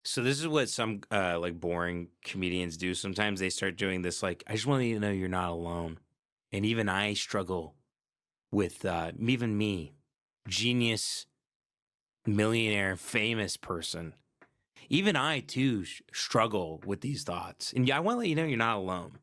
So this is what some like boring comedians do. Sometimes they start doing this like, I just want you to know you're not alone. And even I struggle with even me, genius, millionaire, famous person. Even I too struggle with these thoughts. And yeah, I want to let you know you're not alone.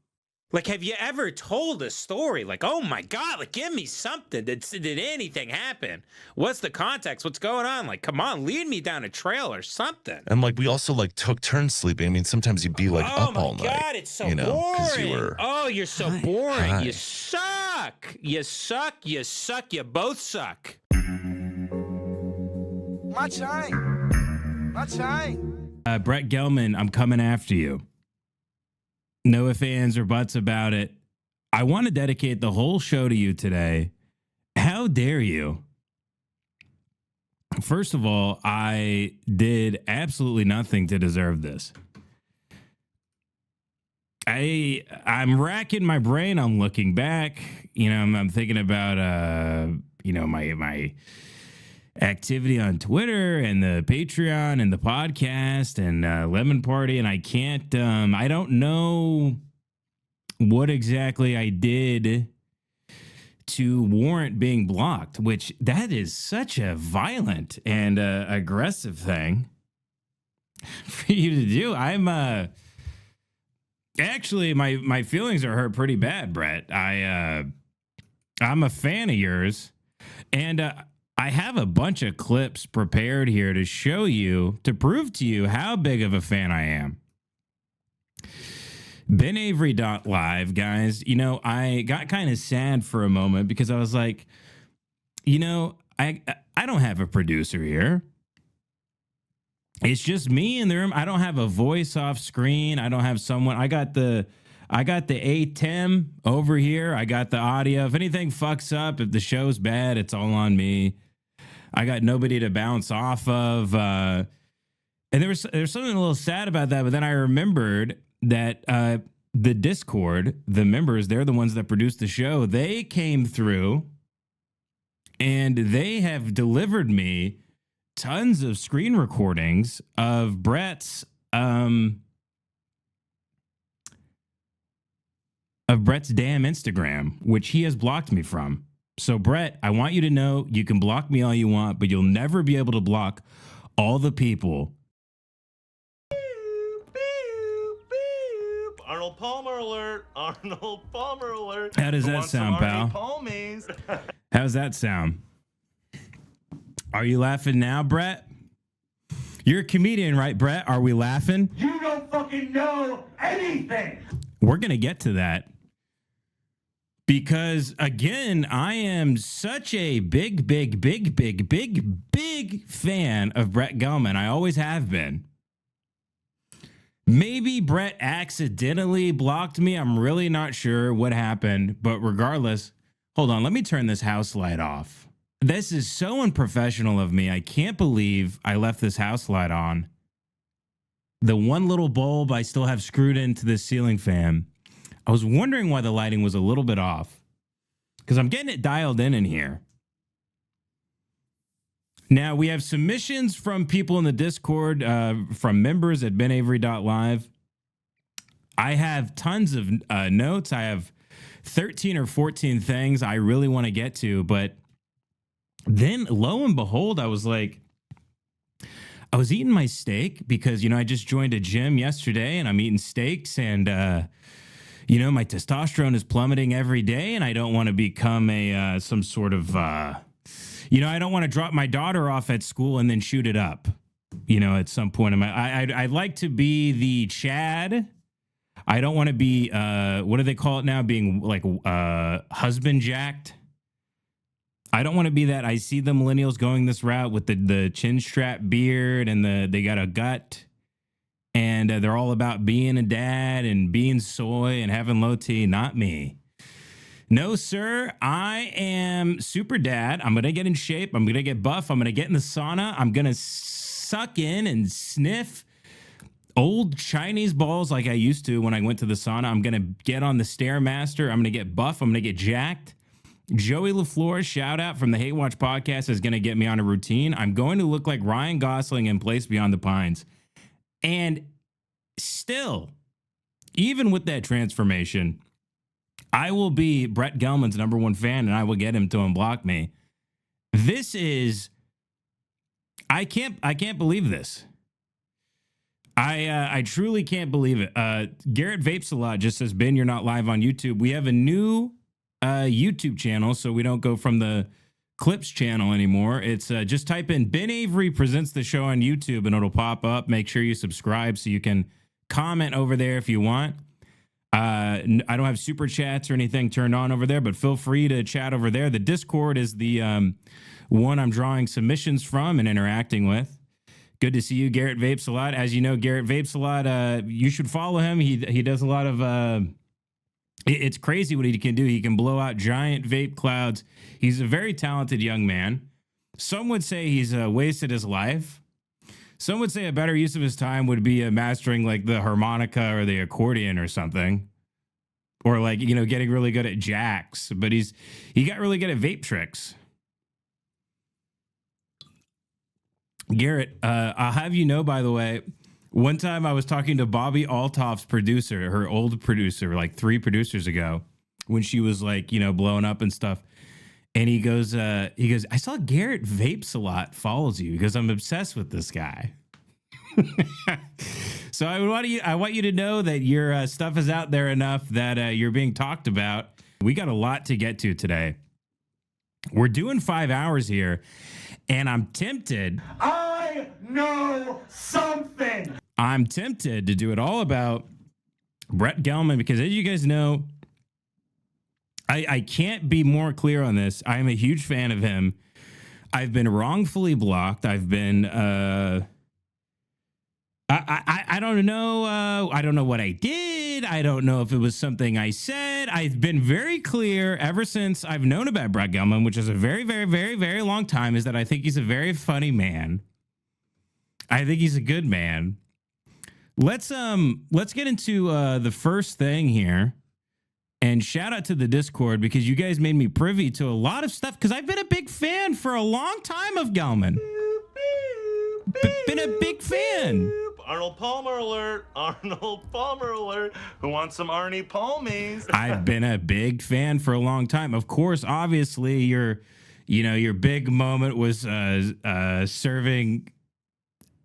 Like, have you ever told a story like, oh my God, like, give me something. Did anything happen? What's the context? What's going on? Like, come on, lead me down a trail or something. And like we also like took turns sleeping. I mean, sometimes you'd be like Oh up my all night, God, it's so you know, because you boring. were. Oh, you're so Hi. boring. Hi. You suck. You suck. You suck. You both suck. My chain. My chain. Brett Gelman, I'm coming after you. No ifs, ands, or buts about it. I want to dedicate the whole show to you today. How dare you? First of all, I did absolutely nothing to deserve this. I'm racking my brain. I'm looking back. You know, I'm thinking about my activity on Twitter and the Patreon and the podcast and Lemon Party, and I can't. I don't know what exactly I did to warrant being blocked, which that is such a violent and aggressive thing for you to do. I'm actually my feelings are hurt pretty bad, Brett. I'm a fan of yours, and I have a bunch of clips prepared here to show you, to prove to you how big of a fan I am. Ben Avery Live, guys. You know, I got kind of sad for a moment because I was like, you know, I don't have a producer here. It's just me in the room. I don't have a voice off screen. I don't have someone. I got the ATEM over here. I got the audio. If anything fucks up, if the show's bad, it's all on me. I got nobody to bounce off of. And there's something a little sad about that. But then I remembered that the Discord, the members, they're the ones that produce the show. They came through and they have delivered me tons of screen recordings of Brett's damn Instagram, which he has blocked me from. So Brett, I want you to know you can block me all you want, but you'll never be able to block all the people. Arnold Palmer alert! Arnold Palmer alert! How does Who that wants some sound, pal? Palmies? How's that sound? Are you laughing now, Brett? You're a comedian, right, Brett? Are we laughing? You don't fucking know anything. We're going to get to that. Because, again, I am such a big fan of Brett Gelman. I always have been. Maybe Brett accidentally blocked me. I'm really not sure what happened. But regardless, hold on. Let me turn this house light off. This is so unprofessional of me. I can't believe I left this house light on. The one little bulb I still have screwed into this ceiling fan. I was wondering why the lighting was a little bit off, because I'm getting it dialed in here. Now, we have submissions from people in the Discord, from members at benavery.live. I have tons of notes. I have 13 or 14 things I really want to get to, but then lo and behold, I was like, I was eating my steak because, you know, I just joined a gym yesterday and I'm eating steaks and, you know, my testosterone is plummeting every day, and I don't want to become a some sort of, you know, I don't want to drop my daughter off at school and then shoot it up, you know, at some point in my, I'd like to be the Chad. I don't want to be, what do they call it now? Being like husband jacked. I don't want to be that. I see the millennials going this route with the chin strap beard and they got a gut. And they're all about being a dad and being soy and having low T. Not me. No, sir. I am super dad. I'm going to get in shape. I'm going to get buff. I'm going to get in the sauna. I'm going to suck in and sniff old Chinese balls like I used to when I went to the sauna. I'm going to get on the Stairmaster. I'm going to get buff. I'm going to get jacked. Joey LaFleur, shout out from the Hate Watch podcast, is going to get me on a routine. I'm going to look like Ryan Gosling in Place Beyond the Pines. And still, even with that transformation, I will be Brett Gelman's number one fan and I will get him to unblock me. This is, I can't believe this. I truly can't believe it. Garrett Vapes a lot just says, Ben, you're not live on YouTube. We have a new YouTube channel, so we don't go from the Clips channel anymore. It's just type in Ben Avery Presents the show on YouTube and it'll pop up. Make sure you subscribe so you can comment over there if you want. I don't have super chats or anything turned on over there, but feel free to chat over there. The Discord is the one I'm drawing submissions from and interacting with. Good to see you, Garrett Vapes a lot. As you know, Garrett Vapes a lot. You should follow him. He does a lot of. It's crazy what he can do. He can blow out giant vape clouds. He's a very talented young man. Some would say he's wasted his life. Some would say a better use of his time would be mastering like the harmonica or the accordion or something, or like getting really good at jacks. But he got really good at vape tricks. Garrett, I'll have you know, by the way, one time I was talking to Bobby Altoff's producer, her old producer, like 3 producers ago, when she was like, blowing up and stuff. And he goes, I saw Garrett Vapes a lot follows you because I'm obsessed with this guy. So I want you to know that your stuff is out there enough that you're being talked about. We got a lot to get to today. We're doing 5 hours here. And I'm tempted. I know something. I'm tempted to do it all about Brett Gelman because, as you guys know, I can't be more clear on this. I am a huge fan of him. I've been wrongfully blocked. I've been I don't know. I don't know what I did. I don't know if it was something I said. I've been very clear ever since I've known about Brett Gelman, which is a very, very, very, very long time, is that I think he's a very funny man. I think he's a good man. Let's get into the first thing here. And shout out to the Discord because you guys made me privy to a lot of stuff because I've been a big fan for a long time of Gelman. Been a big fan. Arnold Palmer alert. Arnold Palmer alert. Who wants some Arnie Palmies? I've been a big fan for a long time. Of course, obviously, your big moment was serving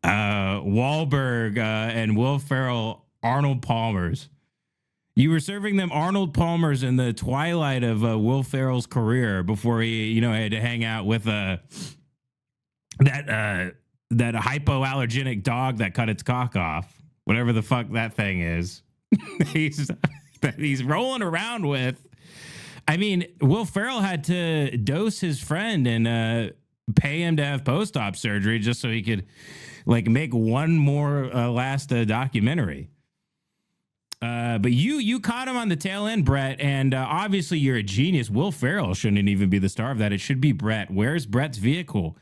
Wahlberg and Will Ferrell Arnold Palmers. You were serving them Arnold Palmers in the twilight of Will Ferrell's career before he, had to hang out with that hypoallergenic dog that cut its cock off, whatever the fuck that thing is. he's rolling around with. I mean, Will Ferrell had to dose his friend and pay him to have post-op surgery just so he could like make one more last documentary. But you caught him on the tail end, Brett, and obviously you're a genius. Will Ferrell shouldn't even be the star of that. It should be Brett. Where's Brett's vehicle?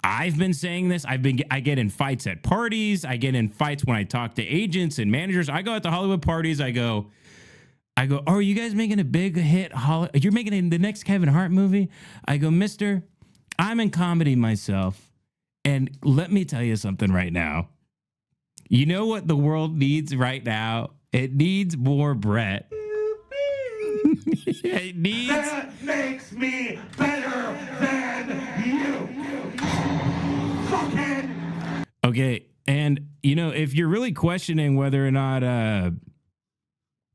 I've been saying this. I get in fights at parties. I get in fights when I talk to agents and managers. I go out to Hollywood parties. I go, oh, are you guys making a big hit? You're making the next Kevin Hart movie? I go, mister, I'm in comedy myself. And let me tell you something right now. You know what the world needs right now? It needs more Brett. It needs... That makes me better than you. Fucking. Okay, and if you're really questioning whether or not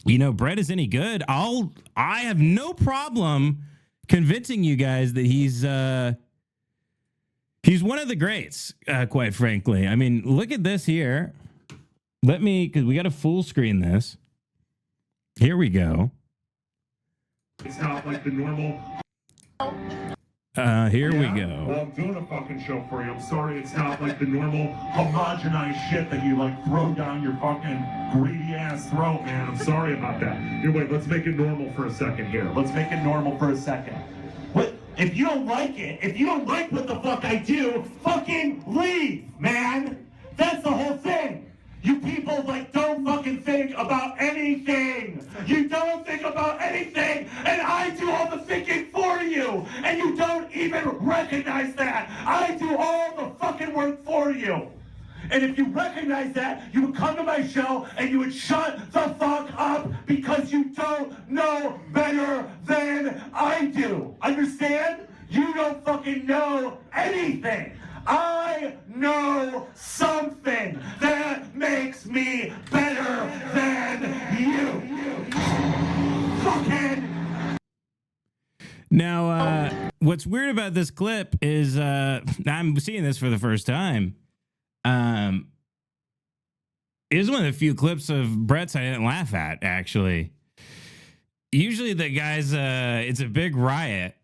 Brett is any good, I have no problem convincing you guys that he's one of the greats, quite frankly. I mean, look at this here. Because we got to full screen this. Here we go. It's not like the normal. Here we go. Well, I'm doing a fucking show for you. I'm sorry, it's not like the normal homogenized shit that you like throw down your fucking greedy ass throat, man. I'm sorry about that. Here, wait, let's make it normal for a second here. Let's make it normal for a second. What? If you don't like it, if you don't like what the fuck I do, fucking leave, man. That's the whole thing. You people don't fucking think about anything. You don't think about anything, and I do all the thinking for you, and you don't even recognize that. I do all the fucking work for you. And if you recognize that, you would come to my show and you would shut the fuck up because you don't know better than I do. Understand? You don't fucking know anything. I know something that makes me better than you. Fucking. Now, what's weird about this clip is I'm seeing this for the first time. It was one of the few clips of Brett's I didn't laugh at, actually. Usually the guys, it's a big riot.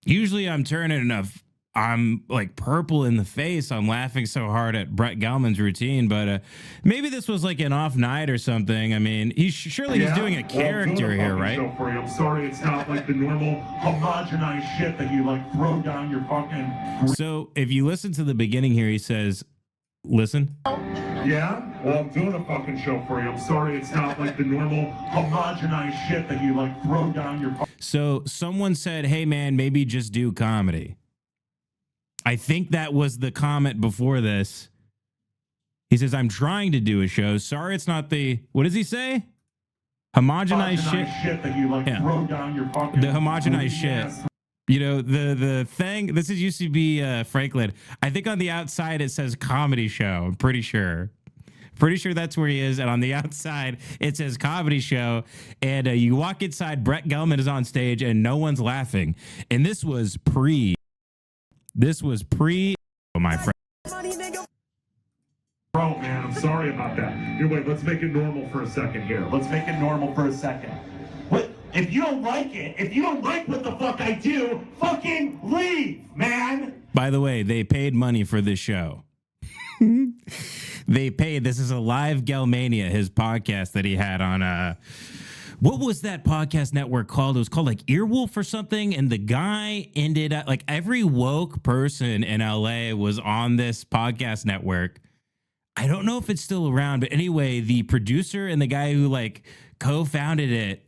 Usually I'm turning enough. I'm like purple in the face. I'm laughing so hard at Brett Gelman's routine, but maybe this was like an off night or something. I mean, he's surely he's doing a character here, right? Show for you. I'm sorry, it's not like the normal homogenized shit that you like throw down your fucking. So if you listen to the beginning here, he says, listen. Yeah? Well, I'm doing a fucking show for you. I'm sorry, it's not like the normal homogenized shit that you like throw down your. So someone said, hey man, maybe just do comedy. I think that was the comment before this. He says, I'm trying to do a show. Sorry, it's not the, what does he say? Homogenized shit that you like throw down your fucking. The homogenized shit. You know, the thing, this is UCB Franklin. I think on the outside it says comedy show. I'm pretty sure. Pretty sure that's where he is. And on the outside, it says comedy show. And you walk inside, Brett Gelman is on stage and no one's laughing. And this was pre, my friend. Bro, man, I'm sorry about that. Here, wait, let's make it normal for a second here. Let's make it normal for a second. What? If you don't like it, if you don't like what the fuck I do, fucking leave, man. By the way, they paid money for this show. They paid. This is a live Gelmania, his podcast that he had on what was that podcast network called? It was called like Earwolf or something. And the guy ended up like every woke person in LA was on this podcast network. I don't know if it's still around, but anyway, the producer and the guy who like co-founded it,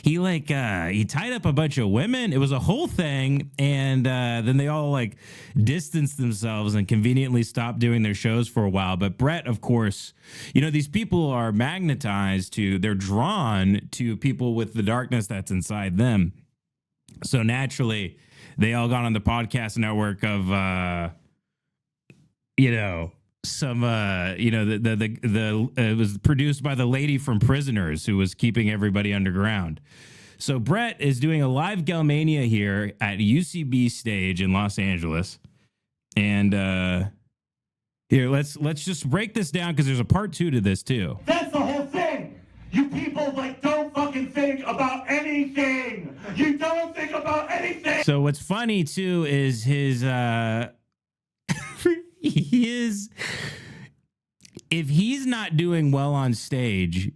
he tied up a bunch of women. It was a whole thing. And then they all like distanced themselves and conveniently stopped doing their shows for a while. But Brett, of course, you know, these people are magnetized to, they're drawn to people with the darkness that's inside them. So naturally, they all got on the podcast network of, you know, some you know, it was produced by the lady from Prisoners who was keeping everybody underground. So Brett is doing a live Gelmania here at UCB stage in Los Angeles. And here, let's just break this down because there's a part 2 to this too. That's the whole thing. You people like don't fucking think about anything. You don't think about anything. So what's funny too is his if he's not doing well on stage,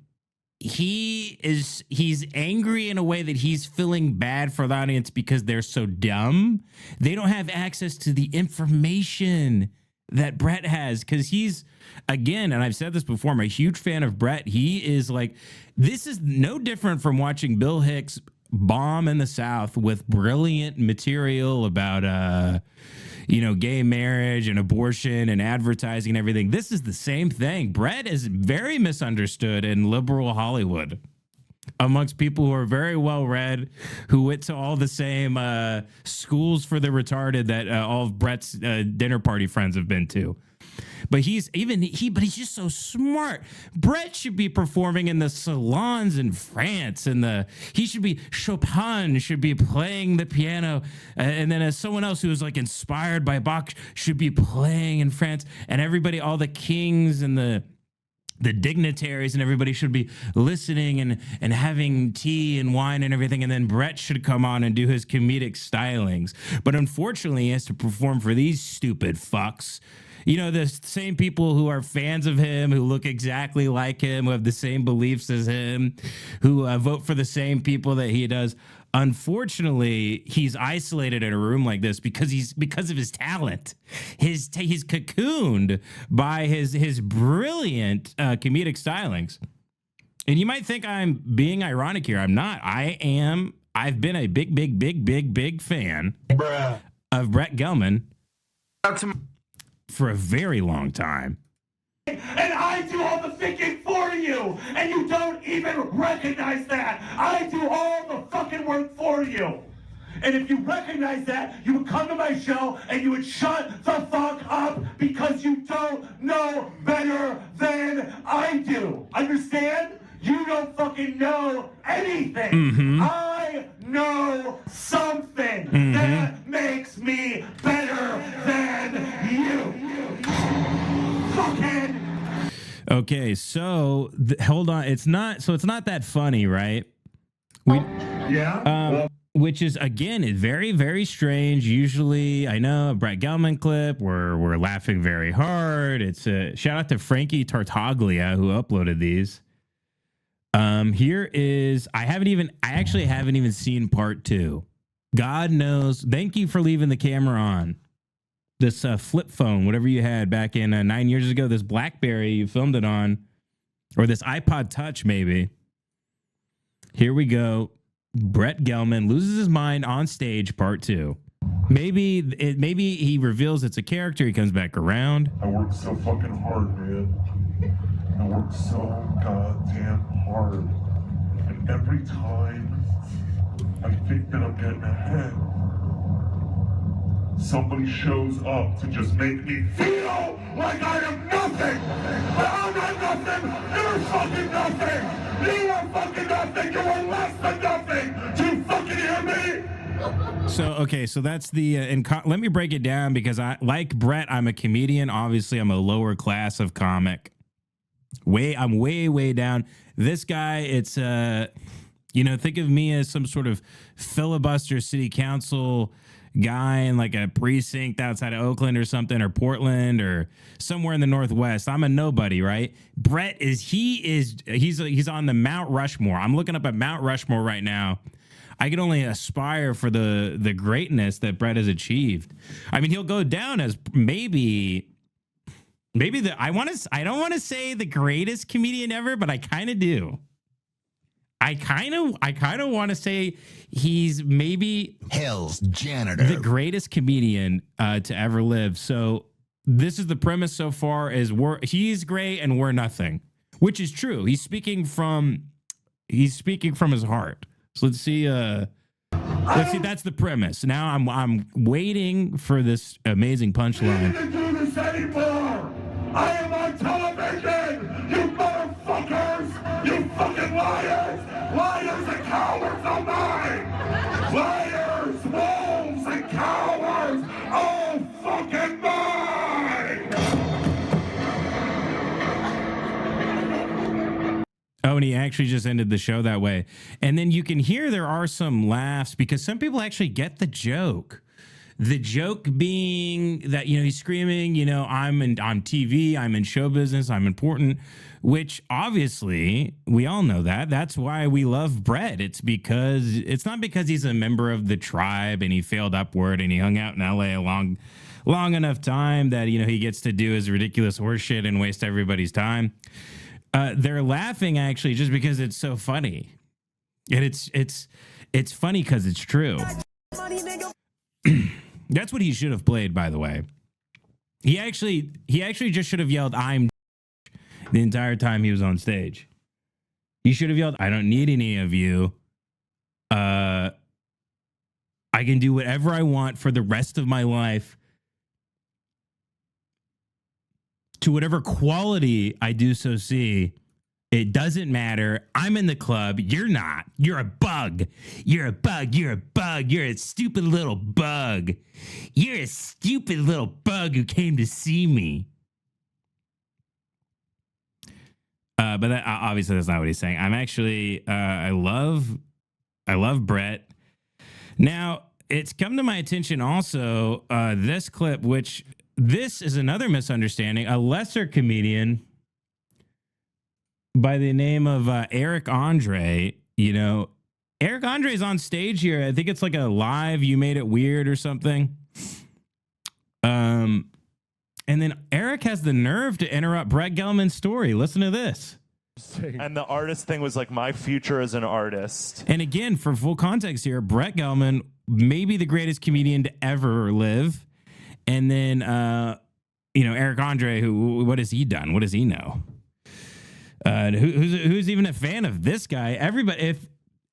he's angry in a way that he's feeling bad for the audience because they're so dumb. They don't have access to the information that Brett has because he's, again, and I've said this before, I'm a huge fan of Brett. He is like, this is no different from watching Bill Hicks bomb in the South with brilliant material about you know, gay marriage and abortion and advertising and everything. This is the same thing. Brett is very misunderstood in liberal Hollywood amongst people who are very well read, who went to all the same schools for the retarded that all of Brett's dinner party friends have been to. But he's just so smart. Brett should be performing in the salons in France, and Chopin should be playing the piano, and then as someone else who is like inspired by Bach should be playing in France, and everybody, all the kings and the dignitaries and everybody should be listening and having tea and wine and everything. And then Brett should come on and do his comedic stylings. But unfortunately, he has to perform for these stupid fucks. You know, the same people who are fans of him, who look exactly like him, who have the same beliefs as him, who vote for the same people that he does. Unfortunately, he's isolated in a room like this because of his talent. He's cocooned by his brilliant comedic stylings. And you might think I'm being ironic here. I'm not. I've been a big fan of Brett Gelman for a very long time. And I do all the thinking for you, and you don't even recognize that. I do all the fucking work for you. And if you recognize that, you would come to my show and you would shut the fuck up because you don't know better than I do. Understand? You don't fucking know anything. I know something that makes me better than you. Fucking. Okay, so hold on. It's not that funny, right? Yeah. Which is again, it's very, very strange. Usually, I know a Brett Gelman clip where we're laughing very hard. It's a shout out to Frankie Tartaglia who uploaded these. Here is I actually haven't even seen part 2. God knows. Thank you for leaving the camera on. This flip phone, whatever you had back in 9 years ago, this BlackBerry you filmed it on, or this iPod Touch maybe. Here we go. Brett Gelman loses his mind on stage, part 2. Maybe he reveals it's a character. He comes back around. I work so fucking hard, man. I work so goddamn hard. And every time I think that I'm getting ahead, somebody shows up to just make me feel like I am nothing. But I'm not nothing. You're fucking nothing. You are fucking nothing. You are less than nothing. Do you fucking hear me? So that's the let me break it down because I like Brett. I'm a comedian. Obviously, I'm a lower class of comic. I'm way down. This guy, it's think of me as some sort of filibuster city council guy in like a precinct outside of Oakland or something, or Portland or somewhere in the Northwest. I'm a nobody, right? Brett he's on the Mount Rushmore. I'm looking up at Mount Rushmore right now. I can only aspire for the greatness that Brett has achieved. I mean, he'll go down as maybe I don't want to say the greatest comedian ever, but I kind of do. I kind of want to say he's maybe Hell's janitor. the greatest comedian to ever live. So this is the premise so far: is he's great and we're nothing, which is true. He's speaking from his heart. So let's see. That's the premise. Now I'm waiting for this amazing punchline. I don't do this anymore. I am on television. You motherfuckers. You fucking liars. Liars and cowards, oh my! Liars, wolves, and cowards, oh fucking my! Oh, and he actually just ended the show that way. And then you can hear there are some laughs because some people actually get the joke. The joke being that, he's screaming, I'm on TV, I'm in show business, I'm important, which obviously we all know that. That's why we love Brett. It's not because he's a member of the tribe and he failed upward and he hung out in LA long enough time that, he gets to do his ridiculous horseshit and waste everybody's time. They're laughing actually just because it's so funny. And it's funny because it's true. That's what he should have played, by the way. He actually just should have yelled, "I'm," the entire time he was on stage. He should have yelled, "I don't need any of you. I can do whatever I want for the rest of my life to whatever quality I do so see. It doesn't matter. I'm in the club. You're not. You're a bug. You're a bug. You're a bug. You're a stupid little bug. You're a stupid little bug who came to see me." But that, obviously that's not what he's saying. I'm actually, I love Brett. Now, it's come to my attention also, this clip, which this is another misunderstanding. A lesser comedian by the name of Eric Andre. Eric Andre is on stage here. I think it's like a live You Made It Weird or something. And then Eric has the nerve to interrupt Brett Gelman's story. Listen to this. And the artist thing was like my future as an artist. And again, for full context here, Brett Gelman maybe the greatest comedian to ever live. And then, Eric Andre, what has he done? What does he know? Who's even a fan of this guy? Everybody,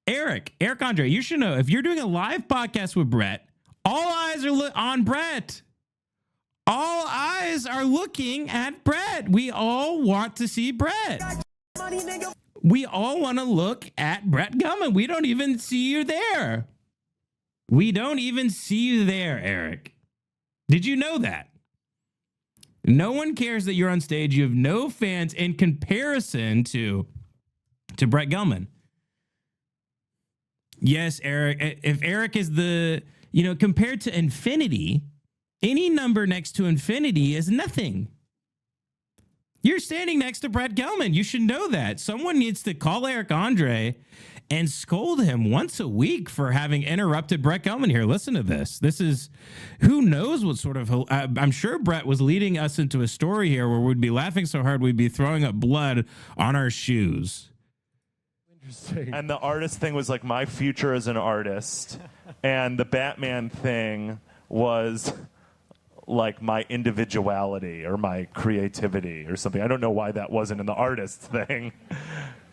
Eric Andre, you should know, if you're doing a live podcast with Brett, all eyes are on Brett. All eyes are looking at Brett. We all want to see Brett. We all want to look at Brett Gelman. We don't even see you there. We don't even see you there, Eric. Did you know that? No one cares that you're on stage. You have no fans in comparison to Brett Gelman. Yes, Eric. If Eric is compared to infinity, any number next to infinity is nothing. You're standing next to Brett Gelman. You should know that. Someone needs to call Eric Andre and scold him once a week for having interrupted Brett Gelman here. Listen to this. This is, who knows what sort of, I'm sure Brett was leading us into a story here where we'd be laughing so hard we'd be throwing up blood on our shoes. Interesting. And the artist thing was like my future as an artist. And the Batman thing was like my individuality or my creativity or something. I don't know why that wasn't in the artist thing.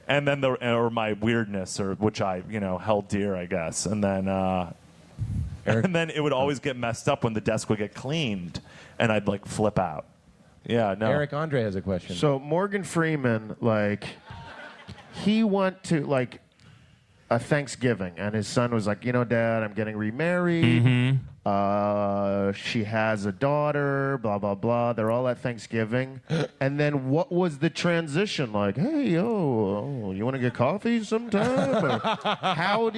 And then or my weirdness, or which I held dear, I guess. And then and then it would always get messed up when the desk would get cleaned, and I'd like flip out. Yeah, no. Eric Andre has a question. So Morgan Freeman, he went to a Thanksgiving, and his son was like, Dad, I'm getting remarried. Mm-hmm. She has a daughter, blah, blah, blah. They're all at Thanksgiving. And then what was the transition like? Hey, you want to get coffee sometime? Or how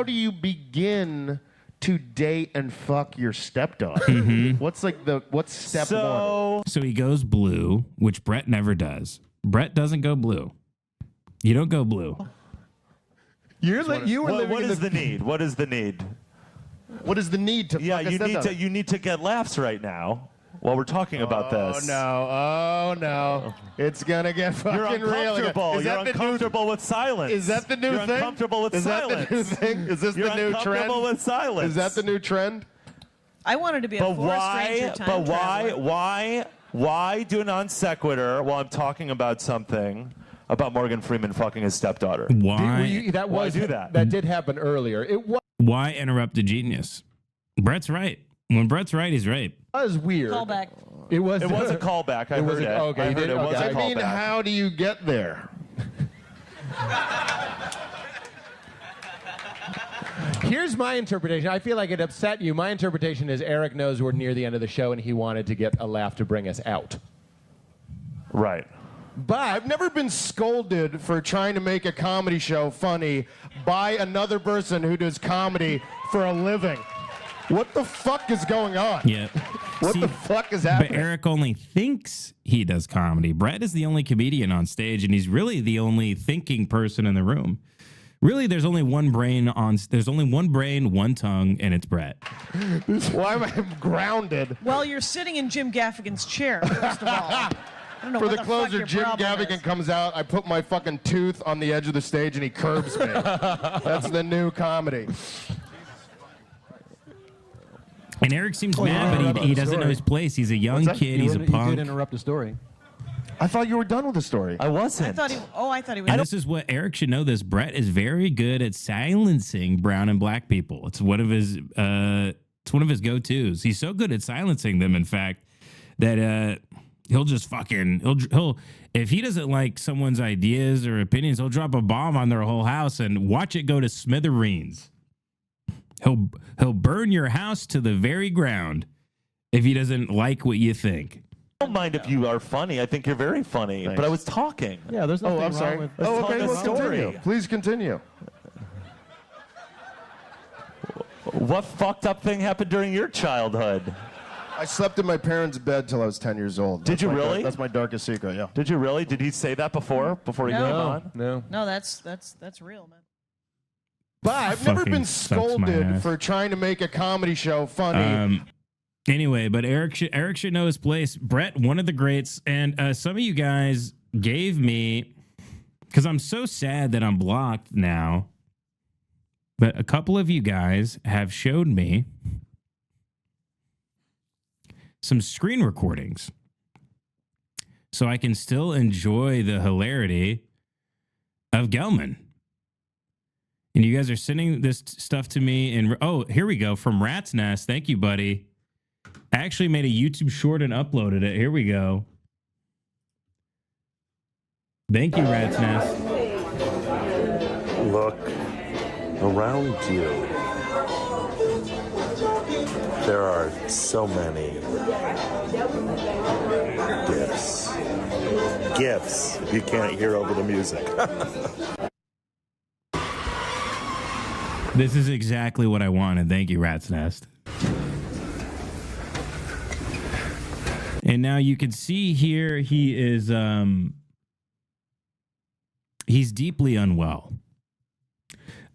do you begin to date and fuck your stepdaughter? Mm-hmm. What's step one? So he goes blue, which Brett never does. Brett doesn't go blue. You don't go blue. What is the need? What is the need? What is the need to fuck a stepdaughter? You need to get laughs right now while we're talking about this. Oh no. It's gonna get fucking You're uncomfortable. real. You're uncomfortable with silence. Is that the new You're thing? uncomfortable with Is silence. that the new thing? Is this You're the new trend? uncomfortable with silence. Is that the new trend? I wanted to be a forest ranger time traveler. Why do a non sequitur while I'm talking about something about Morgan Freeman fucking his stepdaughter? Why? Why do that? That did happen earlier. It Why interrupt a genius? Brett's right. When Brett's right, he's right. was weird. Callback. It was It was a callback. I heard it. Okay, I you heard did? it was Okay. a I mean, callback. how do you get there? Here's my interpretation. I feel like it upset you. My interpretation is Eric knows we're near the end of the show and he wanted to get a laugh to bring us out. Right. But I've never been scolded for trying to make a comedy show funny by another person who does comedy for a living. What the fuck is going on? Yeah. What See, the fuck is But happening? Eric only thinks he does comedy. Brett is the only comedian on stage, and he's really the only thinking person in the room. Really, there's only one brain, one tongue, and it's Brett. Why am I grounded? Well, you're sitting in Jim Gaffigan's chair, first of all. I don't know For what the fuck closer your Jim problem Gaffigan is. comes out, I put my fucking tooth on the edge of the stage and he curbs me. That's the new comedy. And Eric seems mad, but he doesn't know his place. He's a young kid. He's a You did punk. interrupt the story. I thought you were done with the story. I wasn't. I thought he was. And this is what Eric should know. This Brett is very good at silencing brown and black people. It's one of his go-tos. He's so good at silencing them, in fact, that he'll just fucking he'll if he doesn't like someone's ideas or opinions, he'll drop a bomb on their whole house and watch it go to smithereens. He'll burn your house to the very ground if he doesn't like what you think. I don't mind if you are funny. I think you're very funny. Thanks. But I was talking. Yeah, there's nothing Oh, I'm wrong sorry. with. Oh, okay, telling a well, story. continue. Please continue. What fucked up thing happened during your childhood? I slept in my parents' bed till I was 10 years old. Did you really? That's my darkest secret, yeah. Did you really? Did he say that before he came on? No. No, that's real, man. But I've never Fucking been sucks my scolded ass. for trying to make a comedy show funny. Anyway, but Eric should know his place. Brett, one of the greats, and some of you guys gave me, because I'm so sad that I'm blocked now. But a couple of you guys have showed me some screen recordings, so I can still enjoy the hilarity of Gelman. And you guys are sending this stuff to me. And oh, here we go, from Rat's Nest. Thank you, buddy. I actually made a YouTube short and uploaded it. Here we go. Thank you, Rat's Nest. Look around you. There are so many gifts. Gifts, if you can't hear over the music. This is exactly what I wanted. Thank you, Rat's Nest. And now you can see here he is he's deeply unwell.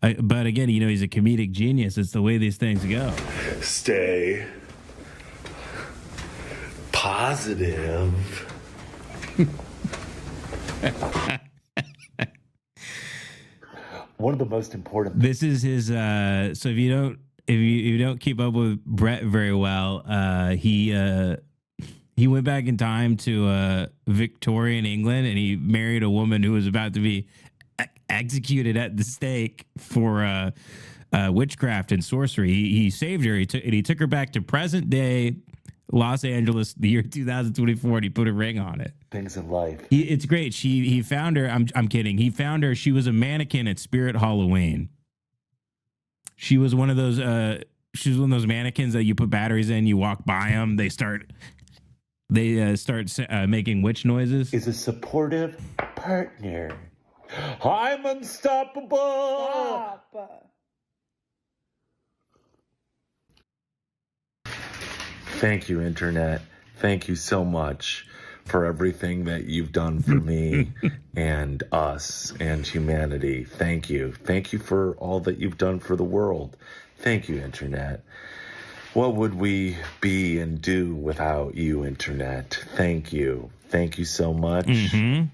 But again, you know, he's a comedic genius. It's the way these things go. Stay positive. One of the most important. This is his. So if you don't keep up with Brett very well, he went back in time to Victorian England, and he married a woman who was about to be executed at the stake for witchcraft and sorcery. He saved her. He took her back to present day Los Angeles, the year 2024, and he put a ring on it. Things in life. It's great. He found her. I'm kidding. He found her. She was a mannequin at Spirit Halloween. She was one of those. She was one of those mannequins that you put batteries in. You walk by them. They start making witch noises. Is a supportive partner. I'm unstoppable. Stop. Thank you, Internet. Thank you so much for everything that you've done for me and us and humanity. Thank you. Thank you for all that you've done for the world. Thank you, Internet. What would we be and do without you, Internet? Thank you. Thank you so much. Mm-hmm.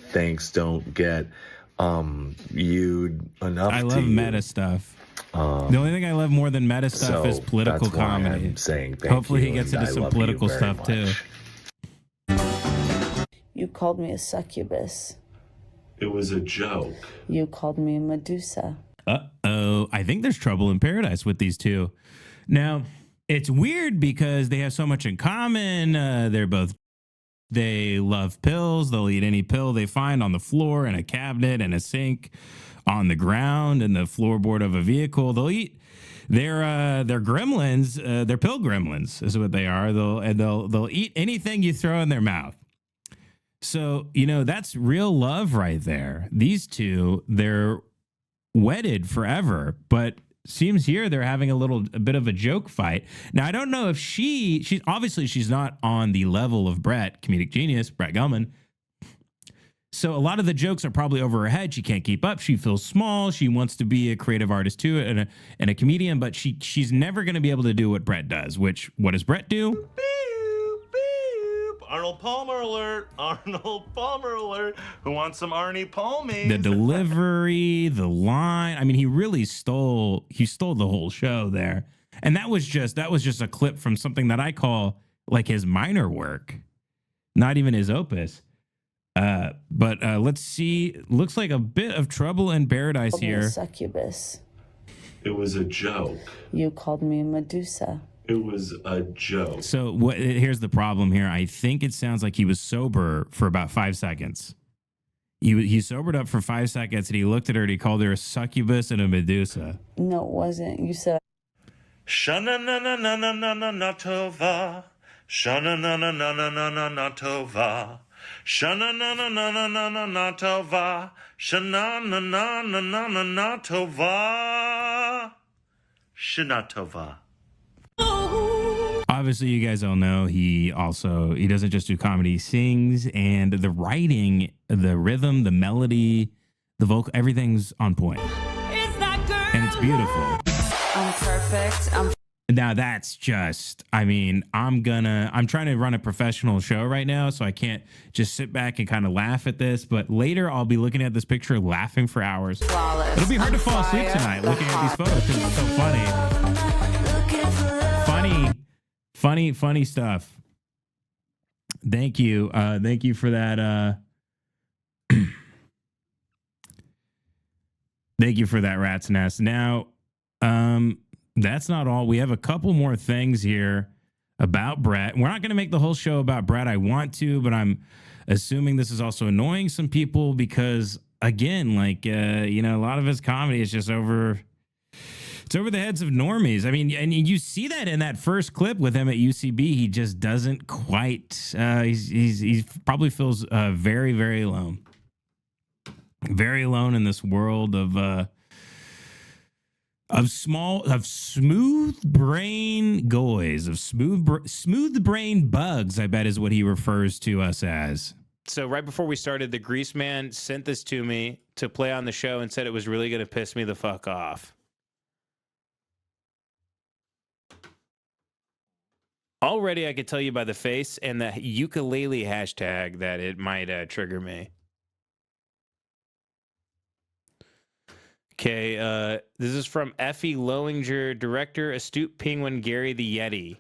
Thanks don't get you enough. I love meta stuff. The only thing I love more than meta stuff is political that's why comedy. I'm saying thank Hopefully you, he gets and into I some love you political very stuff much. too. You called me a succubus. It was a joke. You called me a Medusa. Uh-oh. I think there's trouble in paradise with these two. Now, it's weird because they have so much in common. They love pills. They'll eat any pill they find on the floor, in a cabinet, in a sink, on the ground, in the floorboard of a vehicle. They'll eat. They're gremlins. They're pill gremlins is what they are. They'll eat anything you throw in their mouth. So, you know, that's real love right there. These two, they're wedded forever, but seems here they're having a bit of a joke fight. Now, I don't know if she's obviously she's not on the level of Brett, comedic genius, Brett Gelman. So a lot of the jokes are probably over her head. She can't keep up. She feels small. She wants to be a creative artist too and a comedian, but she's never going to be able to do what Brett does, which what does Brett do? Arnold Palmer alert. Arnold Palmer alert. Who wants some Arnie Palmies? The delivery, the line. I mean, he really stole the whole show there. And that was just a clip from something that I call like his minor work, not even his opus. But let's see. Looks like a bit of trouble in paradise You called me here. a succubus. It was a joke. You called me a Medusa. It was a joke. So here's the problem here. I think it sounds like he was sober for about 5 seconds. He sobered up for 5 seconds and he looked at her and he called her a succubus and a Medusa. No, it wasn't. You said Shana-na-na-na-na-na-na-tova. Shana-na-na-na-na-na-na-tova. Shana-na-na-na-na-na-na-tova. Shana-na-na-na-na-na-tova. Shanatova. Obviously, you guys all know he doesn't just do comedy, he sings, and the writing, the rhythm, the melody, the vocal, everything's on point. And it's beautiful. I'm perfect. Now that's just, I mean, I'm trying to run a professional show right now, so I can't just sit back and kind of laugh at this. But later I'll be looking at this picture, laughing for hours. Flawless. It'll be hard to fall asleep tonight looking at these photos because it's so funny. Funny stuff. Thank you. Thank you for that. Thank you for that, Rat's Nest. Now, that's not all. We have a couple more things here about Brett. We're not going to make the whole show about Brett. I want to, but I'm assuming this is also annoying some people because, again, like, a lot of his comedy is just over the heads of normies. I mean, and you see that in that first clip with him at UCB. He just doesn't quite, he probably feels very, very alone. Very alone in this world of smooth brain goys, of smooth brain bugs, I bet is what he refers to us as. So right before we started, the Grease Man sent this to me to play on the show and said it was really going to piss me the fuck off. Already I could tell you by the face and the ukulele hashtag that it might trigger me. Okay, this is from Effie Lowinger, director, Astute Penguin, Gary the Yeti.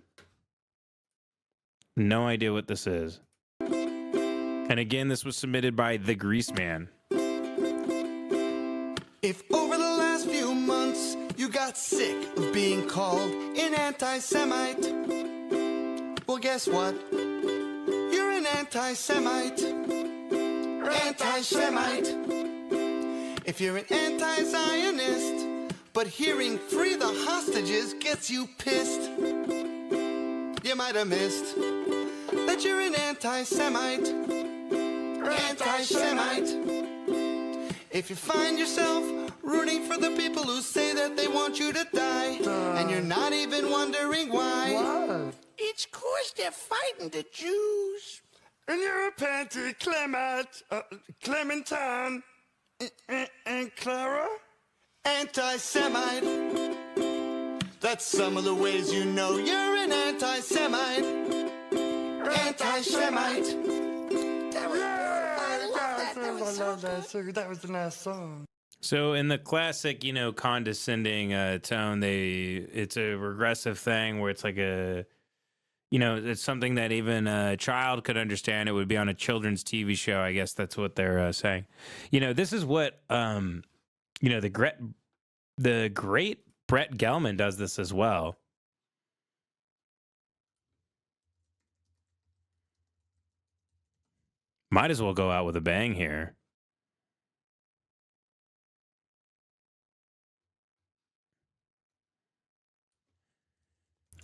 No idea what this is. And again, this was submitted by The Grease Man. If over the last few months you got sick of being called an anti-Semite, well, guess what? You're an anti-Semite. Anti-Semite. If you're an anti-Zionist, but hearing free the hostages gets you pissed, you might have missed that you're an anti-Semite. Anti-Semite. If you find yourself rooting for the people who say that they want you to die, and you're not even wondering why. What? It's 'cause they're fighting the Jews. And you're a panty Clementine. And Clara? Anti-Semite. That's some of the ways you know you're an anti-Semite. Anti-Semite. That was the nice song. So in the classic, condescending tone, it's a regressive thing where it's like it's something that even a child could understand. It would be on a children's TV show. I guess that's what they're saying. This is what, the great Brett Gelman does this as well. Might as well go out with a bang here.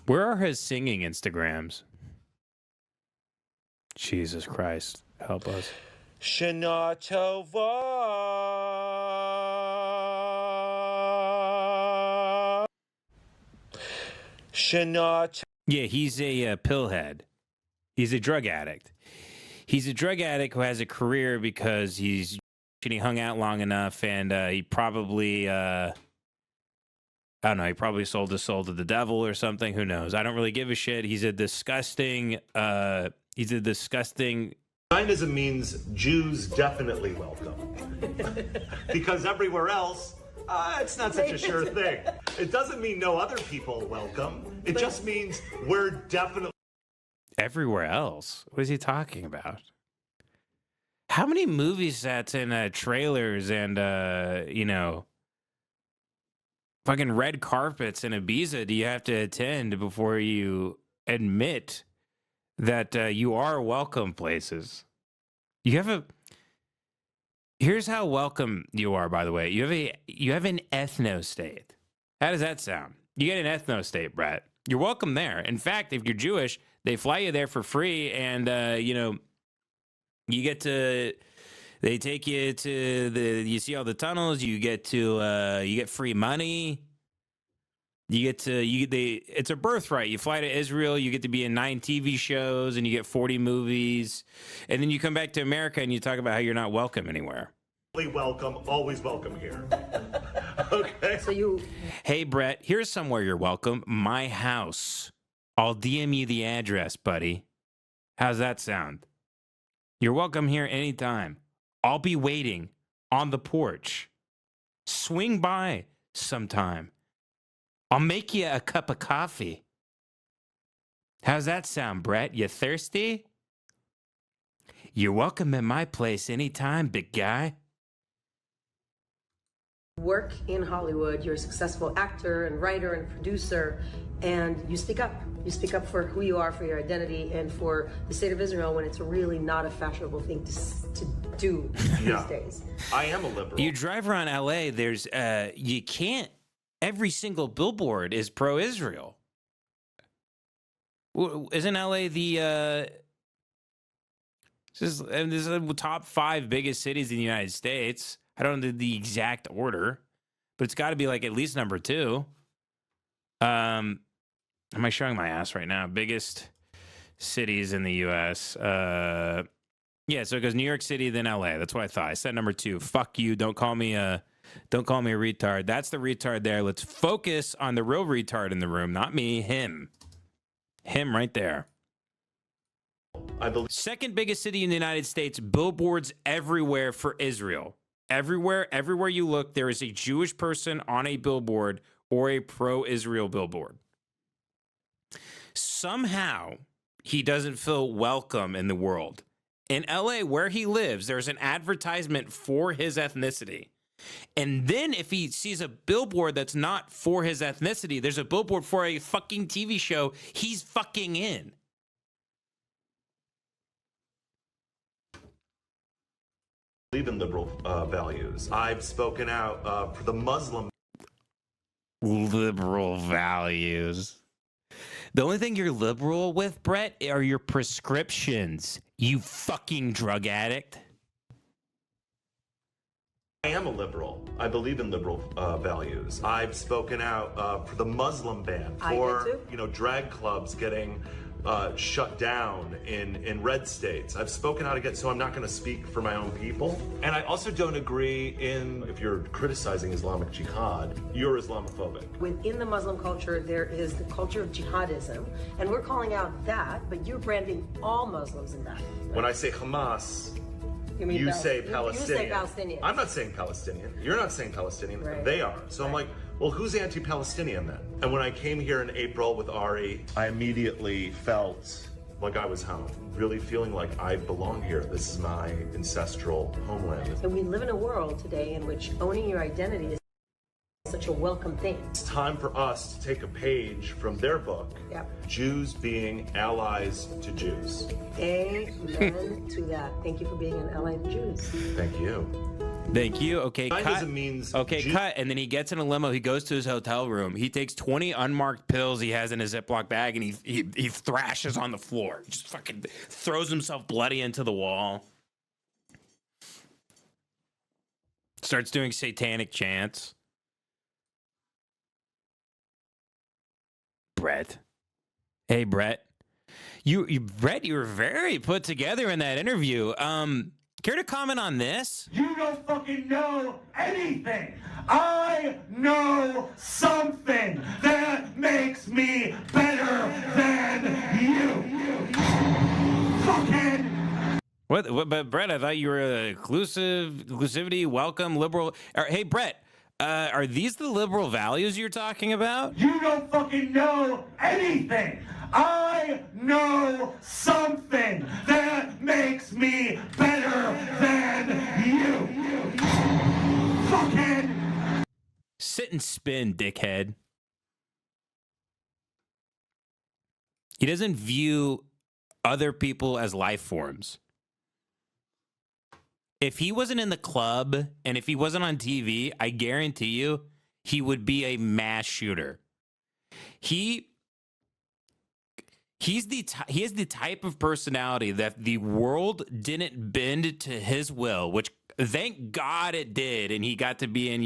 Where are his singing Instagrams? Jesus Christ, help us. Shana Tova. Yeah, he's a pillhead. He's a drug addict. He's a drug addict who has a career because he hung out long enough, and he probably I don't know, he probably sold his soul to the devil or something. Who knows? I don't really give a shit. He's a disgusting Zionism means Jews definitely welcome. Because everywhere else, it's not such a sure thing. It doesn't mean no other people welcome. It just means we're definitely... Everywhere else? What is he talking about? How many movie sets and trailers and, fucking red carpets in Ibiza do you have to attend before you admit that you are welcome places? Here's how welcome you are, by the way. You have an ethno-state. How does that sound? You get an ethno-state, Brett. You're welcome there. In fact, if you're Jewish, they fly you there for free, and you get to... They take you to you see all the tunnels. You get free money. It's a birthright. You fly to Israel. You get to be in 9 TV shows, and you get 40 movies. And then you come back to America, and you talk about how you're not welcome anywhere. Welcome, always welcome here. Okay. So you. Hey, Brett, here's somewhere you're welcome. My house. I'll DM you the address, buddy. How's that sound? You're welcome here anytime. I'll be waiting on the porch. Swing by sometime. I'll make you a cup of coffee. How's that sound, Brett? You thirsty? You're welcome at my place anytime, big guy. Work in Hollywood, you're a successful actor and writer and producer, and you speak up. You speak up for who you are, for your identity, and for the state of Israel when it's really not a fashionable thing to do these days. I am a liberal. You drive around LA, there's, you can't, every single billboard is pro-Israel. Isn't LA the, this is the top 5 biggest cities in the United States? I don't know the exact order, but it's got to be like at least number 2. Am I showing my ass right now? Biggest cities in the U.S. Yeah, so it goes New York City, then L.A. That's what I thought. I said number 2. Fuck you. Don't call me a retard. That's the retard there. Let's focus on the real retard in the room, not me. Him right there. I believe. Second biggest city in the United States. Billboards everywhere for Israel. Everywhere you look, there is a Jewish person on a billboard or a pro-Israel billboard. Somehow, he doesn't feel welcome in the world. In LA, where he lives, there's an advertisement for his ethnicity. And then if he sees a billboard that's not for his ethnicity, there's a billboard for a fucking TV show he's fucking in. Believe in liberal values. I've spoken out for the Muslim. Liberal values. The only thing you're liberal with, Brett, are your prescriptions. You fucking drug addict. I am a liberal. I believe in liberal values. I've spoken out for the Muslim ban, for drag clubs getting shut down in red states. I've spoken out against, so I'm not going to speak for my own people. And I also don't agree in, if you're criticizing Islamic jihad, you're Islamophobic. Within the Muslim culture, there is the culture of jihadism, and we're calling out that, but you're branding all Muslims in that. When I say Hamas, you say Palestinian. You say Palestinian. I'm not saying Palestinian. You're not saying Palestinian. Right. They are. So I'm like, well, who's anti-Palestinian then? And when I came here in April with Ari, I immediately felt like I was home. Really feeling like I belong here. This is my ancestral homeland. And we live in a world today in which owning your identity is such a welcome thing. It's time for us to take a page from their book, Jews being allies to Jews. Amen to that. Thank you for being an ally to Jews. Thank you. Thank you. Okay, Zionism cut. means Cut. And then he gets in a limo. He goes to his hotel room. He takes 20 unmarked pills he has in his Ziploc bag, and he thrashes on the floor. Just fucking throws himself bloody into the wall. Starts doing satanic chants. Brett. Hey, Brett. Brett, you were very put together in that interview. Care to comment on this? You don't fucking know anything. I know something that makes me better than you. Fucking. What? But Brett, I thought you were inclusivity, welcome, liberal. Hey, Brett, are these the liberal values you're talking about? You don't fucking know anything. I know something that makes me better than you. Fucking. Sit and spin, dickhead. He doesn't view other people as life forms. If he wasn't in the club and if he wasn't on TV, I guarantee you he would be a mass shooter. He has the type of personality that the world didn't bend to his will, which thank God it did, and he got to be in,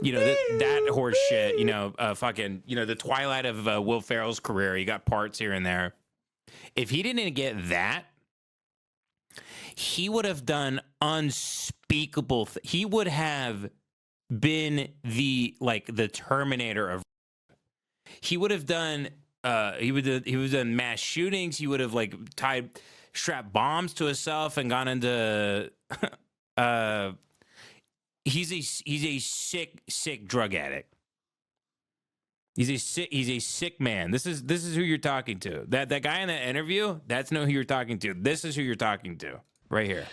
that horse shit, the twilight of Will Ferrell's career. He got parts here and there. If he didn't get that, he would have done unspeakable. He would have been the Terminator of. He would have done he would have done mass shootings. He would have strapped bombs to himself and gone into he's a sick drug addict. He's a sick man. This is who you're talking to. That guy in that interview, that's not who you're talking to. This is who you're talking to right here.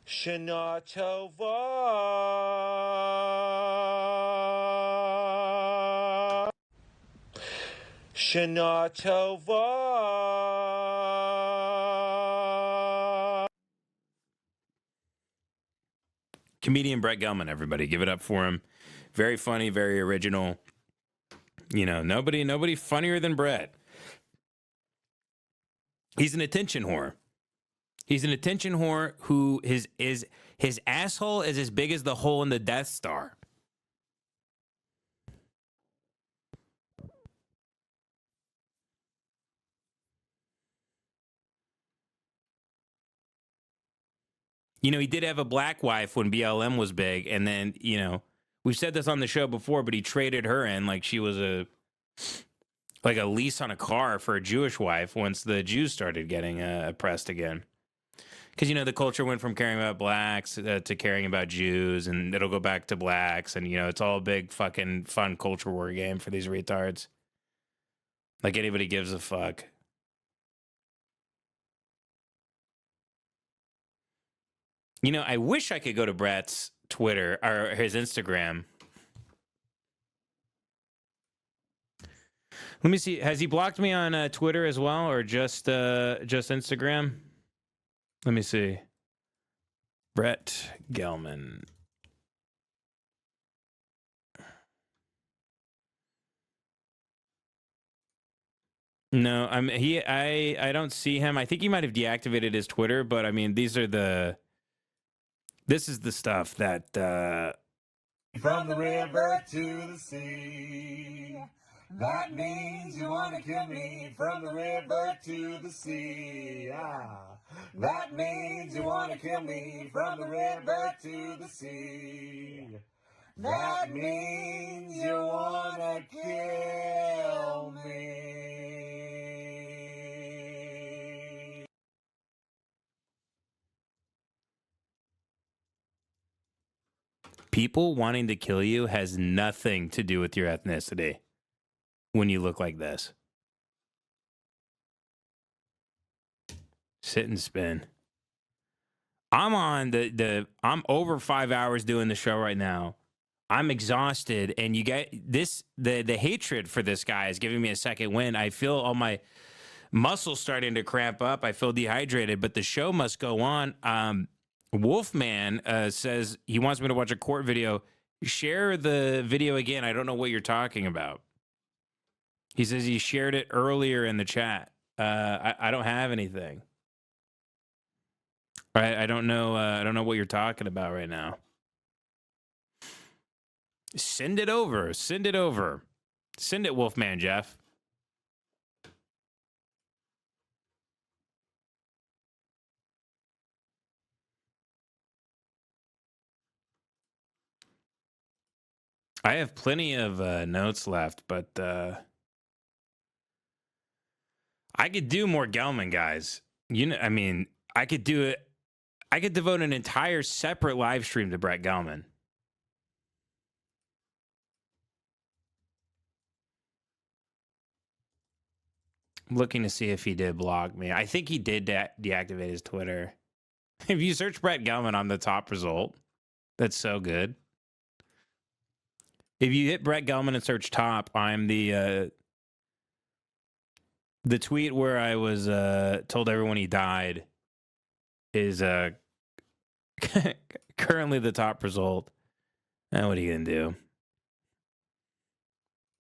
Shana Tova. Shana Tova. Comedian Brett Gelman, everybody. Give it up for him. Very funny, very original. You know, nobody funnier than Brett. He's an attention whore. He's an attention whore who his asshole is as big as the hole in the Death Star. You know, he did have a black wife when BLM was big, and then, you know, we've said this on the show before, but he traded her in like she was a lease on a car for a Jewish wife once the Jews started getting oppressed again. Because, you know, the culture went from caring about blacks to caring about Jews, and it'll go back to blacks, and, you know, it's all a big fucking fun culture war game for these retards. Like anybody gives a fuck. You know, I wish I could go to Brett's Twitter or his Instagram. Let me see. Has he blocked me on Twitter as well, or just Instagram? Let me see. Brett Gelman. No, I don't see him. I think he might have deactivated his Twitter, but I mean, this is the stuff that From the river to the sea. That means you want to kill me. From the river to the sea. That means you want to kill me. From the river to the sea. That means you want to kill me. people wanting to kill you has nothing to do with your ethnicity when you look like this. Sit and spin. I'm on I'm over 5 hours doing the show right now. I'm exhausted, and you get this, the hatred for this guy is giving me a second wind. I feel all my muscles starting to cramp up. I feel dehydrated, but the show must go on. Wolfman says he wants me to watch a court video. Share the video again. I don't know what you're talking about. He says he shared it earlier in the chat. I don't have anything. I don't know. I don't know what you're talking about right now. Send it over. Send it over. Send it, Wolfman Jeff. I have plenty of notes left, but I could do more Gelman, guys. You know, I mean, I could do it. I could devote an entire separate live stream to Brett Gelman. I'm looking to see if he did block me. I think he did deactivate his Twitter. If you search Brett Gelman on the top result, that's so good. If you hit Brett Gelman and search top, I'm the tweet where I was told everyone he died is currently the top result. Now, what are you gonna do?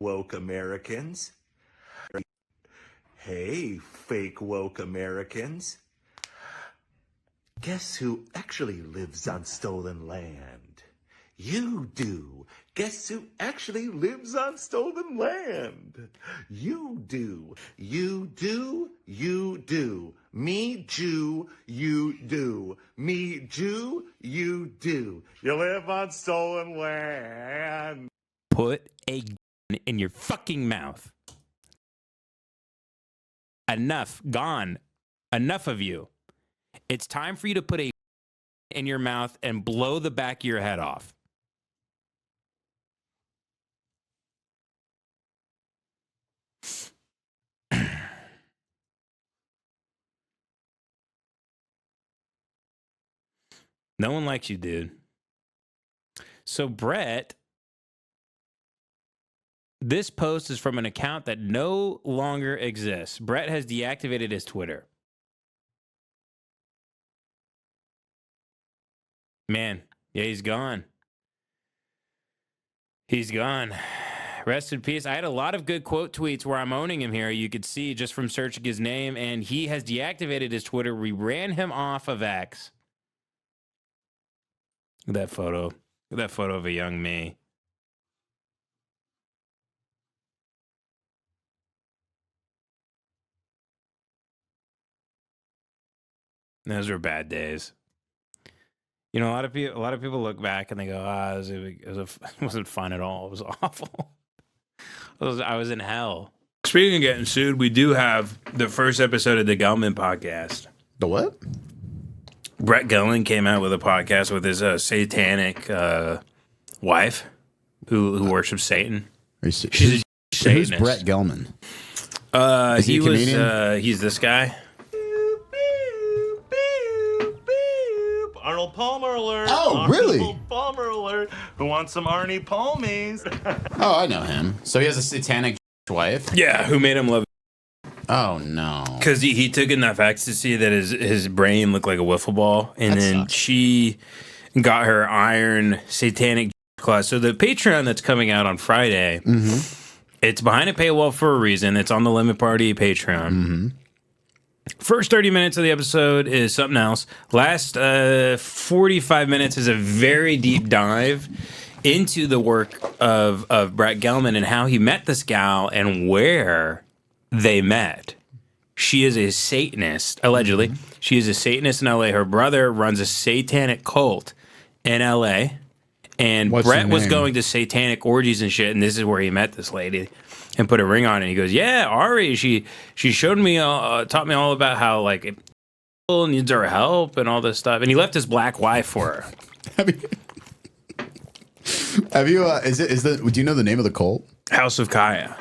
Woke Americans. Hey, fake woke Americans. Guess who actually lives on stolen land? You do. Guess who actually lives on stolen land? You do. You do. You do. Me, Jew, you do. Me, Jew, you do. You live on stolen land. Put a gun in your fucking mouth. Enough. Gone. Enough of you. It's time for you to put a in your mouth and blow the back of your head off. No one likes you, dude. So, Brett, this post is from an account that no longer exists. Brett has deactivated his Twitter. Man, yeah, he's gone. He's gone. Rest in peace. I had a lot of good quote tweets where I'm owning him here. You could see just from searching his name, and he has deactivated his Twitter. We ran him off of X. That photo of a young me. Those were bad days. You know, a lot of people look back and they go, it wasn't fun at all. It was awful. I was in hell. Speaking of getting sued, we do have the first episode of the Gelman podcast. The what? Brett Gelman came out with a podcast with his satanic wife who worships Satan. She's a Satanist. Who's Brett Gelman? Is he a comedian? He's this guy. Arnold Palmer alert. Oh, really? Arnold Palmer alert. Who wants some Arnie Palmies? Oh, I know him. So he has a satanic wife? Yeah, who made him love. Oh, no. Because he took enough ecstasy that his brain looked like a wiffle ball. And That then sucks. she got her iron satanic class. So the Patreon that's coming out on Friday, it's behind a paywall for a reason. It's on the Limit Party Patreon. First 30 minutes of the episode is something else. Last 45 minutes is a very deep dive into the work of Brett Gelman and how he met this gal and where they met. She is a Satanist, allegedly. She is a Satanist in LA. Her brother runs a satanic cult in LA. And What's Brett her was name? going to satanic orgies and shit, and this is where he met this lady and put a ring on it. And he goes, yeah, Ari, she showed me, taught me all about how, like, people needs our help and all this stuff. And he left his black wife for her. Have you, do you know the name of the cult? House of Kaya.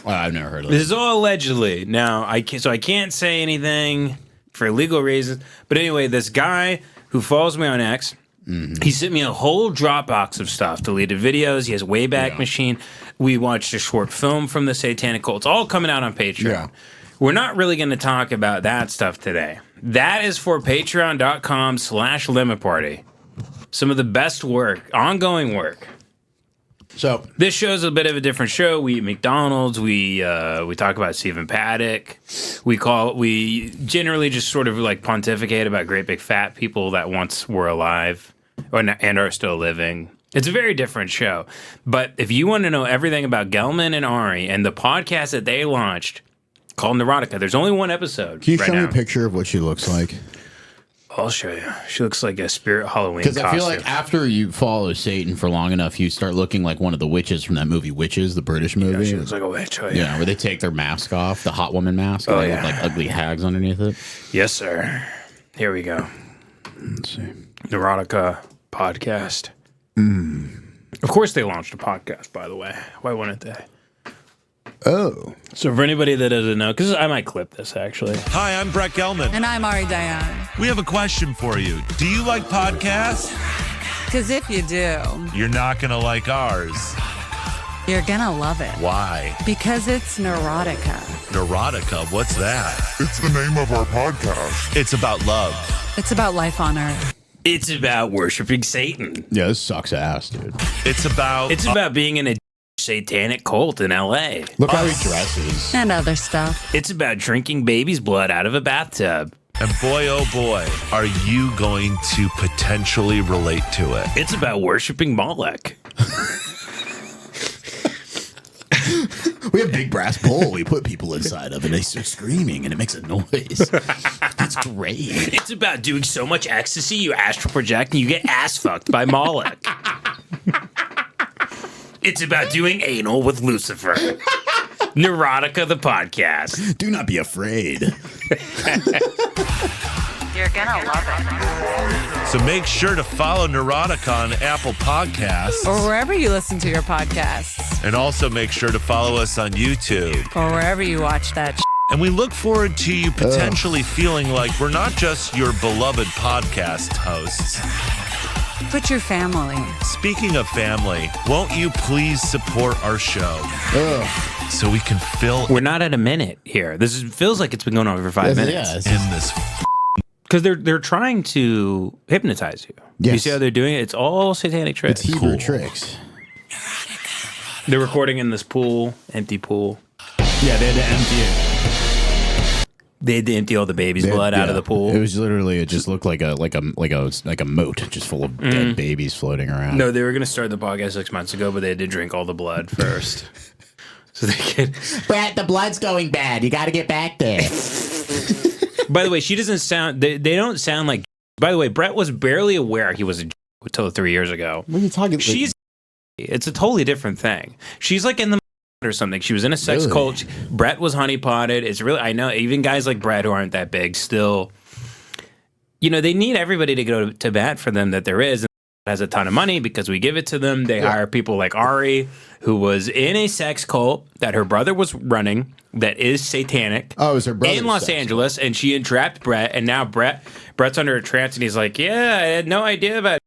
Oh, I've never heard of This it. is all allegedly. Now, I can't say anything for legal reasons. But anyway, this guy who follows me on X, he sent me a whole Dropbox of stuff, deleted videos. He has Wayback Machine. We watched a short film from the Satanic Cult. It's all coming out on Patreon. Yeah. We're not really going to talk about that stuff today. That is for patreon.com/Limit Party. Some of the best work, ongoing work. So this show's a bit of a different show. We eat McDonald's. We talk about Stephen Paddock. We generally just sort of like pontificate about great big fat people that once were alive and are still living. It's a very different show. But if you want to know everything about Gelman and Ari and the podcast that they launched called Neurotica, there's only one episode. Can you right show me now. a picture of what she looks like? I'll show you. She looks like a spirit Halloween Because costume. I feel like after you follow Satan for long enough, you start looking like one of the witches from that movie Witches, the British movie. Yeah, she looks like a witch. Oh, yeah. Yeah, where they take their mask off, the hot woman mask, Oh, and they yeah. look like ugly hags underneath it. Yes, sir. Here we go. Let's see. Neurotica podcast. Of course they launched a podcast, by the way. Why wouldn't they? Oh. So for anybody that doesn't know, because I might clip this actually. Hi, I'm Brett Gelman. And I'm Ari Diane. We have a question for you. Do you like podcasts? Because if you do, You're not going to like ours. you're going to love it. Why? Because it's Neurotica. Neurotica, what's that? It's the name of our podcast. It's about love. It's about life on Earth. It's about worshiping Satan. Yeah, this sucks ass, dude. It's about being in a satanic cult in LA. Look how he dresses. And other stuff. It's about drinking baby's blood out of a bathtub. And boy, oh boy, are you going to potentially relate to it. It's about worshiping Moloch. We have a big brass bowl we put people inside of, and they start screaming, and it makes a noise. That's great. It's about doing so much ecstasy, you astral project, and you get ass fucked by Moloch. It's about doing anal with Lucifer. Neurotica, the podcast. Do not be afraid. You're gonna love it. So make sure to follow Neurotica on Apple Podcasts. Or wherever you listen to your podcasts. And also make sure to follow us on YouTube. Or wherever you watch that. And we look forward to you potentially feeling like we're not just your beloved podcast hosts. But your family. Speaking of family, won't you please support our show? So we can fill. We're not at a minute here. This feels like it's been going on for 5 minutes. In this. Because they're trying to hypnotize you. Yes. You see how they're doing it? It's all satanic tricks. It's Hebrew tricks. They're recording in this pool, empty pool. Yeah, they had to empty it. They had to empty all the baby's blood out of the pool. It was literally, it just looked like a moat, just full of dead babies floating around. No, they were going to start the podcast 6 months ago, but they had to drink all the blood first. So they could. Brett, the blood's going bad. You got to get back there. By the way, she doesn't sound. They don't sound like. By the way, Brett was barely aware he was a until 3 years ago. What are you talking about? She's. It's a totally different thing. She's like in the or something. She was in a sex cult. Brett was honeypotted. It's really. I know even guys like Brett who aren't that big still. You know, they need everybody to go to bat for them that there is. And has a ton of money because we give it to them. They hire people like Ari, who was in a sex cult that her brother was running that is satanic. Oh, it was her brother in Los Angeles, and she entrapped Brett, and now Brett's under a trance, and he's like, "Yeah, I had no idea about it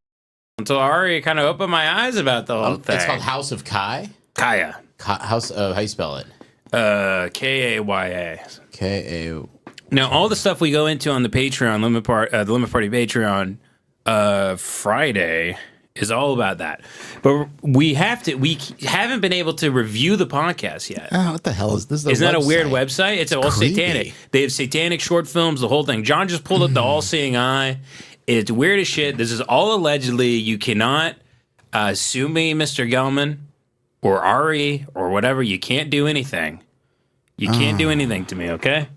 until Ari kind of opened my eyes about the whole thing." It's called House of Kai. Kaya. House. How you spell it? Kaya. Ka. Now, all the stuff we go into on the Patreon, the Limit Party Patreon. Friday is all about that, but we haven't been able to review the podcast yet. Oh, what the hell is this? Isn't that a weird website? It's all creepy. satanic. They have satanic short films, the whole thing. John just pulled up the all-seeing eye. It's weird as shit. This is all allegedly. You cannot sue me, Mr. Gelman, or Ari, or whatever. You can't do anything. You can't do anything to me, okay?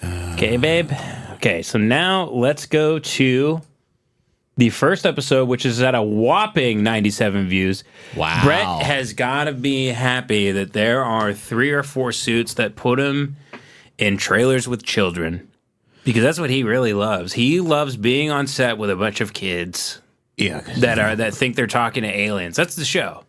Okay, babe? Okay, so now let's go to the first episode, which is at a whopping 97 views. Wow. Brett has got to be happy that there are 3 or 4 suits that put him in trailers with children. Because that's what he really loves. He loves being on set with a bunch of kids that think they're talking to aliens. That's the show.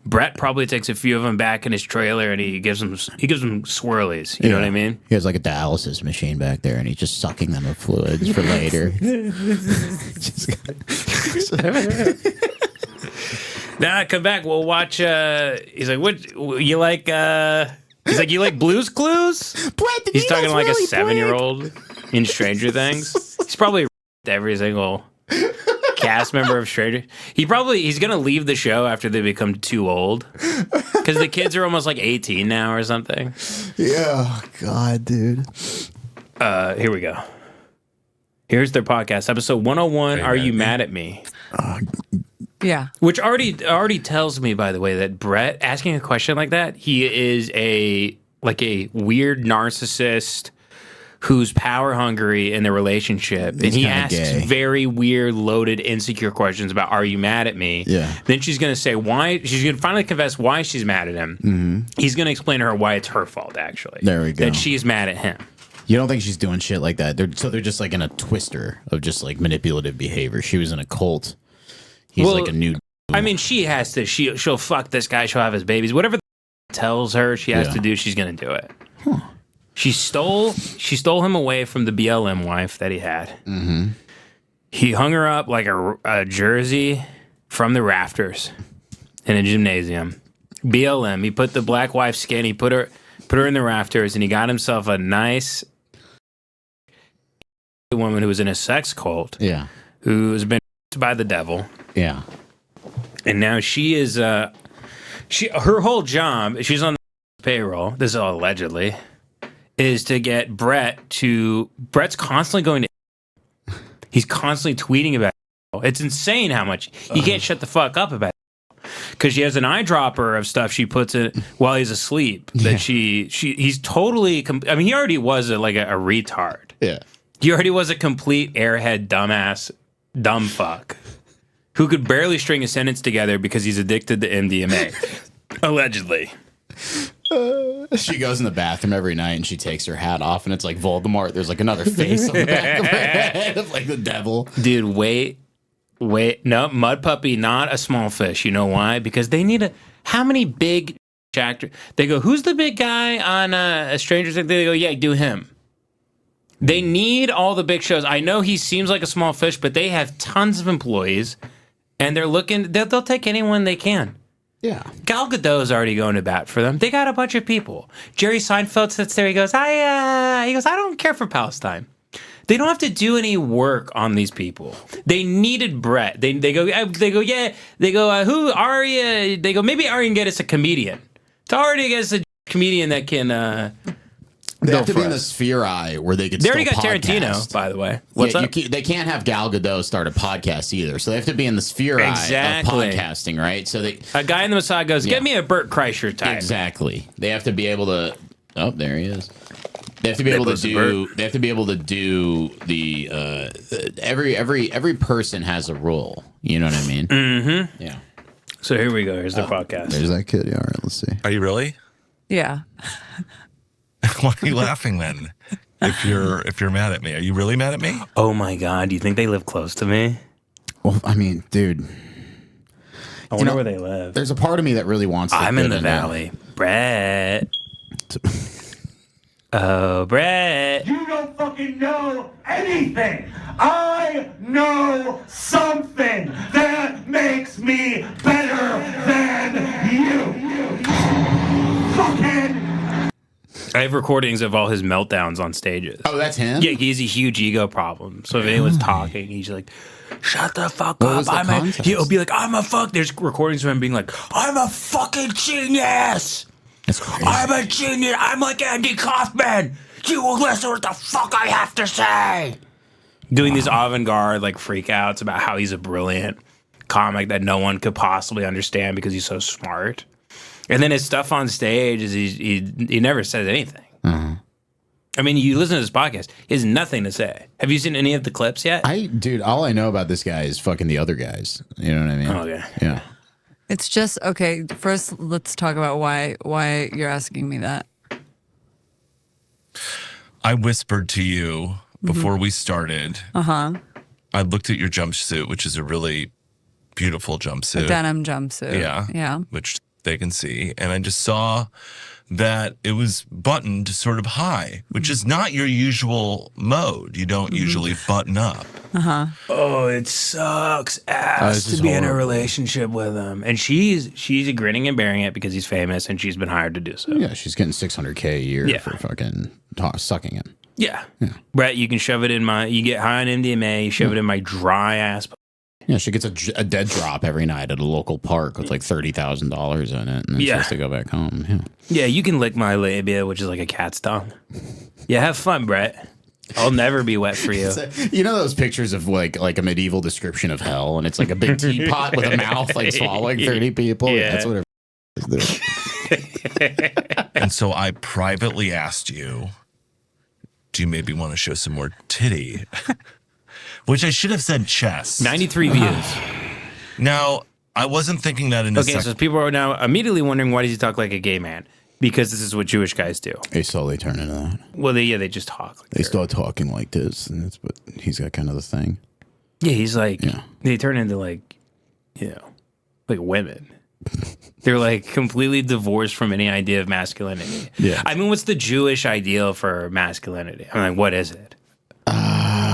Brett probably takes a few of them back in his trailer and he gives them swirlies. You know what I mean? He has like a dialysis machine back there, and he's just sucking them with fluids for later. Nah, come back. We'll watch. He's like, what you like? He's like, you like Blue's Clues? He's talking like really a 7-year-old in Stranger Things. He's probably every single cast member of Stranger. He's gonna leave the show after they become too old because the kids are almost like 18 now or something. Yeah, God, dude. Here we go. Here's their podcast, episode 101. Are you mad at me? Yeah. Which already tells me, by the way, that Brett asking a question like that, he is a weird narcissist who's power hungry in the relationship, and he asks very weird, loaded, insecure questions about "Are you mad at me?" Yeah. Then she's gonna say why. She's gonna finally confess why she's mad at him. Mm-hmm. He's gonna explain to her why it's her fault. Actually, there we go. That she's mad at him. You don't think she's doing shit like that? They're just like in a twister of just like manipulative behavior. She was in a cult. He's like a new. I mean, she has to. She'll fuck this guy. She'll have his babies. Whatever the tells her she has to do, she's gonna do it. Huh. She stole him away from the BLM wife that he had. Mm-hmm. He hung her up like a jersey from the rafters in a gymnasium. BLM. He put the black wife's skin. He put her in the rafters, and he got himself a nice woman who was in a sex cult. Yeah. Who's been by the devil. Yeah. And now she is. Her whole job. She's on the payroll. This is all allegedly. is to get Brett's constantly going to, he's constantly tweeting about it. It's insane how much, he can't shut the fuck up about it. Because she has an eyedropper of stuff she puts in while he's asleep. That he's totally. I mean, he already was a retard. Yeah, he already was a complete airhead, dumbass, dumb fuck, who could barely string a sentence together because he's addicted to MDMA, allegedly. She goes in the bathroom every night and she takes her hat off, and it's like Voldemort. There's like another face on the back of her head of like the devil. Dude, wait, no, Mud Puppy, not a small fish. You know why? Because they need how many big actors? They go, who's the big guy on a Stranger Things? They go, yeah, do him. They need all the big shows. I know he seems like a small fish, but they have tons of employees, and they'll take anyone they can. Yeah. Gal Gadot's already going to bat for them. They got a bunch of people. Jerry Seinfeld sits there. He goes, I don't care for Palestine. They don't have to do any work on these people. They needed Brett. They go, yeah. They go, who, Arya? They go, maybe Arya can get us a comedian. It's already get us a comedian that can They have to be in the Sphere Eye where they could. They already still got podcast. Tarantino, by the way. What's up? They can't have Gal Gadot start a podcast either, so they have to be in the Sphere Eye of podcasting, right? So a guy in the Messiah goes, "Get me a Burt Kreischer type." Exactly. They have to be able to. Oh, there he is. They have to be able to do. They have to be able to do the. Every person has a role. You know what I mean? Mm-hmm. Yeah. So here we go. Here's the podcast. There's that kid. All right, let's see. Are you really? Yeah. Why are you laughing then? If you're mad at me, are you really mad at me? Oh my God! Do you think they live close to me? Well, I mean, dude. I wonder where they live. There's a part of me that really wants to. I'm in the valley, Brett. Oh, Brett. You don't fucking know anything. I know something that makes me better than you. Fucking. I have recordings of all his meltdowns on stages. Oh, that's him? Yeah, he has a huge ego problem. So if anyone's talking, he's like, shut the fuck What up. was the He'll be like, I'm a fuck. There's recordings of him being like, I'm a fucking genius. That's crazy. I'm a genius. I'm like Andy Kaufman. You will listen to what the fuck I have to say. Doing these avant-garde like freakouts about how he's a brilliant comic that no one could possibly understand because he's so smart. And then his stuff on stage is he never says anything. Mm-hmm. I mean, you listen to this podcast, he has nothing to say. Have you seen any of the clips yet? Dude, all I know about this guy is fucking the other guys. You know what I mean? Oh, yeah. Yeah. It's just okay. First, let's talk about why you're asking me that. I whispered to you before we started. I looked at your jumpsuit, which is a really beautiful jumpsuit. A denim jumpsuit. Yeah. Which they can see. And I just saw that it was buttoned sort of high, which is not your usual mode. You don't usually button up. Oh, it sucks ass to be in a relationship with him. And she's grinning and bearing it because he's famous and she's been hired to do so. Yeah, she's getting $600K a year for fucking sucking him. Yeah. Brett, you can shove it in you get high on MDMA, you shove it in my dry ass. Yeah, she gets a dead drop every night at a local park with like $30,000 in it, and then she has to go back home. Yeah. Yeah, you can lick my labia, which is like a cat's tongue. Yeah, have fun, Brett. I'll never be wet for you. You know those pictures of like a medieval description of hell, and it's like a big teapot with a mouth like swallowing 30 people? Yeah. That's what it is. And so I privately asked you, do you maybe want to show some more titty? Which I should have said chest. 93 views. Now, I wasn't thinking that in a second. So people are now immediately wondering, why does he talk like a gay man? Because this is what Jewish guys do. They slowly turn into that. Well, they just talk. Like they start talking like this, and but he's got kind of the thing. Yeah, he's like, they turn into like women. They're like completely divorced from any idea of masculinity. Yeah. I mean, what's the Jewish ideal for masculinity? I'm like, what is it?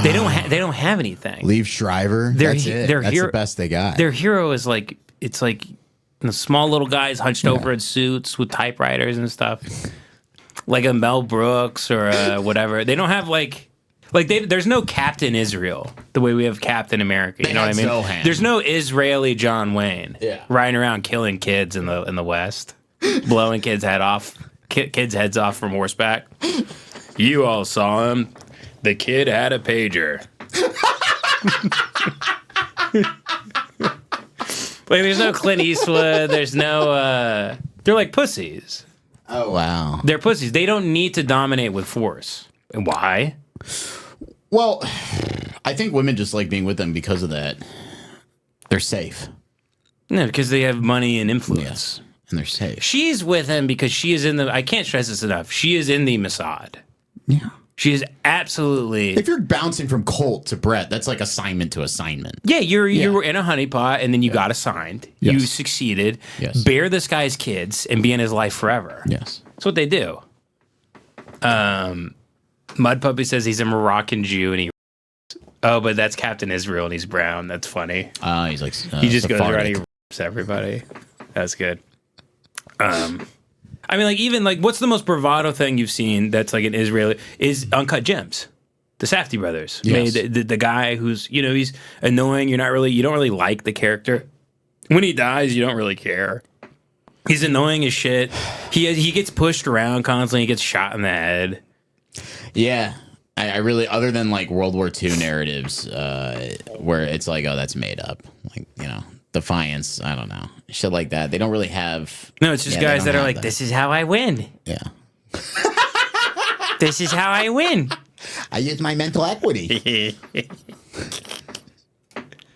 They don't have anything. Liev Schreiber. That's it. That's the best they got. Their hero is like, it's like small little guys hunched over in suits with typewriters and stuff, like a Mel Brooks or whatever. They don't have there's no Captain Israel the way we have Captain America. You know what I mean? Zohan. There's no Israeli John Wayne riding around killing kids in the West, blowing kids' heads off from horseback. You all saw him. The kid had a pager. Like, there's no Clint Eastwood. There's no. They're like pussies. Oh wow. They're pussies. They don't need to dominate with force. And why? Well, I think women just like being with them because of that. They're safe. No, because they have money and influence. Yes, and they're safe. She's with him because she is in the. I can't stress this enough. She is in the Mossad. Yeah. She is absolutely. If you're bouncing from Colt to Brett, that's like assignment to assignment. Yeah, you were in a honeypot and then you got assigned. Yes. You succeeded. Yes. Bear this guy's kids and be in his life forever. Yes. That's what they do. Mud Puppy says he's a Moroccan Jew and he. Oh, but that's Captain Israel and he's brown. That's funny. He's like he just goes around and he rips everybody. That's good. I mean, like, even like, what's the most bravado thing you've seen that's like an Israeli is Uncut Gems. The Safdie brothers Yes. made the guy who's, you know, he's annoying. You don't really like the character. When he dies, you don't really care. He's annoying as shit. He gets pushed around constantly. He gets shot in the head. Yeah. I really, other than like World War II narratives, where it's like, oh, that's made up. Like, you know, Defiance, I don't know. Shit like that. They don't really have. No, it's just guys that are like, this is how I win. Yeah. This is how I win. I use my mental equity.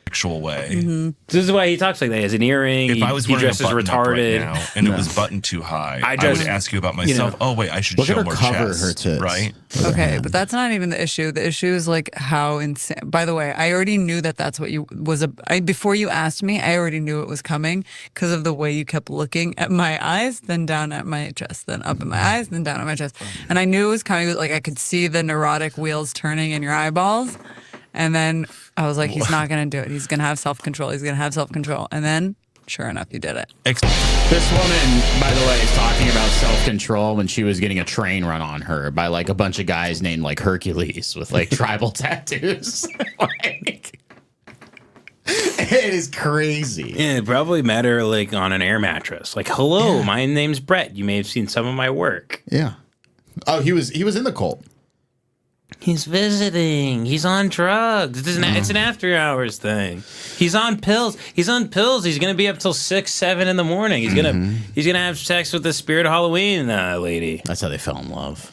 Actual way. Mm-hmm. This is why he talks like that. He has an earring. If I was he wearing a dresses button up retarded. right now and it was buttoned too high, I just- would ask you about myself. you know, oh wait, I should look at show her more cover chest, her tits. right? Okay, but that's not even the issue. The issue is like how insane. By the way, I already knew that that's what you was. Before you asked me, I already knew it was coming because of the way you kept looking at my eyes, then down at my chest, then up at my eyes, then down at my chest, and I knew it was coming. Like I could see the neurotic wheels turning in your eyeballs, and then I was like, he's not gonna do it. He's gonna have self-control. He's gonna have self-control, and then sure enough, you did it. This woman, by the way, is talking about self-control when she was getting a train run on her by like a bunch of guys named like Hercules with like tribal tattoos. Like, it is crazy. Yeah, it probably met her like on an air mattress. Like, hello, my name's Brett. You may have seen some of my work. Yeah. Oh, he was in the cult. He's visiting. He's on drugs. It's an after hours thing. He's on pills. He's on pills. He's gonna be up till 6, 7 in the morning. He's gonna have sex with the Spirit of Halloween lady. That's how they fell in love.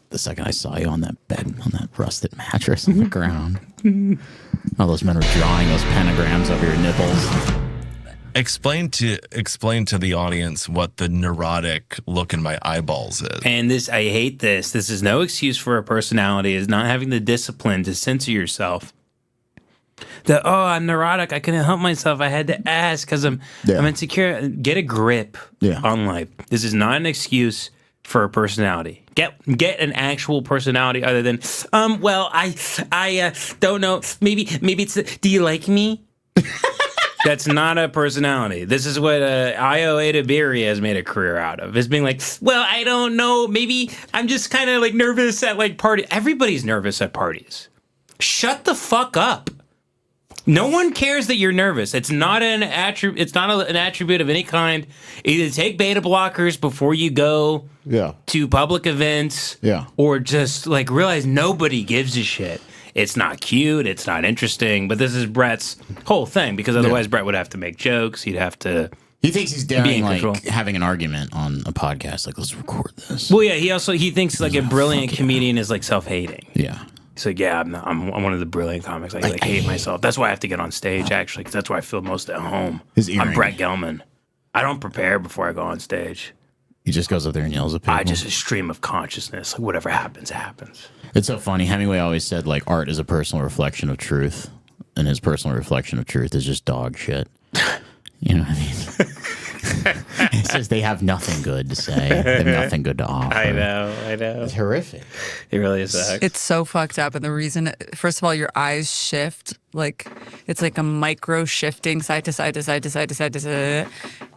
The second I saw you on that bed, on that rusted mattress on the ground. All those men were drawing those pentagrams over your nipples. Explain to the audience what the neurotic look in my eyeballs is. And I hate this. This is no excuse for a personality. Is not having the discipline to censor yourself. I'm neurotic. I couldn't help myself. I had to ask because I'm insecure. Get a grip on life. This is not an excuse for a personality. Get an actual personality other than I don't know. Maybe it's do you like me? That's not a personality. This is what Io Edebiri has made a career out of. Is being like, well, I don't know. Maybe I'm just kind of like nervous at like parties. Everybody's nervous at parties. Shut the fuck up. No one cares that you're nervous. It's not an attribute. It's not an attribute of any kind. Either take beta blockers before you go to public events, or just like realize nobody gives a shit. It's not cute. It's not interesting. But this is Brett's whole thing because otherwise Brett would have to make jokes. He'd have to. He thinks he's daring like control. having an argument on a podcast. Like, let's record this. Well, yeah. He thinks like a brilliant comedian is like self-hating. Yeah. He's like, yeah, I'm one of the brilliant comics. I hate myself. That's why I have to get on stage actually, because that's where I feel most at home. I'm Brett Gelman. I don't prepare before I go on stage. He just goes up there and yells at people. I just a stream of consciousness. Like whatever happens, happens. It's so funny. Hemingway always said like art is a personal reflection of truth, and his personal reflection of truth is just dog shit. You know what I mean? It says they have nothing good to say. They have nothing good to offer. I know. It's horrific. It really is. It's so fucked up. And the reason, first of all, your eyes shift like it's like a micro shifting side to side to side to side to side to side,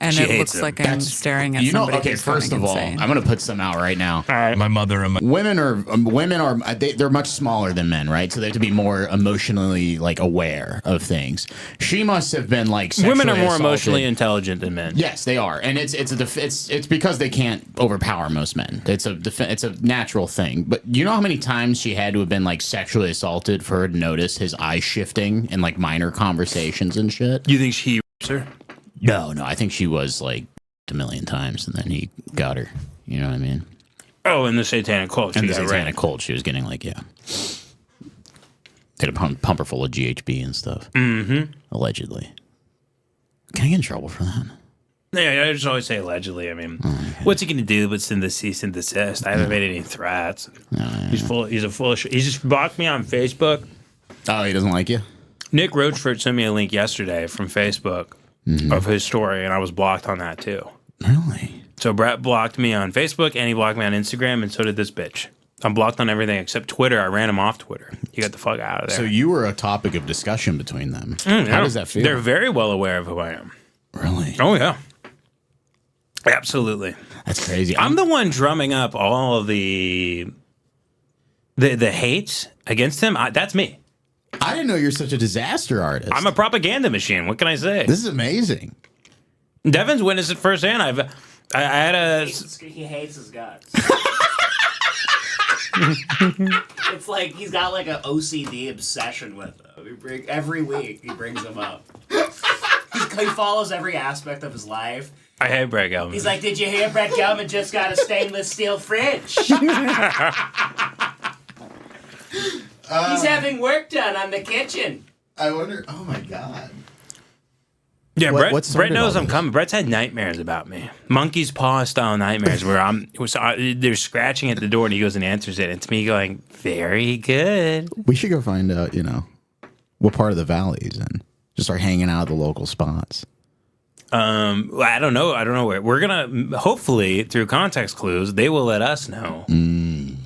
and She it hates looks him. like I'm staring at You know, somebody. okay, who's first going of all, insane. I'm going to put some out right now. My mother and my women are they're much smaller than men, right? So they have to be more emotionally like aware of things. She must have been like sexually Women are more assaulted. emotionally intelligent than men. Yes, they are, and it's because they can't overpower most men. It's a natural thing. But you know how many times she had to have been like sexually assaulted for her to notice his eyes shifting in like minor conversations and shit. You think she rapes her? No, I think she was like a million times, and then he got her. You know what I mean? Oh, in the satanic cult. In the satanic cult, she was getting like did a pump her full of GHB and stuff. Mm-hmm. Allegedly. Can I get in trouble for that? Yeah, I just always say allegedly. I mean, what's he gonna do but send the cease and desist? I haven't made any threats. He's a full of shit. He just blocked me on Facebook. Oh, he doesn't like you? Nick Roachford sent me a link yesterday from Facebook of his story, and I was blocked on that too. Really? So Brett blocked me on Facebook, and he blocked me on Instagram, and so did this bitch. I'm blocked on everything except Twitter. I ran him off Twitter. You got the fuck out of there. So you were a topic of discussion between them. Yeah. How does that feel? They're very well aware of who I am. Really? Oh, yeah. Absolutely. That's crazy. I'm the one drumming up all of the hate against him. That's me. I didn't know you're such a disaster artist. I'm a propaganda machine. What can I say? This is amazing. Devin's witnessed it firsthand. I had a... He hates his guts. It's like he's got like an OCD obsession with them. Every week he brings them up. He follows every aspect of his life. I hate Brett Gelman. He's like, did you hear Brett Gelman just got a stainless steel fridge? He's having work done on the kitchen. I wonder. Oh my god. Yeah, What Brett started knows all I'm coming. Brett's had nightmares about me. Monkey's paw style nightmares where they're scratching at the door and he goes and answers it. It's me going, very good. We should go find out, what part of the valley he's in. Just start hanging out at the local spots. I don't know. Where. We're going to, hopefully, through context clues, they will let us know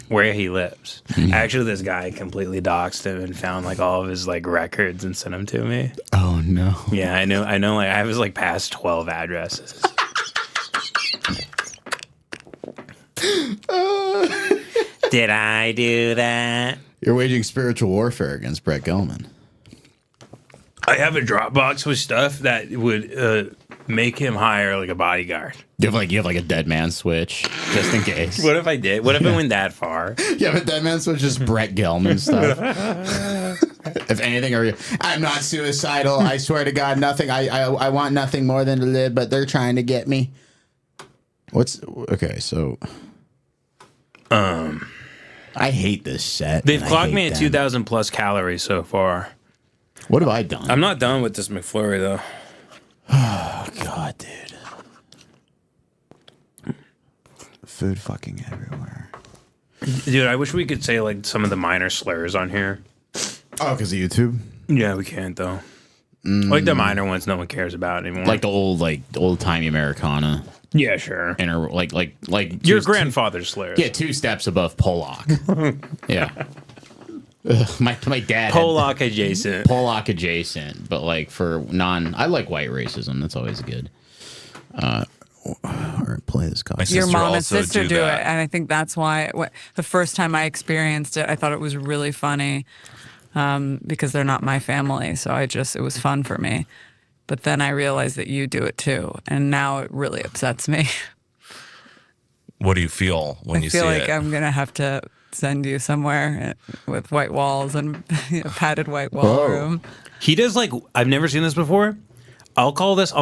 where he lives. Actually, this guy completely doxed him and found like all of his like records and sent them to me. Oh, no. Yeah, I know. Like I have his like past 12 addresses. Did I do that? You're waging spiritual warfare against Brett Gelman. I have a Dropbox with stuff that would make him hire like a bodyguard. You have like a dead man switch just in case. What if I did? What if it went that far? You have a dead man switch, just Brett Gelman stuff. If anything, I'm not suicidal. I swear to God, nothing. I want nothing more than to live, but they're trying to get me. Okay? So, I hate this set. They've clocked me at 2,000 plus calories so far. What have I done? I'm not done with this McFlurry though. Oh God, dude. Food fucking everywhere. Dude, I wish we could say like some of the minor slurs on here. Oh, because of YouTube? Yeah, we can't though. Like the minor ones, no one cares about anymore. Like the old timey Americana. Yeah, sure. And like your grandfather's slurs. Yeah, 2 steps above Pollock. Yeah. Ugh, my dad Pollock adjacent. Pollock adjacent, but like for I like white racism. That's always good. All right, play this guy. Your mom and sister do it, and I think that's why the first time I experienced it, I thought it was really funny because they're not my family, so it was fun for me. But then I realized that you do it too, and now it really upsets me. What do you feel when you see it? I feel like I'm gonna have to send you somewhere with white walls and a padded white wall room. He does like, I've never seen this before. I'll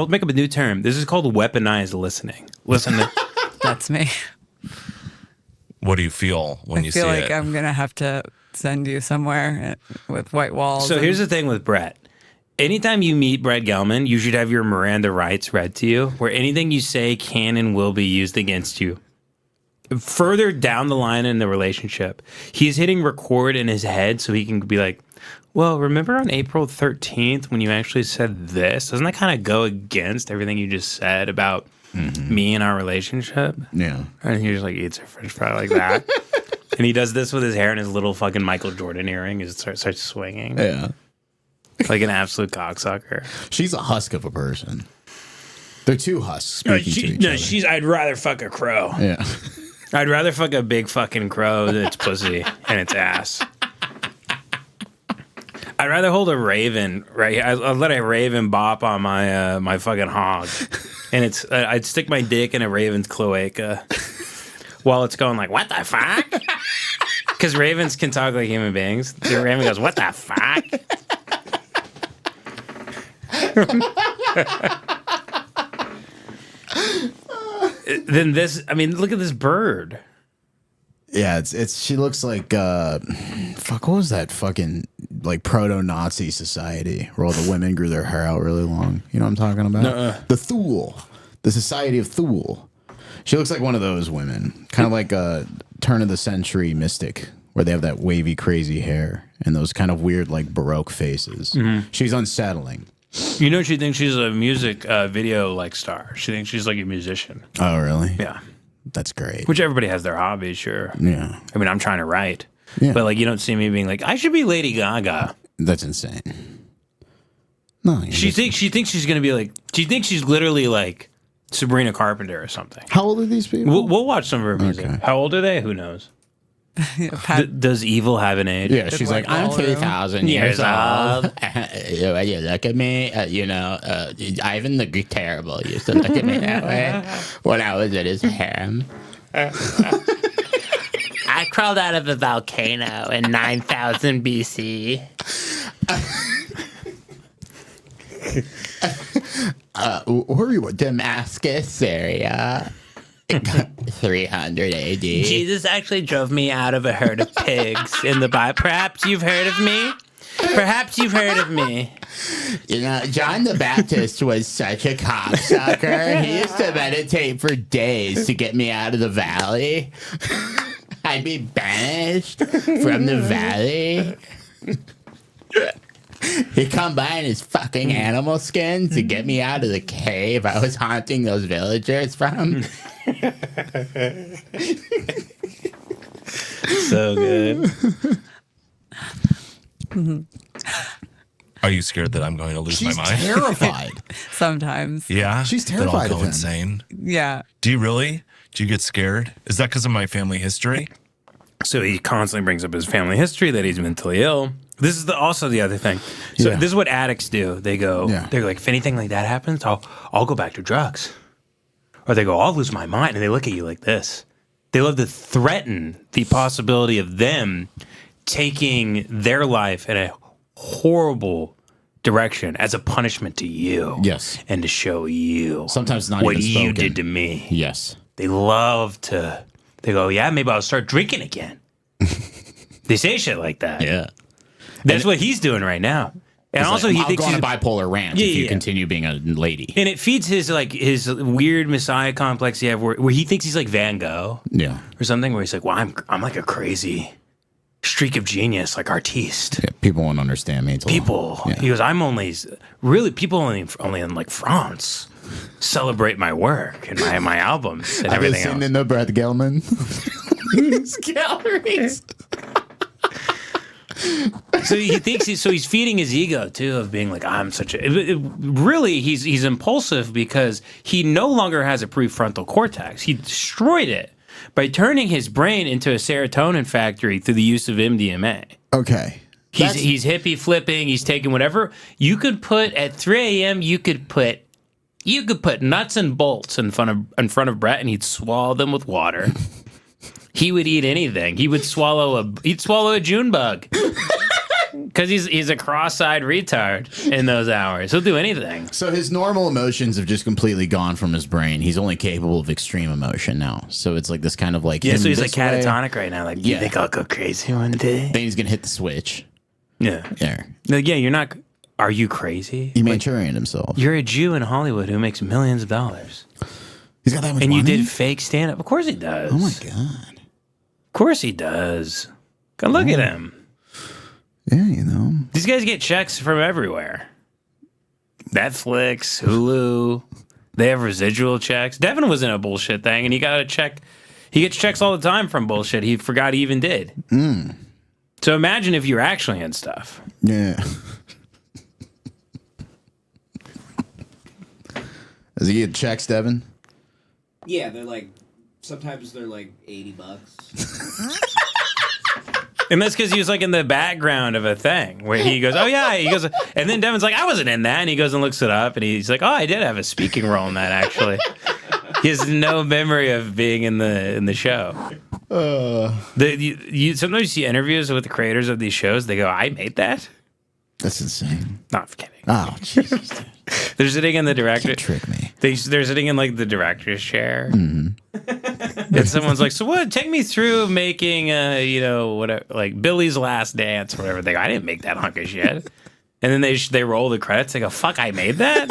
make up a new term. This is called weaponized listening. Listen to That's me. What do you feel when you see it? I feel like I'm gonna have to send you somewhere with white walls. So here's the thing with Brett. Anytime you meet Brett Gelman, you should have your Miranda rights read to you, where anything you say can and will be used against you. Further down the line in the relationship, he's hitting record in his head so he can be like, well, remember on April 13th when you actually said this? Doesn't that kind of go against everything you just said about me and our relationship? Yeah. And he just like eats a french fry like that. And he does this with his hair and his little fucking Michael Jordan earring. It starts swinging. Yeah. Like an absolute cocksucker. She's a husk of a person. They're two husks speaking to each other. She's. I'd rather fuck a crow. Yeah. I'd rather fuck a big fucking crow than its pussy and its ass. I'd rather hold a raven, right? I'd let a raven bop on my my fucking hog, and it's. I'd stick my dick in a raven's cloaca while it's going like, "What the fuck?" Because ravens can talk like human beings. The raven goes, "What the fuck?" Then this, I mean, look at this bird. Yeah, it's she looks like fuck, what was that fucking like proto-Nazi society where all the women grew their hair out really long? You know what I'm talking about? Nuh-uh. The Thule. The Society of Thule. She looks like one of those women. Kind of like a turn of the century mystic where they have that wavy crazy hair and those kind of weird like Baroque faces. Mhm. She's unsettling. You know, she thinks she's a music video like star. She thinks she's like a musician. Oh, really? Yeah. That's great. Which everybody has their hobbies, sure. Yeah. I mean, I'm trying to write. Yeah. But like, you don't see me being like, I should be Lady Gaga. That's insane. No, She thinks she's gonna be like. She thinks she's literally like Sabrina Carpenter or something. How old are these people? We'll watch some of her music. Okay. How old are they? Who knows? Does evil have an age? Yeah, she's like, I'm 3,000 years old. When you look at me, Ivan the Terrible used to look at me that way when I was in his harem. I crawled out of a volcano in 9,000 BC. Where were you? Damascus, Syria. 300 AD. Jesus actually drove me out of a herd of pigs in the Bible. Perhaps you've heard of me? Perhaps you've heard of me. You know, John the Baptist was such a cocksucker. He used to meditate for days to get me out of the valley. I'd be banished from the valley. He'd come by in his fucking animal skin to get me out of the cave I was haunting those villagers from. So good. Are you scared that I'm going to lose my mind? terrified. Sometimes. Yeah? She's That I'll terrified go of him. insane. Yeah. Do you really? Do you get scared? Is that because of my family history? So he constantly brings up his family history that he's mentally ill. This is also the other thing. So Yeah. this is what addicts do. They go, Yeah. they're like, if anything like that happens, I'll go back to drugs. Or they go, I'll lose my mind. And they look at you like this. They love to threaten the possibility of them taking their life in a horrible direction as a punishment to you. Yes. And to show you Sometimes not what even you spoken. did to me. Yes. They love to, they go, yeah, maybe I'll start drinking again. They say shit like that. Yeah. That's what he's doing right now. And He's also, like, he I'll thinks go on he's a bipolar rant Yeah, if you yeah. continue being a lady. and it feeds his his weird messiah complex he have where he thinks he's like Van Gogh Yeah. or something, where he's like, well, I'm like a crazy streak of genius, like artiste. Yeah, people won't understand me. Until, People, Yeah. he goes, I'm only really people only in like France celebrate my work and my albums and Have you everything seen else. in the Brett Gelman galleries? So he thinks he's feeding his ego too of being like, I'm such a really he's impulsive because he no longer has a prefrontal cortex. He destroyed it by turning his brain into a serotonin factory through the use of MDMA. Okay. He's hippie flipping. He's taking whatever you could put at 3 a.m. You could put nuts and bolts in front of Brett, and he'd swallow them with water. He would eat anything. He'd swallow a June bug because he's a cross-eyed retard in those hours. He'll do anything. So his normal emotions have just completely gone from his brain. He's only capable of extreme emotion now. So it's like this kind of like Yeah, him so he's like this way. catatonic right now. Like, you think I'll go crazy one day? Then he's gonna hit the switch. Yeah. Yeah. Yeah, you're not. Are you crazy? He Manchurian himself. You're a Jew in Hollywood who makes millions of dollars. He's got that much And money? you did fake stand-up. Of course he does. Oh my god. Of course he does. Go look at him. Yeah, you know. These guys get checks from everywhere. Netflix, Hulu. They have residual checks. Devin was in a bullshit thing, and he got a check. He gets checks all the time from bullshit he forgot he even did. So imagine if you're actually in stuff. Yeah. Does he get checks, Devin? Yeah, they're like sometimes they're like $80. And that's because he was like in the background of a thing where he goes, "Oh yeah," he goes, and then Devin's like, "I wasn't in that," and he goes and looks it up, and he's like, "Oh, I did have a speaking role in that actually." He has no memory of being in the show. You sometimes you see interviews with the creators of these shows. They go, "I made that." That's insane. Not kidding. Oh, Jesus. They're sitting in the director. Can't trick me. They're sitting in like the director's chair. Mm-hmm. And someone's like, "So what? Take me through making, whatever, like Billy's Last Dance, or whatever." They go, "I didn't make that hunk of shit." And then they roll the credits. They go, "Fuck, I made that."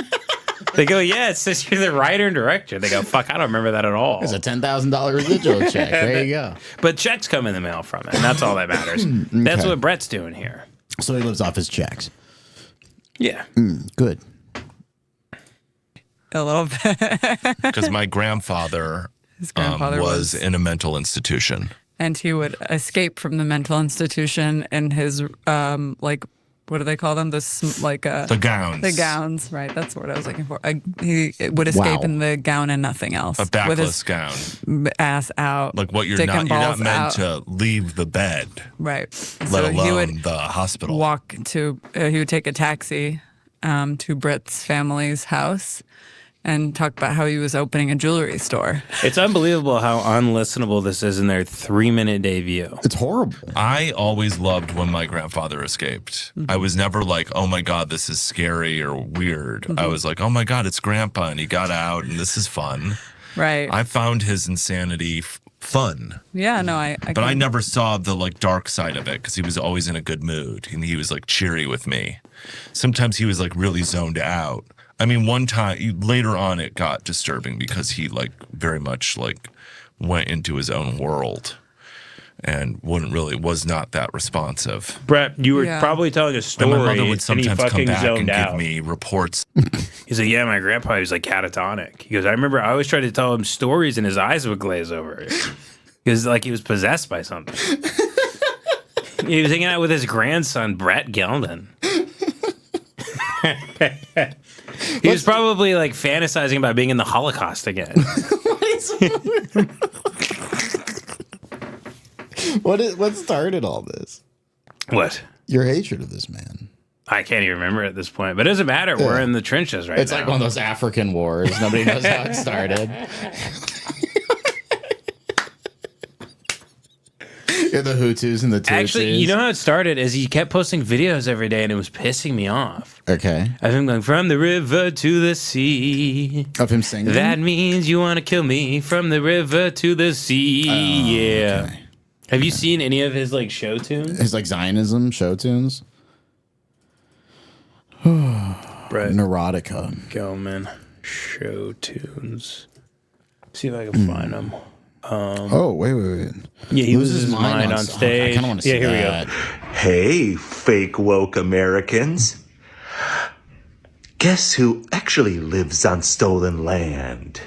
They go, "Yeah, it says you're the writer and director." They go, "Fuck, I don't remember that at all." There's a $10,000 residual check. There you go. But checks come in the mail from it, and that's all that matters. That's what Brett's doing here. So he lives off his checks. Yeah. Good. A little bit. Because my grandfather, was in a mental institution. And he would escape from the mental institution in his what do they call them? The gowns. The gowns, right? That's what I was looking for. He would escape in the gown and nothing else. A backless with his gown. Ass out. Like what you're dick not and meant balls to out. leave the bed. Right. Let he alone would the hospital. walk to. He would take a taxi to Britt's family's house and talk about how he was opening a jewelry store. It's unbelievable how unlistenable this is in their 3-minute debut. It's horrible. I always loved when my grandfather escaped. I was never like, "Oh my God, this is scary or weird." I was like, "Oh my God, it's Grandpa and he got out and this is fun." Right. I found his insanity fun. Yeah, no, But I never saw the like dark side of it because he was always in a good mood and he was like cheery with me. Sometimes he was like really zoned out. I mean, one time later on, it got disturbing because he like very much like went into his own world and was not that responsive. Brett, you were probably telling a story, And my mother would and he sometimes come fucking back zoned and out. give me reports. He's like, "Yeah, my grandpa was like catatonic." He goes, "I remember I always tried to tell him stories and his eyes would glaze over. Because like he was possessed by something." He was hanging out with his grandson, Brett Gelman. He was probably like fantasizing about being in the Holocaust again. What started all this? What? Your hatred of this man. I can't even remember at this point, but it doesn't matter. We're in the trenches right It's now. like one of those African wars. Nobody knows how it started. Yeah, the Hutus and the Tutsis. Actually, you know how it started is he kept posting videos every day and it was pissing me off. Okay. Of him going from the river to the sea. Of him singing? That means you want to kill me from the river to the sea. Yeah. Okay. Have you seen any of his like show tunes? His like Zionism show tunes? Brett Neurotica. Gelman show tunes. See if I can find them. Wait. Yeah, he loses his mind on stage. I kind of want to see here that. we go. Hey, fake woke Americans. Guess who actually lives on stolen land?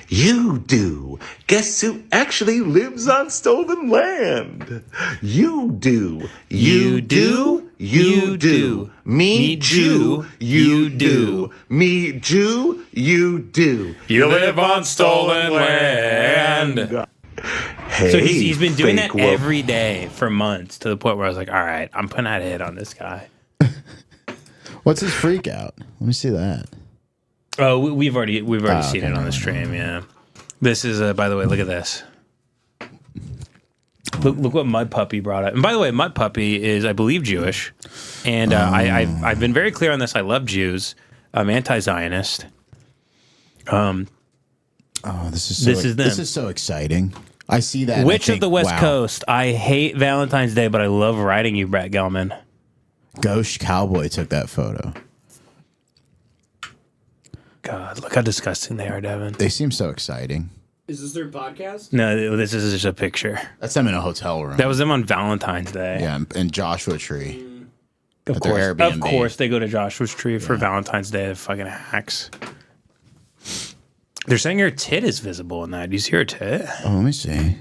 You do. Guess who actually lives on stolen land? You do. You do. You do. Me Jew. You do. Me Jew. You do. You live on stolen land. Hey, So he's been doing fake that woke. every day for months to the point where I was like, all right, I'm putting out a hit on this guy. What's his freak out? Let me see that. Oh, we've already seen okay, it on the stream. Yeah, this is by the way, look at this. Look what Mud Puppy brought up. And by the way, Mud Puppy is, I believe, Jewish, and I've been very clear on this. I love Jews. I'm anti-Zionist. This is them. This is so exciting. I see that. Which and I of the think, West wow. Coast? I hate Valentine's Day, but I love writing you, Brett Gelman. Ghost Cowboy took that photo. God, look how disgusting they are, Devin. They seem so exciting. Is this their podcast? No, this is just a picture. That's them in a hotel room. That was them on Valentine's Day. Yeah, in Joshua Tree. Of At their course, Airbnb. they go to Joshua's Tree for Valentine's Day. The fucking hacks. They're saying her tit is visible in that. Do you see her tit? Oh, let me see.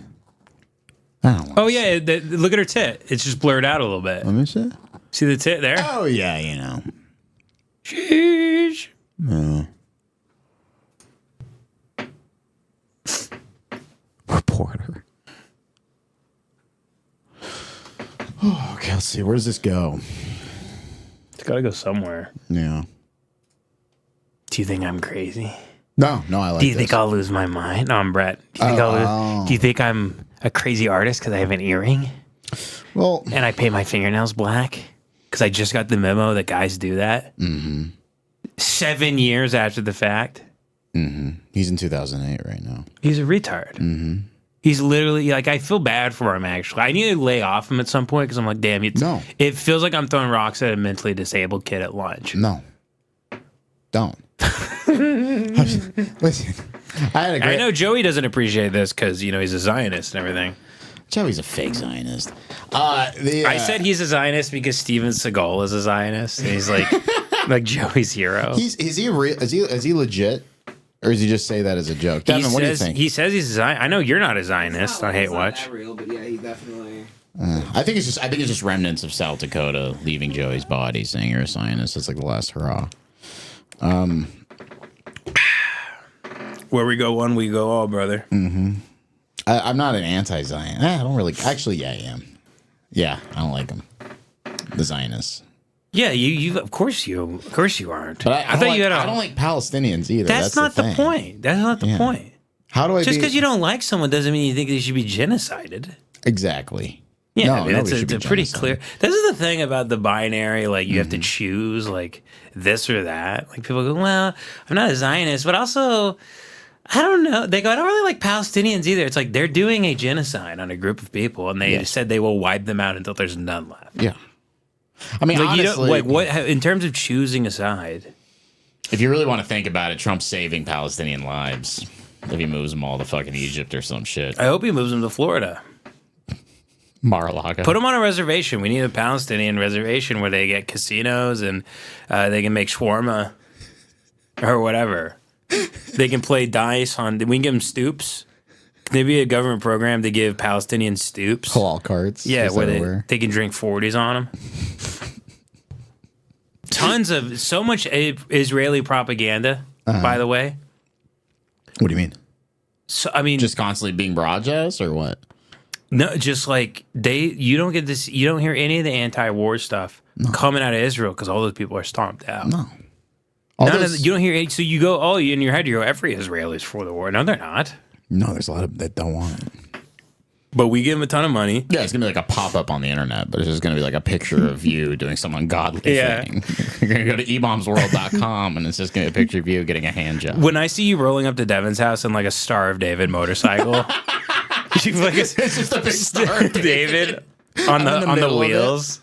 Oh yeah, look at her tit. It's just blurred out a little bit. Let me see. See the tit there? Oh yeah, you know. Sheesh. No. Let's see. Where does this go? It's got to go somewhere. Yeah. Do you think I'm crazy? No, I like Do you this. think I'll lose my mind? No, I'm Brett. Do you think I'm a crazy artist because I have an earring? Well, and I paint my fingernails black because I just got the memo that guys do that. 7 years after the fact. He's in 2008 right now. He's a retard. He's literally like, I feel bad for him, actually. I need to lay off him at some point because I'm like, damn, it feels like I'm throwing rocks at a mentally disabled kid at lunch. No. Don't. Listen, I know Joey doesn't appreciate this because, he's a Zionist and everything. Joey's a fake Zionist. I said he's a Zionist because Steven Seagal is a Zionist. And he's like Joey's hero. Is he legit? Or does he just say that as a joke? Devin, what do you think? He says he's a Zionist. I know you're not a Zionist on Hate Watch. Not real, but yeah, he definitely. I think it's just remnants of South Dakota leaving Joey's body, saying you're a Zionist. It's like the last hurrah. Where we go one, we go all, brother. I'm not an anti-Zion. I don't really. Actually, yeah, I am. Yeah, I don't like them. The Zionists. Yeah, you. Of course you aren't. But I thought you had. I don't like Palestinians either. That's not the point. That's not the point. How do I? Just because you don't like someone doesn't mean you think they should be genocided. Exactly. Yeah, no, I mean, it's a pretty clear. This is the thing about the binary. Like, you have to choose, like, this or that. Like, people go, well, I'm not a Zionist, but also, I don't know. They go, I don't really like Palestinians either. It's like they're doing a genocide on a group of people, and they said they will wipe them out until there's none left. Yeah. I mean, like, honestly, what in terms of choosing a side? If you really want to think about it, Trump's saving Palestinian lives if he moves them all to fucking Egypt or some shit. I hope he moves them to Florida. Mar-a-Lago. Put them on a reservation. We need a Palestinian reservation where they get casinos and they can make shawarma or whatever. They can play dice on. We can give them stoops. Maybe a government program to give Palestinian stoops. Halal carts. Yeah, where they can drink 40s on them. So much Israeli propaganda, by the way. What do you mean? So I mean, just constantly being broadcast or what? No, just like you don't get this. You don't hear any of the anti-war stuff coming out of Israel because all those people are stomped out. No, you don't hear any. So you go, in your head, you go, every Israeli's for the war. No, they're not. No, there's a lot of that don't want it. But we give them a ton of money. Yeah, it's gonna be like a pop-up on the internet, but it's just gonna be like a picture of you doing some ungodly thing. You're gonna go to ebombsworld.com and it's just gonna be a picture of you getting a hand job. When I see you rolling up to Devin's house in like a Star of David motorcycle, it's just a big Star of David on the wheels.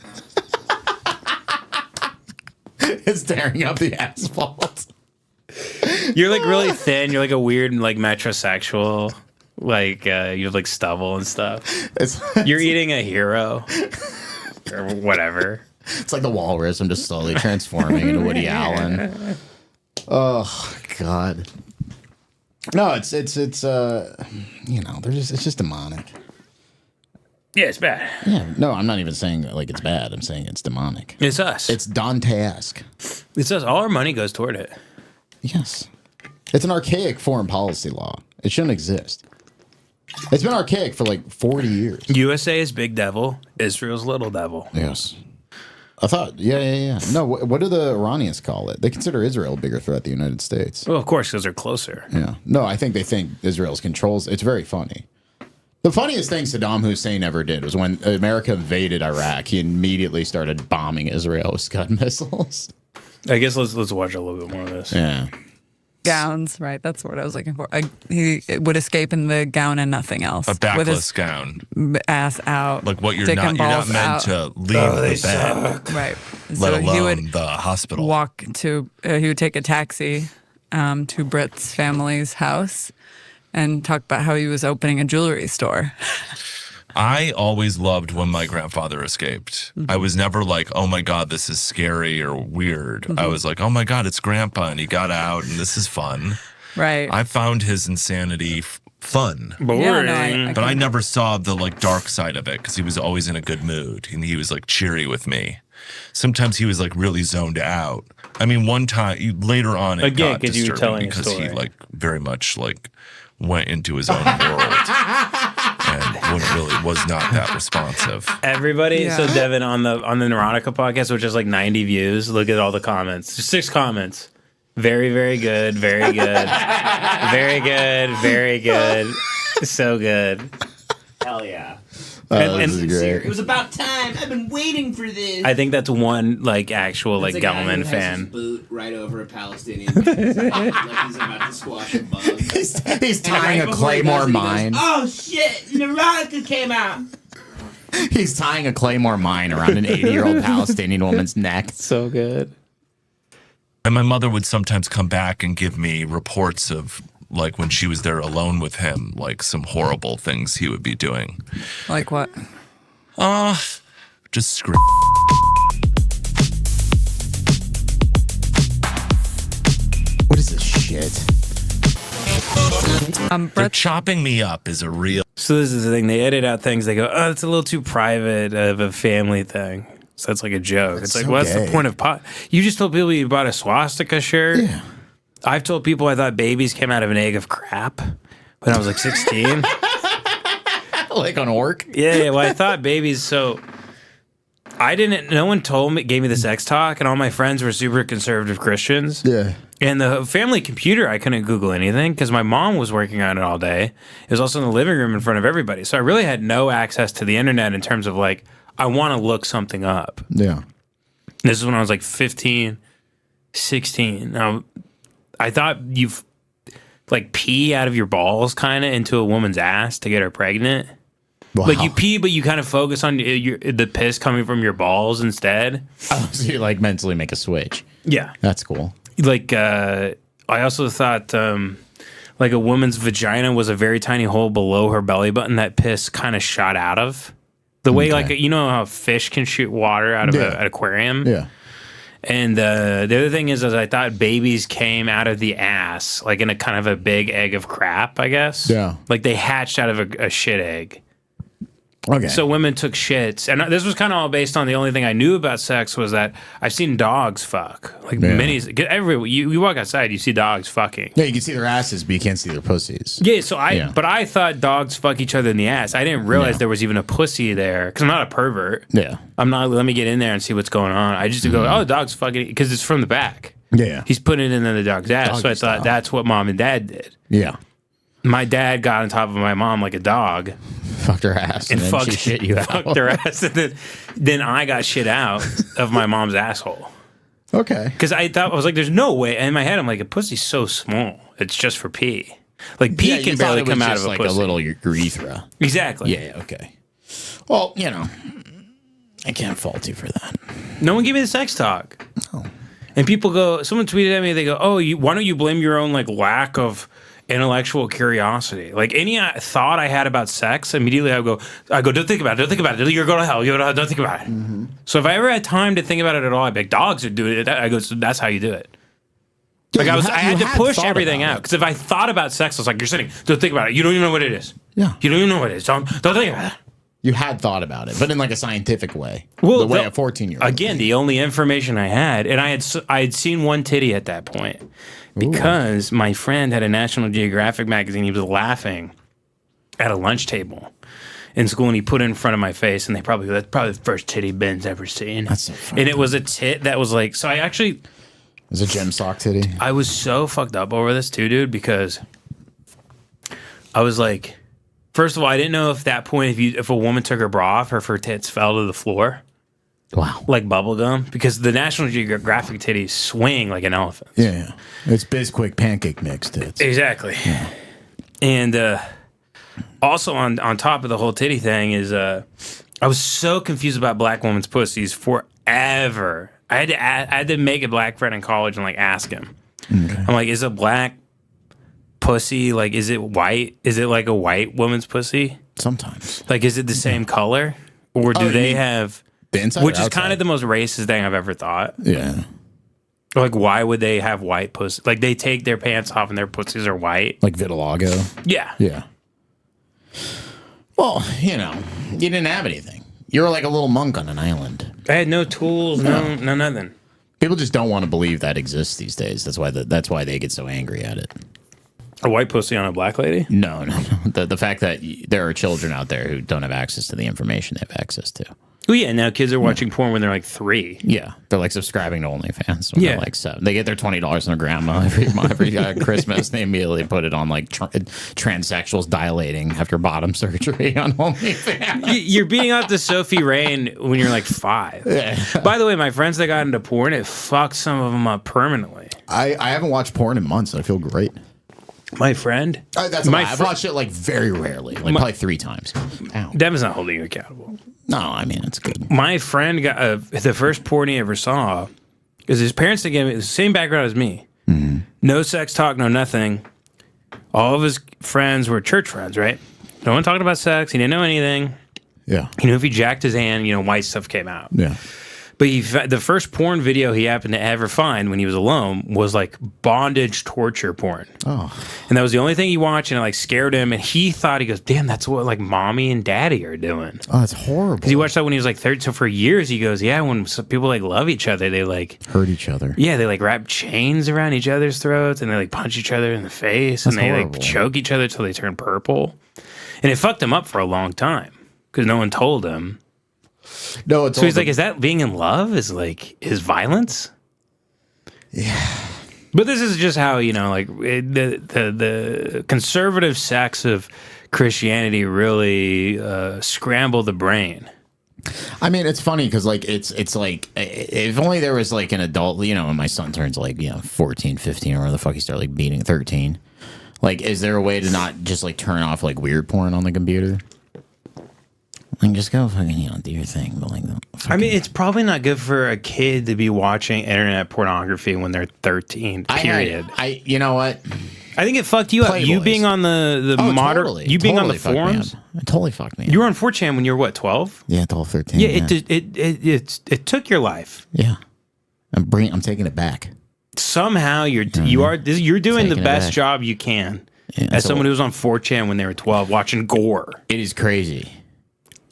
It's tearing up the asphalt. You're like really thin. You're like a weird like metrosexual. Like you have like stubble and stuff. You're eating a hero or whatever. It's like the walrus. I'm just slowly transforming into Woody Allen. Oh God. No, it's it's just demonic. Yeah, it's bad. Yeah, no, I'm not even saying like it's bad. I'm saying it's demonic. It's us. It's Dante-esque. It's us. All our money goes toward it. Yes. It's an archaic foreign policy law. It shouldn't exist. It's been archaic for like 40 years. USA is big devil. Israel's little devil. Yes. I thought, yeah. No, what do the Iranians call it? They consider Israel a bigger threat than the United States. Well, of course, because they're closer. Yeah. No, I think they think Israel's controls. It's very funny. The funniest thing Saddam Hussein ever did was when America invaded Iraq, he immediately started bombing Israel with Scud missiles. I guess let's watch a little bit more of this. Yeah. Gowns, right? That's what I was looking for. He would escape in the gown and nothing else. A backless with his gown. Ass out. Like what you're dick not and meant balls out. to leave the bed. Right. Let alone he would the hospital. Walk to he would take a taxi to Britt's family's house and talk about how he was opening a jewelry store. I always loved when my grandfather escaped. Mm-hmm. I was never like, oh my God, this is scary or weird. Mm-hmm. I was like, oh my God, it's grandpa and he got out and this is fun. Right. I found his insanity fun. Boring. Yeah, no, but I never saw the like dark side of it because he was always in a good mood and he was like cheery with me. Sometimes he was like really zoned out. I mean, one time later on it got because you were telling because a story. he like very much like went into his own world. And was not that responsive. Everybody, so Yeah. Devin on the Neurotica podcast, which has like 90 views. Look at all the comments. 6 comments. Very, very good. Very good. Very good. Very good. So good. Hell yeah. And This is great. It was about time. I've been waiting for this. I think that's one like actual like It's a guy who Gelman has fan. his boot right over a Palestinian man's head, like he's about to squash a bug. He's And tying right a before he Claymore does it, he goes, mine. oh shit! Neurotica came out. He's tying a Claymore mine around an 80-year-old Palestinian woman's neck. So good. And my mother would sometimes come back and give me reports of like when she was there alone with him, like some horrible things he would be doing. Like what? Just scream. What is this shit? They're chopping me up is a real. So this is the thing. They edit out things. They go, oh, it's a little too private of a family thing. So it's like a joke. It's like, so what's the gay. point of pot? You just told people you bought a swastika shirt. Yeah. I've told people I thought babies came out of an egg of crap when I was like 16. Like on Orc? Yeah, well, I thought babies. So I didn't. No one told me, gave me the sex talk, and all my friends were super conservative Christians. Yeah. And the family computer, I couldn't Google anything because my mom was working on it all day. It was also in the living room in front of everybody. So I really had no access to the internet in terms of like, I want to look something up. Yeah. This is when I was like 15, 16. Now, I thought you've like pee out of your balls kind of into a woman's ass to get her pregnant. Wow. Like you pee, but you kind of focus on the piss coming from your balls instead. Oh, so you like mentally make a switch. Yeah. That's cool. Like, I also thought, like a woman's vagina was a very tiny hole below her belly button that piss kind of shot out of. The way, like, you know how a fish can shoot water out of an aquarium? Yeah. And the other thing is I thought babies came out of the ass, like in a kind of a big egg of crap, I guess. Yeah. Like they hatched out of a shit egg. Okay. So women took shits, and this was kind of all based on the only thing I knew about sex was that I've seen dogs fuck. Like everywhere you walk outside, you see dogs fucking. Yeah, you can see their asses, but you can't see their pussies. Yeah, so but I thought dogs fuck each other in the ass. I didn't realize there was even a pussy there because I'm not a pervert. Yeah, I'm not. Let me get in there and see what's going on. I just go, oh, the dog's fucking because it's from the back. Yeah, he's putting it in the dog's ass. Doggy so I thought style. that's what mom and dad did. Yeah. My dad got on top of my mom like a dog. Fucked her ass and then fucked, she shit you out. Fucked her ass. And then I got shit out of my mom's asshole. Okay. Because I was like, there's no way. And in my head, I'm like, a pussy's so small. It's just for pee. Like pee can barely come out of a like pussy. a little urethra. Exactly. Yeah, okay. Well, you know, I can't fault you for that. No one gave me the sex talk. No. And people go, someone tweeted at me, they go, oh, why don't you blame your own like lack of intellectual curiosity? Like any thought I had about sex, immediately I go, don't think about it, don't think about it. You're going to hell, don't think about it. Mm-hmm. So if I ever had time to think about it at all, I'd be like, dogs are doing it. I go, so that's how you do it. Like I had to push everything out because if I thought about sex, I was like, you're sitting, don't think about it. You don't even know what it is. Yeah. You don't even know what it is. Don't think about it. You had thought about it, but in like a scientific way. Well, the way a 14-year-old. Again, the only information I had, and I had seen one titty at that point because my friend had a National Geographic magazine. He was laughing at a lunch table in school, and he put it in front of my face, and that's probably the first titty Ben's ever seen. That's so funny. And it was a tit that was like, so I actually. It was a gem sock titty. I was so fucked up over this too, dude, because I was like, first of all, I didn't know if that point, if a woman took her bra off, her tits fell to the floor. Wow. Like bubblegum. Because the National Geographic titties swing like an elephant. Yeah. It's Bisquick pancake mix tits. Exactly. Yeah. And also on top of the whole titty thing is I was so confused about black women's pussies forever. I had to make a black friend in college and like ask him. Okay. I'm like, is a black pussy, like, is it white? Is it like a white woman's pussy? Sometimes. Like, is it the same color? Or do they have... The inside which is outside? kind of the most racist thing I've ever thought. Yeah. Like, why would they have white pussy? Like, they take their pants off and their pussies are white. Like vitiligo? Yeah. Yeah. Well, you know, you didn't have anything. You were like a little monk on an island. I had no tools, no nothing. People just don't want to believe that exists these days. That's why they get so angry at it. A white pussy on a black lady? No. The fact that there are children out there who don't have access to the information they have access to. Oh yeah, now kids are watching porn when they're like 3. Yeah, they're like subscribing to OnlyFans. When they're like 7. They get their $20 from their grandma every Christmas. They immediately put it on like transsexuals dilating after bottom surgery on OnlyFans. You're beating out to Sophie Rain when you're like 5. Yeah. By the way, my friends that got into porn, it fucked some of them up permanently. I haven't watched porn in months. I feel great. My friend? I've watched it like very rarely, like probably 3 times. Ow. Devin's not holding you accountable. No, I mean, it's good. My friend got the first porn he ever saw because his parents didn't give him the same background as me. Mm-hmm. No sex talk, no nothing. All of his friends were church friends, right? No one talked about sex. He didn't know anything. Yeah. He knew if he jacked his hand, white stuff came out. Yeah. But the first porn video he happened to ever find when he was alone was like bondage torture porn. Oh. And that was the only thing he watched, and it like scared him. And he thought, he goes, damn, that's what like mommy and daddy are doing. Oh, that's horrible. Because he watched that when he was like 13. So for years, he goes, yeah, when some people like love each other, they like hurt each other. Yeah, they like wrap chains around each other's throats, and they like punch each other in the face, That's and they horrible. like choke each other till they turn purple. And it fucked him up for a long time because no one told him. No, it's so he's like, is that being in love? Is violence? Yeah. But this is just how the conservative sects of Christianity really scramble the brain. I mean, it's funny because like it's like if only there was like an adult, when my son turns like 14, 15, or where the fuck he started like beating 13. Like, is there a way to not just like turn off like weird porn on the computer? Like, just go fucking, do your thing. But like, I mean, it's probably not good for a kid to be watching internet pornography when they're 13. Period. You know what? I think it fucked you up. You being on the modern, totally, you being on the fucked me forums. up. It totally fucked me. You were on 4chan when you were what, 12? Yeah, 12, 13. Yeah, it took your life. Yeah, I'm taking it back. Somehow you're doing Taking the it best back. job you can Yeah, as so- someone who was on 4chan when they were 12 watching gore. It is crazy.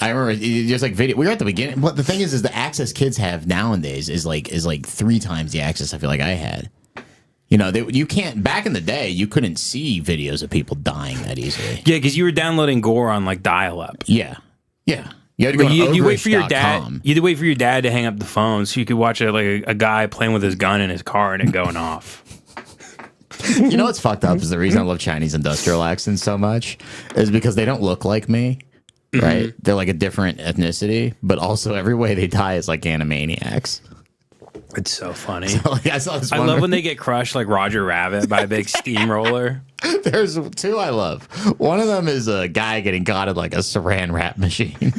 I remember just like video. We were at the beginning. But the thing is the access kids have nowadays is like 3 times the access I feel like I had. You can't. Back in the day, you couldn't see videos of people dying that easily. Yeah, because you were downloading gore on like dial-up. Yeah, yeah. You had to go to you wait for your dad. ogrish.com. You had to wait for your dad to hang up the phone so you could watch a guy playing with his gun in his car and it going off. You know what's fucked up is the reason I love Chinese industrial accents so much is because they don't look like me. Right? They're like a different ethnicity, but also every way they die is like Animaniacs. It's so funny. So, like, I saw this I one love where- when they get crushed like Roger Rabbit by a big steamroller. There's 2 I love. One of them is a guy getting caught in like a saran wrap machine.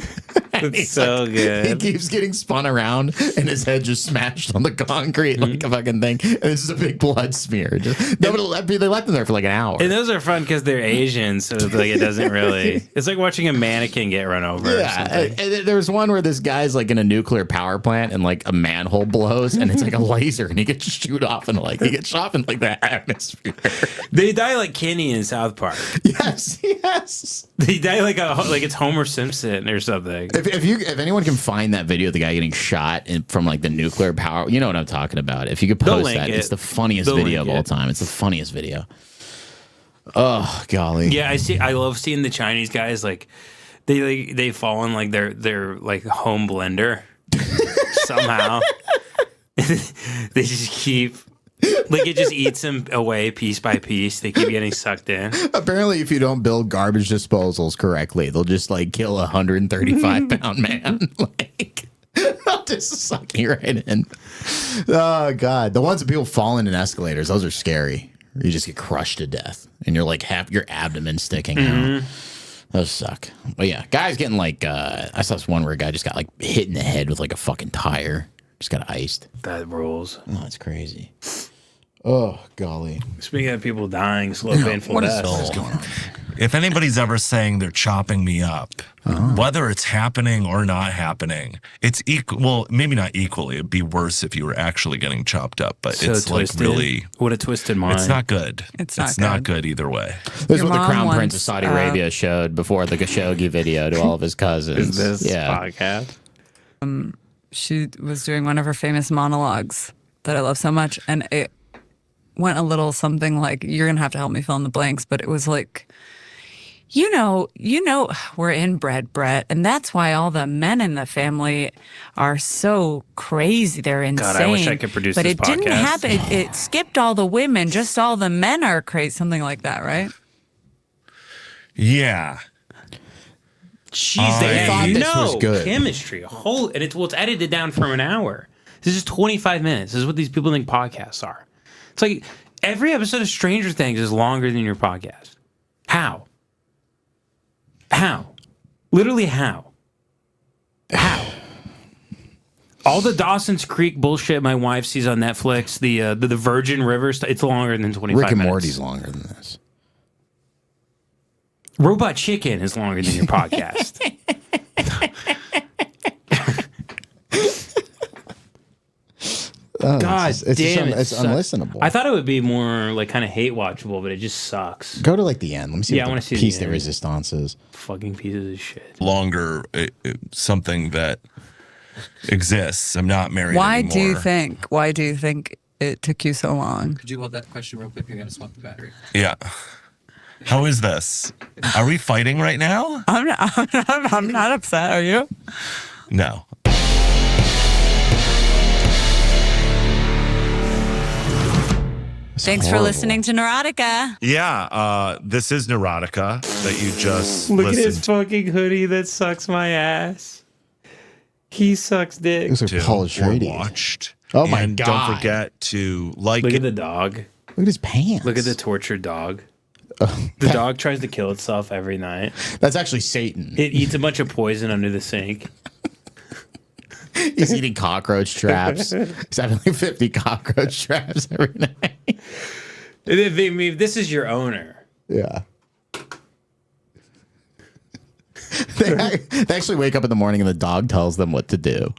It's so good. He keeps getting spun around and his head just smashed on the concrete like a fucking thing. And this is a big blood smear. They left them there for like an hour. And those are fun because they're Asian, so it's like it doesn't really. It's like watching a mannequin get run over. Or Yeah, something. and there's one where this guy's like in a nuclear power plant and like a manhole blows and it's like a laser and he gets shot off in like the atmosphere. They die like Kenny in South Park. Yes, yes. They die like it's Homer Simpson or something. If anyone can find that video of the guy getting shot from like the nuclear power, you know what I'm talking about. If you could They'll post link that, it. it's the funniest They'll video link of all it. time. It's the funniest video. Oh golly. Yeah, I love seeing the Chinese guys like they fall in like their like home blender somehow. They just keep like it just eats them away piece by piece. They keep getting sucked in. Apparently, if you don't build garbage disposals correctly, they'll just like kill a 135-pound man. Like, they'll just suck you right in. Oh god, the ones that people fall in escalators, those are scary. You just get crushed to death, and you're like half your abdomen sticking out. Those suck. But yeah, guys getting like I saw this one where a guy just got like hit in the head with like a fucking tire. Just got iced. That rules. Oh, that's crazy. Oh golly. Speaking of people dying, slow, painful what deaths. is going on? If anybody's ever saying they're chopping me up, whether it's happening or not happening, it's equal. Well, maybe not equally. It'd be worse if you were actually getting chopped up. But So it's twisted. like really, What a twisted mind. it's not good. It's not not good either way. This is Your what the mom Crown Prince of once, Saudi Arabia showed before the Khashoggi video to all of his cousins. Is this yeah. podcast? She was doing one of her famous monologues that I love so much, and went a little something like, you're going to have to help me fill in the blanks, but it was like, you know, we're inbred, Brett, and that's why all the men in the family are so crazy. They're insane. God, I wish I could produce but this it didn't podcast. happen. It skipped all the women. Just all the men are crazy. Something like that, right? Yeah. Jeez, they thought this was good. Chemistry. And it's edited down from an hour. This is 25 minutes. This is what these people think podcasts are. It's like every episode of Stranger Things is longer than your podcast. How? Literally how? All the Dawson's Creek bullshit my wife sees on Netflix, the Virgin River stuff, it's longer than 25 Rick and minutes. Morty's longer than this. Robot Chicken is longer than your podcast. God damn it. It's unlistenable. I thought it would be more like kind of hate watchable, but it just sucks. Go to like the end. Let me see I what want the to see piece the de end. resistance is. Fucking pieces of shit. Longer, something that exists. I'm not married Why anymore. do you think it took you so long? Could you hold that question real quick? I gotta swap the battery. Yeah. How is this? Are we fighting right now? I'm not upset. Are you? No. Thanks for listening to Neurotica. Yeah, this is Neurotica that you just Look at listened his fucking hoodie that sucks my ass. He sucks dick. Looks like to Polish or radio. watched. Oh my and God. Don't forget to like Look it. at the dog. Look at his pants. Look at the tortured dog. The dog tries to kill itself every night. That's actually Satan. It eats a bunch of poison under the sink. He's eating cockroach traps. He's having like 50 cockroach traps every night. This is your owner. Yeah. They actually wake up in the morning and the dog tells them what to do.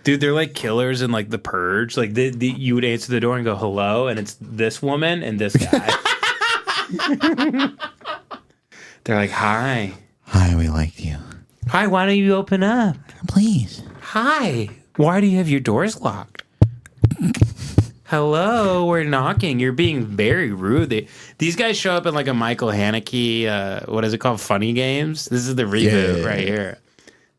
Dude, they're like killers in like The Purge. Like you would answer the door and go hello, and it's this woman and this guy. They're like, hi. Hi, we liked you. Hi, why don't you open up? Please. Hi. Why do you have your doors locked? Hello, we're knocking. You're being very rude. These guys show up in like a Michael Haneke, what is it called? Funny Games. This is the reboot right here.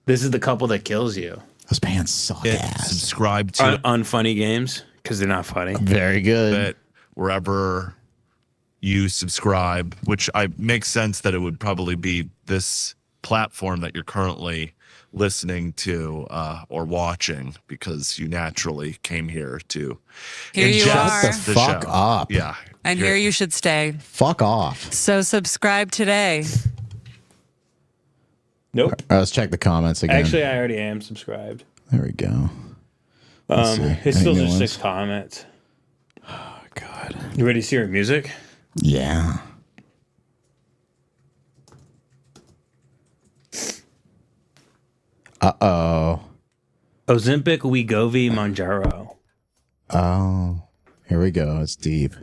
This is the couple that kills you. Those pants suck ass. Subscribe to Unfunny Games because they're not funny. Very good. it wherever you subscribe, which makes sense that it would probably be this platform that you're currently listening to or watching, because you naturally came here to Here you ingest are. the Fuck show. up. Yeah. And here you should stay. Fuck off. So subscribe today. Nope. All right, let's check the comments again. Actually, I already am subscribed. There we go. Let's see. It's still Any new just ones? 6 comments. Oh, God. You ready to see our music? Yeah. Uh-oh. Ozempic, Wegovy, Manjaro. Oh. Here we go. It's deep.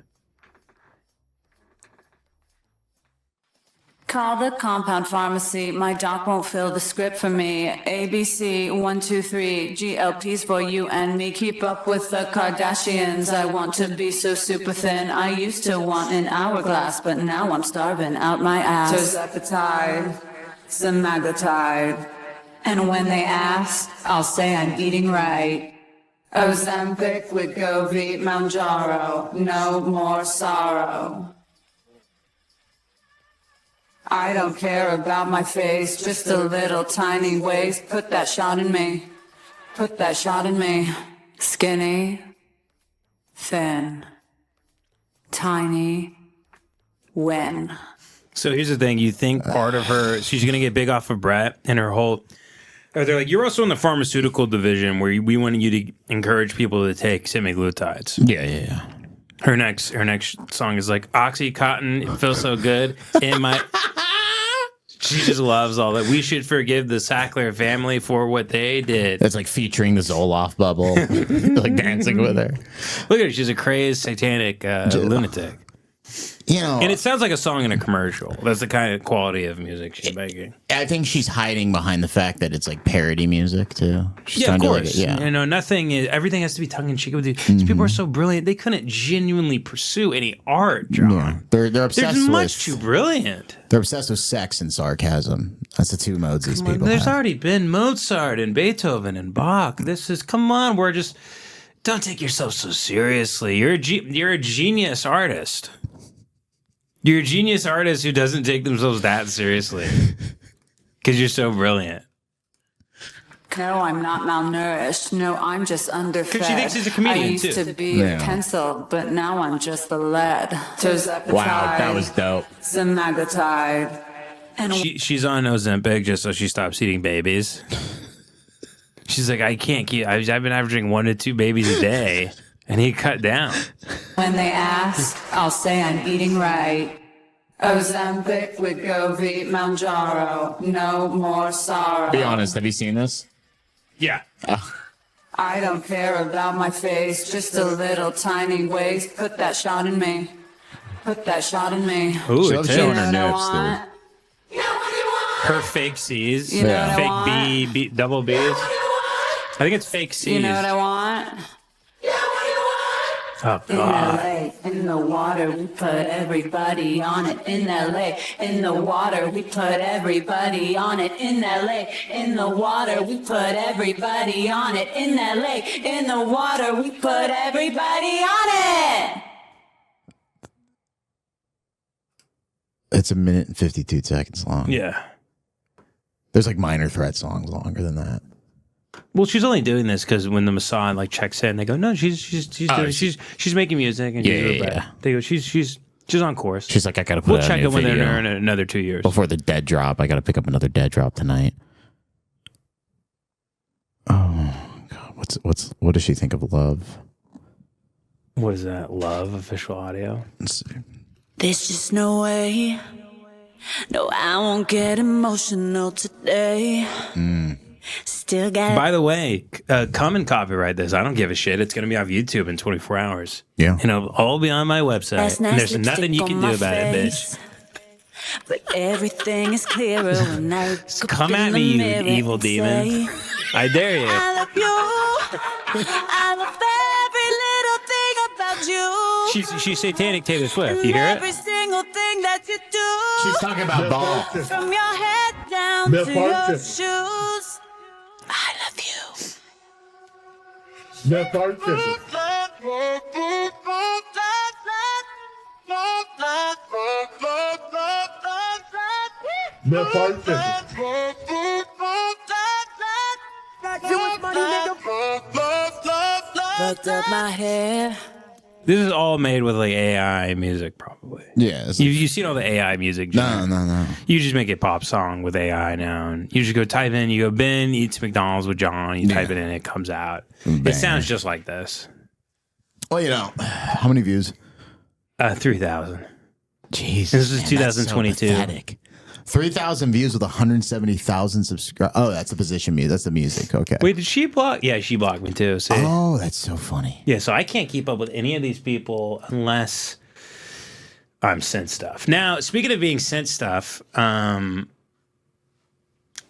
Call the compound pharmacy. My doc won't fill the script for me. ABC 123 GLPs for you and me. Keep up with the Kardashians. I want to be so super thin. I used to want an hourglass, but now I'm starving out my ass. Tirzepatide, semaglutide. And when they ask, I'll say I'm eating right. Ozempic, Wegovy, Manjaro. No more sorrow. I don't care about my face, just a little tiny waist. Put that shot in me. Put that shot in me. Skinny, thin, tiny, win. So here's the thing. You think part of her, she's going to get big off of Brett and her whole, or they're like, you're also in the pharmaceutical division where we wanted you to encourage people to take semaglutides. Yeah. Her next song is like, Oxycontin, it feels so good in my... She just loves all that. We should forgive the Sackler family for what they did. That's like featuring the Zoloft bubble, like dancing with her. Look at her. She's a crazed, satanic lunatic. You know, and it sounds like a song in a commercial. That's the kind of quality of music she's making. I think she's hiding behind the fact that it's like parody music too. She's Yeah, of trying to, course. like, You know, everything has to be tongue in cheek with you. These people are so brilliant. They couldn't genuinely pursue any art, John. Yeah. They're obsessed They're with. much too brilliant. They're obsessed with sex and sarcasm. That's the two modes these people There's have. already been Mozart and Beethoven and Bach. Come on, don't take yourself so seriously. You're a genius artist. You're a genius artist who doesn't take themselves that seriously because you're so brilliant. No, I'm not malnourished. No, I'm just underfed. Because she thinks he's a comedian, I used too. to be a pencil, but now I'm just the lead. Wow, that was dope. Semaglutide. And She's on Ozempic just so she stops eating babies. She's like, I can't keep. I've been averaging 1 to 2 babies a day, and he cut down. when they ask, I'll say I'm eating right. Ozempic, Wegovy, Mounjaro, no more sorrow. Be honest, have you seen this? Yeah. I don't care about my face, just a little tiny waist. Put that shot in me. Put that shot in me. Ooh, She loves showing her You know nips, what I want? Her fake C's, You know what I fake want? B, double B's. I think it's fake C's. You know what I want? Oh In God. LA, in the water, we put everybody on it. In LA, in the water, we put everybody on it. In LA, in the water, we put everybody on it. In LA, in the water, we put everybody on it. It's 1 minute and 52 seconds long. Yeah. There's like Minor Threat songs longer than that. Well, she's only doing this because when the Mossad like checks in, they go, "No, she's making music and Yeah. They go, she's on course. She's like, I gotta put We'll out a check new it when they're video in another 2 years before the dead drop. I gotta pick up another dead drop tonight. Oh God, what does she think of love? What is that? Love official audio. Let's see. There's just no way. No, I won't get emotional today. Still got. By the way, come and copyright this. I don't give a shit. It's gonna be on YouTube in 24 hours. Yeah. And it'll all be on my website. That's And there's nice nothing you lipstick can on do my about it, face. bitch. But everything is clearer when I look Come in at the me, you mirror evil and demon. say, I dare you. I love you. I love every little thing about you. She's satanic Taylor Swift. And You hear every it? single thing that you do. She's talking about ball. From your head down Beth to your Archer. shoes. I love you. Beth Archer. Beth Archer. Fucked up my hair. This is all made with like AI music, probably. Yeah. You've seen all the AI music. No. You just make a pop song with AI now, and you just go type in. You go Ben eats McDonald's with John. You type it in, it comes out. It sounds just like this. Well, you know, how many views? 3,000. Jeez. This is man, 2022. That's so pathetic. 3,000 views with 170,000 subscribers. Oh, that's the position music. That's the music. Okay. Wait, did she block? Yeah, she blocked me too. See? Oh, that's so funny. Yeah, so I can't keep up with any of these people unless I'm sent stuff. Now, speaking of being sent stuff, John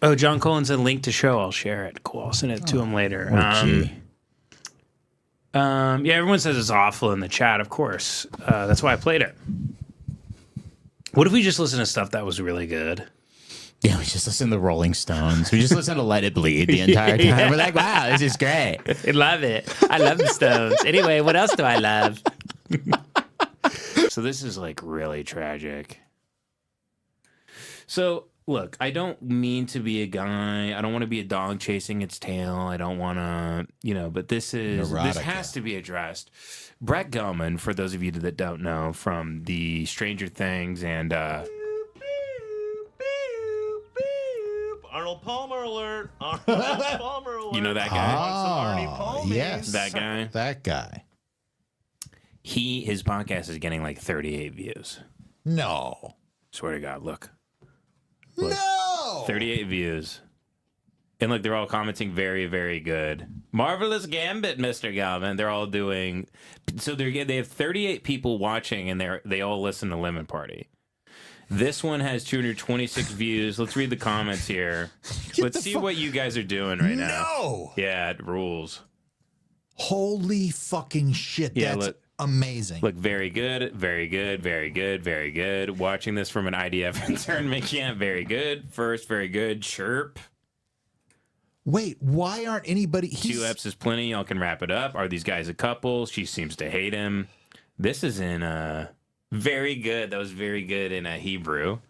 Cullen said link to show. I'll share it. Cool. I'll send it to him later. Yeah, everyone says it's awful in the chat, of course. That's why I played it. What if we just listened to stuff that was really good? Yeah, we just listen to the Rolling Stones. We just listen to Let It Bleed the entire time. Yeah. We're like, wow, this is great. I love it. I love the Stones. Anyway, what else do I love? So this is like really tragic. So look, I don't mean to be a guy. I don't want to be a dog chasing its tail. I don't want to, but this Neurotica. has to be addressed. Brett Gelman, for those of you that don't know, from the Stranger Things and Arnold Palmer alert. Arnold Palmer alert. you know that guy? Oh, yes. That guy? That guy. His podcast is getting like 38 views. No. Swear to God, look. No. 38 views. And look, they're all commenting very, very good. Marvelous gambit, Mr. Gelman. They're all doing. So they have 38 people watching, and they all listen to Lemon Party. This one has 226 views. Let's read the comments here. Let's see what you guys are doing right now. No. Yeah, it rules. Holy fucking shit. Yeah, that's amazing. Look, very good, very good, very good, very good. Watching this from an IDF internment camp, very good. First, very good. Chirp. Wait, why aren't anybody... 2 eps is plenty. Y'all can wrap it up. Are these guys a couple? She seems to hate him. This is in very good. That was very good in Hebrew.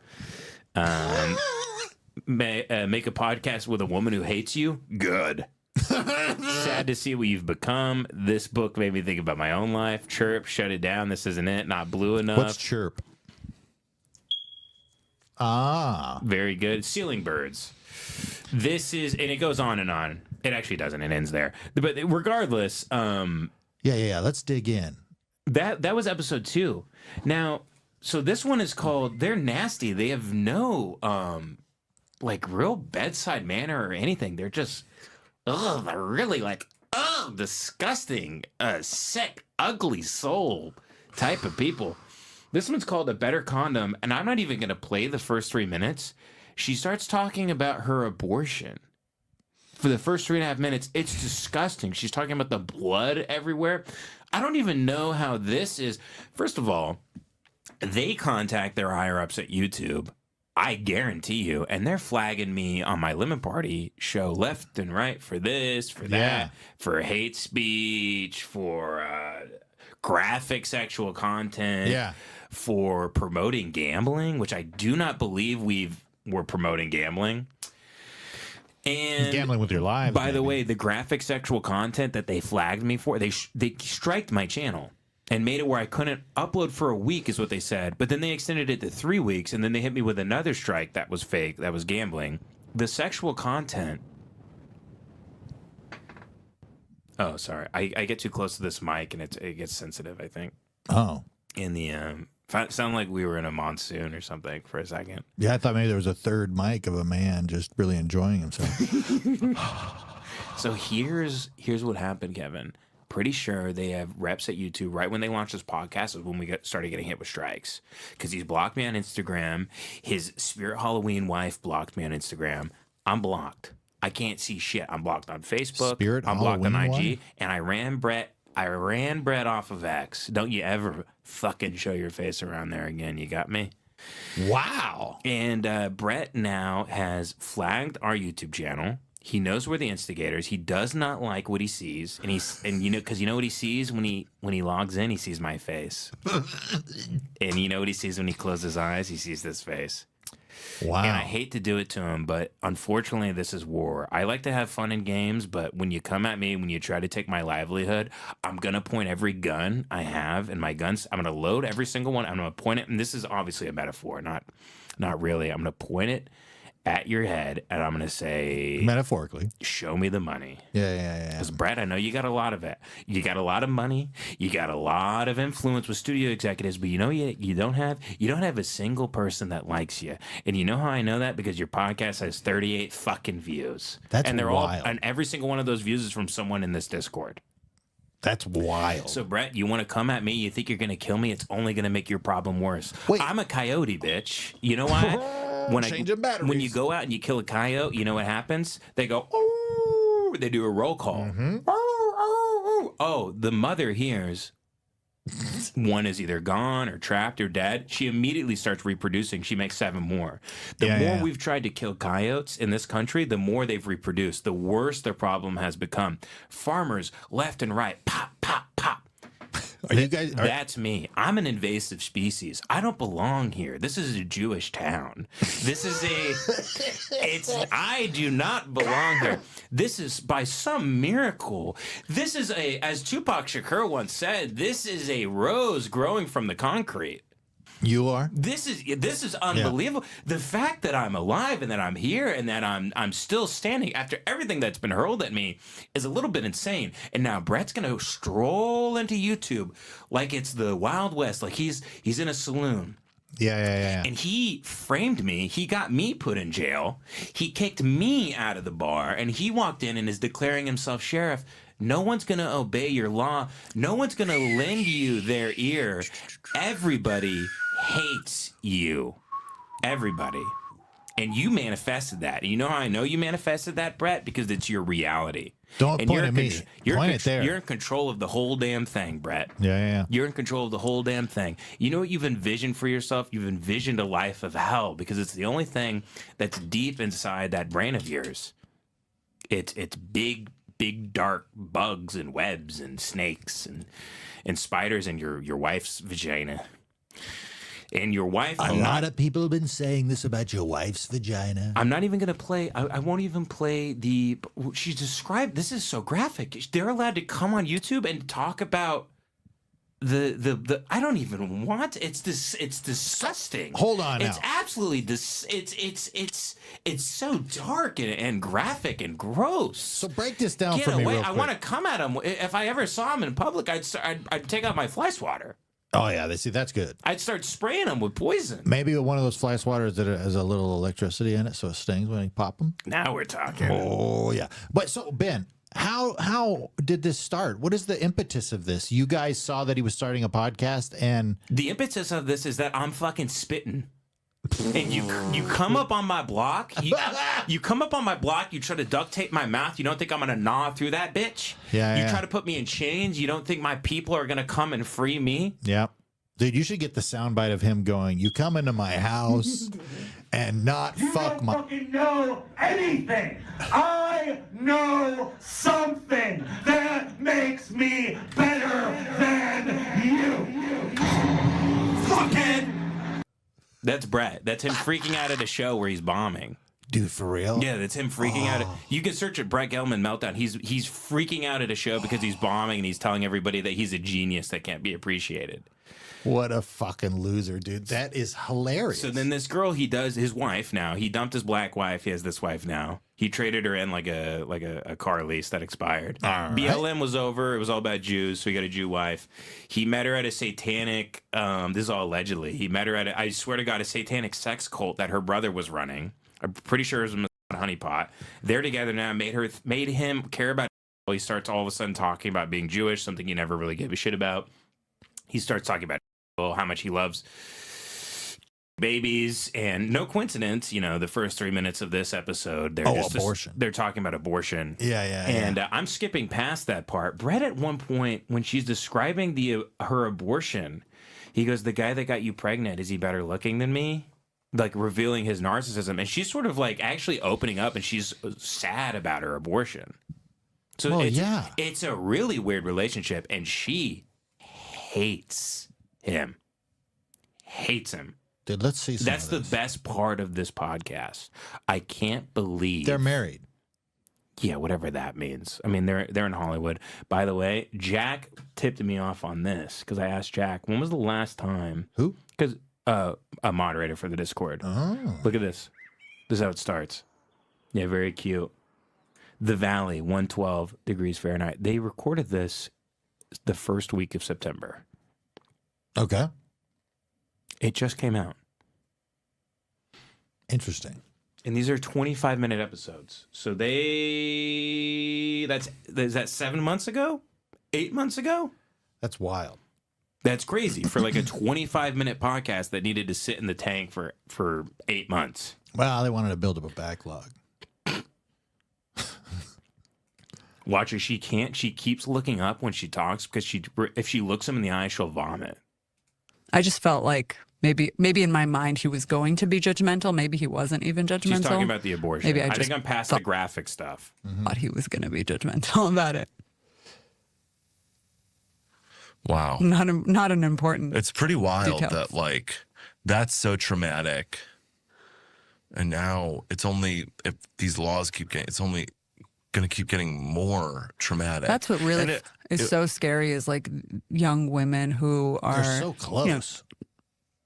Make a podcast with a woman who hates you? Good. Sad to see what you've become. This book made me think about my own life. Chirp, shut it down. This isn't it. Not blue enough. What's chirp? Ah. Very good. Ceiling birds. This is, and it goes on and on. It actually doesn't. It ends there. But regardless, yeah. Let's dig in. That was episode 2. Now, so this one is called "They're Nasty." They have no like real bedside manner or anything. They're just they're really like disgusting, sick, ugly soul type of people. This one's called "A Better Condom," and I'm not even going to play the first 3 minutes. She starts talking about her abortion. For the first 3.5 minutes, it's disgusting. She's talking about the blood everywhere. I don't even know how this is. First of all, they contact their higher-ups at YouTube, I guarantee you, and they're flagging me on my Lemon Party show left and right for this, for that, for hate speech, for graphic sexual content, for promoting gambling, which I do not believe we're promoting gambling. And gambling with your lives. By the way, the graphic sexual content that they flagged me for, they striked my channel and made it where I couldn't upload for a week, is what they said. But then they extended it to 3 weeks, and then they hit me with another strike that was fake, that was gambling. The sexual content. Oh, sorry. I get too close to this mic, and it gets sensitive, I think. Oh. In the sound like we were in a monsoon or something for a second. Yeah, I thought maybe there was a third mic of a man just really enjoying himself. So here's what happened, Kevin. Pretty sure they have reps at YouTube right when they launched this podcast is when we started getting hit with strikes. Because he's blocked me on Instagram. His Spirit Halloween wife blocked me on Instagram. I'm blocked. I can't see shit. I'm blocked on Facebook. I'm blocked on IG. Wife? And I ran Brett off of X. Don't you ever fucking show your face around there again. You got me? Wow. And Brett now has flagged our YouTube channel. He knows we're the instigators. He does not like what he sees, and you know, because you know what he sees when he logs in, he sees my face, and you know what he sees when he closes his eyes, he sees this face. Wow. And I hate to do it to him, but unfortunately, this is war. I like to have fun in games, but when you come at me, when you try to take my livelihood, I'm gonna point every gun I have in my guns. I'm gonna load every single one. I'm gonna point it, and this is obviously a metaphor, not really. I'm gonna point it at your head, and I'm gonna say, metaphorically, show me the money. Yeah. Because Brad, I know you got a lot of it. You got a lot of money. You got a lot of influence with studio executives, but you know you don't have a single person that likes you. And you know how I know that? Because your podcast has 38 fucking views. And they're wild. And every single one of those views is from someone in this Discord. That's wild. So, Brett, you want to come at me? You think you're going to kill me? It's only going to make your problem worse. Wait. I'm a coyote, bitch. You know why? When you go out and you kill a coyote, you know what happens? They go, oh, they do a roll call. Mm-hmm. Oh, the mother hears one is either gone or trapped or dead. She immediately starts reproducing. She makes 7 more. The more we've tried to kill coyotes in this country, the more they've reproduced. The worse their problem has become. Farmers left and right, pop, pop, pop. That's me. I'm an invasive species. I don't belong here. This is a Jewish town. I do not belong here. This is, by some miracle, this is as Tupac Shakur once said, this is a rose growing from the concrete. You are? This is unbelievable. Yeah. The fact that I'm alive and that I'm here and that I'm still standing after everything that's been hurled at me is a little bit insane. And now Brett's gonna stroll into YouTube like it's the Wild West, like he's in a saloon. Yeah. And he framed me. He got me put in jail. He kicked me out of the bar, and he walked in and is declaring himself sheriff. No one's going to obey your law. No one's going to lend you their ear. Everybody hates you. Everybody. And you manifested that. And you know how I know you manifested that, Brett? Because it's your reality. Don't point at me. Point it there. You're in control of the whole damn thing, Brett. Yeah. You're in control of the whole damn thing. You know what you've envisioned for yourself? You've envisioned a life of hell because it's the only thing that's deep inside that brain of yours. It's big, dark bugs and webs and snakes and spiders in your wife's vagina. And your wife... A lot of people have been saying this about your wife's vagina. I'm not even going to play... I won't even play the... She described... This is so graphic. They're allowed to come on YouTube and talk about the I don't even want... It's disgusting. Hold on It's now. absolutely... It's so dark and graphic and gross. So break this down for me real I quick. want to come at him. If I ever saw him in public, I'd take out my fly swatter. Oh, yeah. That's good. I'd start spraying them with poison. Maybe one of those fly swatters that has a little electricity in it so it stings when you pop them. Now we're talking. Oh, yeah. But so, Ben, how did this start? What is the impetus of this? You guys saw that he was starting a podcast and... The impetus of this is that I'm fucking spitting. And you come up on my block. You come up on my block. You try to duct tape my mouth. You don't think I'm gonna gnaw through that bitch? Yeah. You try to put me in chains. You don't think my people are gonna come and free me? Yeah. Dude, you should get the soundbite of him going, you come into my house and not fuck my... fucking know anything. I know something that makes me better than you. Fucking... That's Brett. That's him freaking out at a show where he's bombing. Dude, for real? Yeah, that's him freaking out. You can search at Brett Gelman meltdown. He's freaking out at a show because he's bombing and he's telling everybody that he's a genius that can't be appreciated. What a fucking loser, dude. That is hilarious. So then this girl, his wife now, he dumped his black wife. He has this wife now. He traded her in like a car lease that expired. All right. BLM was over. It was all about Jews. So he got a Jew wife. He met her at a satanic, this is all allegedly. He met her at, I swear to God, a satanic sex cult that her brother was running. I'm pretty sure it was a honeypot. They're together now. Made him care about. He starts all of a sudden talking about being Jewish, something he never really gave a shit about. He starts talking about how much he loves babies, and no coincidence, the first 3 minutes of this episode, they're abortion. They're talking about abortion. Yeah. And I'm skipping past that part. Brett, at one point, when she's describing her abortion, he goes, "The guy that got you pregnant, is he better looking than me?" Like revealing his narcissism, and she's sort of like actually opening up, and she's sad about her abortion. So it's a really weird relationship, and she hates him. Dude, let's see some That's of the this. best part of this podcast. I can't believe They're married. Yeah, whatever that means. I mean, they're in Hollywood. By the way, Jack tipped me off on this because I asked Jack, when was the last time? Who? Because a moderator for the Discord. Oh. Look at this. This is how it starts. Yeah, very cute. The Valley, 112 degrees Fahrenheit. They recorded this the first week of September. Okay. It just came out. Interesting. And these are 25-minute episodes. So is that 7 months ago? 8 months ago? That's wild. That's crazy for like a 25-minute podcast that needed to sit in the tank for 8 months. Well, they wanted to build up a backlog. Watch her. She can't. She keeps looking up when she talks because if she looks him in the eye, she'll vomit. I just felt like maybe in my mind he was going to be judgmental. Maybe he wasn't even judgmental. She's talking about the abortion. Maybe I think I'm past the graphic stuff. Thought he was going to be judgmental about it. Wow. Not an important. It's pretty wild detail. that like that's so traumatic. And now it's only, if these laws keep getting, it's only going to keep getting more traumatic. That's what really is so scary is like young women who are They're so close.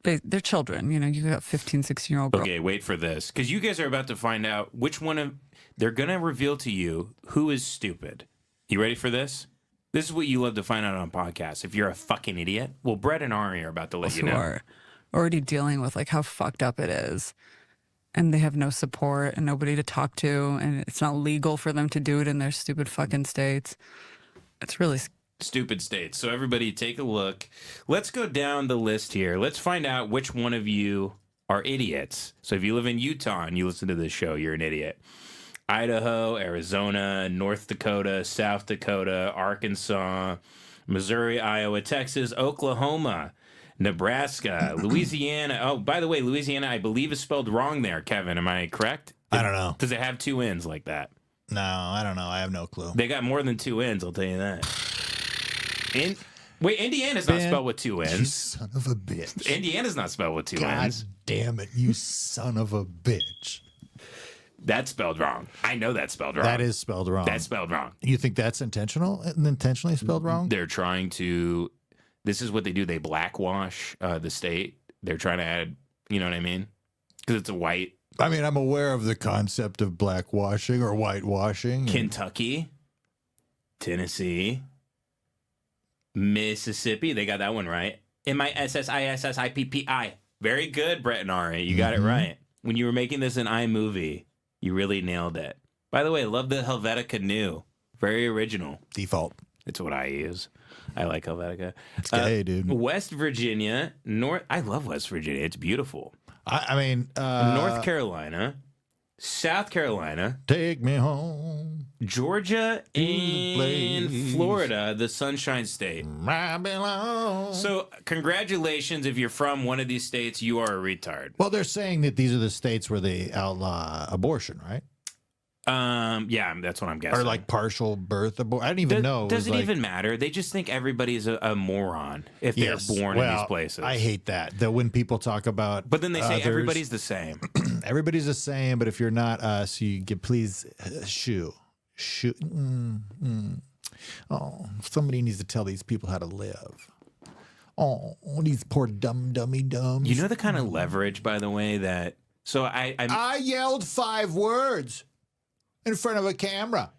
They're children. You got 15, 16-year-old girls. Okay, wait for this. Because you guys are about to find out which one of... They're going to reveal to you who is stupid. You ready for this? This is what you love to find out on podcasts. If you're a fucking idiot. Well, Brett and Ari are about to let you know. Who are already dealing with like how fucked up it is. And they have no support and nobody to talk to, and it's not legal for them to do it in their stupid fucking states. It's really stupid states. So everybody take a look. Let's go down the list here. Let's find out which one of you are idiots. So if you live in Utah and you listen to this show, you're an idiot. Idaho, Arizona, North Dakota, South Dakota, Arkansas, Missouri, Iowa, Texas, Oklahoma, Nebraska, Louisiana. Oh, by the way, Louisiana, I believe is spelled wrong there, Kevin. Am I correct? I don't know. Does it have two N's like that? No, I don't know. I have no clue. They got more than two N's, I'll tell you that. Wait, Indiana's not spelled with two N's. You son of a bitch. Indiana's not spelled with two God N's. damn it, you son of a bitch. That's spelled wrong. I know that's spelled wrong. That is spelled wrong. That's spelled wrong. You think that's intentional? Intentionally spelled wrong? They're trying to. This is what they do. They blackwash the state. They're trying to add. You know what I mean? Because it's a white. I mean, I'm aware of the concept of blackwashing or whitewashing. Kentucky, Tennessee, Mississippi. They got that one right. MISSISSIPPI. Very good, Brett and Ari. You got it right. When you were making this in iMovie, you really nailed it. By the way, love the Helvetica New. Very original. Default. It's what I use. I like Helvetica. It's gay, dude. West Virginia, I love West Virginia. It's beautiful. I mean, North Carolina, South Carolina, take me home, Georgia, and Florida, the Sunshine State. So, congratulations if you're from one of these states. You are a retard. Well, they're saying that these are the states where they outlaw abortion, right? Yeah, that's what I'm guessing. Or like partial birth abortion. I don't even know. Doesn't even matter. They just think everybody's a moron if they're born in these places. I hate that. That when people talk about, but then they say others, everybody's the same. Everybody's the same. But if you're not us, you get please shoo. Oh, somebody needs to tell these people how to live. Oh, these poor dummy dumbs. You know the kind of leverage, by the way, that so I yelled 5 words in front of a camera.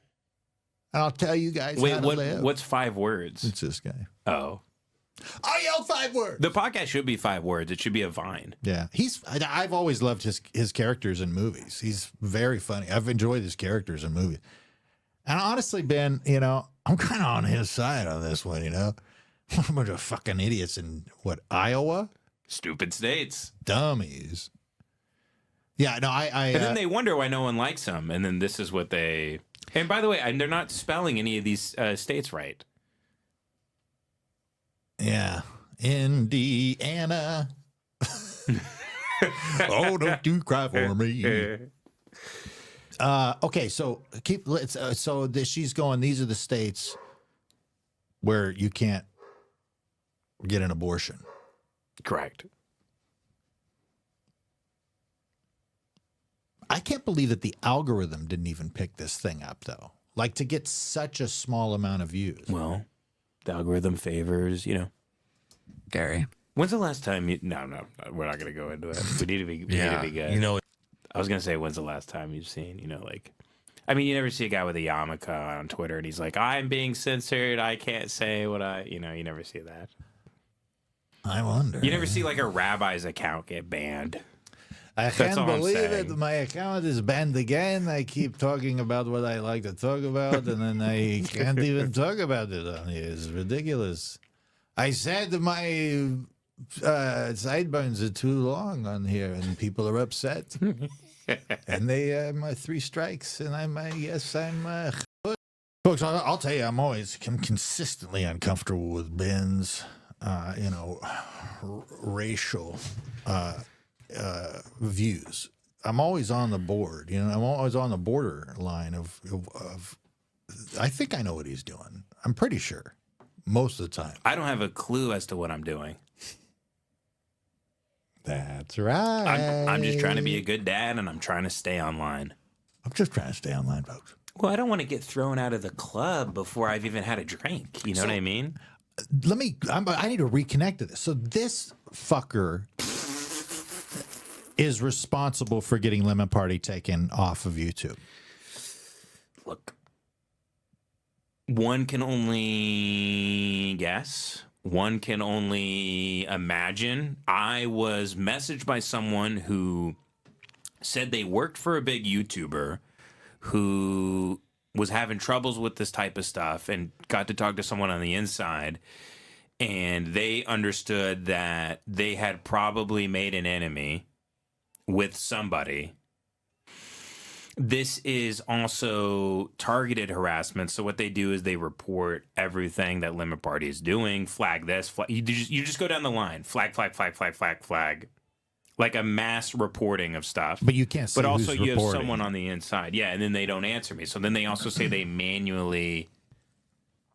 And I'll tell you guys how to live. What's 5 words? It's this guy. Oh. I yelled 5 words. The podcast should be 5 words. It should be a Vine. Yeah. I've always loved his characters in movies. He's very funny. I've enjoyed his characters in movies. And honestly, Ben, I'm kind of on his side on this one, a bunch of fucking idiots in, Iowa? Stupid states. Dummies. Yeah, no, and then they wonder why no one likes them. And then this is what they... And by the way, they're not spelling any of these states right. Yeah. Indiana. Oh, don't you cry for me. Okay, so she's going, these are the states where you can't get an abortion. Correct. I can't believe that the algorithm didn't even pick this thing up, though. Like, to get such a small amount of views. Well, the algorithm favors, Gary. When's the last time you... No, we're not going to go into it. We need to be good. I was going to say, when's the last time you've seen, you never see a guy with a yarmulke on Twitter and he's like, I'm being censored. I can't say what you never see that. I wonder. You never see, like, a rabbi's account get banned. I can't believe it. My account is banned again. I keep talking about what I like to talk about, and then I can't even talk about it on here. It's ridiculous. I said my sideburns are too long on here, and people are upset. And they my 3 strikes, and I'm folks. I'll tell you, I'm consistently uncomfortable with Ben's, racial. Views. I'm always on the board. I'm always on the borderline of. I think I know what he's doing. I'm pretty sure, most of the time. I don't have a clue as to what I'm doing. That's right. I'm just trying to be a good dad, and I'm trying to stay online. I'm just trying to stay online, folks. Well, I don't want to get thrown out of the club before I've even had a drink. You know what I mean? I need to reconnect to this. So this fucker is responsible for getting Lemon Party taken off of YouTube. Look, one can only guess one can only imagine. I was messaged by someone who said they worked for a big YouTuber who was having troubles with this type of stuff and got to talk to someone on the inside. And they understood that they had probably made an enemy with somebody. This is also targeted harassment. So what they do is they report everything that Limit Party is doing. Flag this. You just go down the line. Flag. Like a mass reporting of stuff. But you can't see But also who's you have reporting. someone on the inside. Yeah, and then they don't answer me. So then they also say they manually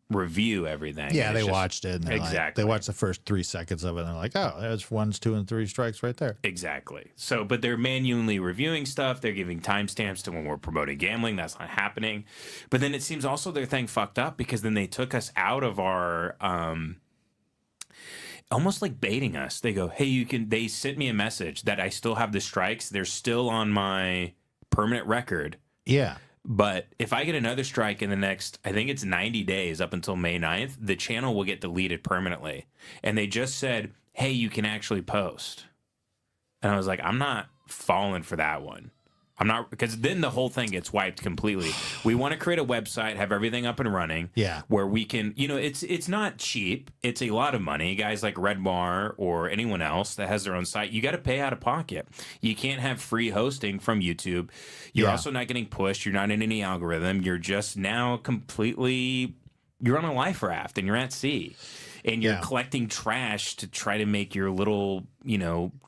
review everything. Yeah, And they it's just- watched it. And they're exactly. Like, they watched the first 3 seconds of it. And they're like, oh, there's 1, 2, and 3 strikes right there. Exactly. So, but they're manually reviewing stuff. They're giving timestamps to when we're promoting gambling. That's not happening. But then it seems also their thing fucked up because then they took us out of our, almost like baiting us. They go, hey, they sent me a message that I still have the strikes. They're still on my permanent record. Yeah. But if I get another strike in the next, I think it's 90 days up until May 9th, the channel will get deleted permanently. And they just said, hey, you can actually post. And I was like, I'm not falling for that one. I'm not, because then the whole thing gets wiped completely. We want to create a website, have everything up and running. Yeah. Where we can, it's not cheap. It's a lot of money. Guys like Red Bar or anyone else that has their own site, you got to pay out of pocket. You can't have free hosting from YouTube. You're also not getting pushed. You're not in any algorithm. You're just now completely, you're on a life raft and you're at sea. And you're collecting trash to try to make your little,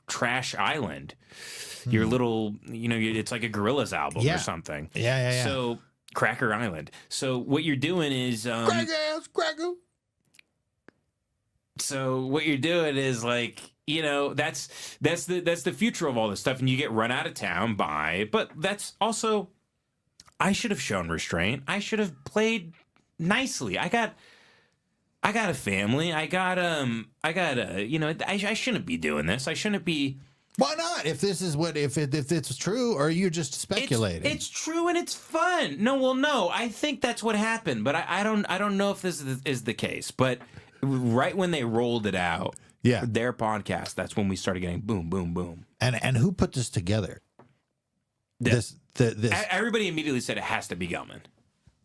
trash island. Your little, it's like a Gorillaz album or something. Yeah. So, Cracker Island. So, what you're doing is... Cracker. So, what you're doing is like, that's the future of all this stuff. And you get run out of town by... But that's also... I should have shown restraint. I should have played nicely. I got a family. I shouldn't be doing this. I shouldn't be... Why not? If this is if it's true, or you're just speculating. It's true and it's fun. No, I think that's what happened, but I don't know if this is the case. But right when they rolled it out, their podcast, that's when we started getting boom, boom, boom. And who put this together? This everybody immediately said it has to be Gelman.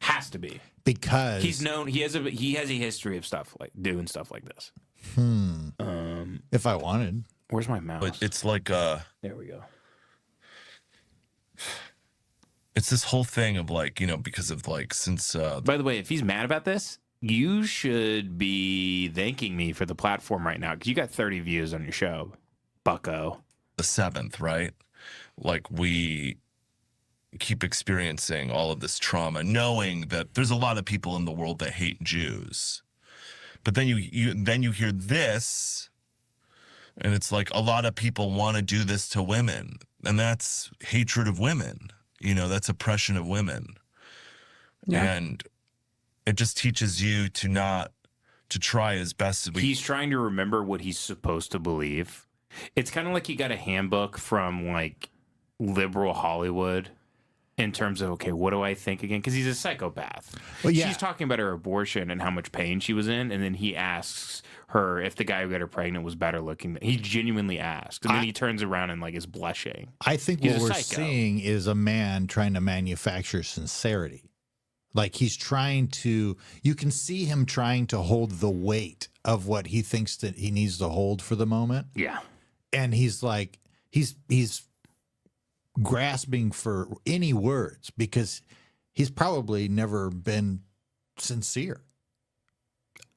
Has to be. Because he's known, he has a history of stuff like doing stuff like this. If I wanted. Where's my mouse? But it's like there we go. It's this whole thing of like, because of like since by the way, if he's mad about this, you should be thanking me for the platform right now because you got 30 views on your show, bucko. The 7th, right? Like we keep experiencing all of this trauma, knowing that there's a lot of people in the world that hate Jews. But then you hear this. And it's like a lot of people want to do this to women, and that's hatred of women. That's oppression of women. Yeah. And it just teaches you to try as best as we. He's trying to remember what he's supposed to believe. It's kind of like he got a handbook from like liberal Hollywood in terms of, okay, what do I think again? Because he's a psychopath. Well, yeah. She's talking about her abortion and how much pain she was in, and then he asks her if the guy who got her pregnant was better looking. He genuinely asks, and then he turns around and like is blushing. I think what we're seeing is a man trying to manufacture sincerity. Like he's trying to, you can see him trying to hold the weight of what he thinks that he needs to hold for the moment. Yeah. And he's like, he's grasping for any words because he's probably never been sincere.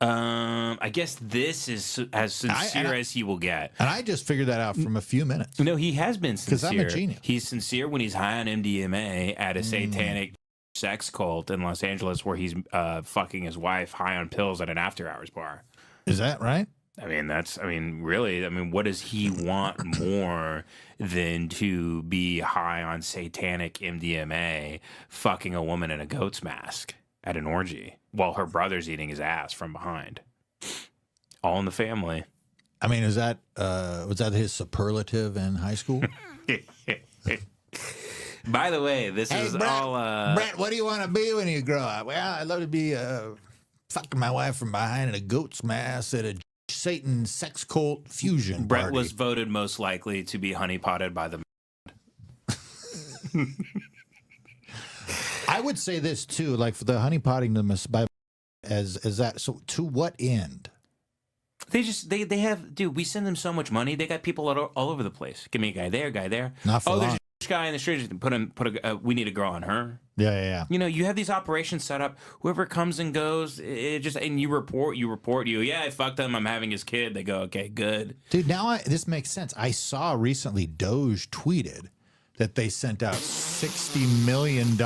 I guess this is as sincere as he will get. And I just figured that out from a few minutes. No, he has been sincere. Because I'm a genius. He's sincere when he's high on MDMA at a satanic sex cult in Los Angeles where he's fucking his wife high on pills at an after hours bar. Is that right? Really, what does he want more than to be high on satanic MDMA fucking a woman in a goat's mask at an orgy while her brother's eating his ass from behind? All in the family. Was that his superlative in high school? By the way, this is Brett, all... Brett, what do you want to be when you grow up? Well, I'd love to be fucking my wife from behind in a goat's mask at a Satan sex cult fusion Brett party. was voted most likely to be honeypotted by the. I would say this too, like for the honeypotting them by as that. So to what end? They just they have, dude. We send them so much money. They got people all over the place. Give me a guy there. Not for long. There's a guy in the street. We need a girl on her. Yeah. You know, you have these operations set up. Whoever comes and goes, it just and you report. Yeah, I fucked him. I'm having his kid. They go, okay, good. Dude, now this makes sense. I saw recently Doge tweeted that they sent out $60 million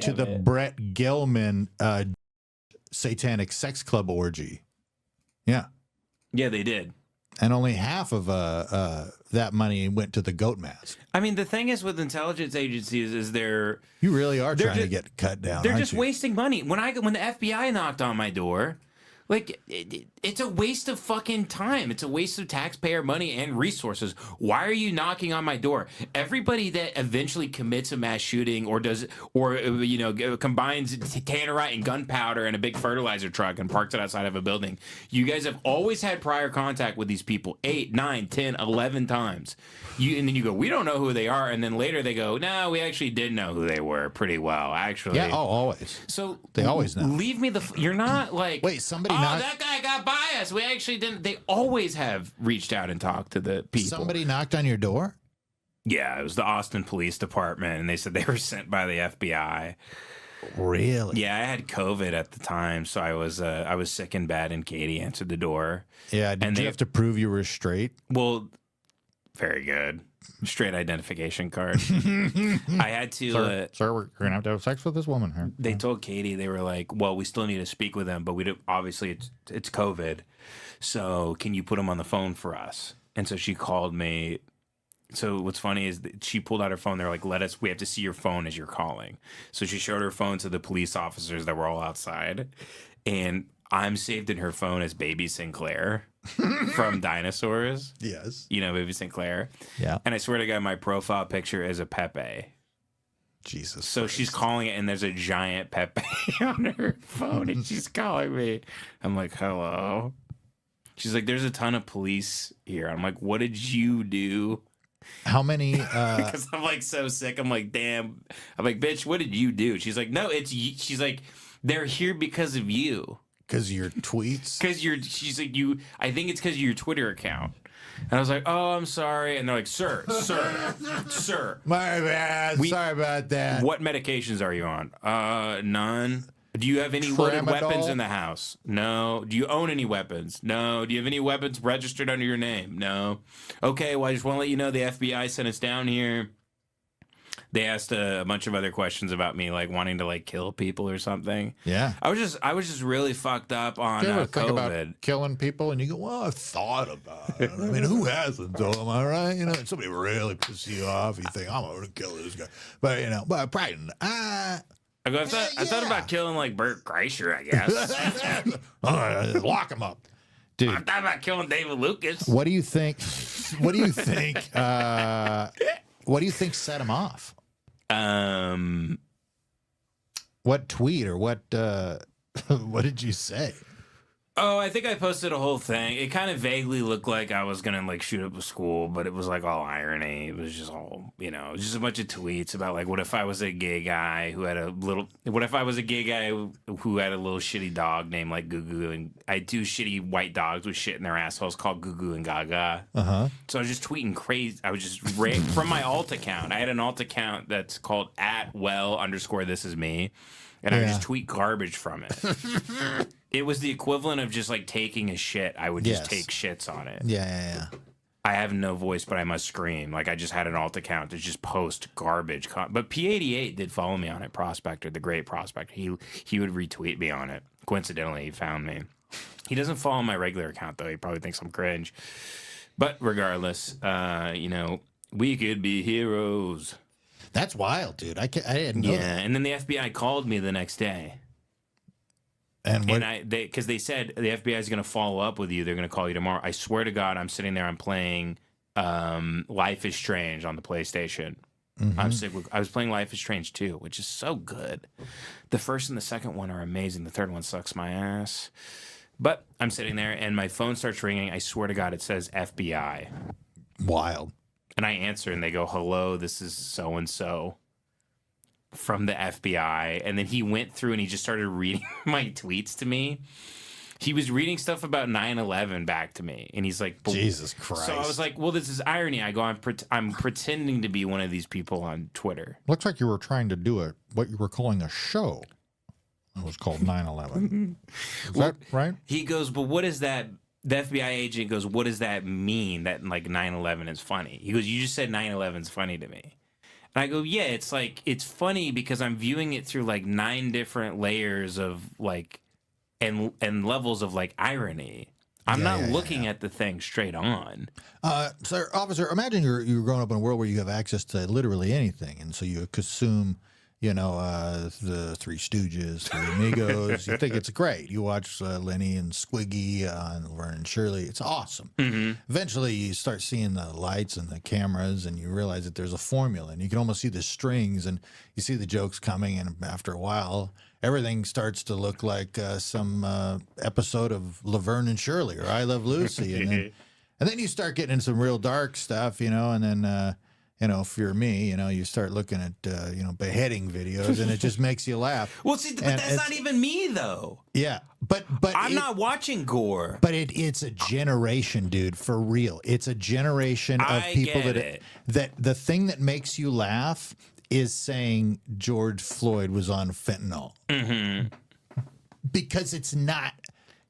to the Brett Gelman satanic sex club orgy. Yeah. Yeah, they did. And only half of that money went to the goat mask. I mean, the thing is with intelligence agencies is you really are trying to get cut down. They're aren't just you? wasting money. When the FBI knocked on my door, like it's a waste of fucking time. It's a waste of taxpayer money and resources. Why are you knocking on my door? Everybody that eventually commits a mass shooting or combines tannerite and gunpowder in a big fertilizer truck and parks it outside of a building. You guys have always had prior contact with these people 8, 9, 10, 11 times. And then you go, we don't know who they are, and then later they go, no, we actually did know who they were pretty well, actually. Yeah, always. So they always know. Leave me you're not like, wait, somebody that guy got biased. We actually didn't. They always have reached out and talked to the people. Somebody knocked on your door? Yeah, it was the Austin Police Department, and they said they were sent by the FBI. Really? Yeah, I had COVID at the time, so I was sick and bad, and Katie answered the door. Yeah, did you have to prove you were straight? Well, very good. Straight identification card. I had to. Sir, we're going to have sex with this woman here. They told Katie, they were like, well, we still need to speak with him, but we don't, obviously it's COVID. So can you put him on the phone for us? And so she called me. So what's funny is that she pulled out her phone. They're like, we have to see your phone as you're calling. So she showed her phone to the police officers that were all outside. And I'm saved in her phone as Baby Sinclair from Dinosaurs. Yes. You know, Baby Sinclair. Yeah. And I swear to God, my profile picture is a Pepe. Jesus. So she's calling it, and there's a giant Pepe on her phone, and she's calling me. I'm like, hello. She's like, there's a ton of police here. I'm like, what did you do? How many? Because I'm like so sick. I'm like, damn. I'm like, bitch, what did you do? She's like, no, she's like, they're here because of you. Because of your tweets? She's like, I think it's because of your Twitter account. And I was like, oh, I'm sorry. And they're like, sir. My bad. Sorry about that. What medications are you on? None. Do you have any loaded weapons in the house? No. Do you own any weapons? No. Do you have any weapons registered under your name? No. Okay, well, I just want to let you know the FBI sent us down here. They asked a bunch of other questions about me, like wanting to like kill people or something. Yeah. I was just really fucked up on you ever COVID. think about killing people and you go, well, I thought about it. I mean, who hasn't? So am I right? You know, somebody really pisses you off. You think, I'm going to kill this guy. But, you know, but probably I thought about killing like Bert Kreischer, I guess. All right, lock him up. Dude. I thought about killing David Lucas. What do you think? What do you think? What do you think set him off? What tweet or what what did you say? Oh, I think I posted a whole thing. It kind of vaguely looked like I was gonna like shoot up a school, but it was like all irony. It was just all, you know, just a bunch of tweets about like, what if I was a gay guy who had a little shitty dog named like Gugu, and I had 2 shitty white dogs with shit in their assholes called Gugu and Gaga. So I was just tweeting crazy. I was just from my alt account. I had an alt account that's called @well_this_is_me. And I would just tweet garbage from it. It was the equivalent of just like taking a shit. I would just take shits on it. Yeah. I have no voice, but I must scream. Like I just had an alt account to just post garbage. But P88 did follow me on it. Prospector, the great Prospector. He would retweet me on it. Coincidentally, he found me. He doesn't follow my regular account though. He probably thinks I'm cringe. But regardless, you know, we could be heroes. That's wild, dude. I didn't know. Yeah, and then the FBI called me the next day. Because they said the FBI is going to follow up with you. They're going to call you tomorrow. I swear to God, I'm sitting there. I'm playing Life is Strange on the PlayStation. I'm sick. I was playing Life is Strange 2, which is so good. The first and the second one are amazing. The third one sucks my ass. But I'm sitting there and my phone starts ringing. I swear to God, it says FBI. Wild. And I answer and they go, hello, this is so-and-so from the FBI. And then he went through and he just started reading my tweets to me. He was reading stuff about 9/11 back to me. And he's like, Jesus Christ. So I was like, well, this is irony. I go, I'm pretending to be one of these people on Twitter. Looks like you were trying to do what you were calling a show. It was called 9/11. Is that right? He goes, but what is that? The FBI agent goes, what does that mean that like 9/11 is funny? He goes, you just said 9/11 is funny to me. And I go, yeah, it's like, it's funny because I'm viewing it through like 9 different layers of like, and levels of like irony. I'm not looking at the thing straight on. Sir, officer, imagine you're growing up in a world where you have access to literally anything. And so you consume, the Three Stooges, Three Amigos. You think it's great. You watch Lenny and Squiggy on Laverne and Shirley. It's awesome. Mm-hmm. Eventually, you start seeing the lights and the cameras, and you realize that there's a formula, and you can almost see the strings, and you see the jokes coming, and after a while, everything starts to look like some episode of Laverne and Shirley or I Love Lucy, and then you start getting into some real dark stuff, and then. If you're me, you start looking at, beheading videos, and it just makes you laugh. Well, see, but that's not even me, though. Yeah, but I'm not watching gore. But it's a generation, dude, for real. It's a generation of people that the thing that makes you laugh is saying George Floyd was on fentanyl. Mm-hmm. Because it's not.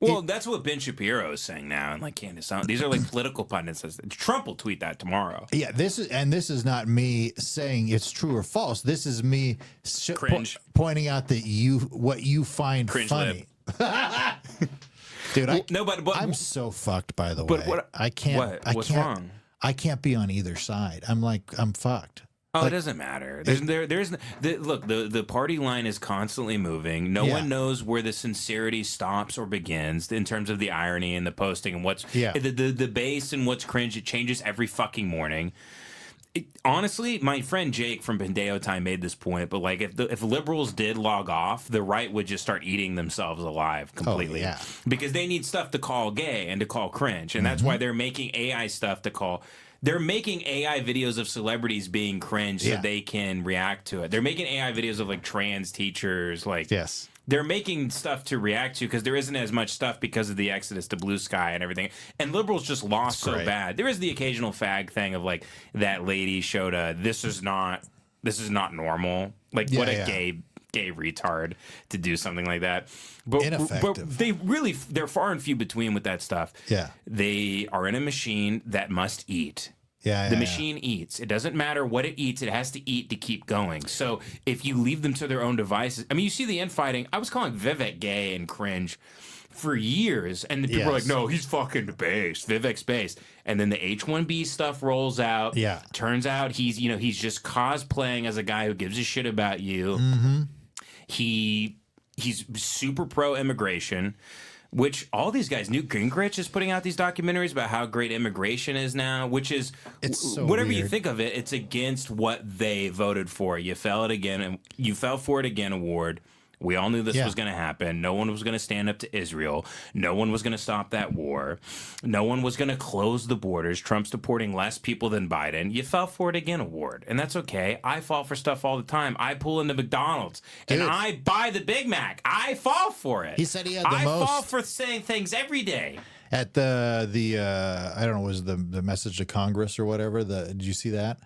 Well, that's what Ben Shapiro is saying now, and like Candace, these are like political pundits. Trump will tweet that tomorrow. Yeah, this is not me saying it's true or false. This is me pointing out that what you find cringe funny. Dude, I'm so fucked. By the way, I can't. What's wrong? I can't be on either side. I'm fucked. Oh, it doesn't matter. Look, the party line is constantly moving. No one knows where the sincerity stops or begins in terms of the irony and the posting and what's the base and what's cringe. It changes every fucking morning. Honestly, my friend Jake from Pendeo Time made this point, but like if liberals did log off, the right would just start eating themselves alive completely. Because they need stuff to call gay and to call cringe, and that's why they're making AI stuff to call. They're making AI videos of celebrities being cringe so they can react to it. They're making AI videos of like trans teachers, they're making stuff to react to because there isn't as much stuff because of the exodus to Blue Sky and everything. And liberals just lost so bad. There is the occasional fag thing of like that lady showed this is not normal. Like what a gay retard to do something like that. But they're far and few between with that stuff. Yeah. They are in a machine that must eat. The machine eats. It doesn't matter what it eats. It has to eat to keep going. So if you leave them to their own devices, I mean, you see the infighting. I was calling Vivek gay and cringe for years, and the people are like, no, he's fucking based. Vivek's based. And then the H-1B stuff rolls out. Yeah. Turns out he's just cosplaying as a guy who gives a shit about you. Mm-hmm. He's super pro-immigration, which all these guys, Newt Gingrich is putting out these documentaries about how great immigration is now, which is, so whatever you weird. think of it, it's against what they voted for. You fell for it again award. We all knew this was going to happen. No one was going to stand up to Israel. No one was going to stop that war. No one was going to close the borders. Trump's deporting less people than Biden. You fell for it again award. And that's okay. I fall for stuff all the time. I pull into McDonald's and I buy the Big Mac. I fall for it. He said he had the I most. fall for saying things every day. At the I don't know, was the message to Congress or whatever? Did you see that?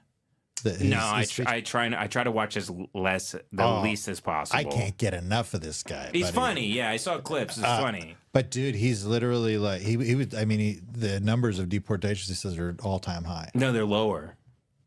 I try to watch as least as possible. I can't get enough of this guy. He's funny. Yeah, I saw clips. It's funny. But dude, he's literally like he was. I mean, the numbers of deportations he says are all time high. No, they're lower.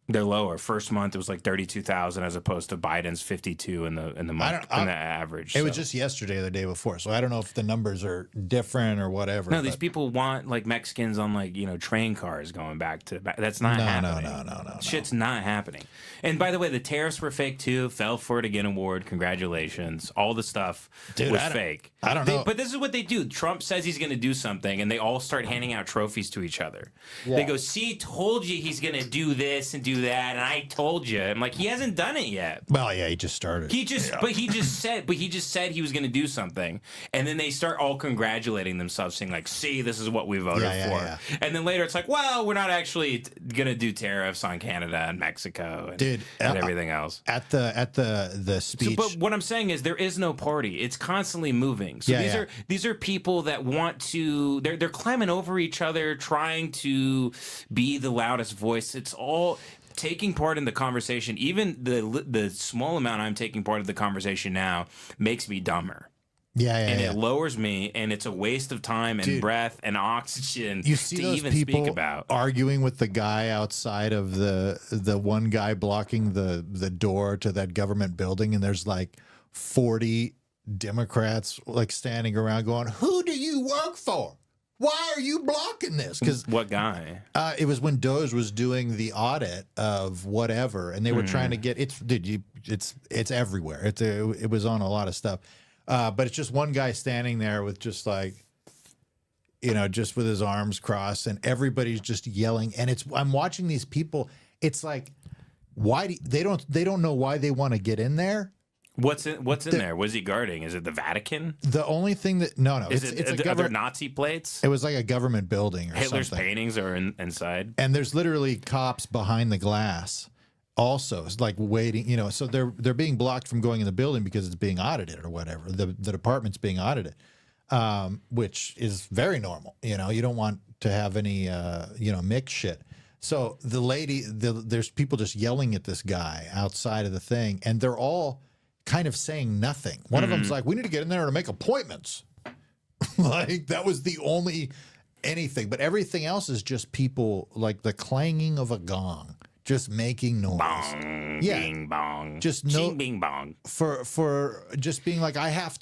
They're lower. First month it was like 32,000 as opposed to Biden's 52 in the month in the average. It was just yesterday or the day before, so I don't know if the numbers are different or whatever. No, these people want like Mexicans on like train cars going back to that's not happening. No. Shit's not happening. And by the way, the tariffs were fake too. Fell for it again award. Congratulations. All the stuff was fake. I don't know. But this is what they do. Trump says he's going to do something, and they all start handing out trophies to each other. Yeah. They go, "See, told you he's going to do this and do do that, and I told you. I'm like, he hasn't done it yet. Well, yeah, he just started. He just said he was going to do something, and then they start all congratulating themselves, saying like, "See, this is what we voted for." Yeah. And then later, it's like, "Well, we're not actually going to do tariffs on Canada and Mexico and, and everything else." At the speech, but what I'm saying is, there is no party. It's constantly moving. So these are people that want to. They're climbing over each other, trying to be the loudest voice. It's all taking part in the conversation. Even the small amount I'm taking part of the conversation now makes me dumber. And it lowers me, and it's a waste of time and breath and oxygen you see to those even people speak about. Arguing with the guy outside of the one guy blocking the door to that government building, and there's like 40 Democrats like standing around going, "Who do you work for? Why are you blocking this?" Because what guy? It was when Doge was doing the audit of whatever, and they were trying to get it's everywhere. It was on a lot of stuff. But it's just one guy standing there with just like, just with his arms crossed, and everybody's just yelling. And I'm watching these people. It's like, why they don't know why they want to get in there. What's in there? What is he guarding? Is it the Vatican? The only thing that no, it's are there Nazi plates? It was like a government building or Hitler's something. paintings are inside, and there's literally cops behind the glass. Also, it's like waiting, so they're being blocked from going in the building because it's being audited or whatever. The department's being audited, which is very normal. You don't want to have any, mixed shit. So the lady, there's people just yelling at this guy outside of the thing, and they're all kind of saying nothing. One of them's like, "We need to get in there to make appointments." Like that was the only anything, but everything else is just people like the clanging of a gong. Just making noise. Bong, bing, bong. Just Ching, bing, bong. For just being like, I have,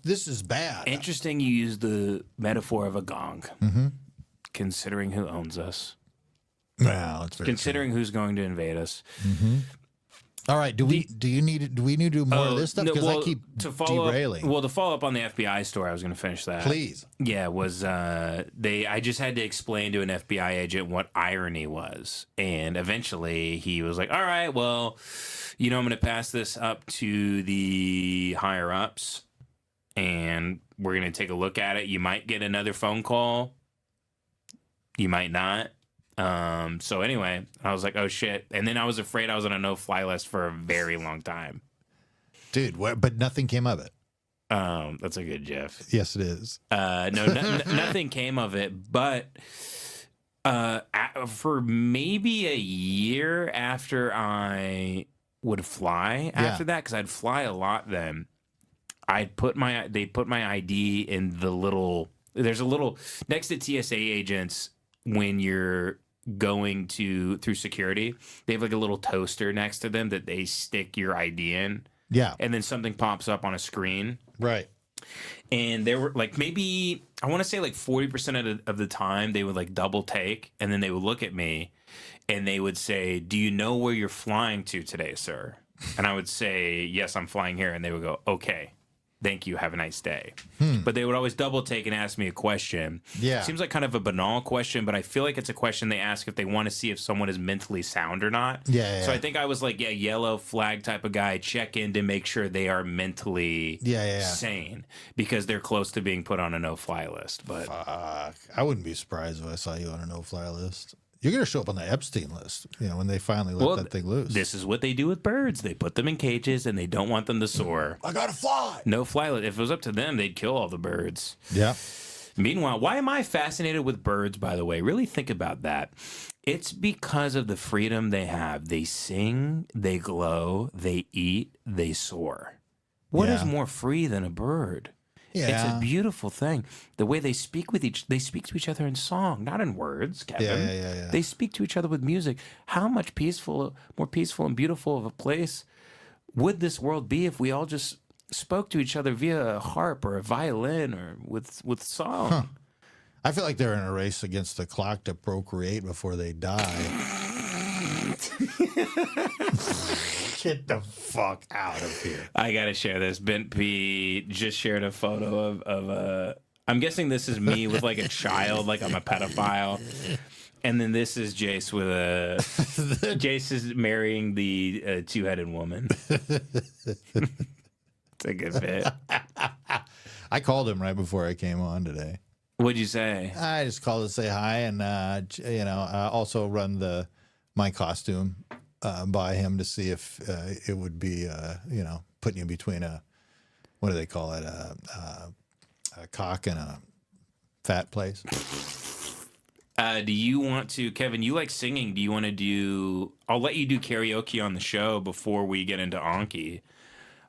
this is bad. Interesting you use the metaphor of a gong. Mm-hmm. Considering who owns us. Well, it's very considering true. who's going to invade us. Mm-hmm. All right. Do we need to do more of this stuff? Because I keep derailing. To follow up on the FBI story, I was going to finish that. Please. Yeah, I just had to explain to an FBI agent what irony was. And eventually he was like, "All right, well, I'm going to pass this up to the higher ups and we're going to take a look at it. You might get another phone call. You might not." So anyway, I was like, "Oh shit!" And then I was afraid I was on a no-fly list for a very long time, dude. But nothing came of it. That's a good Jeff. Yes, it is. Nothing came of it. But for maybe a year after I would fly, after that, because I'd fly a lot then, they put my ID in the little. There's a little next to TSA agents when you're going through security, they have like a little toaster next to them that they stick your ID in. Yeah. And then something pops up on a screen. Right. And there were like maybe, I want to say like 40% of the time they would like double take, and then they would look at me and they would say, "Do you know where you're flying to today, sir?" And I would say, "Yes, I'm flying here." And they would go, "Okay. Thank you. Have a nice day." But they would always double take and ask me a question. Yeah. Seems like kind of a banal question, but I feel like it's a question they ask if they want to see if someone is mentally sound or not. Yeah. So I think I was like a yellow flag type of guy, check in to make sure they are mentally sane because they're close to being put on a no-fly list. But fuck. I wouldn't be surprised if I saw you on a no-fly list. You're going to show up on the Epstein list, when they finally let that thing loose. This is what they do with birds. They put them in cages and they don't want them to soar. I got to fly. No fly list. If it was up to them, they'd kill all the birds. Yeah. Meanwhile, why am I fascinated with birds, by the way? Really think about that. It's because of the freedom they have. They sing, they glow, they eat, they soar. What is more free than a bird? Yeah. It's a beautiful thing. The way they speak to each other in song, not in words, Kevin. Yeah. They speak to each other with music. How much more peaceful and beautiful of a place would this world be if we all just spoke to each other via a harp or a violin or with song? Huh. I feel like they're in a race against the clock to procreate before they die. Get the fuck out of here. I gotta share this. Ben P just shared a photo of I'm guessing this is me with like a child, like I'm a pedophile. And then this is Jace with a Jace is marrying the two-headed woman. It's a good bit. I called him right before I came on today. What'd you say? I just called to say hi and also run my costume by him to see if it would be putting you between what do they call it, a cock and a fat place. Do you want to, Kevin, you like singing. Do you want to do, I'll let you do karaoke on the show before we get into Anki.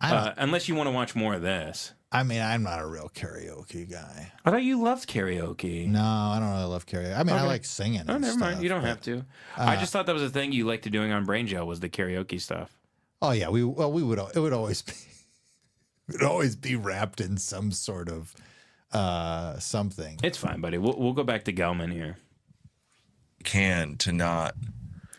Unless you want to watch more of this. I mean, I'm not a real karaoke guy. I thought you loved karaoke. No, I don't really love karaoke. I mean, I Okay. like singing. Oh, and never mind. stuff, You don't but, have to. I just thought that was a thing you liked to doing on Brain Gel was the karaoke stuff. Oh yeah, it would always be wrapped in some sort of something. It's fine, buddy. We'll go back to Gelman here.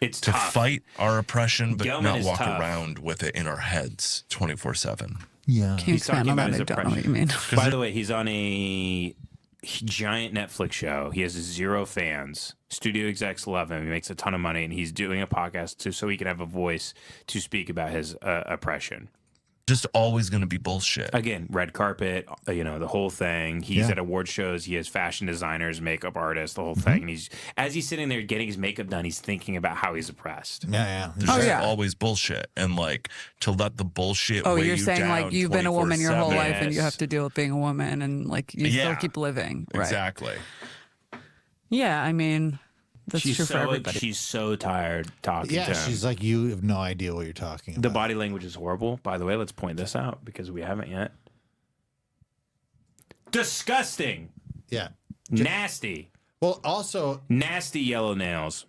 It's to tough. fight our oppression, but Gelman not is walk tough. around with it in our heads 24/7. Yeah, Can you expand on that? I don't know what you mean. By the way, he's on a giant Netflix show. He has 0 fans. Studio execs love him. He makes a ton of money, and he's doing a podcast so he can have a voice to speak about his oppression. Just always going to be bullshit. Again, red carpet, the whole thing. He's at award shows. He has fashion designers, makeup artists, the whole thing. And as he's sitting there getting his makeup done, he's thinking about how he's oppressed. Yeah. There's always bullshit. And like to let the bullshit Oh, weigh you're you saying down like you've been a woman your whole 24/7. life and you have to deal with being a woman and like you still keep living. Right. Exactly. Yeah, I mean, that's true for everybody. She's so tired talking Yeah, to him. she's like, you have no idea what you're talking about. The body language is horrible. By the way, let's point this out because we haven't yet. Disgusting. Yeah. Nasty. Well, also nasty yellow nails.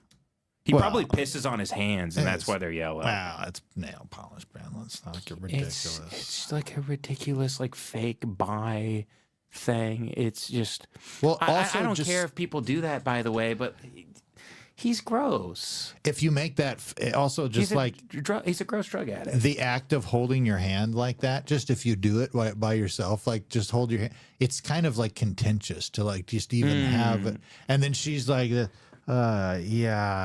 He probably pisses on his hands, and that's why they're yellow. Wow, it's nail polish, man. Let's not get ridiculous. It's like a ridiculous, like fake bi thing. It's just. Well, I also don't just- care if people do that, by the way, but he's gross. If you make that also just he's a gross drug addict. the act of holding your hand like that, just if you do it by yourself, like just hold your hand, it's kind of like contentious to like just even have it. And then she's like, yeah,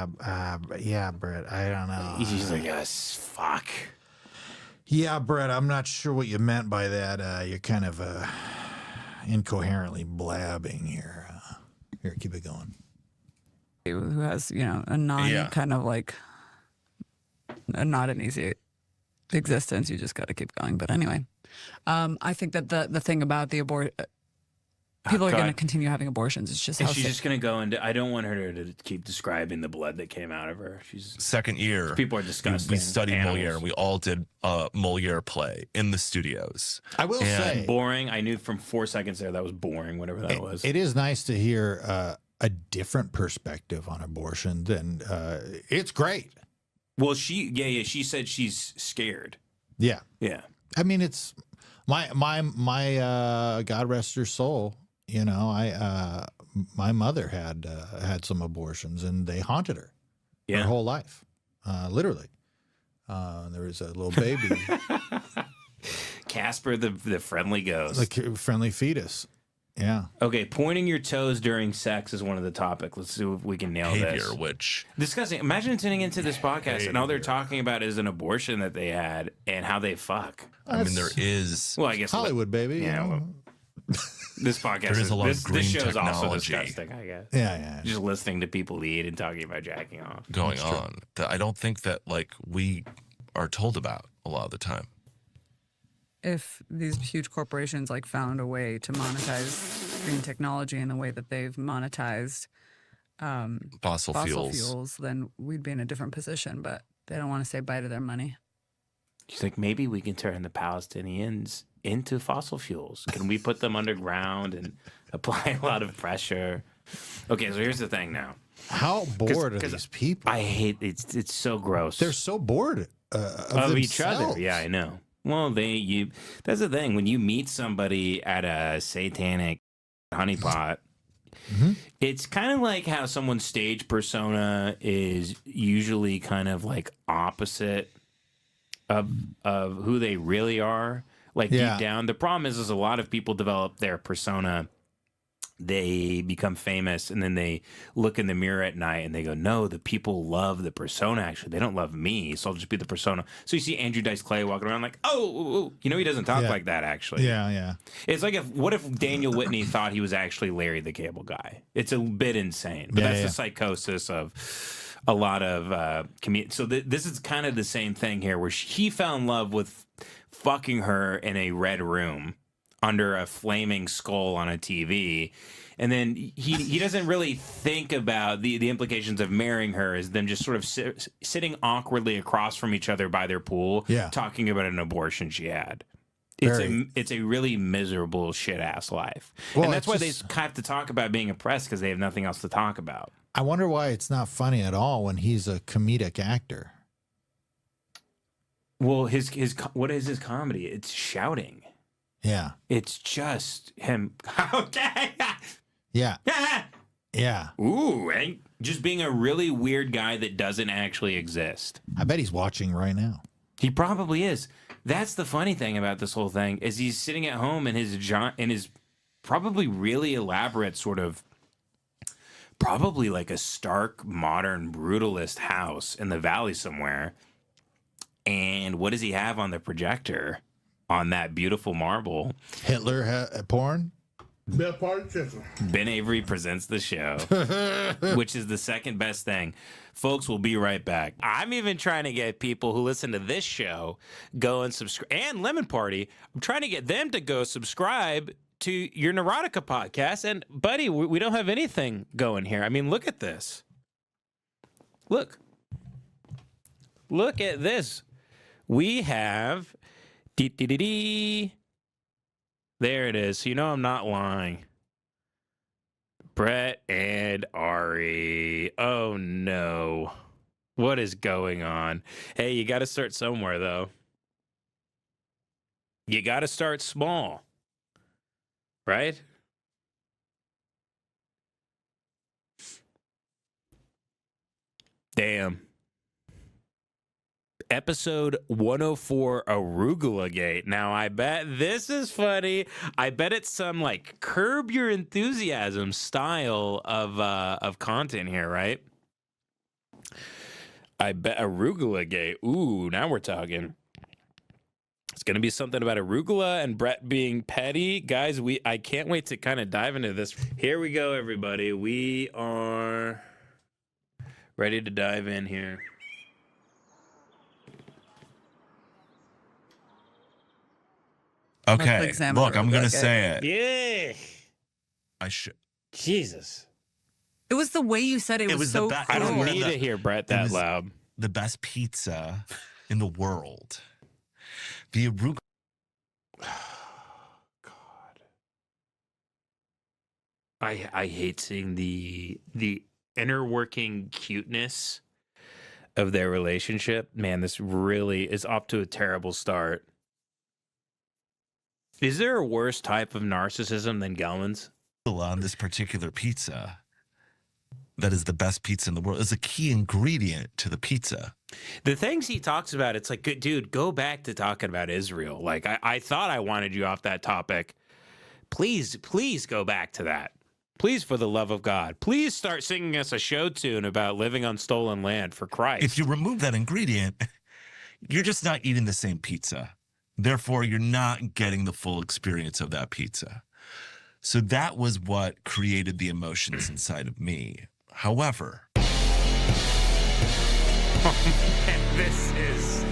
Brett, I don't know. He's like, yes, fuck. Yeah, Brett, I'm not sure what you meant by that. You're kind of incoherently blabbing here. Here, keep it going. Who has, a non kind of like, not an easy existence. You just got to keep going. But anyway, I think that the thing about the people are going to continue having abortions. It's just And how she's sick- just going to go into. I don't want her to keep describing the blood that came out of her. She's Second year. People are disgusting. We studied Animals. Moliere. We all did Moliere play in the studios. I will say, boring. I knew from 4 seconds there that was boring. Whatever that was. It is nice to hear a different perspective on abortion than it's great. Well, she said she's scared. Yeah. Yeah. I mean, it's my God rest her soul. My mother had some abortions and they haunted her her whole life, literally. There was a little baby, Casper the friendly ghost, like a friendly fetus. Yeah. Okay, pointing your toes during sex is one of the topics. Let's see if we can nail this. Behavior, which Disgusting. Imagine tuning into this podcast and all they're talking about is an abortion that they had and how they fuck. I mean, there is. Well, I guess Hollywood, baby. Yeah. Well, this podcast There is a lot of green this show is also technology. disgusting, I guess. Yeah. Just listening to people eat and talking about jacking off. going on that I don't think that like we are told about a lot of the time. if these huge corporations like found a way to monetize green technology in the way that they've monetized fossil fuels, then we'd be in a different position. But they don't want to say bye to their money. She's like, maybe we can turn the Palestinians into fossil fuels. Can we put them underground and apply a lot of pressure? Okay, so here's the thing now. How bored are these people? I hate it's so gross. They're so bored of each themselves. other. Yeah, I know. Well, that's the thing. When you meet somebody at a satanic honeypot, it's kind of like how someone's stage persona is usually kind of like opposite of who they really are. Like deep down, the problem is a lot of people develop their persona they become famous, and then they look in the mirror at night and they go, no, the people love the persona. Actually, they don't love me, so I'll just be the persona. So you see Andrew Dice Clay walking around like, oh, you know, he doesn't talk like that, actually. Yeah. It's like, what if Daniel Whitney thought he was actually Larry the Cable Guy? It's a bit insane, but that's the psychosis of a lot of comedians. So this is kind of the same thing here, where he fell in love with fucking her in a red room under a flaming skull on a TV. And then he doesn't really think about the implications of marrying her as them just sort of sitting awkwardly across from each other by their pool, talking about an abortion she had. It's a really miserable shit-ass life. Well, and that's why they have to talk about being oppressed, because they have nothing else to talk about. I wonder why it's not funny at all when he's a comedic actor. Well, his what is his comedy? It's shouting. Yeah. It's just him. Okay. Yeah. Yeah. Ooh, and just being a really weird guy that doesn't actually exist. I bet he's watching right now. He probably is. That's the funny thing about this whole thing, is he's sitting at home in his probably really elaborate sort of, probably like a stark, modern, brutalist house in the valley somewhere. And what does he have on the projector? On that beautiful marble, Hitler porn. Ben Avery Presents the show, which is the second best thing. Folks, we'll be right back. I'm even trying to get people who listen to this show go and subscribe, and Lemon Party. I'm trying to get them to go subscribe to your Neurotica podcast. And buddy, we don't have anything going here. I mean, look at this. Look at this. We have. There it is. So you know I'm not lying. Brett and Ari. Oh no. What is going on? Hey, you got to start somewhere, though. You got to start small. Right? Damn. Episode 104, Arugula Gate. Now, I bet this is funny. I bet it's some like Curb Your Enthusiasm style of content here, right? I bet Arugula Gate. Ooh, now we're talking. It's gonna be something about arugula and Brett being petty, guys. I can't wait to kind of dive into this. Here we go, everybody. We are ready to dive in here. Okay, look, I'm going to say it. Yeah. I should. Jesus. It was the way you said it was so I don't need to hear Brett that loud. The best pizza in the world. The arugula. God. I hate seeing the inner working cuteness of their relationship. Man, this really is off to a terrible start. Is there a worse type of narcissism than Gelman's? On this particular pizza, that is the best pizza in the world, is a key ingredient to the pizza. The things he talks about, it's like, dude, go back to talking about Israel. Like, I thought I wanted you off that topic. Please go back to that. Please, for the love of God, please start singing us a show tune about living on stolen land, for Christ. If you remove that ingredient, you're just not eating the same pizza. Therefore, you're not getting the full experience of that pizza. So that was what created the emotions inside of me. However, this is,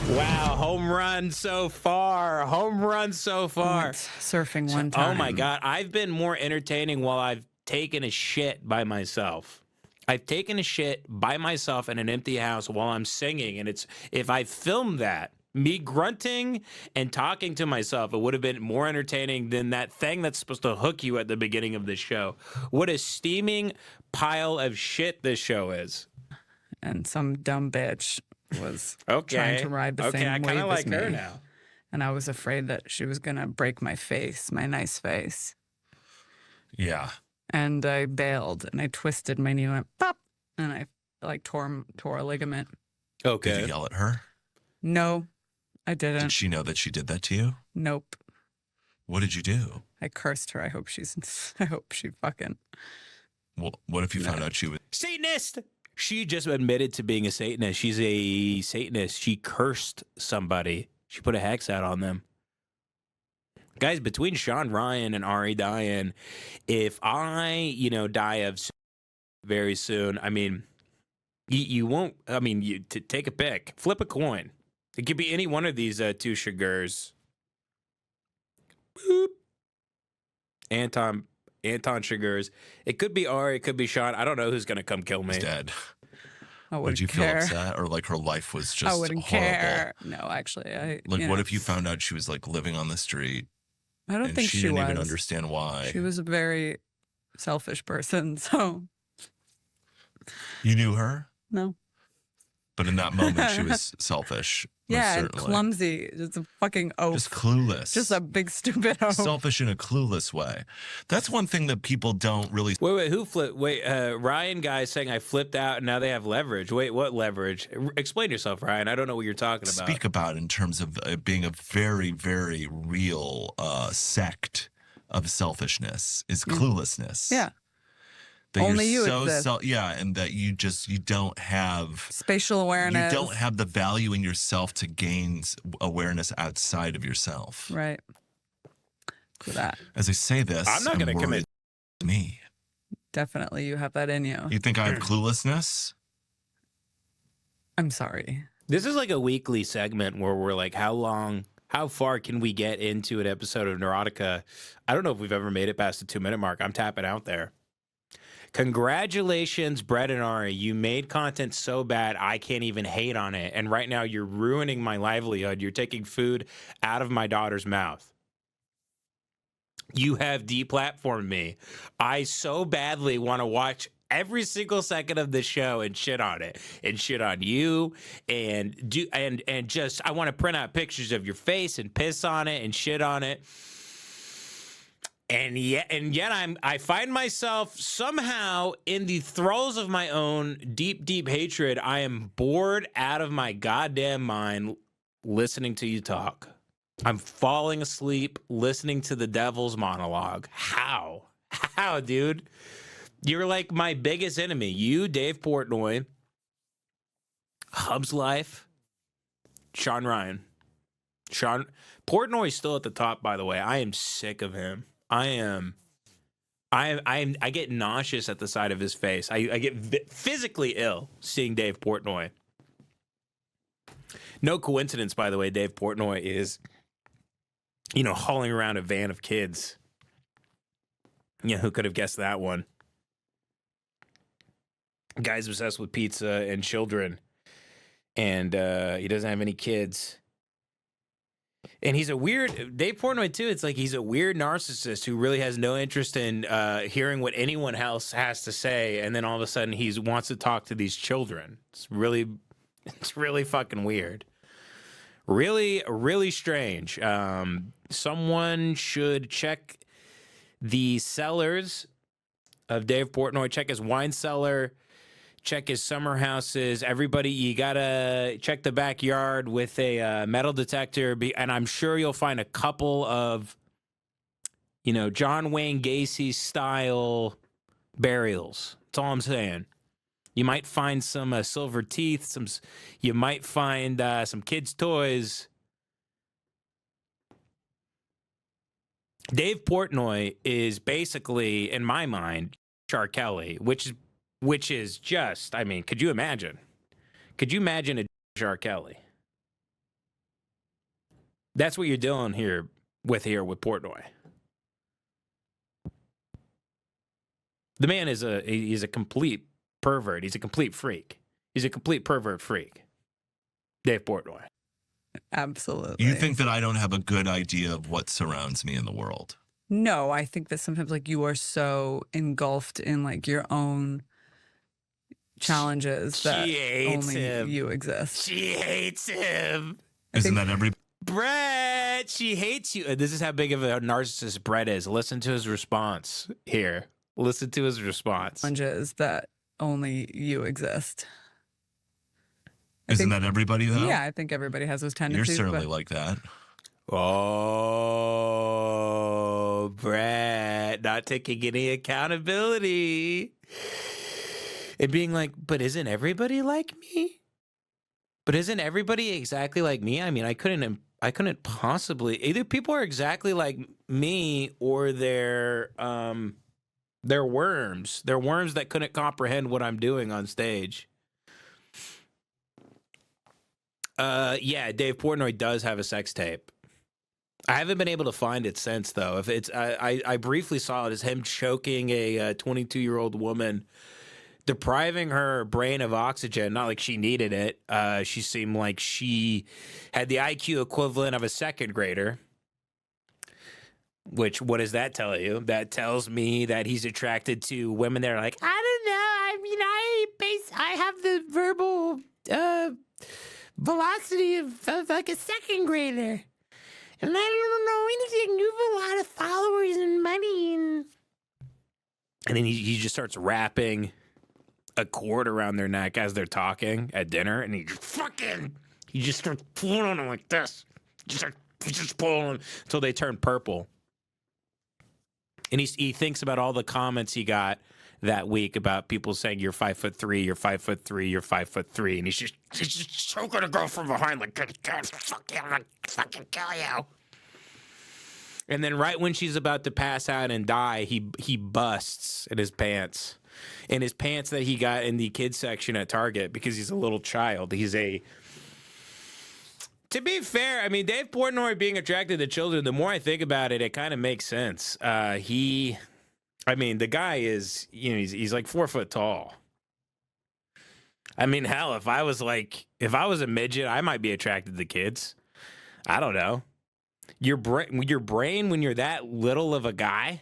wow, home run so far. Home run so far. Surfing one time. Oh my God. I've been more entertaining while I've taken a shit by myself. I've taken a shit by myself in an empty house while I'm singing. And if I filmed that, me grunting and talking to myself, it would have been more entertaining than that thing that's supposed to hook you at the beginning of the show. What a steaming pile of shit this show is. And some dumb bitch was trying to ride the same wave as me. Her now. And I was afraid that she was going to break my face, my nice face. Yeah. And I bailed and I twisted my knee and went pop. And I like tore a ligament. Okay. Did you yell at her? No. I didn't. Did she know that she did that to you? Nope. What did you do? I cursed her. I hope she fucking. Well, what if you found out she was Satanist? She just admitted to being a Satanist. She's a Satanist. She cursed somebody. She put a hex out on them. Guys, between Sean Ryan and Ari Diane, if I, die of very soon, I mean, you won't, I mean, you take a pick, flip a coin. It could be any one of these two sugars. Boop. Anton Sugars. It could be Ari, it could be Sean. I don't know who's going to come kill me. He's dead. I Would you care. feel upset, or like her life was just I wouldn't horrible? care. No, actually, What if you found out she was like living on the street? I don't think she she didn't was. even understand why. She was a very selfish person, so. You knew her? No. But in that moment, she was selfish. Yeah, and certainly. clumsy. Just a fucking oaf. Just clueless. Just a big stupid oaf. Selfish in a clueless way. That's one thing that people don't really. Wait, who flipped? Wait, Ryan guy saying I flipped out and now they have leverage. Wait, what leverage? Explain yourself, Ryan. I don't know what you're talking about. Speak about in terms of being a very, very real sect of selfishness is cluelessness. Yeah. That Only you're you exist. and that you don't have spatial awareness. You don't have the value in yourself to gain awareness outside of yourself. Right. For that. As I say this, I'm not going to commit to me. Definitely, you have that in you. You think I have cluelessness? I'm sorry. This is like a weekly segment where we're like, how far can we get into an episode of Neurotica? I don't know if we've ever made it past the 2-minute mark. I'm tapping out there. Congratulations, Brett and Ari. You made content so bad I can't even hate on it. And right now you're ruining my livelihood. You're taking food out of my daughter's mouth. You have deplatformed me. I so badly want to watch every single second of the show and shit on it and shit on you and just I want to print out pictures of your face and piss on it and shit on it. And yet I find myself somehow in the throes of my own deep, deep hatred. I am bored out of my goddamn mind listening to you talk. I'm falling asleep listening to the devil's monologue. How, dude? You're like my biggest enemy. You, Dave Portnoy, Hub's Life, Sean Ryan. Sean Portnoy's still at the top, by the way. I am sick of him. I get nauseous at the sight of his face. I get physically ill seeing Dave Portnoy. No coincidence, by the way, Dave Portnoy is, hauling around a van of kids. Yeah, who could have guessed that one? Guy's obsessed with pizza and children, and he doesn't have any kids. And he's a weird, Dave Portnoy too, it's like he's a weird narcissist who really has no interest in hearing what anyone else has to say, and then all of a sudden he wants to talk to these children. It's really fucking weird. Really, really strange. Someone should check the cellars of Dave Portnoy, check his wine cellar, check his summer houses. Everybody, you gotta check the backyard with a metal detector, and I'm sure you'll find a couple of, John Wayne Gacy style burials. That's all I'm saying. You might find some silver teeth. You might find some kids' toys. Dave Portnoy is basically, in my mind, R. Kelly, which is just, I mean, could you imagine? Could you imagine a R. Kelly? That's what you're doing here with Portnoy. The man is he's a complete pervert. He's a complete freak. He's a complete pervert freak. Dave Portnoy. Absolutely. You think that I don't have a good idea of what surrounds me in the world? No, I think that sometimes like you are so engulfed in like your own challenges that only you exist. She hates him. Isn't that every? Brett, she hates you. This is how big of a narcissist Brett is. Listen to his response here. Listen to his response. Challenges that only you exist. Isn't that everybody though? Yeah, I think everybody has those tendencies. You're certainly like that. Oh. Oh, Brett, not taking any accountability. And being like, but isn't everybody like me? But isn't everybody exactly like me? I mean, I couldn't possibly. Either people are exactly like me or they're worms. They're worms that couldn't comprehend what I'm doing on stage. Yeah, Dave Portnoy does have a sex tape. I haven't been able to find it since, though. If it's, I briefly saw it as him choking a 22-year-old woman, depriving her brain of oxygen. Not like she needed it. She seemed like she had the IQ equivalent of a second grader. Which, what does that tell you? That tells me that he's attracted to women that are like, I don't know. I mean, I have the verbal velocity of like a second grader. And I don't know anything. You have a lot of followers and money. And then he just starts wrapping a cord around their neck as they're talking at dinner. And he just starts pulling on them like this. He just pulling them until they turn purple. And he thinks about all the comments he got that week about people saying you're 5'3", you're 5'3", you're 5'3", and he's just choking a girl from behind like, God, fuck you, I'm gonna fucking kill you. And then right when she's about to pass out and die, he busts in his pants that he got in the kids section at Target because he's a little child. To be fair, I mean, Dave Portnoy being attracted to children, the more I think about it, it kind of makes sense. The guy is, he's like 4 foot tall. I mean, hell, if I was a midget, I might be attracted to kids. I don't know. Your brain, when you're that little of a guy,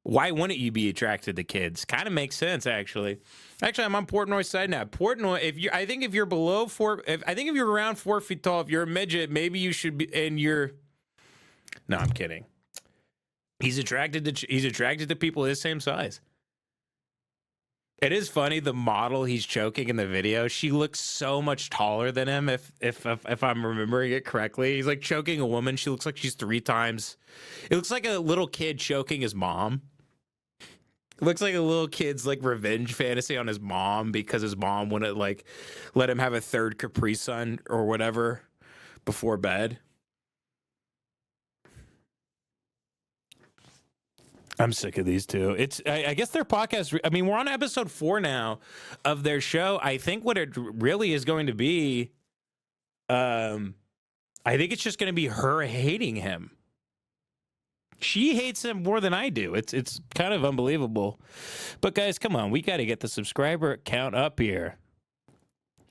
why wouldn't you be attracted to kids? Kind of makes sense, actually. Actually, I'm on Portnoy's side now. Portnoy, if you're below if you're around 4 feet tall, if you're a midget, maybe you should be. No, I'm kidding. He's attracted to people his same size. It is funny, the model he's choking in the video, she looks so much taller than him, if I'm remembering it correctly. He's like choking a woman. She looks like she's 3 times. It looks like a little kid choking his mom. It looks like a little kid's like revenge fantasy on his mom because his mom wouldn't like let him have a third Capri Sun or whatever before bed. I'm sick of these two. I guess their podcast, I mean, we're on episode 4 now of their show. I think what it really is going to be, I think it's just going to be her hating him. She hates him more than I do. It's kind of unbelievable. But guys, come on. We got to get the subscriber count up here.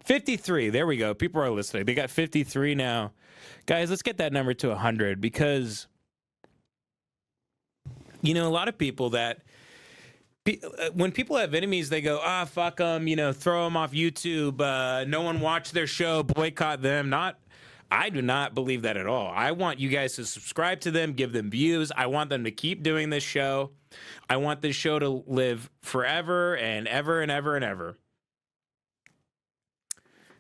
53. There we go. People are listening. They got 53 now. Guys, let's get that number to 100 because... a lot of people when people have enemies, they go, fuck them, throw them off YouTube. No one watched their show, boycott them. I do not believe that at all. I want you guys to subscribe to them, give them views. I want them to keep doing this show. I want this show to live forever and ever and ever and ever.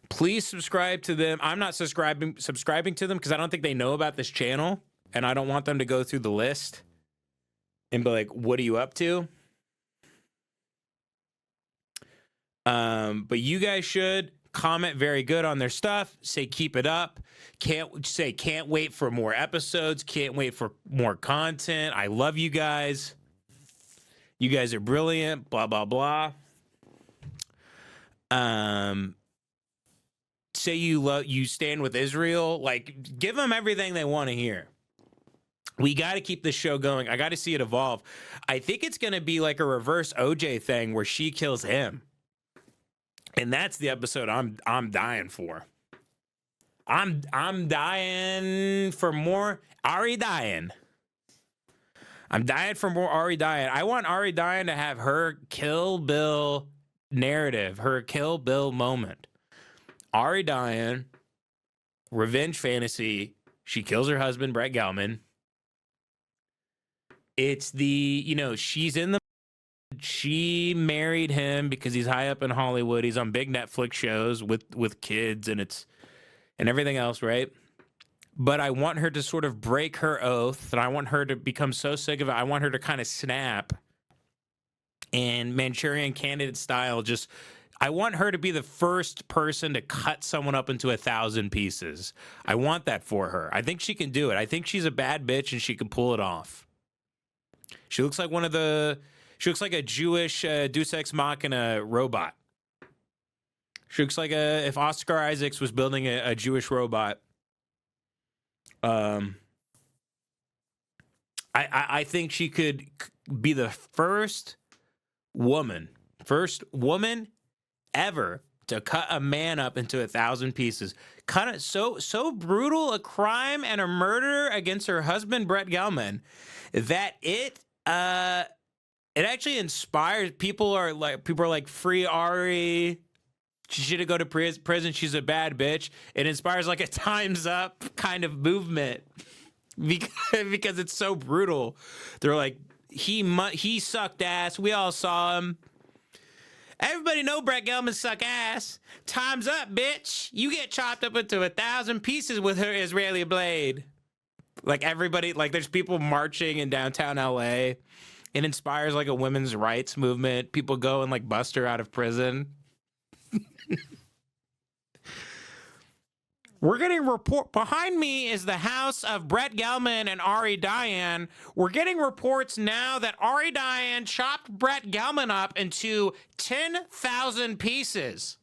Please subscribe to them. I'm not subscribing to them because I don't think they know about this channel, and I don't want them to go through the list and be like, what are you up to? But you guys should comment very good on their stuff. Say, keep it up. Can't wait for more episodes. Can't wait for more content. I love you guys. You guys are brilliant. Blah, blah, blah. Say you stand with Israel. Like, give them everything they want to hear. We got to keep this show going. I got to see it evolve. I think it's going to be like a reverse OJ thing where she kills him. And that's the episode I'm dying for. I'm dying for more Ari Diane. I'm dying for more Ari Diane. I want Ari Diane to have her Kill Bill narrative, her Kill Bill moment. Ari Diane, revenge fantasy. She kills her husband, Brett Gelman. It's she married him because he's high up in Hollywood. He's on big Netflix shows with kids and everything else, right? but I want her to sort of break her oath, and I want her to become so sick of it. I want her to kind of snap and Manchurian Candidate style. Just, I want her to be the first person to cut someone up into 1,000 pieces. I want that for her. I think she can do it. I think she's a bad bitch and she can pull it off. She looks like she looks like a Jewish Deus Ex Machina robot. She looks like if Oscar Isaacs was building a Jewish robot. I think she could be the first woman ever to cut a man up into 1,000 pieces. Cut it so brutal a crime and a murder against her husband Brett Gelman that it actually inspires people. Are like free Ari. She should go to prison. She's a bad bitch. It inspires like a Time's Up kind of movement because it's so brutal. They're like, he sucked ass. We all saw him. Everybody know Brett Gelman suck ass. Time's up, bitch. You get chopped up into 1,000 pieces with her Israeli blade. Like everybody, like there's people marching in downtown LA. It inspires like a women's rights movement. People go and like bust her out of prison. We're getting report behind me is the house of Brett Gelman and Ari Diane. We're getting reports now that Ari Diane chopped Brett Gelman up into 10,000 pieces.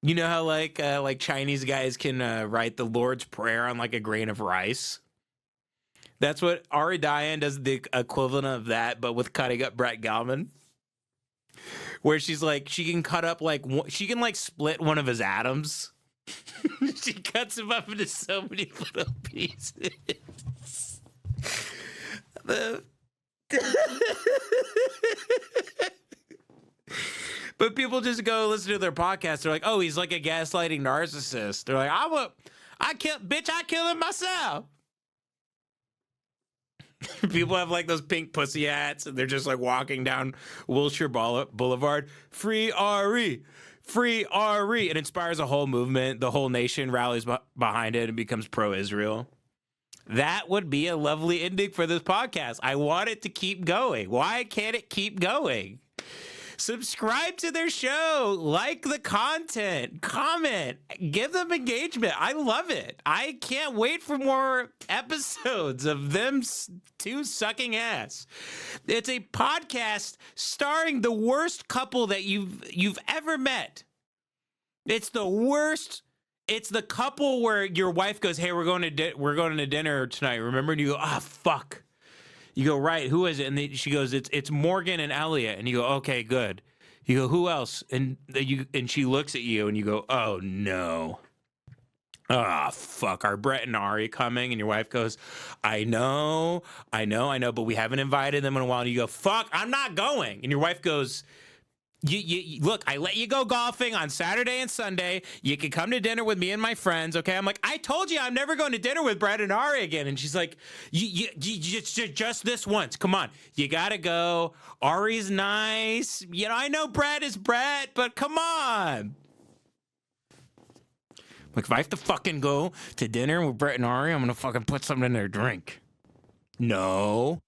You know how like Chinese guys can write the Lord's Prayer on like a grain of rice? That's what Ari Diane does, the equivalent of that, but with cutting up Brett Gelman. Where she's like, she can cut up like, she can like split one of his atoms. She cuts him up into so many little pieces. But people just go listen to their podcast. They're like, oh, he's like a gaslighting narcissist. They're like, I killed him myself. People have like those pink pussy hats and they're just like walking down Wilshire Boulevard. Free Ari. Free Ari. It inspires a whole movement. The whole nation rallies behind it and becomes pro-Israel. That would be a lovely ending for this podcast. I want it to keep going. Why can't it keep going? Subscribe to their show, like the content, comment, give them engagement. I love it. I can't wait for more episodes of them two sucking ass. It's a podcast starring the worst couple that you've ever met. It's the worst. It's the couple where your wife goes, "Hey, we're going to dinner tonight. Remember?" And you go, "Ah, fuck." You go, right, who is it? And she goes, it's Morgan and Elliot. And you go, okay, good. You go, who else? And she looks at you and you go, oh no. Ah, fuck, are Brett and Ari coming? And your wife goes, I know, but we haven't invited them in a while. And you go, fuck, I'm not going. And your wife goes, you look, I let you go golfing on Saturday and Sunday. You can come to dinner with me and my friends, okay? I'm like, I told you I'm never going to dinner with Brett and Ari again. And she's like, you just this once. Come on, you gotta go. Ari's nice. You know, I know Brett is Brett, but come on. Like, if I have to fucking go to dinner with Brett and Ari, I'm gonna fucking put something in their drink. No.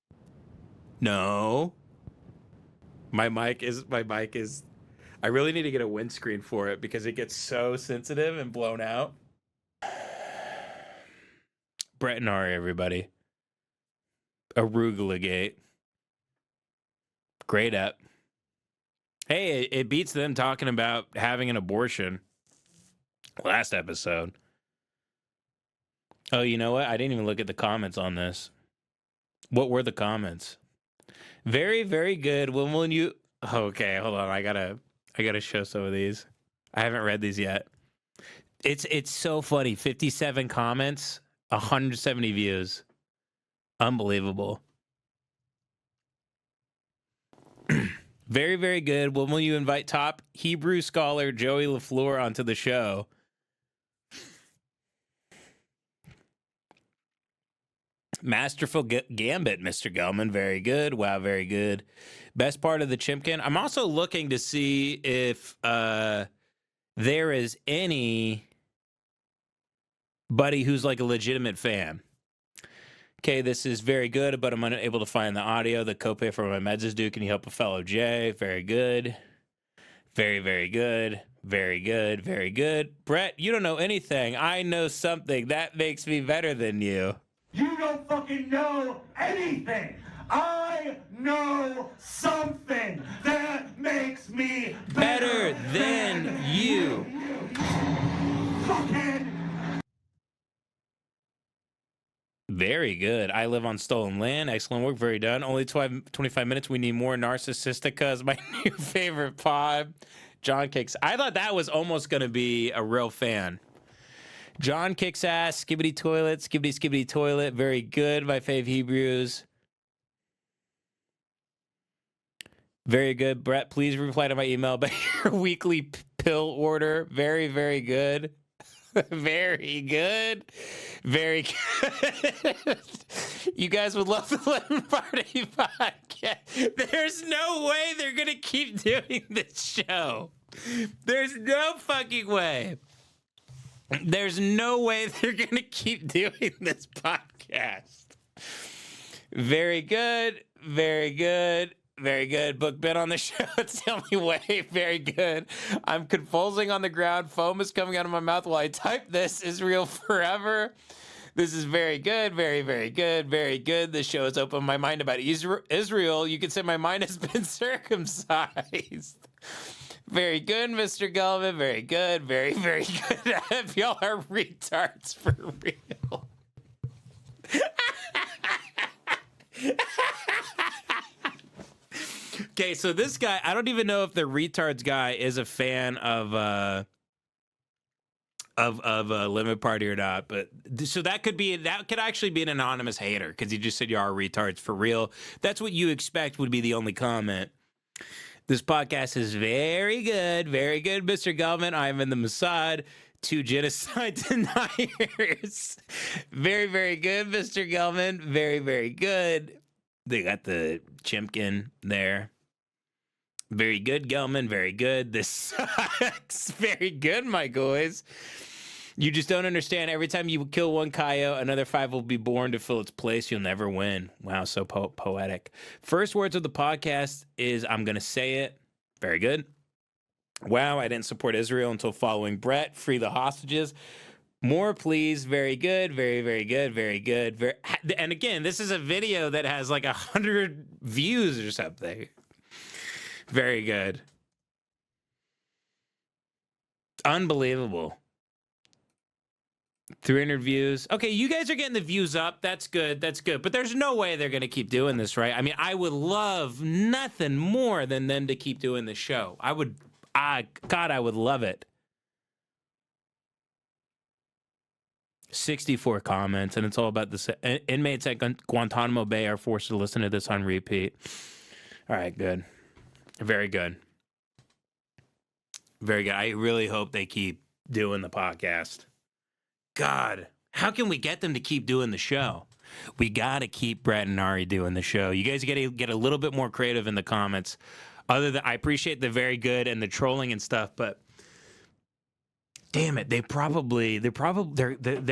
My mic is, I really need to get a windscreen for it because it gets so sensitive and blown out. Brett and Ari, everybody. Arugula Gate. Great up. Hey, it beats them talking about having an abortion. Last episode. Oh, you know what? I didn't even look at the comments on this. What were the comments? Very, very good. When will you? Okay, hold on. I gotta show some of these. I haven't read these yet. It's so funny. 57 comments, 170 views. Unbelievable. Very, very good. When will you invite top Hebrew scholar Joey LaFleur onto the show? Masterful gambit, Mr. Gelman. Very good. Wow, very good. Best part of the Chimkin. I'm also looking to see if there is anybody who's like a legitimate fan. Okay, this is very good, but I'm unable to find the audio. The copay for my meds is due. Can you help a fellow Jay? Very good. Very, very good. Very good. Very good. Brett, you don't know anything. I know something. That makes me better than you. You don't fucking know anything. I know something that makes me better than you. Fucking. Very good. I live on stolen land. Excellent work. Very done. Only 25 minutes. We need more Narcissistica is my new favorite pod. John kicks. I thought that was almost going to be a real fan. John kicks ass. Skibbity toilet. Skibbity skibbity toilet. Very good. My fave Hebrews. Very good. Brett, please reply to my email about your weekly pill order. Very, very good. Very good. Very good. You guys would love the Lemon Party podcast. There's no way they're going to keep doing this show. There's no fucking way. There's no way they're going to keep doing this podcast. Very good. Very good. Very good. Book been on the show. Tell me way. Very good. I'm convulsing on the ground. Foam is coming out of my mouth while I type this. Israel forever. This is very good. Very, very good. Very good. This show has opened my mind about Israel. You could say my mind has been circumcised. Very good, Mr. Gelman. Very good. Very, very good. If y'all are retards for real. Okay, so this guy, I don't even know if the retards guy is a fan of Limit Party or not, but so that could actually be an anonymous hater because he just said you are retards for real. That's what you expect would be the only comment. This podcast is very good, Mr. Gelman. I am in the Mossad. 2 genocide deniers. Very, very good, Mr. Gelman. Very, very good. They got the Chimkin there. Very good, Gelman. Very good. This sucks. Very good, my boys. You just don't understand. Every time you kill one coyote, another 5 will be born to fill its place. You'll never win. Wow, so poetic. First words of the podcast is, I'm going to say it. Very good. Wow, I didn't support Israel until following Brett. Free the hostages. More, please. Very good. Very, very good. Very good. And again, this is a video that has like 100 views or something. Very good. Unbelievable. 300 views. Okay, you guys are getting the views up. That's good. That's good. But there's no way they're going to keep doing this, right? I mean, I would love nothing more than them to keep doing the show. I would love it. 64 comments, and it's all about the inmates at Guantanamo Bay are forced to listen to this on repeat. All right, good. Very good. Very good. I really hope they keep doing the podcast. God, how can we get them to keep doing the show? We got to keep Brett and Ari doing the show. You guys got to get a little bit more creative in the comments. Other than, I appreciate the very good and the trolling and stuff, but damn it, they're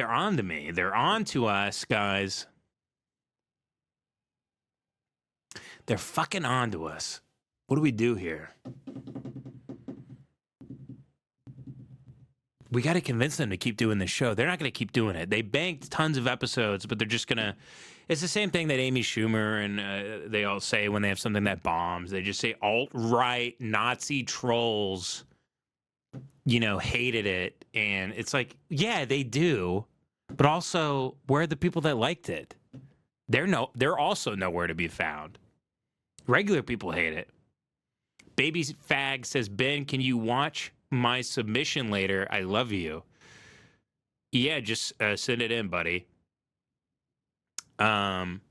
on to me. They're on to us, guys. They're fucking on to us. What do we do here? We got to convince them to keep doing this show. They're not going to keep doing it. They banked tons of episodes, but they're just going to... It's the same thing that Amy Schumer and they all say when they have something that bombs. They just say alt-right Nazi trolls, hated it. And it's like, yeah, they do. But also, where are the people that liked it? They're also nowhere to be found. Regular people hate it. Baby Fag says, Ben, can you watch my submission later? I love you. Yeah, just send it in, buddy. Damn,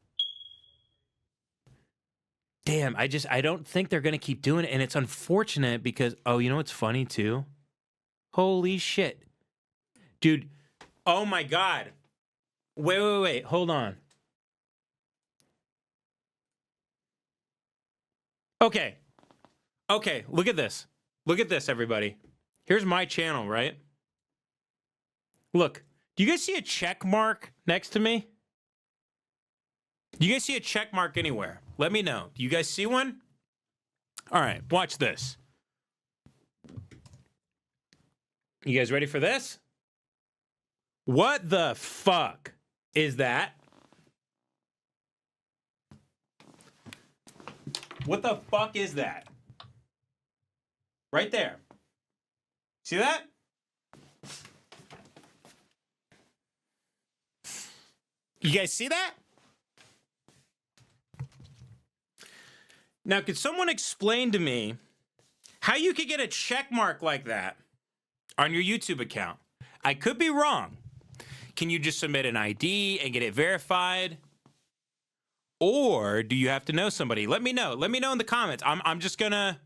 I don't think they're gonna keep doing it, and it's unfortunate because you know what's funny too? Holy shit. Dude, oh my god. Wait, hold on. Okay. Okay, look at this. Look at this, everybody. Here's my channel, right? Look, do you guys see a check mark next to me? Do you guys see a check mark anywhere? Let me know. Do you guys see one? All right, watch this. You guys ready for this? What the fuck is that? What the fuck is that? Right there. See that? You guys see that? Now, could someone explain to me how you could get a check mark like that on your YouTube account? I could be wrong. Can you just submit an ID and get it verified? Or do you have to know somebody? Let me know. Let me know in the comments. I'm just gonna...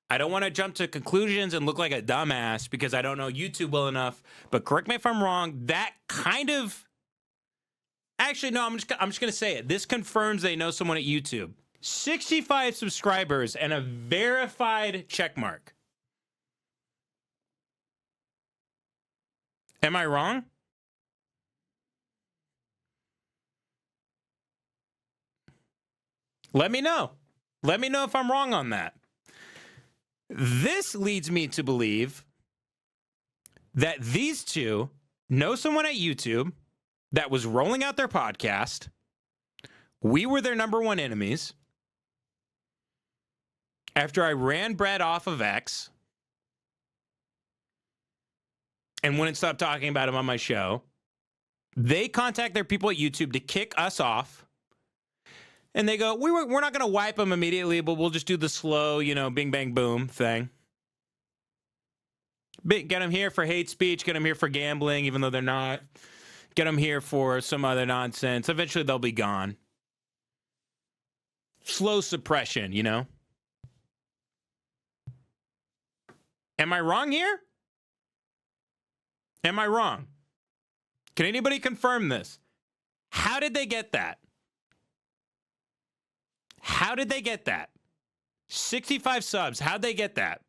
I don't want to jump to conclusions and look like a dumbass because I don't know YouTube well enough. But correct me if I'm wrong. That kind of... Actually, no, I'm just gonna say it. This confirms they know someone at YouTube. 65 subscribers and a verified check mark. Am I wrong? Let me know. Let me know if I'm wrong on that. This leads me to believe that these two know someone at YouTube that was rolling out their podcast. We were their #1 enemies. After I ran Brad off of X and wouldn't stop talking about him on my show, they contact their people at YouTube to kick us off. And they go, we're not going to wipe them immediately, but we'll just do the slow, bing, bang, boom thing. Get them here for hate speech. Get them here for gambling, even though they're not. Get them here for some other nonsense. Eventually, they'll be gone. Slow suppression, Am I wrong here? Am I wrong? Can anybody confirm this? How did they get that? How did they get that? 65 subs. How'd they get that?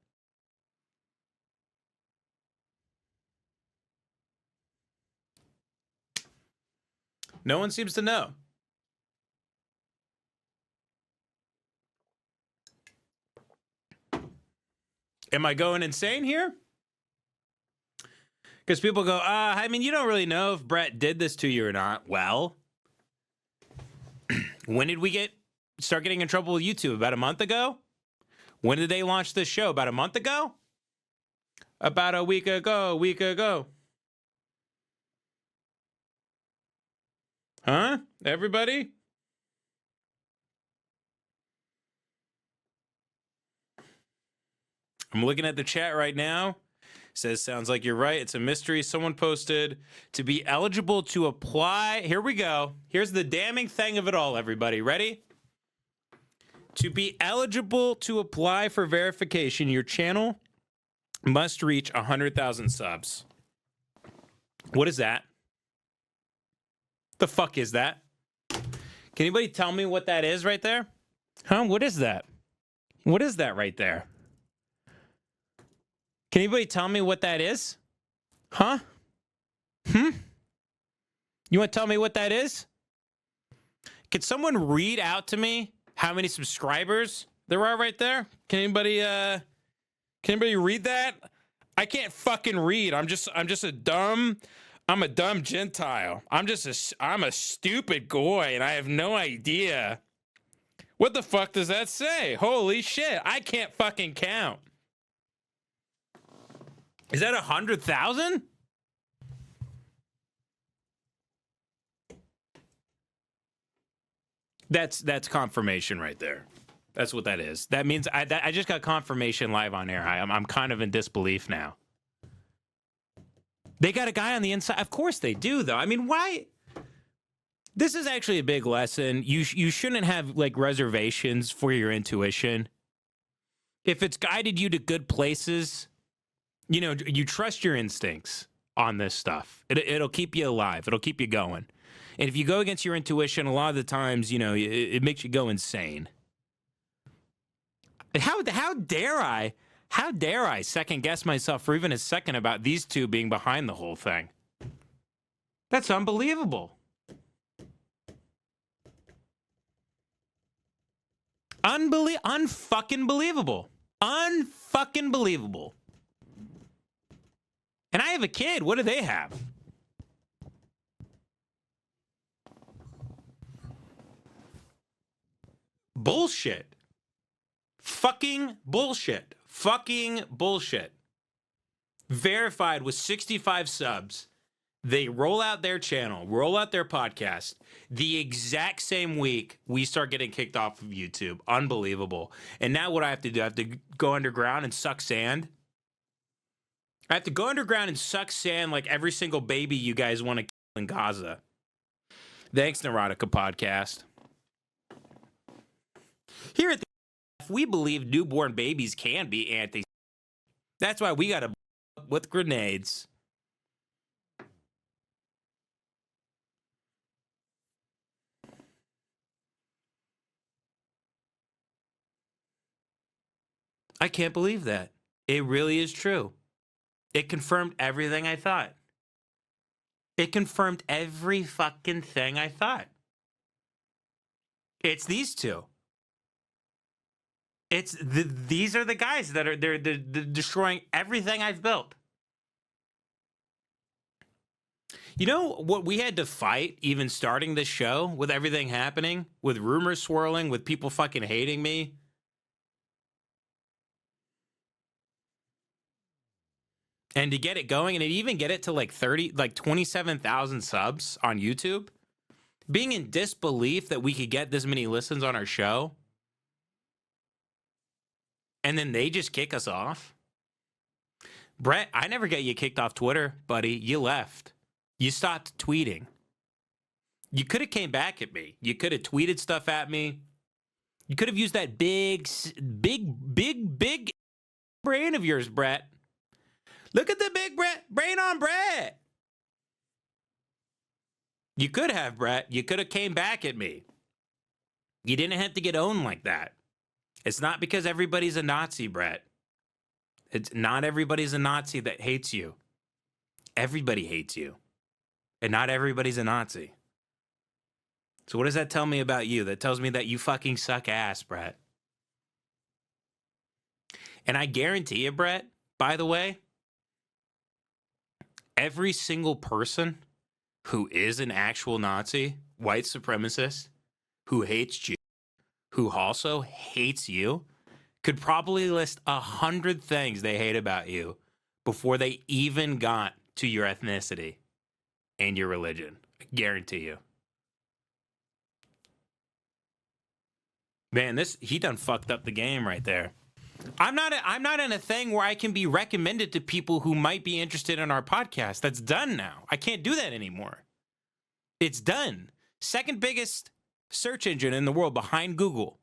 No one seems to know. Am I going insane here? Because people go, you don't really know if Brett did this to you or not. Well, when did we start getting in trouble with YouTube? About a month ago? When did they launch this show? About a month ago? About a week ago. Huh? Everybody? I'm looking at the chat right now. Says, sounds like you're right. It's a mystery. Someone posted to be eligible to apply. Here we go. Here's the damning thing of it all, everybody. Ready? To be eligible to apply for verification, your channel must reach 100,000 subs. What is that? The fuck is that? Can anybody tell me what that is right there? Huh? What is that? What is that right there? Can anybody tell me what that is? Huh? You want to tell me what that is? Could someone read out to me how many subscribers there are right there? Can anybody read that? I can't fucking read. I'm a dumb Gentile. I'm a stupid goy and I have no idea. What the fuck does that say? Holy shit. I can't fucking count. Is that 100,000? That's confirmation right there. That's what that is. That means I just got confirmation live on air. I'm kind of in disbelief now. They got a guy on the inside. Of course they do, though. I mean, why? This is actually a big lesson. You shouldn't have like reservations for your intuition. If it's guided you to good places, you trust your instincts on this stuff. It'll keep you alive. It'll keep you going. And if you go against your intuition, a lot of the times, it makes you go insane. And how dare I second guess myself for even a second about these two being behind the whole thing? That's unbelievable. Unfucking believable. Unfucking believable. And I have a kid. What do they have? Bullshit. Fucking bullshit. Fucking bullshit. Verified with 65 subs. They roll out their channel, roll out their podcast. The exact same week, we start getting kicked off of YouTube. Unbelievable. And now what I have to do, I have to go underground and suck sand. I have to go underground and suck sand like every single baby you guys want to kill in Gaza. Thanks, Neurotica Podcast. Here at the we believe newborn babies can be anti. That's why we got to with grenades. I can't believe that. It really is true. It confirmed everything I thought. It confirmed every fucking thing I thought. It's these two. These are the guys that are they're destroying everything I've built. You know what we had to fight even starting this show with everything happening, with rumors swirling, with people fucking hating me? And to get it going, and even get it to like 27,000 subs on YouTube, being in disbelief that we could get this many listens on our show, and then they just kick us off. Brett, I never got you kicked off Twitter, buddy. You left. You stopped tweeting. You could have came back at me. You could have tweeted stuff at me. You could have used that big brain of yours, Brett. Look at the big brain on Brett. You could have, Brett. You could have came back at me. You didn't have to get owned like that. It's not because everybody's a Nazi, Brett. It's not everybody's a Nazi that hates you. Everybody hates you. And not everybody's a Nazi. So what does that tell me about you? That tells me that you fucking suck ass, Brett. And I guarantee you, Brett, by the way, every single person who is an actual Nazi, white supremacist, who hates you, who also hates you, could probably list 100 things they hate about you before they even got to your ethnicity and your religion. I guarantee you. Man, he done fucked up the game right there. I'm not in a thing where I can be recommended to people who might be interested in our podcast. That's done now. I can't do that anymore. It's done. Second biggest search engine in the world behind Google.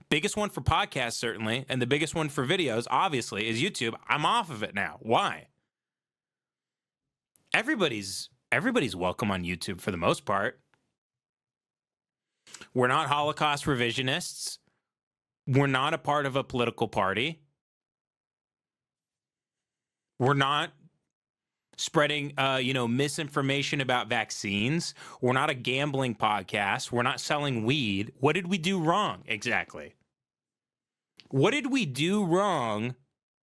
Biggest one for podcasts, certainly, and the biggest one for videos, obviously, is YouTube. I'm off of it now. Why? Everybody's welcome on YouTube for the most part. We're not Holocaust revisionists. We're not a part of a political party. We're not spreading, misinformation about vaccines. We're not a gambling podcast. We're not selling weed. What did we do wrong exactly? What did we do wrong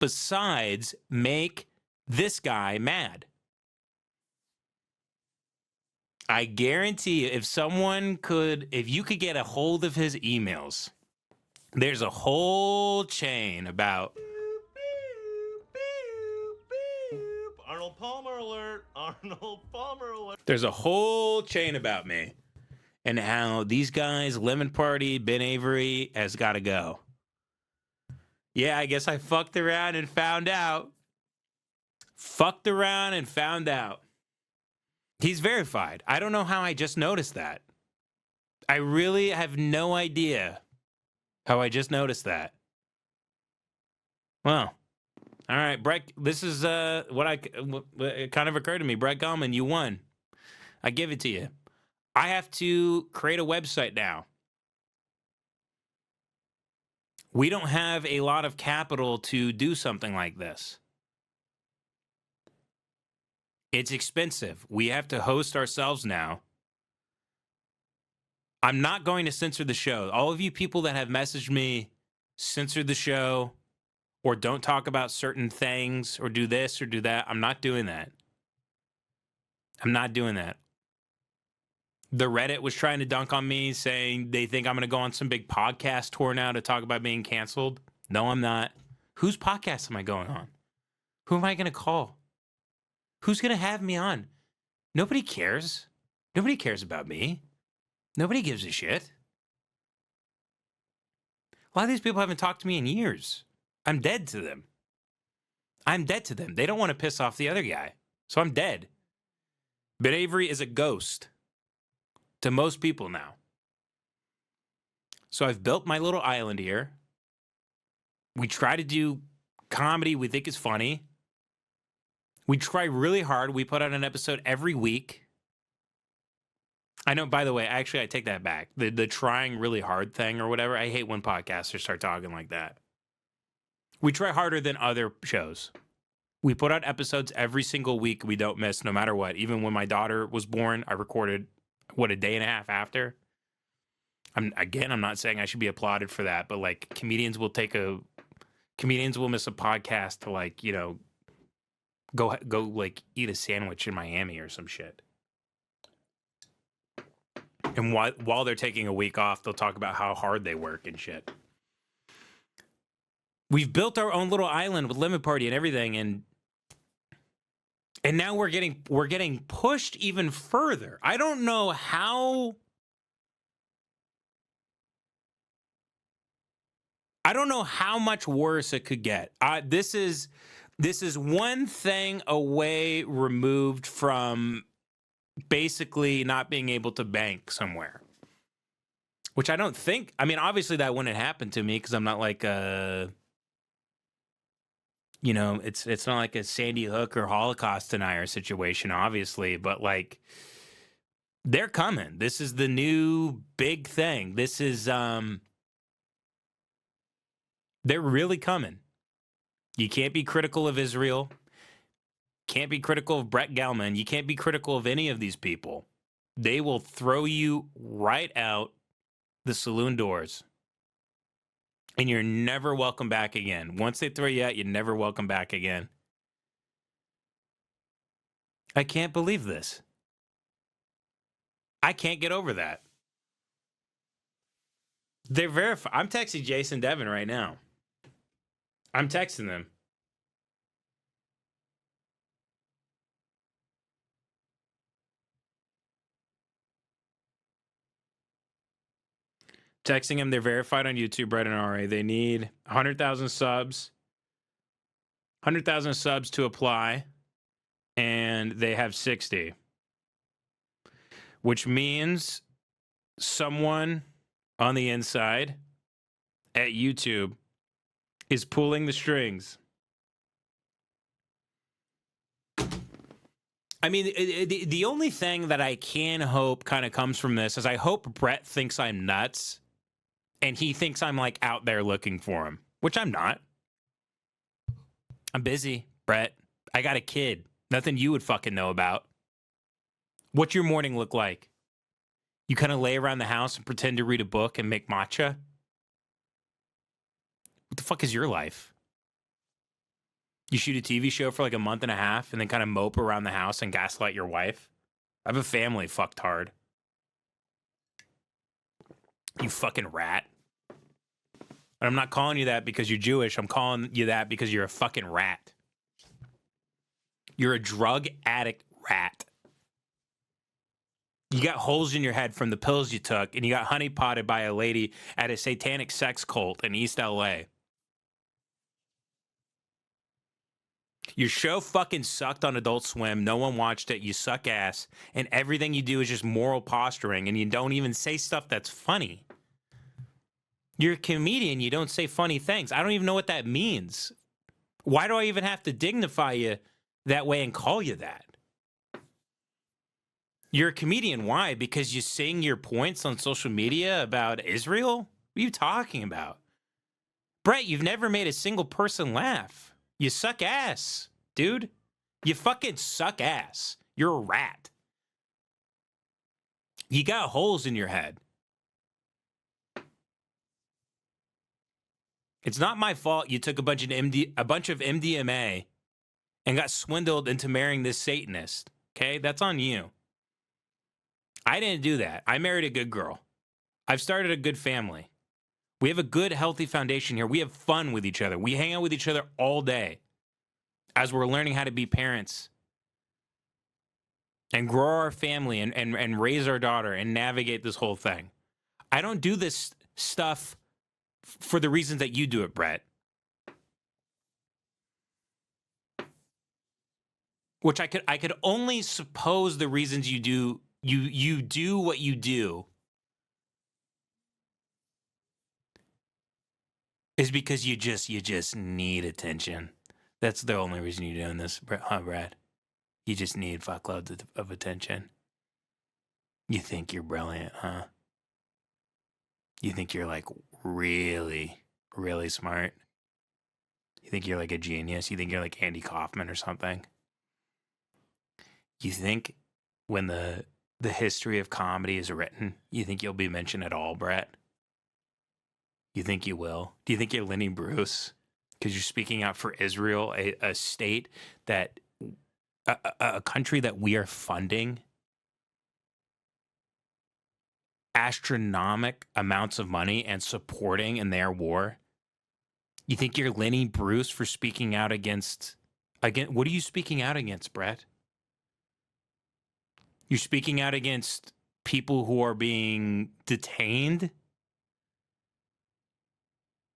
besides make this guy mad? I guarantee you, if you could get a hold of his emails, there's a whole chain about Arnold Palmer alert. Arnold Palmer alert. There's a whole chain about me and how these guys, Lemon Party, Ben Avery, has got to go. Yeah, I guess I fucked around and found out. He's verified. I don't know how I just noticed that. I really have no idea how I just noticed that. Well, all right, Brett, this is it kind of occurred to me. Brett Gelman, you won. I give it to you. I have to create a website now We don't have a lot of capital to do something like this. It's expensive. We have to host ourselves now. I'm not going to censor the show. All of you people that have messaged me, censor the show, or don't talk about certain things, or do this or do that, I'm not doing that. I'm not doing that. The Reddit was trying to dunk on me, saying they think I'm going to go on some big podcast tour now to talk about being canceled. No, I'm not. Whose podcast am I going on? Who am I going to call? Who's going to have me on? Nobody cares. Nobody cares about me. Nobody gives a shit. A lot of these people haven't talked to me in years. I'm dead to them. I'm dead to them. They don't want to piss off the other guy. So I'm dead. Ben Avery is a ghost to most people now. So I've built my little island here. We try to do comedy we think is funny. We try really hard. We put out an episode every week. I know, by the way, actually, I take that back. The trying really hard thing or whatever, I hate when podcasters start talking like that. We try harder than other shows. We put out episodes every single week. We don't miss no matter what. Even when my daughter was born, I recorded, a day and a half after? I'm not saying I should be applauded for that, but like comedians will miss a podcast to like, go like eat a sandwich in Miami or some shit. And while they're taking a week off, they'll talk about how hard they work and shit. We've built our own little island with Limit Party and everything, and now we're getting pushed even further. I don't know how much worse it could get. This is one thing away removed from basically not being able to bank somewhere, which I don't think. I mean, obviously that wouldn't happen to me because I'm not like it's not like a Sandy Hook or Holocaust denier situation, obviously, but like they're coming. This is the new big thing. This is they're really coming. You can't be critical of Israel. Can't be critical of Brett Gelman. You can't be critical of any of these people. They will throw you right out the saloon doors. And you're never welcome back again. Once they throw you out, you're never welcome back again. I can't believe this. I can't get over that. They're verified. I'm texting Jason Devin right now. I'm texting them. Texting them, they're verified on YouTube, Brett and RA. They need 100,000 subs. 100,000 subs to apply. And they have 60. Which means someone on the inside at YouTube is pulling the strings. I mean, the only thing that I can hope kind of comes from this is I hope Brett thinks I'm nuts. And he thinks I'm like out there looking for him, which I'm not. I'm busy, Brett. I got a kid. Nothing you would fucking know about. What's your morning look like? You kind of lay around the house and pretend to read a book and make matcha? What the fuck is your life? You shoot a TV show for like a month and a half and then kind of mope around the house and gaslight your wife? I have a family, fucked hard. You fucking rat. And I'm not calling you that because you're Jewish. I'm calling you that because you're a fucking rat. You're a drug addict rat. You got holes in your head from the pills you took, and you got honeypotted by a lady at a satanic sex cult in East LA. Your show fucking sucked on Adult Swim. No one watched it. You suck ass. And everything you do is just moral posturing, and you don't even say stuff that's funny. You're a comedian. You don't say funny things. I don't even know what that means. Why do I even have to dignify you that way and call you that? You're a comedian. Why? Because you sing your points on social media about Israel? What are you talking about? Brett, you've never made a single person laugh. You suck ass, dude. You fucking suck ass. You're a rat. You got holes in your head. It's not my fault you took a bunch of MDMA and got swindled into marrying this Satanist. Okay? That's on you. I didn't do that. I married a good girl. I've started a good family. We have a good, healthy foundation here. We have fun with each other. We hang out with each other all day as we're learning how to be parents and grow our family and raise our daughter and navigate this whole thing. I don't do this stuff for the reasons that you do it, Brett. Which I could only suppose the reasons you do what you do is because you just need attention. That's the only reason you're doing this, huh, Brad? You just need fuckloads of attention. You think you're brilliant, huh? You think you're like really, really smart? You think you're like a genius? You think you're like Andy Kaufman or something? You think when the history of comedy is written, you think you'll be mentioned at all, Brett? You think you will? Do you think you're Lenny Bruce? Because you're speaking out for Israel, a state that, a country that we are funding astronomical amounts of money and supporting in their war. You think you're Lenny Bruce for speaking out against what are you speaking out against, Brett? You're speaking out against people who are being detained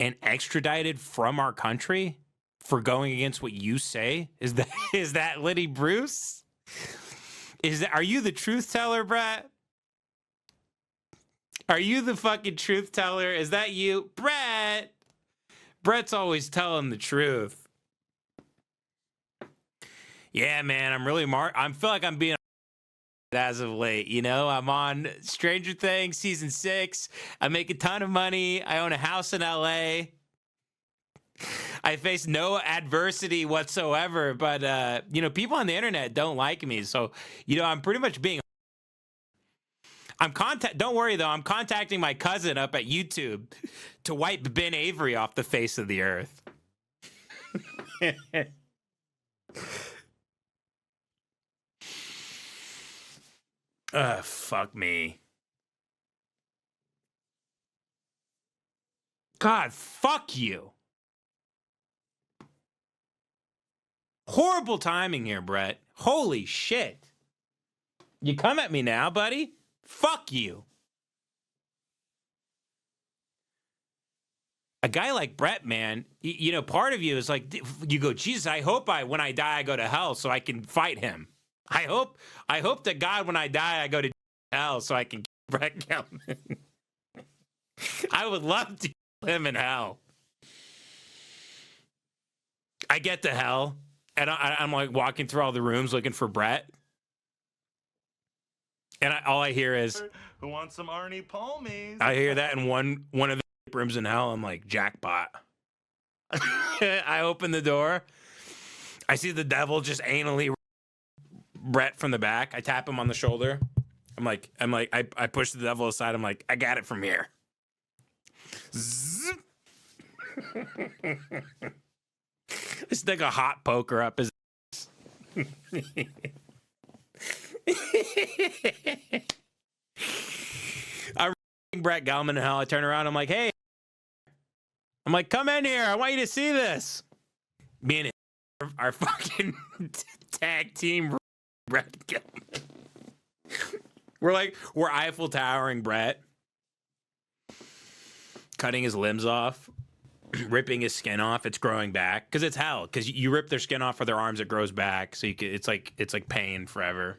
and extradited from our country for going against what you say? Is that Lenny Bruce? Are you the truth teller, Brett? Are you the fucking truth teller? Is that you? Brett! Brett's always telling the truth. Yeah, man, I'm really I feel like I'm being as of late, you know? I'm on Stranger Things season 6. I make a ton of money. I own a house in LA. I face no adversity whatsoever, but you know, people on the internet don't like me. So, you know, I'm pretty much being don't worry though, I'm contacting my cousin up at YouTube to wipe Ben Avery off the face of the earth. Fuck me. God, fuck you. Horrible timing here, Brett. Holy shit. You come at me now, buddy? Fuck you. A guy like Brett, man, you know, part of you is like, you go, Jesus, I hope when I die, I go to hell so I can fight him. I hope to God when I die, I go to hell so I can kill Brett Gelman. I would love to kill him in hell. I get to hell, and I'm like walking through all the rooms looking for Brett. And all I hear is, who wants some Arnie Palmies? I hear that in one of the rooms in hell. I'm like, jackpot. I open the door. I see the devil just anally Brett from the back. I tap him on the shoulder. I push the devil aside. I'm like, I got it from here. I stick a hot poker up his I Brett Gelman in hell. I turn around. I'm like, hey. I'm like, come in here. I want you to see this. Me and our fucking tag team Brett Gelman. We're Eiffel Towering Brett. Cutting his limbs off. Ripping his skin off. It's growing back. Because it's hell. Because you rip their skin off with their arms, it grows back. So it's like pain forever.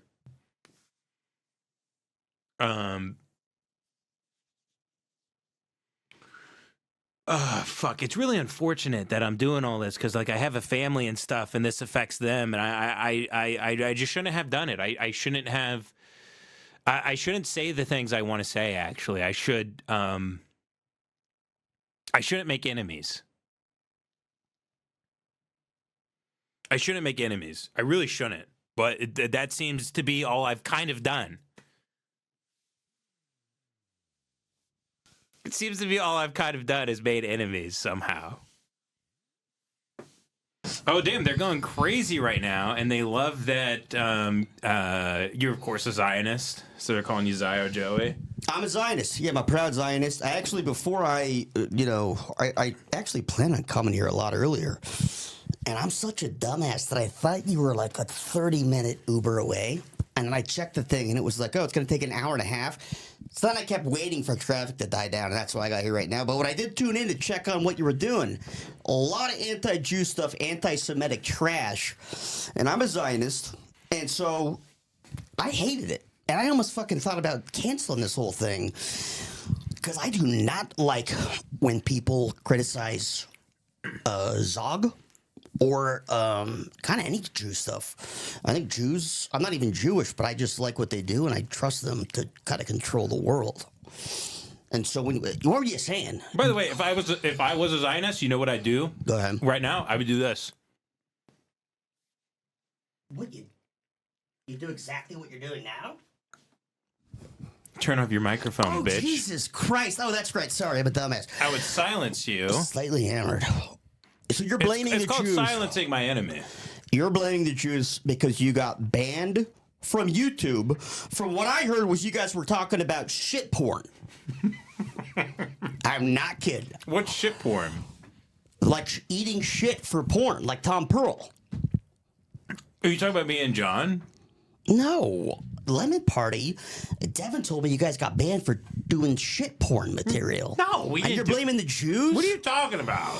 Fuck. It's really unfortunate that I'm doing all this because, like, I have a family and stuff, and this affects them, and I just shouldn't have done it. I shouldn't have. I shouldn't say the things I want to say. Actually, I shouldn't make enemies. I shouldn't make enemies. I really shouldn't. But that seems to be all I've kind of done. It seems to be all I've kind of done is made enemies somehow. Oh, damn, they're going crazy right now, and they love that you're, of course, a Zionist, so they're calling you Zio Joey. I'm a Zionist. Yeah, I'm a proud Zionist. I actually, before I actually planned on coming here a lot earlier, and I'm such a dumbass that I thought you were like a 30-minute Uber away, and then I checked the thing, and it was like, oh, it's going to take an hour and a half. So then I kept waiting for traffic to die down, and that's why I got here right now. But when I did tune in to check on what you were doing, a lot of anti-Jew stuff, anti-Semitic trash, and I'm a Zionist, and so I hated it. And I almost fucking thought about canceling this whole thing because I do not like when people criticize Zog or kind of any Jew stuff. I think Jews, I'm not even Jewish, but I just like what they do and I trust them to kind of control the world. And so when what were you saying? By the way, if I was a Zionist, you know what I'd do? Go ahead. Right now, I would do this. What you do exactly what you're doing now? Turn off your microphone, bitch. Jesus Christ. Oh, that's right. Sorry, I'm a dumbass. I would silence you. Slightly hammered. So you're blaming the Jews. It's called silencing my enemy. You're blaming the Jews because you got banned from YouTube. From what I heard was you guys were talking about shit porn. I'm not kidding. What's shit porn? Like eating shit for porn, like Tom Pearl. Are you talking about me and John? No. Lemon Party, Devin told me you guys got banned for doing shit porn material. No, we didn't. And you're blaming the Jews? What are you talking about?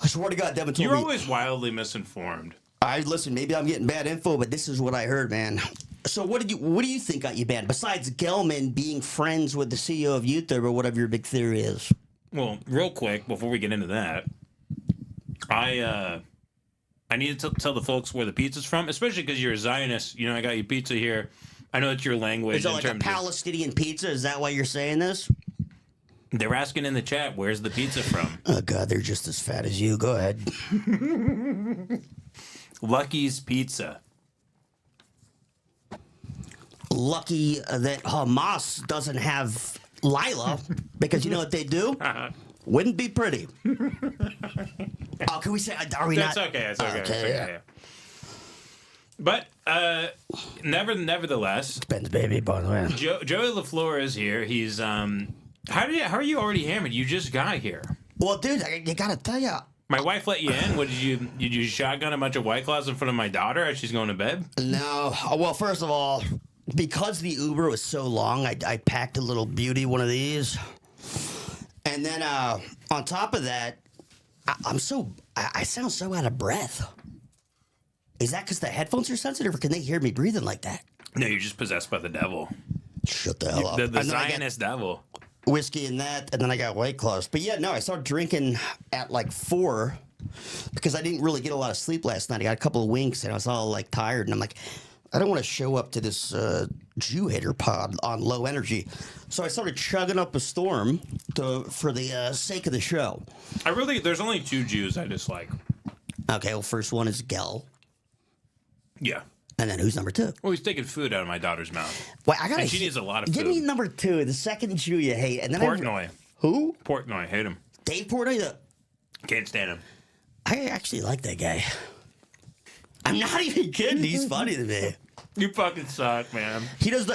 I swear to God, Devin told me. You're always wildly misinformed. Listen, maybe I'm getting bad info, but this is what I heard, man. So what do you think got you banned? Besides Gelman being friends with the CEO of YouTube or whatever your big theory is. Well, real quick, before we get into that, I need to tell the folks where the pizza's from, especially because you're a Zionist. You know, I got you pizza here. I know it's your language. Is it like a Palestinian pizza? Is that why you're saying this? They're asking in the chat, where's the pizza from? Oh, God, they're just as fat as you. Go ahead. Lucky's Pizza. Lucky that Hamas doesn't have Lila, because you know what they do? Wouldn't be pretty. Oh, can we say, are we That's not? okay, that's okay. Okay, yeah. But nevertheless, Ben's baby, by the way. Joey LaFleur is here. He's how are you already hammered? You just got here. Well, dude, you gotta tell you. My wife let you in. What did you shotgun a bunch of White Claws in front of my daughter as she's going to bed? No. Well, first of all, because the Uber was so long, I packed a little beauty one of these, and then on top of that, I sound so out of breath. Is that because the headphones are sensitive, or can they hear me breathing like that? No, you're just possessed by the devil. Shut the hell up. The Zionist devil. Whiskey and that, and then I got White Claws. But yeah, no, I started drinking at like 4 because I didn't really get a lot of sleep last night. I got a couple of winks, and I was all like tired, and I'm like, I don't want to show up to this Jew hater pod on low energy. So I started chugging up a storm for the sake of the show. There's only 2 Jews I dislike. Okay, well, first one is Gel. Yeah. And then who's number 2? Well, he's taking food out of my daughter's mouth. Well, and she needs a lot of food. Give me number 2, the second Jew you hate. And then Portnoy. Who? Portnoy. Hate him. Dave Portnoy? Can't stand him. I actually like that guy. I'm not even kidding. He's funny to me. You fucking suck, man. He does.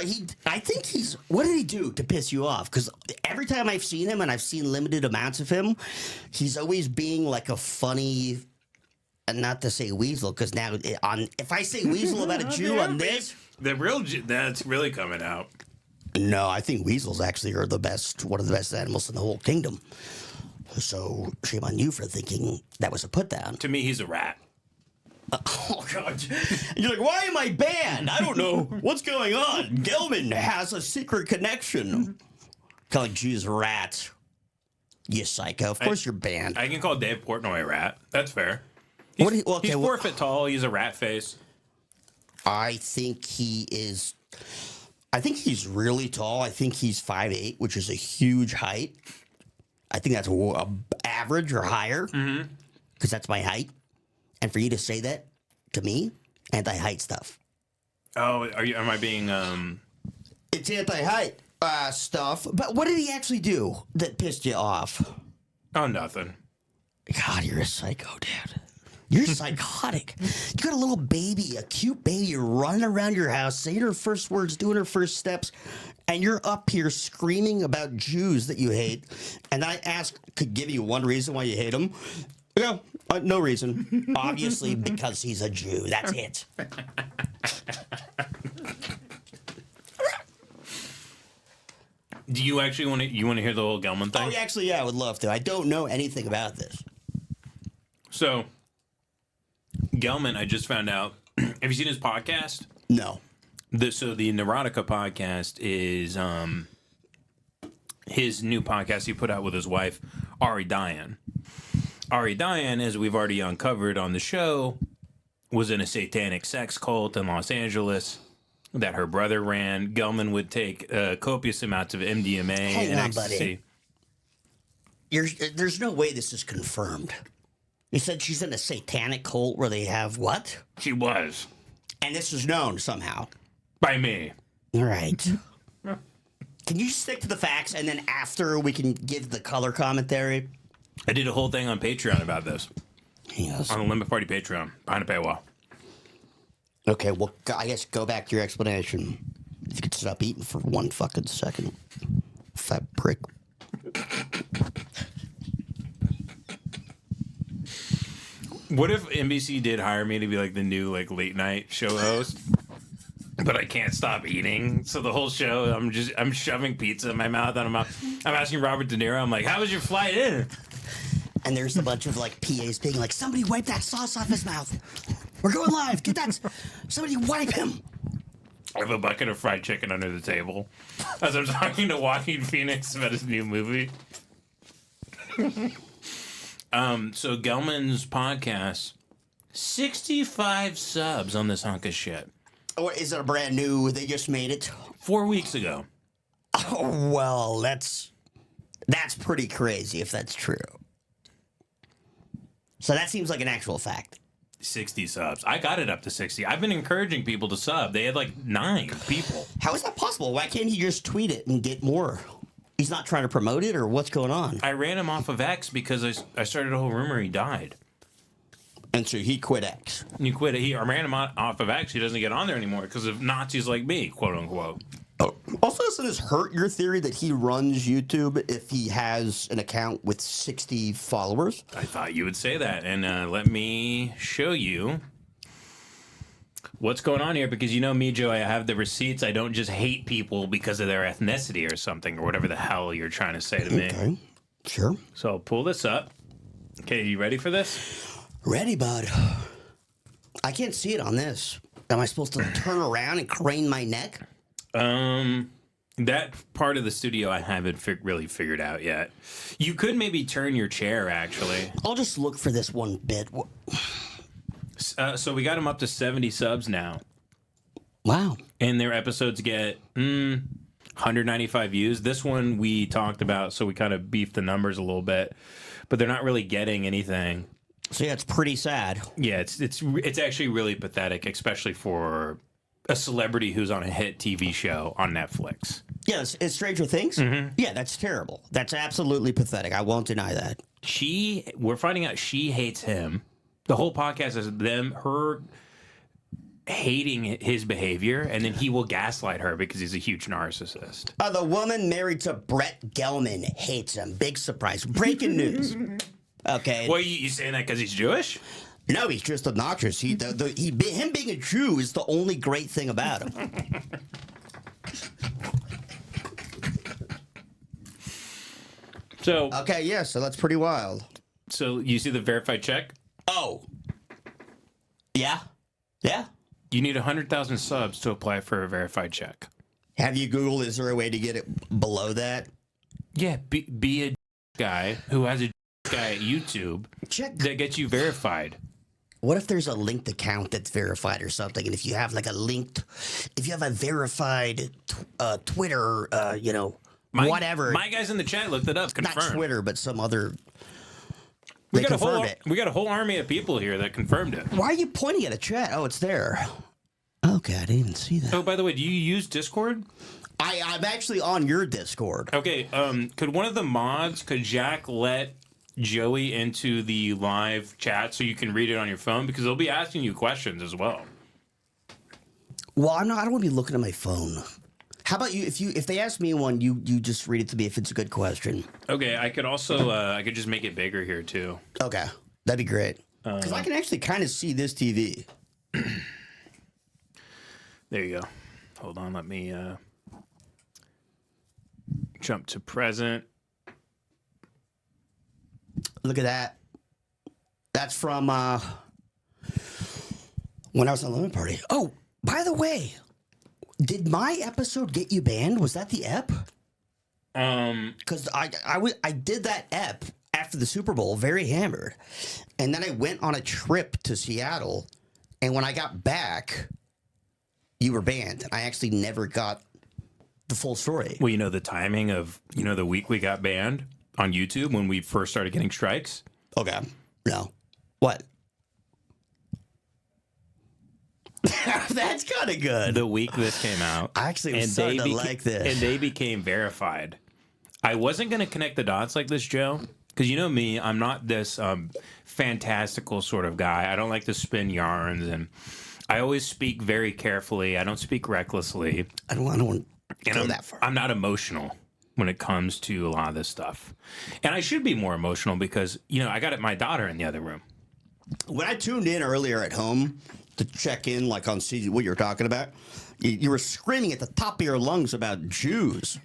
I think he's. What did he do to piss you off? Because every time I've seen him, and I've seen limited amounts of him, he's always being like a funny. And not to say weasel, because now if I say weasel about a Jew on this, the real that's really coming out. No, I think weasels actually are one of the best animals in the whole kingdom. So shame on you for thinking that was a put down. To me, he's a rat. Oh God! You're like, why am I banned? I don't know what's going on. Gelman has a secret connection. Calling Jews rats. You psycho! Of course you're banned. I can call Dave Portnoy a rat. That's fair. He's 4 foot tall. He's a rat face. I think he is. I think he's really tall. I think he's 5'8", which is a huge height. I think that's average or higher, because that's my height. And for you to say that, to me, anti-height stuff. Oh, am I being It's anti-height stuff. But what did he actually do that pissed you off? Oh, nothing. God, you're a psycho, dude. You're psychotic. You got a little baby, a cute baby running around your house, saying her first words, doing her first steps, and you're up here screaming about Jews that you hate. And I could give you one reason why you hate them. Yeah, no reason. Obviously, because he's a Jew. That's it. Do you actually want to hear the whole Gelman thing? Oh, actually, yeah, I would love to. I don't know anything about this. So, Gelman, I just found out. Have you seen his podcast? No. So the Neurotica podcast is his new podcast he put out with his wife, Ari Diane. Ari Diane, as we've already uncovered on the show, was in a satanic sex cult in Los Angeles that her brother ran. Gelman would take copious amounts of MDMA and ecstasy. There's no way this is confirmed. You said she's in a satanic cult where they have what? She was. And this is known somehow. By me. All right. Can you stick to the facts and then after we can give the color commentary? I did a whole thing on Patreon about this. Yes. On the Limit Party Patreon, behind a paywall. Okay, well, I guess go back to your explanation. If you could stop eating for 1 fucking second. Fat prick. What if NBC did hire me to be like the new like late night show host? But I can't stop eating. So the whole show, I'm shoving pizza in my mouth, and I'm asking Robert De Niro, I'm like, how was your flight in? And there's a bunch of like PAs being like, somebody wipe that sauce off his mouth. We're going live. Get that. Somebody wipe him. I have a bucket of fried chicken under the table as I'm talking to Joaquin Phoenix about his new movie. So Gelman's podcast, 65 subs on this hunk of shit. Or is it a brand new? They just made it 4 weeks ago. Oh well, that's pretty crazy if that's true. So that seems like an actual fact. 60 subs. I got it up to 60. I've been encouraging people to sub. They had like 9 people. How is that possible? Why can't he just tweet it and get more? He's not trying to promote it, or what's going on? I ran him off of X because I started a whole rumor he died. And so he quit X. He quit it. I ran him off of X. He doesn't get on there anymore because of Nazis like me, quote unquote. Oh. Also, doesn't this hurt your theory that he runs YouTube if he has an account with 60 followers? I thought you would say that. And let me show you what's going on here, because you know me, Joe, I have the receipts. I don't just hate people because of their ethnicity or something, or whatever the hell you're trying to say to me. Okay, sure. So I'll pull this up. Okay, you ready for this? Ready, bud. I can't see it on this. Am I supposed to turn around and crane my neck? That part of the studio I haven't really figured out yet. You could maybe turn your chair, actually. I'll just look for this one bit. So we got them up to 70 subs now. Wow. And their episodes get 195 views. This one we talked about, so we kind of beefed the numbers a little bit. But they're not really getting anything. So yeah, it's pretty sad. Yeah, it's actually really pathetic, especially for a celebrity who's on a hit TV show on Netflix. Yeah, it's Stranger Things? Mm-hmm. Yeah, that's terrible. That's absolutely pathetic. I won't deny that. We're finding out she hates him. The whole podcast is her hating his behavior, and then he will gaslight her because he's a huge narcissist. The woman married to Brett Gelman hates him. Big surprise. Breaking news. Okay. Well, you saying that because he's Jewish? No, he's just obnoxious. Him being a Jew is the only great thing about him. So okay, yeah, so that's pretty wild. So you see the verified check? Oh, yeah, yeah. You need 100,000 subs to apply for a verified check. Have you Googled? Is there a way to get it below that? Yeah, be a guy who has a guy at YouTube that gets you verified. What if there's a linked account that's verified or something? And if you have like if you have a verified Twitter, whatever. My guys in the chat looked it up. Confirmed. Not Twitter, but some other. We got a whole army of people here that confirmed it. Why are you pointing at a chat? Oh, it's there. Okay, I didn't even see that. Oh, by the way, do you use Discord? I'm actually on your Discord. Okay, could one of the mods, could Jack let Joey into the live chat so you can read it on your phone? Because they'll be asking you questions as well. Well, I don't want to be looking at my phone. How about you? If they ask me one, you just read it to me if it's a good question. Okay, I could also I could just make it bigger here too. Okay, that'd be great. Because I can actually kind of see this TV. There you go. Hold on, let me jump to present. Look at that. That's from when I was on Lemon Party. Oh, by the way, did my episode get you banned? Was that the ep? Because I did that ep after the Super Bowl, very hammered, and then I went on a trip to Seattle, and when I got back, you were banned. I actually never got the full story. Well, you know the timing of the week we got banned on YouTube when we first started getting strikes. Okay, no, what? That's kind of good. The week this came out, I actually was starting to like this, and they became verified. I wasn't going to connect the dots like this, Joe, because you know me, I'm not this fantastical sort of guy. I don't like to spin yarns, and I always speak very carefully. I don't speak recklessly. I don't want to go that far. I'm not emotional when it comes to a lot of this stuff, and I should be more emotional because I got my daughter in the other room. When I tuned in earlier at home to check in, like on see what you were talking about, you were screaming at the top of your lungs about Jews.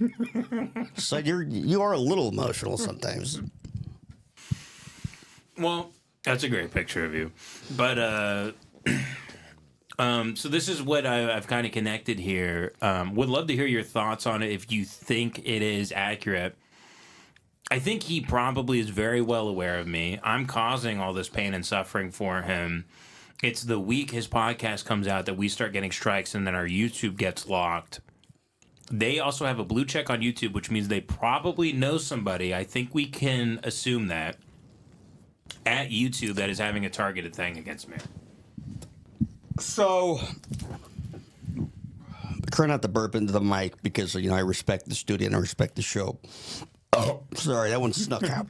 So you are a little emotional sometimes. Well, that's a great picture of you, but so this is what I've kind of connected here. Would love to hear your thoughts on it if you think it is accurate. I think he probably is very well aware of me. I'm causing all this pain and suffering for him. It's the week his podcast comes out that we start getting strikes and then our YouTube gets locked. They also have a blue check on YouTube, which means they probably know somebody. I think we can assume that at YouTube that is having a targeted thing against me. So, try not to burp into the mic because I respect the studio and I respect the show. Oh, sorry, that one snuck out.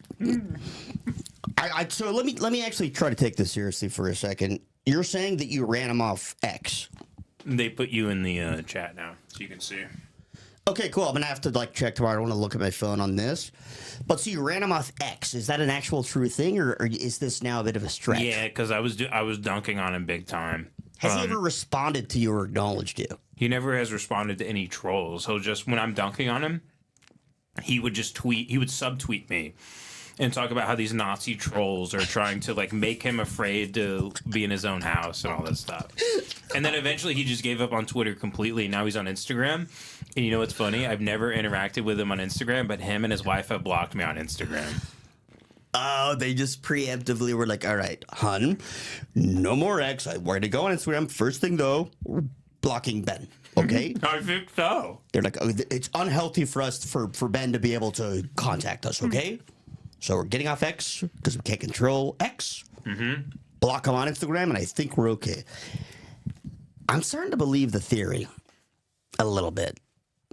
So let me actually try to take this seriously for a second. You're saying that you ran him off X. They put you in the chat now, so you can see. Okay, cool. I'm gonna have to check tomorrow. I don't want to look at my phone on this. But so you ran him off X. Is that an actual true thing, or is this now a bit of a stretch? Yeah, because I was dunking on him big time. Has he ever responded to you or acknowledged you? He never has responded to any trolls. He'll just, when I'm dunking on him, he would just tweet. He would subtweet me and talk about how these Nazi trolls are trying to make him afraid to be in his own house and all this stuff. And then eventually he just gave up on Twitter completely. Now he's on Instagram. And you know what's funny? I've never interacted with him on Instagram, but him and his wife have blocked me on Instagram. Oh, they just preemptively were like, all right, hun, no more X. We're going to go on Instagram. First thing, though, we're blocking Ben. Okay? I think so. They're like, oh, it's unhealthy for us, for Ben to be able to contact us, okay? So we're getting off X because we can't control X. Mm-hmm. Block him on Instagram, and I think we're okay. I'm starting to believe the theory a little bit,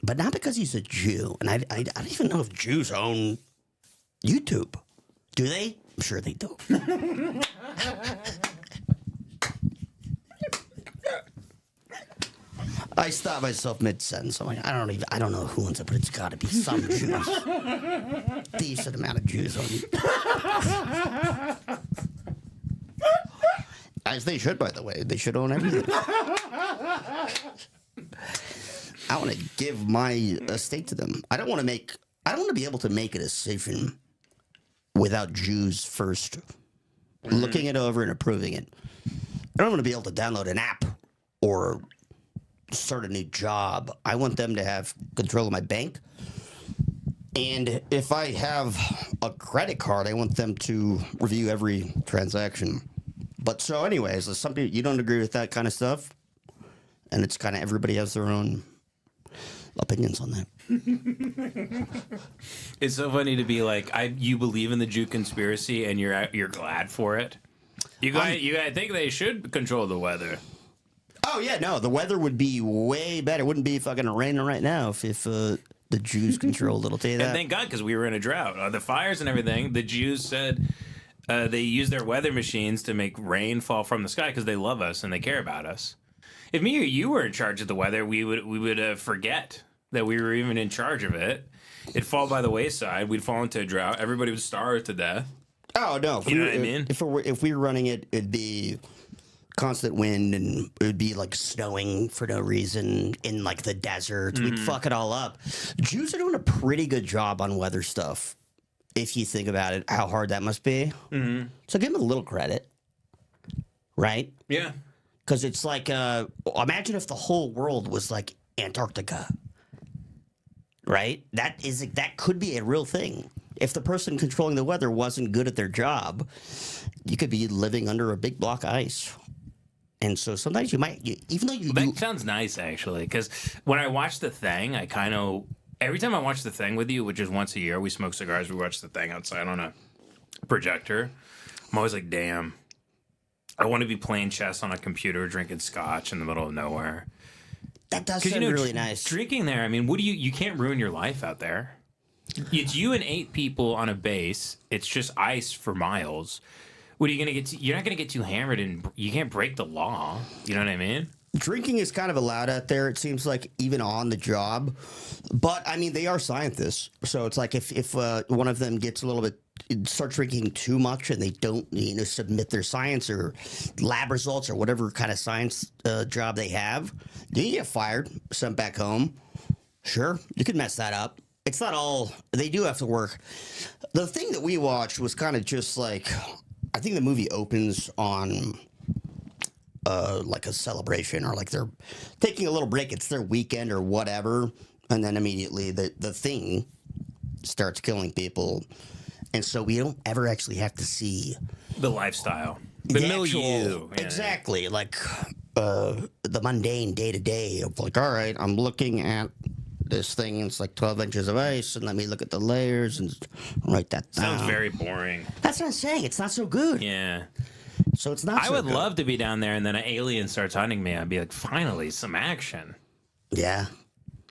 but not because he's a Jew. And I don't even know if Jews own YouTube. Do they? I'm sure they do. I stopped myself mid-sentence. I'm like, I don't know who owns it, but it's got to be some Jews. Decent amount of Jews on it. As they should, by the way. They should own everything. I want to give my estate to them. I don't want to be able to make a decision without Jews first looking it over and approving it. I don't want to be able to download an app or start a new job. I want them to have control of my bank. And if I have a credit card, I want them to review every transaction. But so anyways, some people, you don't agree with that kind of stuff. And it's kind of everybody has their own opinions on that. It's so funny to be like, you believe in the Jew conspiracy and you're glad for it. You guys think they should control the weather. Oh yeah, no, the weather would be way better. It wouldn't be fucking raining right now if the Jews controlled it. I'll tell you that. And thank God, because we were in a drought. The fires and everything, the Jews said they use their weather machines to make rain fall from the sky because they love us and they care about us. If me or you were in charge of the weather, we would forget that we were even in charge of it. It'd fall by the wayside. We'd fall into a drought. Everybody would starve to death. Oh no! You know what I mean? If we were running it, it'd be constant wind, and it would be like snowing for no reason in like the desert. We'd fuck it all up. Jews are doing a pretty good job on weather stuff. If you think about it, how hard that must be. So give them a little credit, right? Yeah. Because it's like, imagine if the whole world was like Antarctica, right? That could be a real thing. If the person controlling the weather wasn't good at their job, you could be living under a big block of ice. And so sometimes even though that sounds nice, actually, because when I watch The Thing, every time I watch The Thing with you, which is once a year, we smoke cigars, we watch The Thing outside on a projector. I'm always like, damn, I want to be playing chess on a computer, drinking scotch in the middle of nowhere. That does sound really nice. Drinking there, I mean, you can't ruin your life out there. It's you and 8 people on a base. It's just ice for miles. What are you gonna get? You're not gonna get too hammered, and you can't break the law. You know what I mean? Drinking is kind of allowed out there. It seems like even on the job, but I mean they are scientists, so it's like if one of them gets a little bit starts drinking too much and they don't submit their science or lab results or whatever kind of science job they have, you get fired, sent back home. Sure, you could mess that up. It's not all they do have to work. The thing that we watched was kind of just like, I think the movie opens on like a celebration or like they're taking a little break. It's their weekend or whatever. And then immediately the thing starts killing people. And so we don't ever actually have to see the lifestyle, the milieu. Exactly. Like the mundane day to day of like, all right, I'm looking at this thing, and it's like 12 inches of ice, and let me look at the layers and write that down. Sounds very boring. That's what I'm saying. It's not so good. Yeah. So it's not I would love to be down there, and then an alien starts hunting me. I'd be like, finally, some action. Yeah.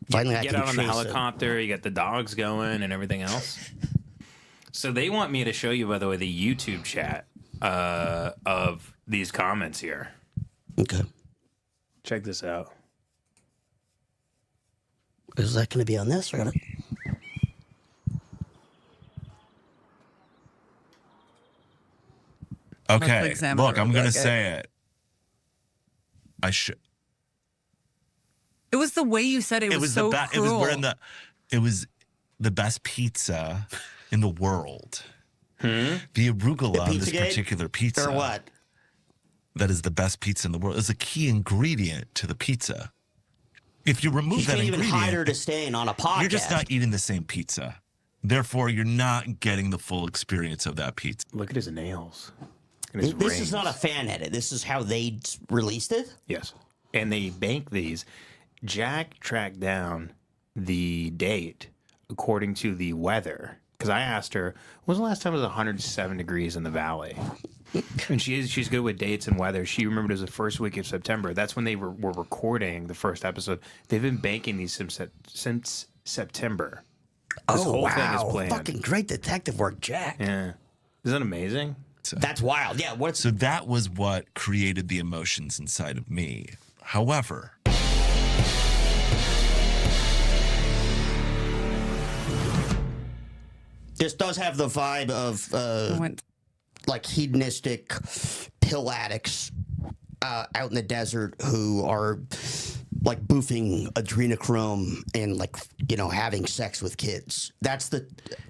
Finally, you get out on the helicopter, you get the dogs going and everything else. So they want me to show you, by the way, the YouTube chat of these comments here. Okay. Check this out. Is that going to be on this? Or okay, look, I'm going to say it. I should. It was the way you said it. It was so cruel. It was the best pizza in the world. The arugula on this particular pizza. Or what? That is the best pizza in the world. It's a key ingredient to the pizza. If you remove that ingredient, even hide her to staying on a podcast. You're just not eating the same pizza. Therefore, you're not getting the full experience of that pizza. Look at his nails. This is not a fan edit. This is how they released it? Yes. And they bank these. Jack tracked down the date according to the weather. Because I asked her, when was the last time it was 107 degrees in the valley? And she's good with dates and weather. She remembered it was the first week of September. That's when they were recording the first episode. They've been banking these since September. This whole thing is planned. Fucking great detective work, Jack. Yeah. Isn't that amazing? That's wild. Yeah. So that was what created the emotions inside of me. However, this does have the vibe of like hedonistic pill addicts out in the desert who are like boofing adrenochrome and like having sex with kids. That's the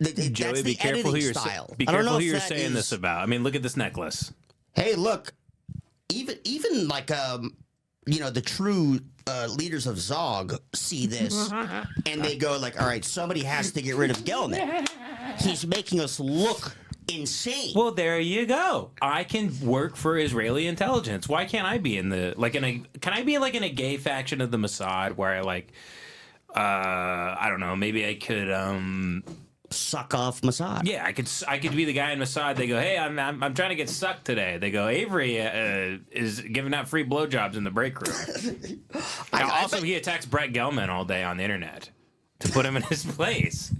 Joey, that's be the careful who editing you're style. Be careful who you're saying this about. I mean, look at this necklace. Hey, look, even like the true leaders of Zog see this and they go like, all right, somebody has to get rid of Gelman. He's making us look insane. Well, there you go. I can work for Israeli intelligence. Why can't I be in the can I be like in a gay faction of the Mossad where I like I don't know. Maybe I could suck off Mossad. Yeah, I could be the guy in Mossad. They go, hey, I'm trying to get sucked today. They go, Avery is giving out free blowjobs in the break room. Also, he attacks Brett Gelman all day on the internet to put him in his place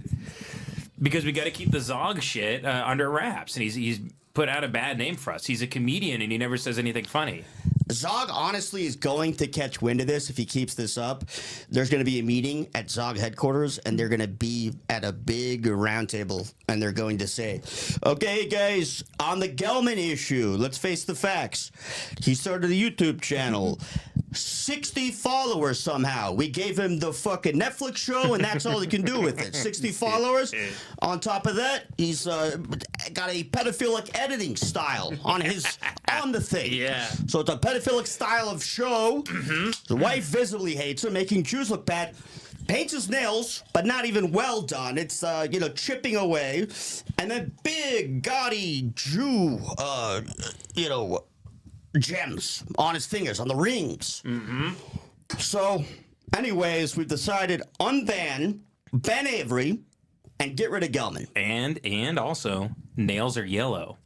because we got to keep the Zog shit under wraps, and he's put out a bad name for us. He's a comedian and he never says anything funny. Zog honestly is going to catch wind of this if he keeps this up. There's going to be a meeting at Zog headquarters, and they're going to be at a big round table, and they're going to say, okay, guys, on the Gelman issue, let's face the facts. He started a YouTube channel. 60 followers somehow. We gave him the fucking Netflix show, and that's all he can do with it. 60 followers. On top of that, he's got a pedophilic editing style on the thing. Yeah. So it's a pedophilic style of show. The wife visibly hates him, making Jews look bad. Paints his nails, but not even well done. It's chipping away, and then big gaudy Jew, gems on his fingers, on the rings. So, anyways, we've decided unban Ben Avery and get rid of Gelman. And also, nails are yellow.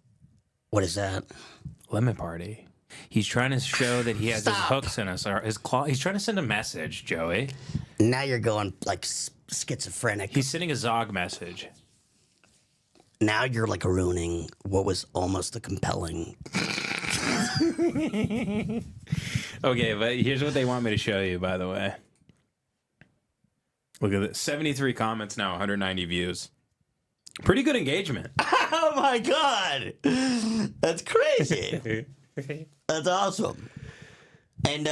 What is that? Lemon Party. He's trying to show that he has his hooks in us, or his claw. He's trying to send a message, Joey. Now you're going like schizophrenic. He's sending a Zog message. Now you're like ruining what was almost a compelling. Okay, but here's what they want me to show you, by the way. Look at this. 73 comments now, 190 views. Pretty good engagement. Oh my God. That's crazy. That's awesome. And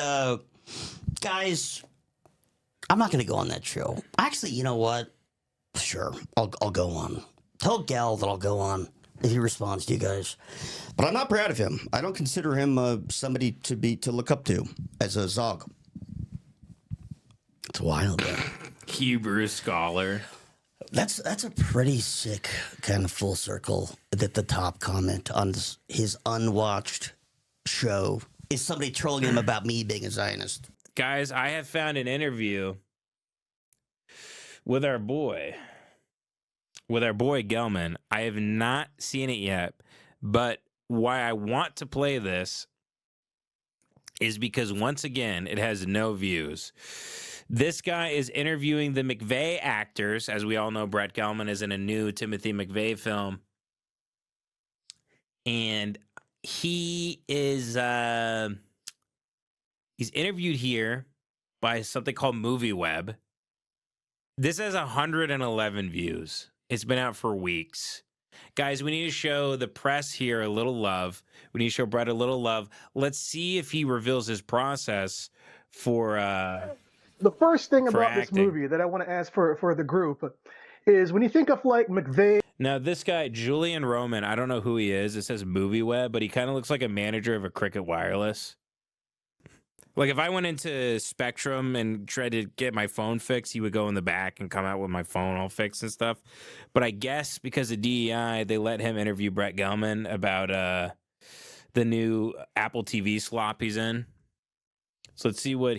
guys, I'm not gonna go on that show. Actually, you know what? Sure, I'll go on. Tell Gal that I'll go on if he responds to you guys. But I'm not proud of him. I don't consider him somebody to look up to as a Zog. It's wild, man. Hebrew scholar. That's a pretty sick kind of full circle that the top comment on his unwatched show is somebody trolling him about me being a Zionist. Guys, I have found an interview with our boy Gelman. I have not seen it yet, but why I want to play this is because once again, it has no views. This guy is interviewing the McVeigh actors. As we all know, Brett Gelman is in a new Timothy McVeigh film. And he is he's interviewed here by something called MovieWeb. This has 111 views. It's been out for weeks. Guys, we need to show the press here a little love. We need to show Brett a little love. Let's see if he reveals his process for the first thing about acting. This movie that I want to ask for the group is when you think of like McVeigh. Now, this guy, Julian Roman, I don't know who he is. It says MovieWeb, but he kind of looks like a manager of a Cricket Wireless. Like if I went into Spectrum and tried to get my phone fixed, he would go in the back and come out with my phone all fixed and stuff. But I guess because of DEI, they let him interview Brett Gelman about the new Apple TV slop he's in. So let's see what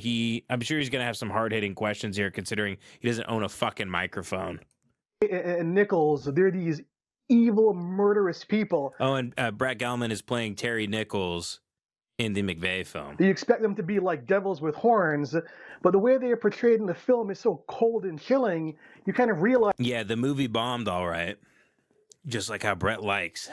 I'm sure he's going to have some hard-hitting questions here, considering he doesn't own a fucking microphone. And Nichols, they're these evil, murderous people. Oh, and Brett Gelman is playing Terry Nichols in the McVeigh film. You expect them to be like devils with horns, but the way they are portrayed in the film is so cold and chilling, you kind of realize... Yeah, the movie bombed all right. Just like how Brett likes.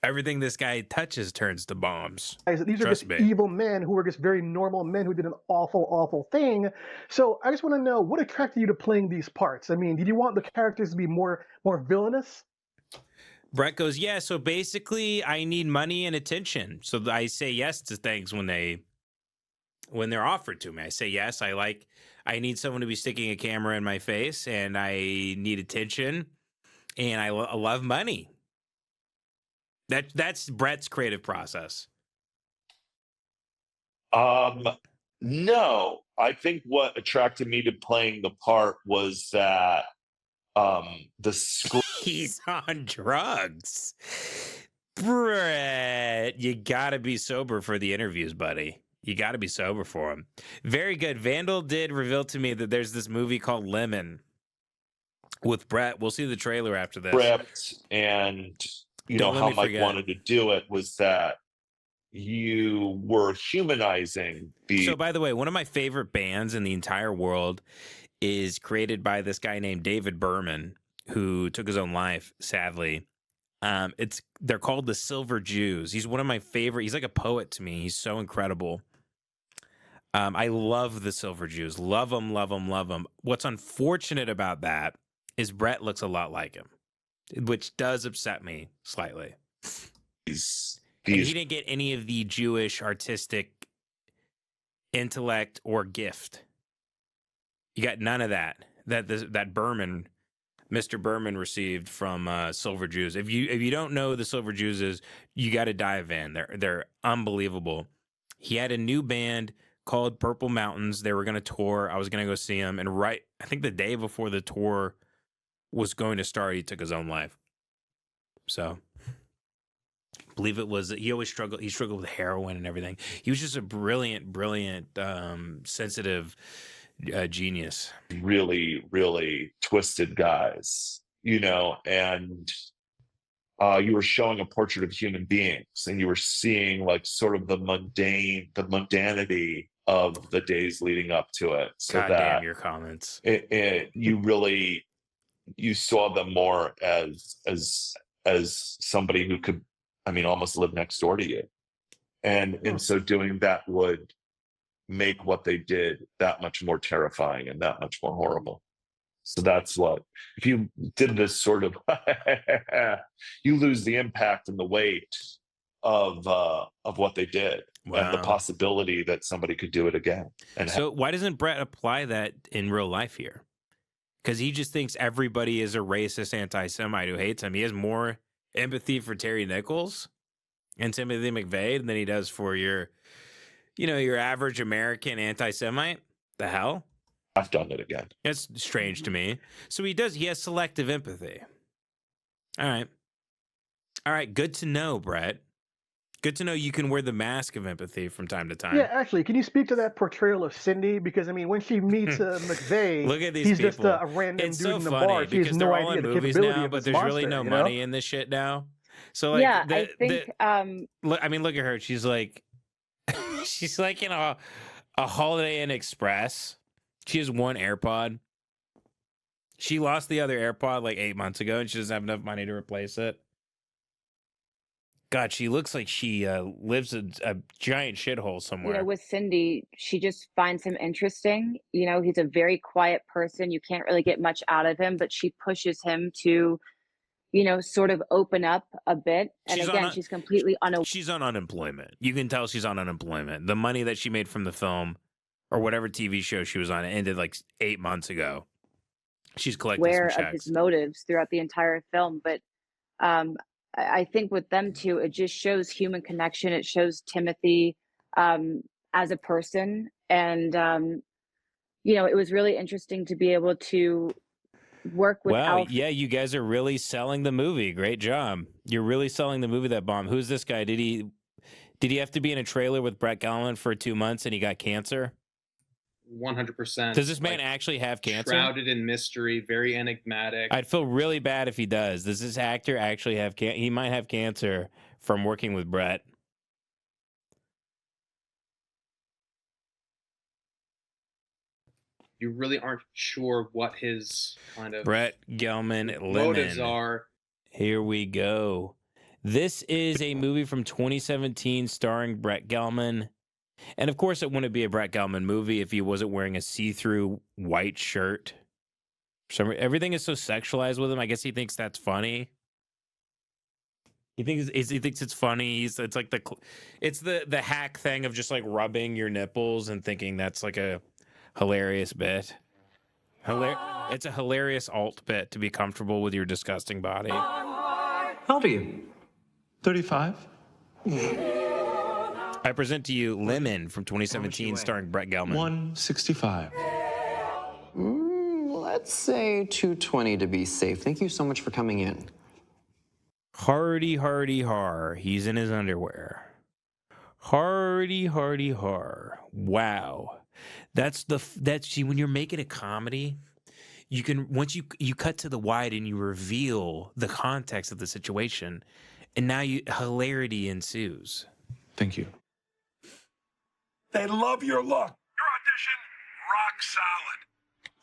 Everything this guy touches turns to bombs. These are just evil men who are just very normal men who did an awful, awful thing. So I just want to know, what attracted you to playing these parts? I mean, did you want the characters to be more villainous? Brett goes, yeah, so basically I need money and attention. So I say yes to things when they're offered to me. I say yes, I need someone to be sticking a camera in my face, and I need attention, and I love money. That's Brett's creative process. No, I think what attracted me to playing the part was that the script. He's on drugs. Brett, you gotta be sober for the interviews, buddy. You got to be sober for him. Very good. Vandal did reveal to me that there's this movie called Lemon with Brett. We'll see the trailer after this. Script and Don't let how me Mike forget. wanted to do it was that you were humanizing the. So, by the way, one of my favorite bands in the entire world is created by this guy named David Berman, who took his own life, sadly. They're called the Silver Jews. He's one of my favorite. He's like a poet to me. He's so incredible. I love the Silver Jews. Love them, love them, love them. What's unfortunate about that is Brett looks a lot like him, which does upset me slightly. And he didn't get any of the Jewish artistic intellect or gift. You got none of that. That Berman, Mr. Berman received from Silver Jews. If you don't know who the Silver Jews is, you got to dive in. They're unbelievable. He had a new band called Purple Mountains. They were going to tour. I was going to go see him, and I think the day before the tour was going to start, he took his own life. So, I believe it was. He always struggled. He struggled with heroin and everything. He was just a brilliant, sensitive genius. Really, really twisted guys, and you were showing a portrait of human beings, and you were seeing like sort of the mundanity of the days leading up to it. So God damn your comments. You saw them more as somebody who could, almost live next door to you, and so doing that would make what they did that much more terrifying and that much more horrible. So that's what, if you did this sort of, you lose the impact and the weight of what they did. Wow. And the possibility that somebody could do it again. And so why doesn't Brett apply that in real life here? Because he just thinks everybody is a racist anti-Semite who hates him. He has more empathy for Terry Nichols and Timothy McVeigh than he does for your average American anti-Semite. The hell? I've done it again. That's strange to me. So he has selective empathy. All right. Good to know, Brett. Good to know you can wear the mask of empathy from time to time. Yeah, actually, can you speak to that portrayal of Cindy? Because when she meets McVeigh, look at these he's people. just a random it's dude so in the funny bar. She has because no they're all idea in the movies capability now, of but this there's really monster, no money in this shit now. So like, yeah, I think. Look at her. She's like, she's like in a Holiday Inn Express. She has one AirPod. She lost the other AirPod like 8 months ago, and she doesn't have enough money to replace it. God, she looks like she lives in a giant shithole somewhere. With Cindy, she just finds him interesting. He's a very quiet person. You can't really get much out of him, but she pushes him to, sort of open up a bit. And she's completely She's on unemployment. You can tell she's on unemployment. The money that she made from the film or whatever TV show she was on, it ended like 8 months ago. She's collecting aware some of checks. his motives throughout the entire film. But I think with them two, it just shows human connection. It shows Timothy as a person. And, it was really interesting to be able to work with Alfie. Yeah, you guys are really selling the movie. Great job. You're really selling the movie that bomb. Who's this guy? Did he have to be in a trailer with Brett Gelman for 2 months and he got cancer? 100%. Does this man actually have cancer? Shrouded in mystery, very enigmatic. I'd feel really bad if he does. Does this actor actually have cancer? He might have cancer from working with Brett. You really aren't sure what his kind of Brett Gelman motives Lemon. are. Here we go. This is a movie from 2017 starring Brett Gelman. And of course, it wouldn't be a Brett Gelman movie if he wasn't wearing a see-through white shirt. Everything is so sexualized with him. I guess he thinks that's funny. He thinks it's funny. It's like the hack thing of just like rubbing your nipples and thinking that's like a hilarious bit. It's a hilarious alt bit to be comfortable with your disgusting body. How old are you? 35. I present to you Lemon from 2017 starring Brett Gelman. 165. Let's say 220 to be safe. Thank you so much for coming in. Hardy, hardy, har. He's in his underwear. Hardy, hardy, har. Wow. That's see, when you're making a comedy, you can, once you cut to the wide and you reveal the context of the situation, and now hilarity ensues. Thank you. They love your look. Your audition, rock solid.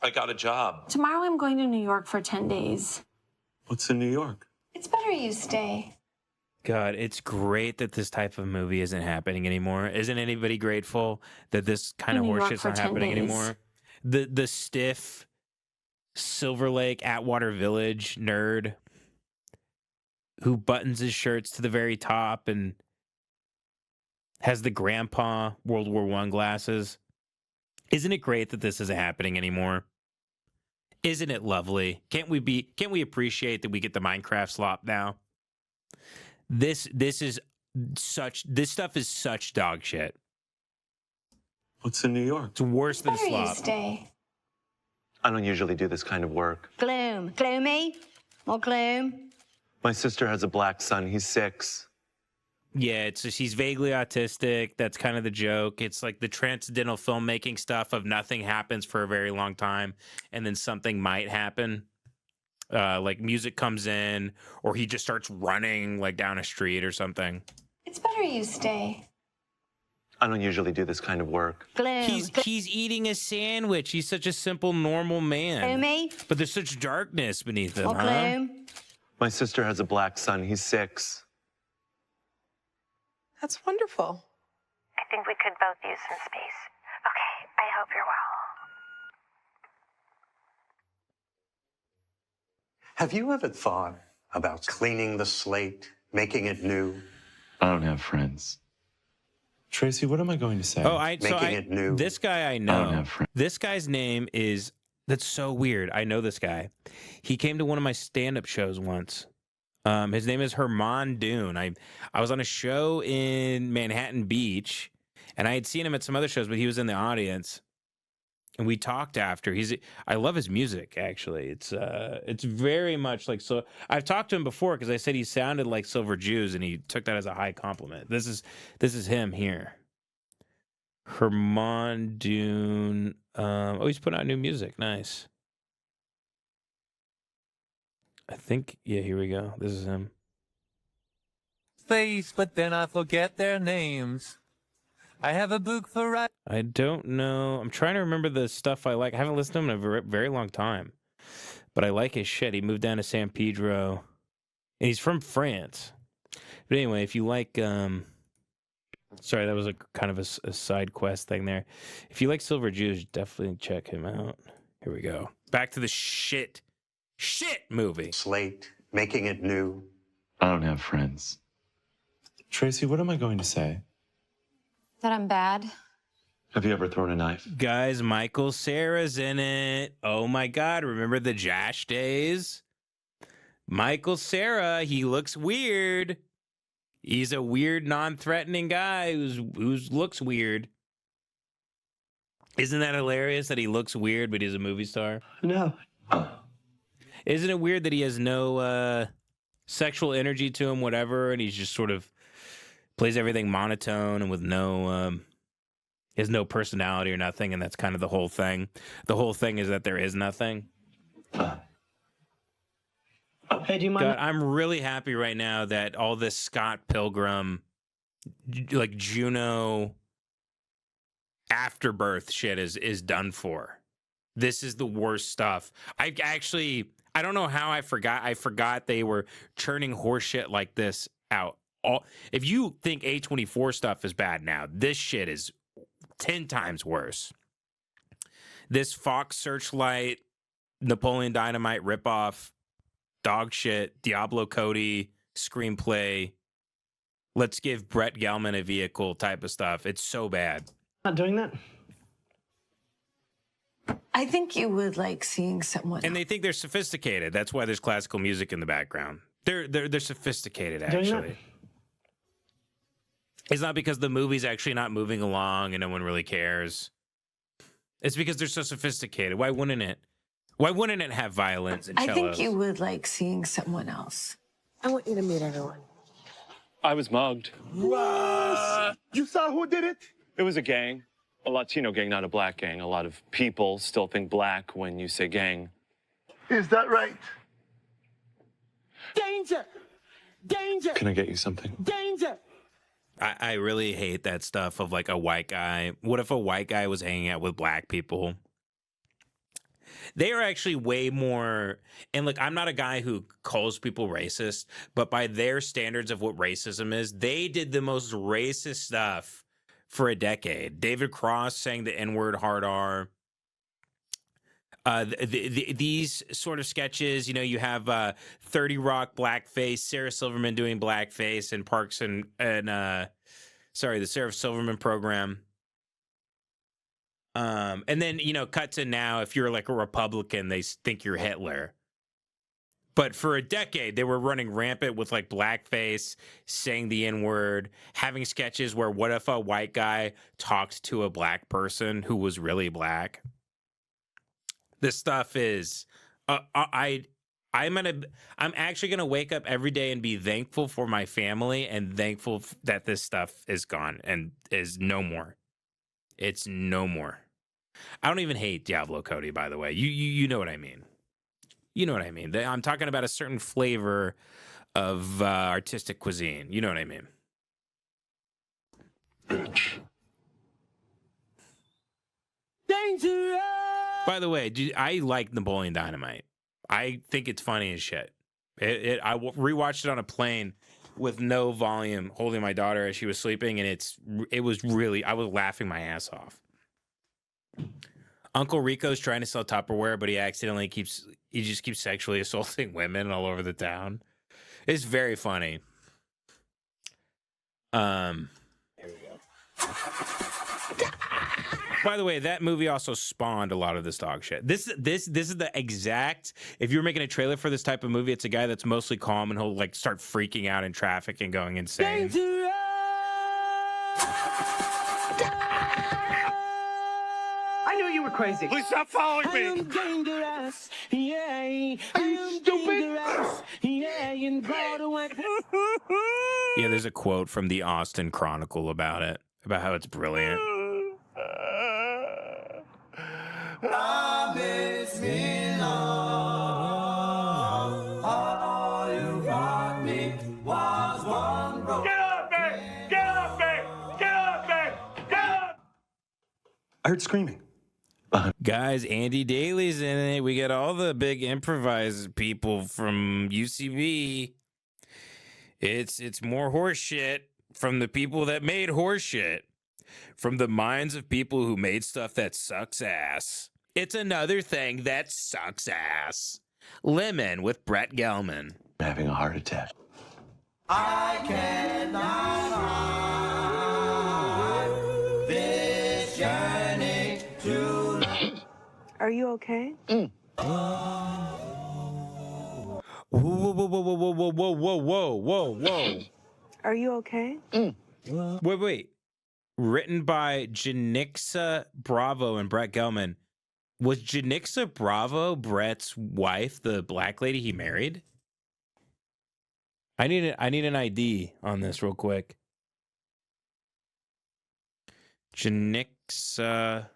I got a job. Tomorrow I'm going to New York for 10 days. What's in New York? It's better you stay. God, it's great that this type of movie isn't happening anymore. Isn't anybody grateful that this kind of New York horseshit's for not 10 happening days. anymore? The stiff Silver Lake Atwater Village nerd who buttons his shirts to the very top and has the grandpa World War I glasses. Isn't it great that this isn't happening anymore? Isn't it lovely? Can't we appreciate that we get the Minecraft slop now? This stuff is such dog shit. What's in New York? It's worse than Better you slop. stay. I don't usually do this kind of work. Gloom. Gloomy? More gloom? My sister has a black son. He's 6. Yeah, he's vaguely autistic. That's kind of the joke. It's like the transcendental filmmaking stuff of nothing happens for a very long time, and then something might happen. Like music comes in, or he just starts running like down a street or something. It's better you stay. I don't usually do this kind of work. Gloom. He's eating a sandwich. He's such a simple, normal man. Gloomy? But there's such darkness beneath him, More huh? gloom? My sister has a black son. He's 6. That's wonderful. I think we could both use some space. Okay, I hope you're well. Have you ever thought about cleaning the slate, making it new? I don't have friends. Tracy, what am I going to say? This guy I know. I don't have friends. This guy's name is, that's so weird. I know this guy. He came to one of my stand-up shows once. His name is Herman Dune. I was on a show in Manhattan Beach, and I had seen him at some other shows, but he was in the audience. And we talked after. I love his music, actually. It's very much like, so I've talked to him before because I said he sounded like Silver Jews, and he took that as a high compliment. This is him here. Herman Dune. He's putting out new music. Nice. I think, yeah, here we go. This is him. Face, but then I forget their names. I have a book for right. I don't know. I'm trying to remember the stuff I like. I haven't listened to him in a very, very long time, but I like his shit. He moved down to San Pedro, and he's from France. But anyway, if you like, sorry, that was a kind of a side quest thing there. If you like Silver Jews, definitely check him out. Here we go. Back to the shit movie. Slate, making it new. I don't have friends. Tracy, what am I going to say? That I'm bad? Have you ever thrown a knife? Guys, Michael Cera's in it. Oh my God, remember the Josh days? Michael Cera, he looks weird. He's a weird, non-threatening guy who looks weird. Isn't that hilarious that he looks weird, but he's a movie star? No. Isn't it weird that he has no sexual energy to him, whatever, and he's just sort of plays everything monotone and with no, he has no personality or nothing, and that's kind of the whole thing. The whole thing is that there is nothing. Hey, do you mind? God, I'm really happy right now that all this Scott Pilgrim, like Juno afterbirth shit is done for. This is the worst stuff. I don't know how I forgot. I forgot they were churning horse shit like this out. If you think A24 stuff is bad now, this shit is 10 times worse. This Fox Searchlight, Napoleon Dynamite ripoff, dog shit, Diablo Cody screenplay, let's give Brett Gelman a vehicle type of stuff. It's so bad. Not doing that? I think you would like seeing someone. And they think they're sophisticated. That's why there's classical music in the background. They're sophisticated, Doing that? actually. It's not because the movie's actually not moving along and no one really cares. It's because they're so sophisticated. Why wouldn't it? Why wouldn't it have violence and I cellos? think you would like seeing someone else. I want you to meet everyone. I was mugged. What? You saw who did it? It was a gang, a Latino gang, not a black gang. A lot of people still think black when you say gang. Is that right? Danger! Danger! Can I get you something? Danger! I really hate that stuff of like a white guy. What if a white guy was hanging out with black people? They are actually way more, and look, I'm not a guy who calls people racist, but by their standards of what racism is, they did the most racist stuff for a decade. David Cross saying the N-word hard R. These sort of sketches, you know, you have 30 Rock blackface, Sarah Silverman doing blackface, and Parks and the Sarah Silverman program. And then, you know, cut to now, if you're like a Republican, they think you're Hitler. But for a decade, they were running rampant with like blackface, saying the N-word, having sketches where what if a white guy talked to a black person who was really black? This stuff is, I'm actually gonna wake up every day and be thankful for my family and thankful that this stuff is gone and is no more. It's no more. I don't even hate Diablo Cody, by the way. You know what I mean. You know what I mean. I'm talking about a certain flavor of artistic cuisine. You know what I mean. Danger! By the way, I like Napoleon Dynamite. I think it's funny as shit. I rewatched it on a plane with no volume, holding my daughter as she was sleeping, and it was really, I was laughing my ass off. Uncle Rico's trying to sell Tupperware, but he just keeps sexually assaulting women all over the town. It's very funny. Here we go. By the way, that movie also spawned a lot of this dog shit. This is the exact. If you were making a trailer for this type of movie, it's a guy that's mostly calm and he'll like start freaking out in traffic and going insane. Danger! I knew you were crazy. Please stop following me. I am dangerous. Yeah. Are you stupid? Dangerous. Yeah, in Broadway. Yeah, there's a quote from the Austin Chronicle about it, about how it's brilliant. Promise me love. All you brought me was one road. Get off me! Get off me! Get off me! Get off! I heard screaming. Guys, Andy Daly's in it. We got all the big improvised people from UCB. It's more horse shit from the people that made horse shit. From the minds of people who made stuff that sucks ass. It's another thing that sucks ass. Lemon with Brett Gelman. I'm having a heart attack. I cannot hide this journey to. Are you okay? Whoa, whoa, whoa, whoa, whoa, whoa, whoa, whoa, whoa, whoa. Are you okay? Wait. Written by Janixa Bravo and Brett Gelman. Was Janixa Bravo Brett's wife, the black lady he married? I need an ID on this real quick. Janixa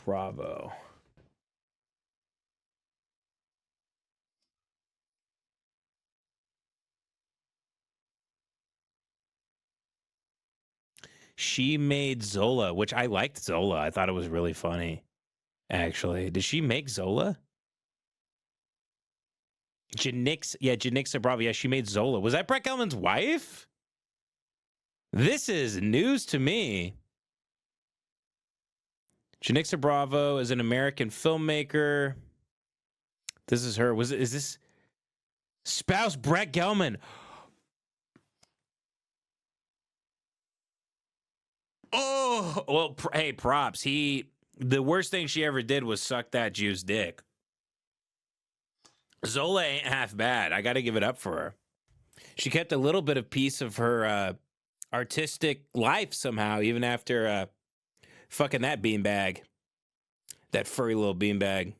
Bravo. She made Zola, which I liked Zola. I thought it was really funny, actually. Did she make Zola? Janixa Bravo. Yeah, she made Zola. Was that Brett Gelman's wife? This is news to me. Janixa Bravo is an American filmmaker. This is her. Is this spouse Brett Gelman? Oh, well, hey, props. The worst thing she ever did was suck that Jew's dick. Zola ain't half bad. I got to give it up for her. She kept a little bit of piece of her artistic life somehow, even after fucking that beanbag. That furry little beanbag.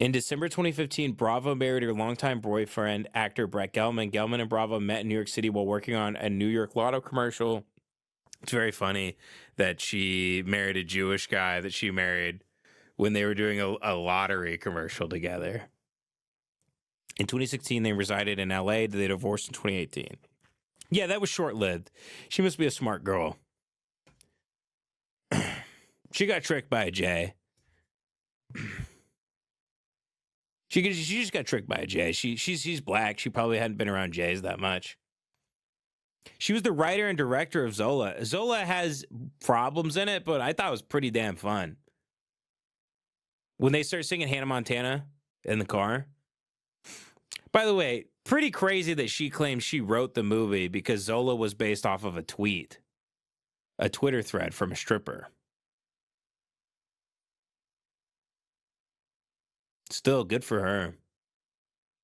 In December 2015, Bravo married her longtime boyfriend, actor Brett Gelman. Gelman and Bravo met in New York City while working on a New York Lotto commercial. It's very funny that she married a Jewish guy that she married when they were doing a lottery commercial together. In 2016, they resided in LA. They divorced in 2018. Yeah, that was short-lived. She must be a smart girl. She got tricked by a Jay. She just got tricked by a Jay. She's black. She probably hadn't been around Jays that much. She was the writer and director of Zola. Zola has problems in it, but I thought it was pretty damn fun. When they started singing Hannah Montana in the car. By the way, pretty crazy that she claims she wrote the movie because Zola was based off of a tweet, a Twitter thread from a stripper. Still, good for her.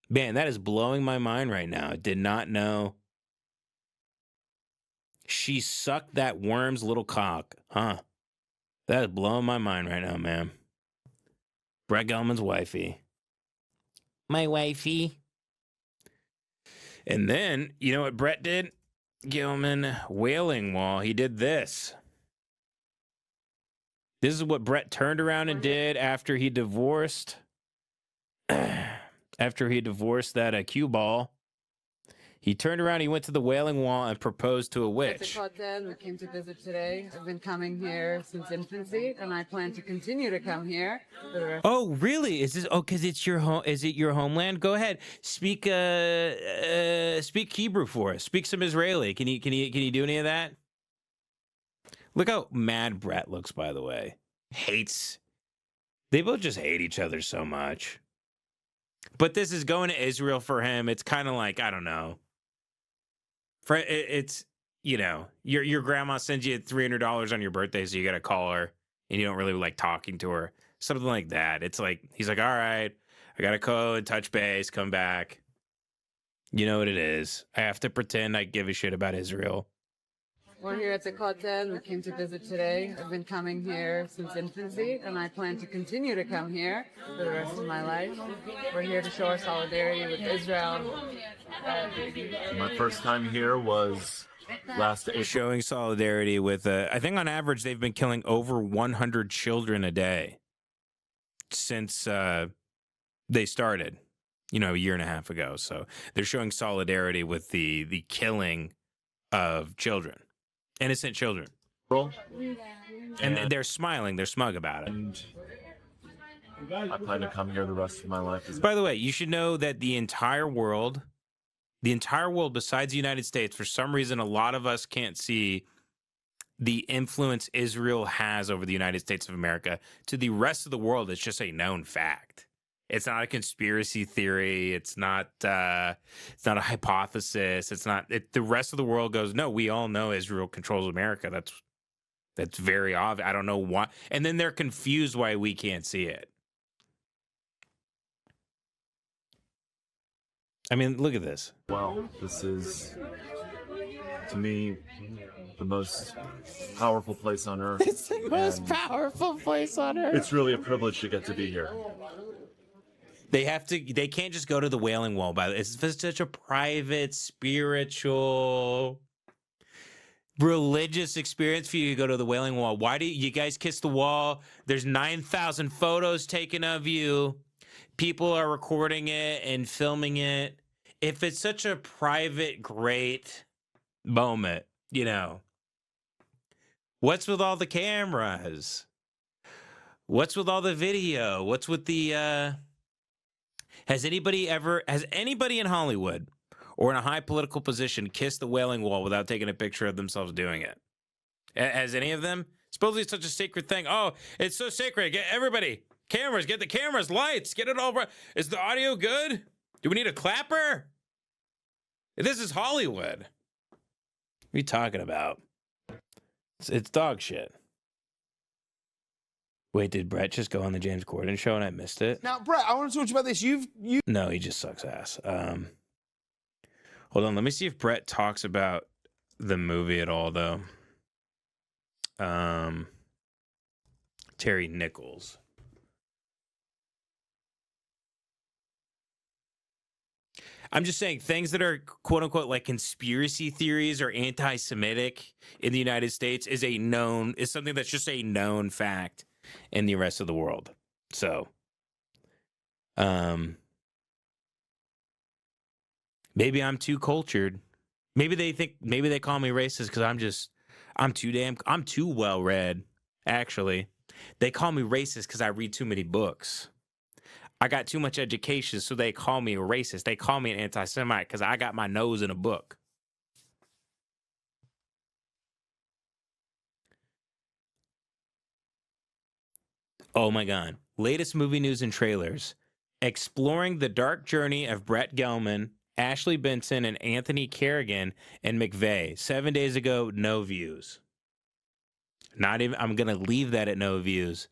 Man, that is blowing my mind right now. I did not know. She sucked that worm's little cock, huh? That is blowing my mind right now, man. Brett Gelman's wifey. My wifey. And then, you know what Brett did? Gelman wailing wall. He did this. This is what Brett turned around and did after he divorced. After he divorced that cue ball. He turned around, he went to the Wailing Wall and proposed to a witch. We came to visit today. I've been coming here since infancy, and I plan to continue to come here for the rest. Oh, really? Is this? Oh, because it's your home. Is it your homeland? Go ahead. Speak. Speak Hebrew for us. Speak some Israeli. Can you do any of that? Look how mad Brett looks. By the way, hates. They both just hate each other so much. But this is going to Israel for him. It's kind of like, I don't know. It's, you know, your grandma sends you $300 on your birthday, so you got to call her, and you don't really like talking to her. Something like that. It's like, he's like, all right, I got to go and touch base, come back. You know what it is. I have to pretend I give a shit about Israel. We're here at the Kotel. We came to visit today. I've been coming here since infancy, and I plan to continue to come here for the rest of my life. We're here to show our solidarity with Israel. My first time here was last April. Showing solidarity with, I think on average, they've been killing over 100 children a day since they started, you know, a year and a half ago. So they're showing solidarity with the killing of children. Innocent children. And they're smiling. They're smug about it. And I plan to come here the rest of my life. By the way, you should know that the entire world besides the United States, for some reason, a lot of us can't see the influence Israel has over the United States of America. To the rest of the world, it's just a known fact. It's not a conspiracy theory. It's not a hypothesis. It's not. The rest of the world goes, no, we all know Israel controls America. That's very obvious. I don't know why. And then they're confused why we can't see it. I mean, look at this. Well, this is, to me, the most powerful place on earth. It's the most powerful place on earth. It's really a privilege to get to be here. They can't just go to the Wailing Wall. It's such a private, spiritual, religious experience for you to go to the Wailing Wall. Why do you guys kiss the wall? There's 9,000 photos taken of you. People are recording it and filming it. If it's such a private, great moment, you know, what's with all the cameras? What's with all the video? What's with the, Has anybody in Hollywood or in a high political position kissed the Wailing Wall without taking a picture of themselves doing it? Has any of them? Supposedly it's such a sacred thing. Oh, it's so sacred. Get everybody, cameras, get the cameras, lights, get it all right. Is the audio good? Do we need a clapper? This is Hollywood. What are you talking about? It's dog shit. Wait, did Brett just go on the James Corden show and I missed it? Now, Brett, I want to talk to you about this. No, he just sucks ass. Hold on, let me see if Brett talks about the movie at all, though. Terry Nichols. I'm just saying things that are quote unquote like conspiracy theories or anti-Semitic in the United States is something that's just a known fact in the rest of the world. So, maybe I'm too cultured. Maybe they call me racist because I'm too well read. Actually, they call me racist because I read too many books. I got too much education, so they call me a racist. They call me an anti-Semite because I got my nose in a book. Oh my God. Latest movie news and trailers. Exploring the dark journey of Brett Gelman, Ashley Benson, and Anthony Kerrigan and McVeigh. 7 days ago, no views. I'm going to leave that at no views.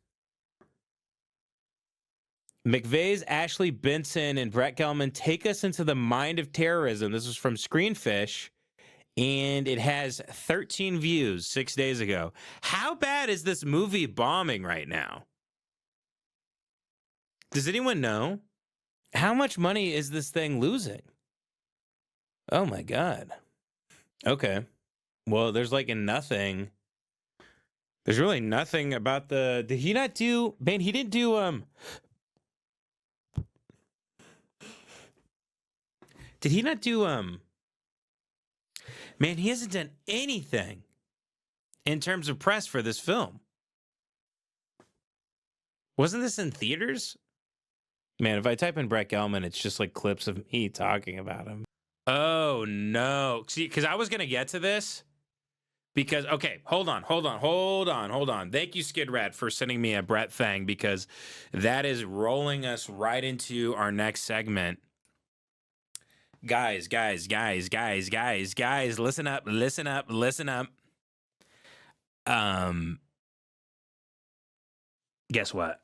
McVeigh's Ashley Benson and Brett Gelman take us into the mind of terrorism. This was from Screenfish, and it has 13 views 6 days ago. How bad is this movie bombing right now? Does anyone know? How much money is this thing losing? Oh my God. Okay. Well, there's like nothing. There's really nothing about the. Did he not do? Man, he didn't do. Did he not do? Man, he hasn't done anything in terms of press for this film. Wasn't this in theaters? Man, if I type in Brett Gelman, it's just like clips of me talking about him. Oh no! See, because I was gonna get to this. Because, okay, hold on. Thank you, Skid Rat, for sending me a Brett thing, because that is rolling us right into our next segment. Guys, listen up. Guess what?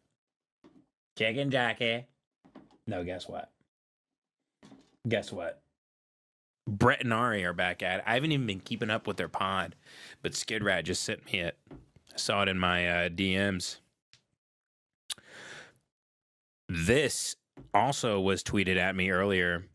Chicken Jackie. No, guess what? Brett and Ari are back at it. I haven't even been keeping up with their pod, but Skid Rat just sent me it. I saw it in my DMs. This also was tweeted at me earlier.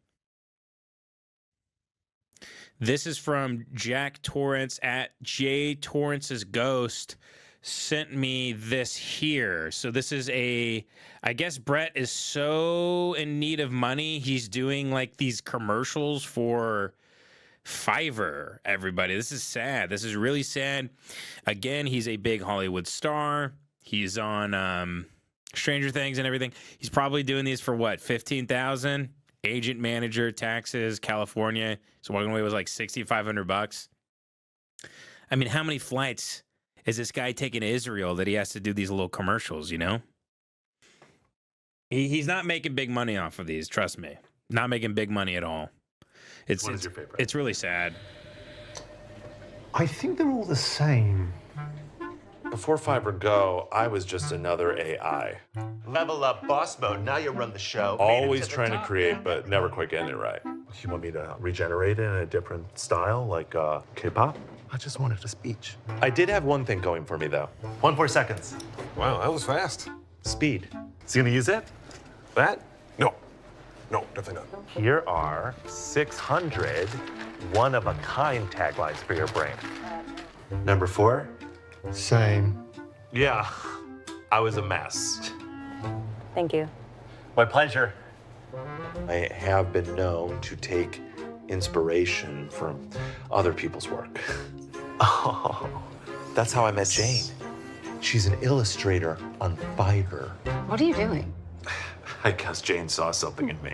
This is from Jack Torrance at J Torrance's Ghost. Sent me this here. So this is I guess Brett is so in need of money. He's doing like these commercials for Fiverr, everybody. This is sad. This is really sad. Again, he's a big Hollywood star. He's on Stranger Things and everything. He's probably doing these for what, $15,000? Agent, manager, taxes, California. So walking away was like $6,500. I mean, how many flights is this guy taking to Israel that he has to do these little commercials, you know? He's not making big money off of these, trust me. Not making big money at all. It's your favorite? It's really sad. I think they're all the same. Before Fiverr Go, I was just another AI. Level up boss mode, now you run the show. Always trying to create, but never quite getting it right. You want me to regenerate it in a different style, like K-pop? I just wanted a speech. I did have one thing going for me, though. 4 seconds. Wow, that was fast. Speed. Is he gonna use it? That? No, definitely not. Here are 600 one-of-a-kind taglines for your brain. Number 4? Same. Yeah, I was a mess. Thank you. My pleasure. I have been known to take inspiration from other people's work. Oh, That's how I met Jane. She's an illustrator on Fiverr. What are you doing? I guess Jane saw something in me.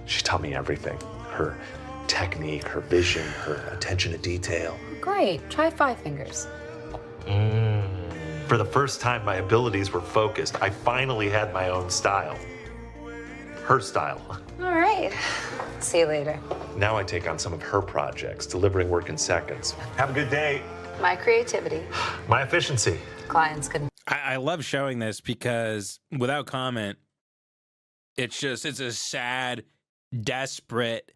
She taught me everything. Her technique, her vision, her attention to detail. Great. Try 5 fingers. For the first time, my abilities were focused. I finally had my own style. Her style. All right. See you later. Now I take on some of her projects, delivering work in seconds. Have a good day. My creativity. My efficiency. Clients can. I love showing this because without comment, it's a sad, desperate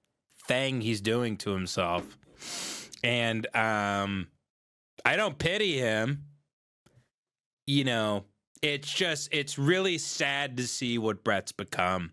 thing he's doing to himself. And I don't pity him. You know, it's really sad to see what Brett's become.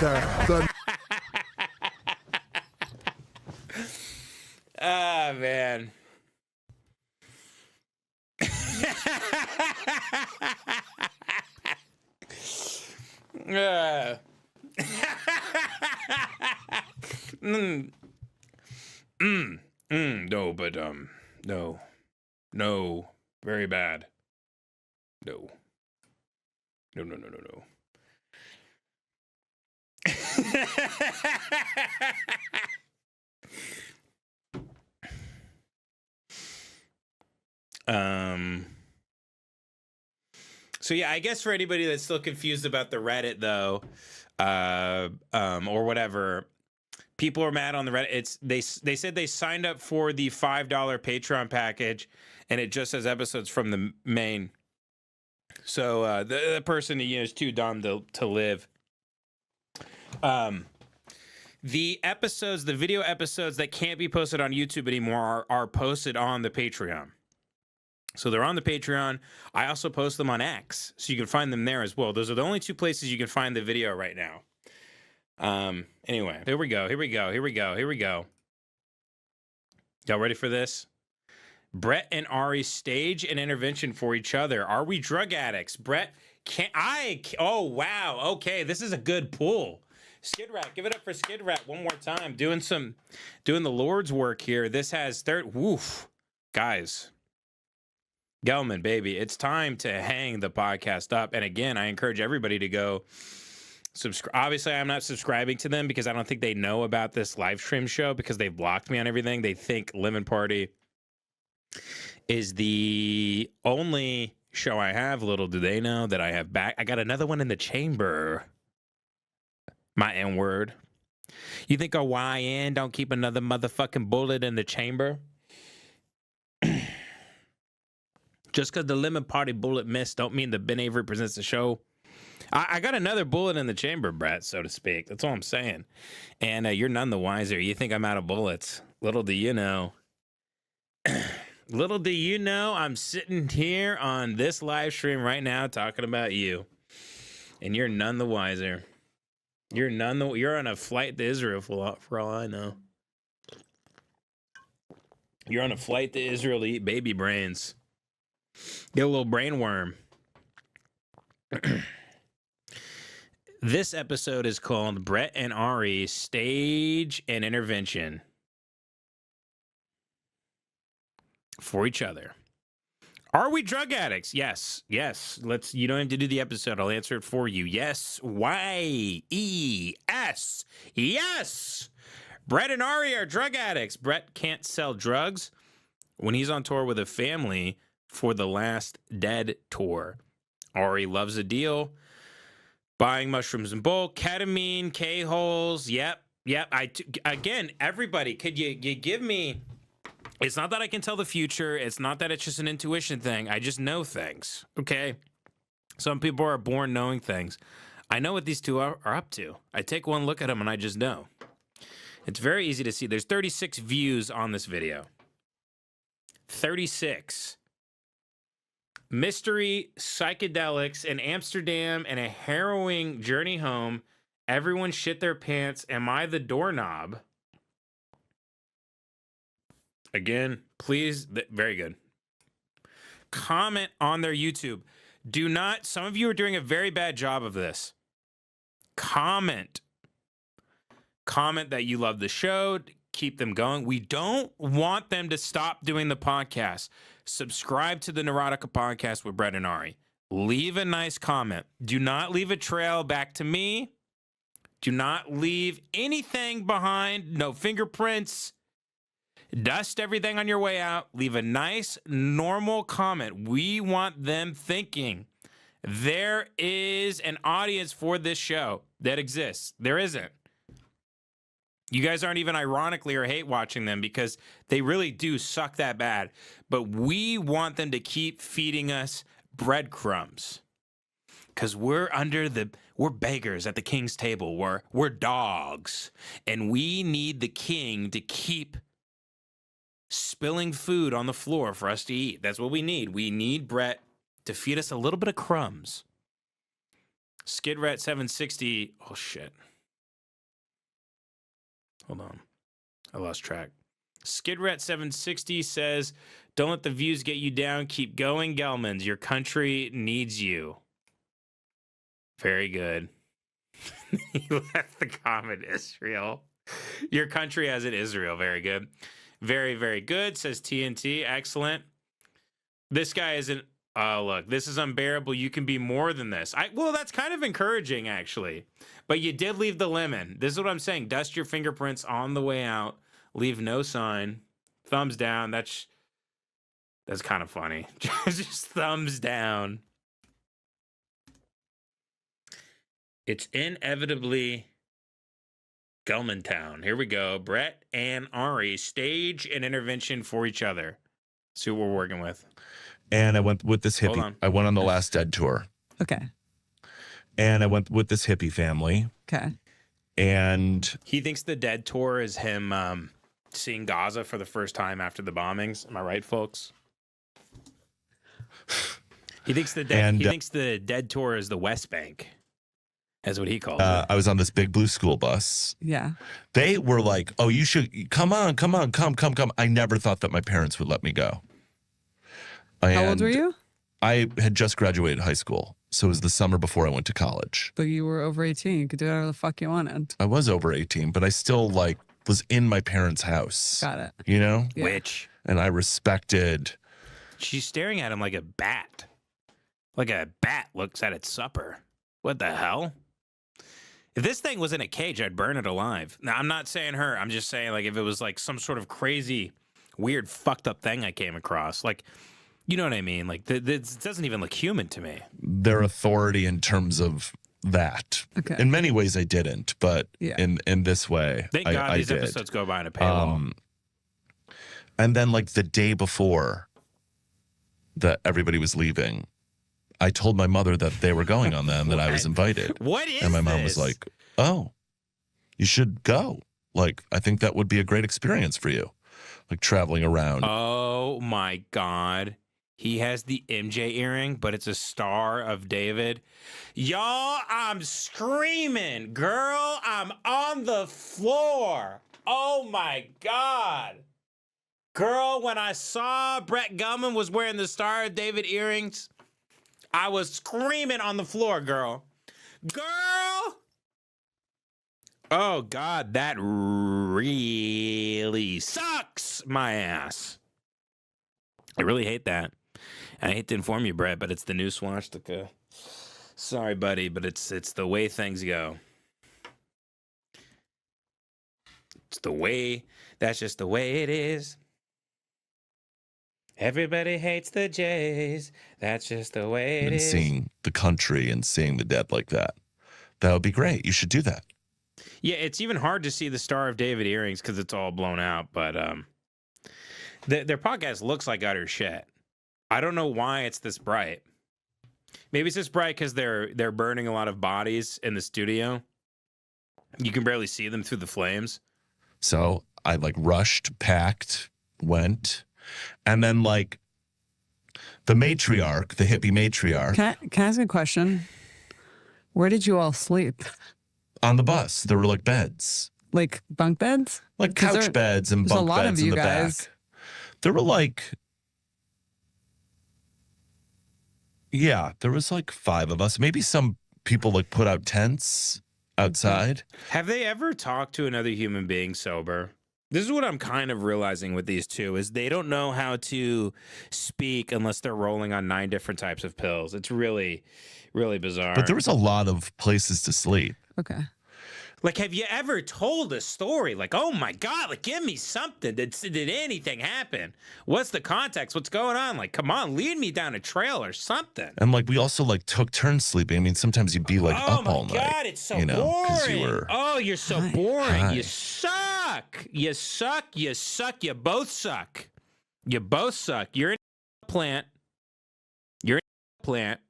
the Ah, man. No, but no, very bad. No. So yeah, I guess for anybody that's still confused about the Reddit though, or whatever, people are mad on the Reddit. They said they signed up for the $5 Patreon package, and it just says episodes from the main. So the person is too dumb to live. The episodes, the video episodes that can't be posted on YouTube anymore are posted on the Patreon. So they're on the Patreon. I also post them on X, so you can find them there as well. Those are the only two places you can find the video right now. Anyway, here we go. Y'all ready for this? Brett and Ari stage an intervention for each other. Are we drug addicts? Brett, oh, wow. Okay, this is a good pull. Skid Rat, give it up for Skid Rat one more time. Doing the Lord's work here. This has woof. Guys. Gelman, baby, it's time to hang the podcast up. And again, I encourage everybody to go subscribe. Obviously, I'm not subscribing to them because I don't think they know about this live stream show because they've blocked me on everything. They think Lemon Party is the only show I have. Little do they know that I have back. I got another one in the chamber. My N-word. You think a YN don't keep another motherfucking bullet in the chamber? Just because the Lemon Party bullet missed don't mean the Ben Avery Presents the show. I got another bullet in the chamber, Brett, so to speak. That's all I'm saying. And you're none the wiser. You think I'm out of bullets. Little do you know. Little do you know, I'm sitting here on this live stream right now talking about you. And you're none the wiser. You're on a flight to Israel for all I know. You're on a flight to Israel to eat baby brains. Get a little brain worm. This episode is called Brett and Ari Stage an Intervention for each other. Are we drug addicts? Yes. You don't have to do the episode. I'll answer it for you. Yes. Y-E-S. Yes. Brett and Ari are drug addicts. Brett can't sell drugs when he's on tour with a family for the Last Dead tour. Ari loves a deal. Buying mushrooms in bulk, ketamine, K-holes. Yep. Again, everybody, could you give me... It's not that I can tell the future. It's not that it's just an intuition thing. I just know things, okay? Some people are born knowing things. I know what these two are up to. I take one look at them and I just know. It's very easy to see. There's 36 views on this video. 36. Mystery, psychedelics, in Amsterdam, and a harrowing journey home. Everyone shit their pants. Am I the doorknob? Again, please, very good. Comment on their YouTube. Do not, some of you are doing a very bad job of this. Comment that you love the show. Keep them going. We don't want them to stop doing the podcast. Subscribe to the Neurotica podcast with Brett and Ari. Leave a nice comment. Do not leave a trail back to me. Do not leave anything behind. No fingerprints. Dust everything on your way out. Leave a nice, normal comment. We want them thinking there is an audience for this show that exists. There isn't. You guys aren't even ironically or hate watching them because they really do suck that bad. But we want them to keep feeding us breadcrumbs. Because we're beggars at the king's table. We're dogs. And we need the king to keep spilling food on the floor for us to eat. That's what we need. We need Brett to feed us a little bit of crumbs. Skid Rat 760. Oh, shit. Hold on. I lost track. Skidrat760 says, don't let the views get you down. Keep going, Gelmans. Your country needs you. Very good. You left the comment, Israel. Your country as in Israel. Very good. Very, very good, says TNT. Excellent. This guy isn't... Oh, look, this is unbearable. You can be more than this. Well, that's kind of encouraging, actually. But you did leave the lemon. This is what I'm saying. Dust your fingerprints on the way out. Leave no sign. Thumbs down. That's kind of funny. Just thumbs down. It's inevitably Gelman Town. Here we go. Brett and Ari stage an intervention for each other. See what we're working with. And I went with this Hold hippie. on. I went on the Last Dead tour. Okay. And I went with this hippie family. Okay. And He thinks the Dead tour is him seeing Gaza for the first time after the bombings. Am I right, folks? He thinks the Dead tour is the West Bank. That's what he calls it. I was on this big blue school bus. Yeah. They were like, oh, you should come on. I never thought that my parents would let me go. How old were you? I had just graduated high school. So it was the summer before I went to college. But you were over 18. You could do whatever the fuck you wanted. I was over 18, but I still was in my parents' house. Got it. You know? Yeah. Which? And I respected. She's staring at him like a bat. Like a bat looks at its supper. What the hell? If this thing was in a cage, I'd burn it alive. Now, I'm not saying her. I'm just saying, like, if it was, like, some sort of crazy, weird, fucked up thing I came across. Like, you know what I mean? Like, this doesn't even look human to me. Their authority in terms of that. Okay. In many ways, I didn't. But in this way, Thank God I these did. episodes go behind a paywall. And then, like, the day before that everybody was leaving, I told my mother that they were going on them, that I was invited. What is And my mom this? was like, oh, you should go. Like, I think that would be a great experience for you. Like, traveling around. Oh, my God. He has the MJ earring, but it's a Star of David. Y'all, I'm screaming. Girl, I'm on the floor. Oh, my God. Girl, when I saw Brett Gelman was wearing the Star of David earrings, I was screaming on the floor, girl. Girl! Oh, God, that really sucks my ass. I really hate that. I hate to inform you, Brett, but it's the new swastika. Sorry, buddy, but it's the way things go. It's the way, that's just the way it is. Everybody hates the Jays. That's just the way it and is. seeing the country and seeing the dead like that. That would be great. You should do that. Yeah, it's even hard to see the Star of David earrings because it's all blown out, but their podcast looks like utter shit. I don't know why it's this bright. Maybe it's this bright because they're burning a lot of bodies in the studio. You can barely see them through the flames. So I rushed, packed, went, and then the matriarch, the hippie matriarch. Can I ask a question? Where did you all sleep? On the bus. There were beds. Like bunk beds? Like couch beds and bunk beds in the back. There were yeah, there was 5 of us. Maybe some people put out tents outside. Have they ever talked to another human being sober? This is what I'm kind of realizing with these two is they don't know how to speak unless they're rolling on 9 different types of pills. It's really, really bizarre. But there was a lot of places to sleep. Okay. Have you ever told a story? Oh my God, give me something. Did anything happen? What's the context? What's going on? Come on, lead me down a trail or something. And we also took turns sleeping. I mean, sometimes you'd be up all night. Oh my God, it's so boring. You're so boring. Hi. You suck. You suck. You suck. You both suck. You both suck. You're a plant. You're a plant.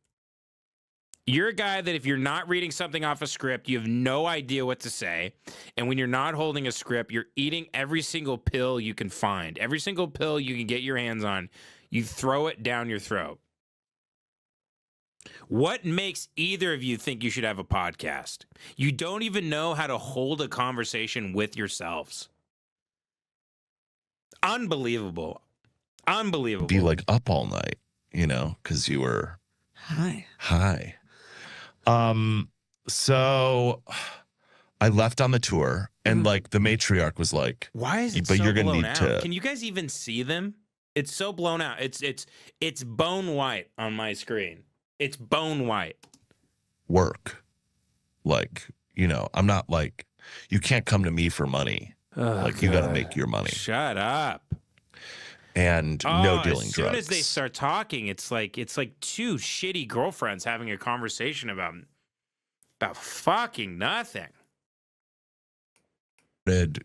You're a guy that if you're not reading something off a script, you have no idea what to say. And when you're not holding a script, you're eating every single pill you can find. Every single pill you can get your hands on, you throw it down your throat. What makes either of you think you should have a podcast? You don't even know how to hold a conversation with yourselves. Unbelievable. Unbelievable. Be like up all night, you know, because you were high. So I left on the tour, and like the matriarch was like, why is it but so you're gonna blown need out? to Can you guys even see them? It's so blown out. It's bone white on my screen. It's bone white. work. Like, you know, I'm not like, you can't come to me for money. Like, you got to make your money. Shut up. And no dealing as soon drugs. as they start talking, it's like two shitty girlfriends having a conversation about fucking nothing.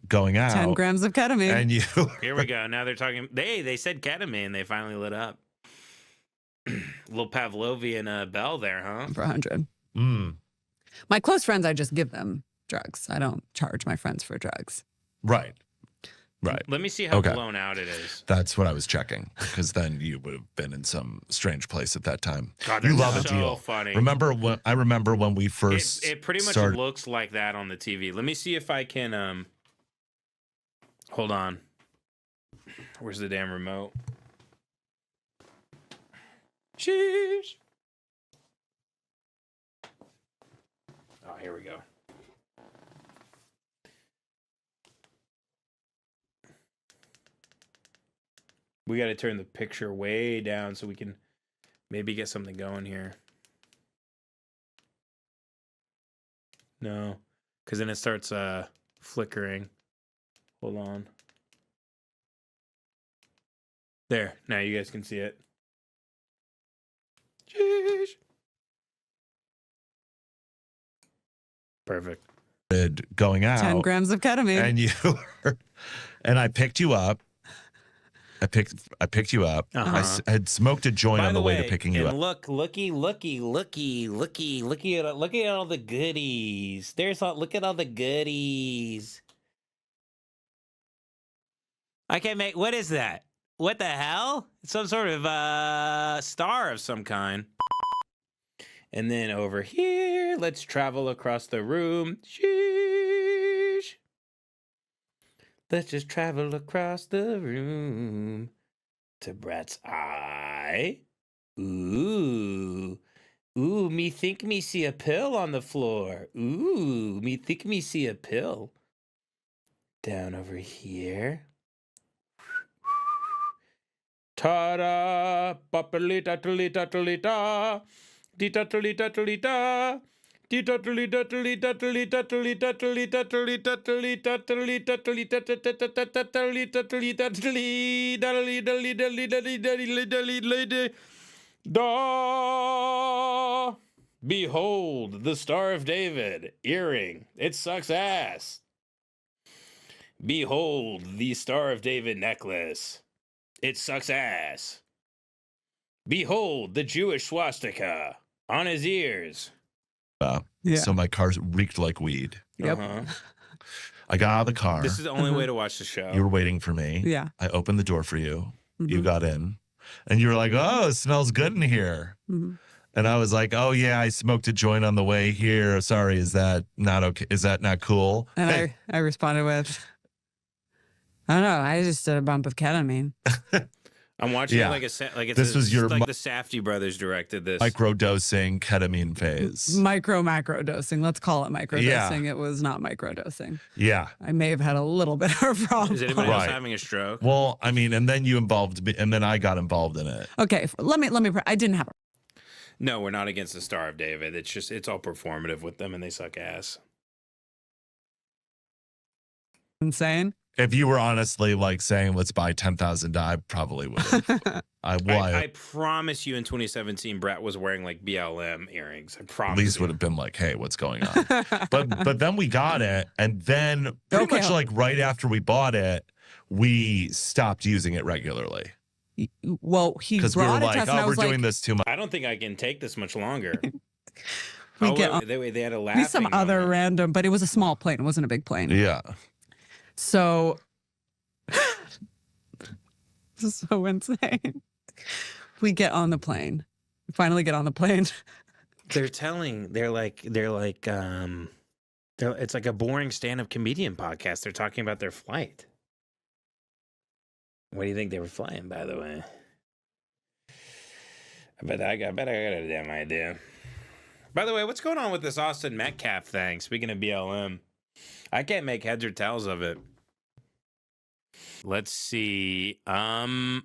Going out. 10 grams of ketamine. And you. Here we go. Now they're talking. They said ketamine. They finally lit up. Little Pavlovian bell there, huh? For 100. Mm. My close friends, I just give them drugs. I don't charge my friends for drugs. Right. Right. Let me see how blown out it is. That's what I was checking, because then you would have been in some strange place at that time. God, you that's love a so deal. funny. I remember when we first. It pretty much started. looks like that on the TV. Let me see if I can. Hold on. Where's the damn remote? Sheesh. Oh, here we go. We got to turn the picture way down so we can maybe get something going here. No, because then it starts flickering. Hold on. There. Now you guys can see it. Jeez. Perfect. Going out. 10 grams of ketamine. And you and I picked you up. I picked you up. Uh-huh. I had smoked a joint By on the way way, to picking you and up. look at all the goodies. Look at all the goodies. I can't make. What is that? What the hell? Some sort of star of some kind. And then over here, let's travel across the room. Sheesh. Let's just travel across the room to Brett's eye. Ooh. Ooh, me think me see a pill on the floor. Ooh, me think me see a pill. Down over here. Ta-da! Ba-ba-li-da-da-li-da-da-li-da. Dee-da-da-li-da-da-li-da. Behold, the Star of David earring. It sucks ass. Behold, the Star of David necklace. It sucks ass. Behold, the Jewish swastika on his ears. Yeah. So my car reeked like weed. Yep. I got out of the car. This is the only way to watch the show. You were waiting for me. Yeah. I opened the door for you. You Mhm. got in. And you were like, oh, it smells good in here. Mhm. And I was like, oh, yeah, I smoked a joint on the way here. Sorry, is that not okay? Is that not cool? And Hey. I responded with, I don't know. I just did a bump of ketamine. I'm watching Yeah. it like it's This was your like the Safdie brothers directed this. microdosing ketamine phase. Macro dosing. Let's call it micro Yeah. dosing. It was not micro dosing. Yeah. I may have had a little bit of a problem. Is anybody else Right. having a stroke? Well, I mean, and then you involved me, and then I got involved in it. Okay, let me. I didn't have a No, we're not against the Star of David. It's all performative with them, and they suck ass. insane. If you were honestly like saying, let's buy 10,000, I probably would have. I promise you in 2017, Brett was wearing like BLM earrings. I at promise least you. would have been like, hey, what's going on? but then we got it, and then pretty Okay. much like right after we bought it, we stopped using it regularly Well, he because we were brought it to like, us, and I oh, we're was like, doing this too much. I don't think I can take this much longer. We get on- they had a be laughing some other moment. random, but it was a small plane. It wasn't a big plane. Yeah. So, this is so insane. We get on the plane. finally get on the plane. It's like a boring stand-up comedian podcast. They're talking about their flight. What do you think they were flying, by the way? I bet I got a damn idea. By the way, what's going on with this Austin Metcalf thing? Speaking of BLM, I can't make heads or tails of it. Let's see. Going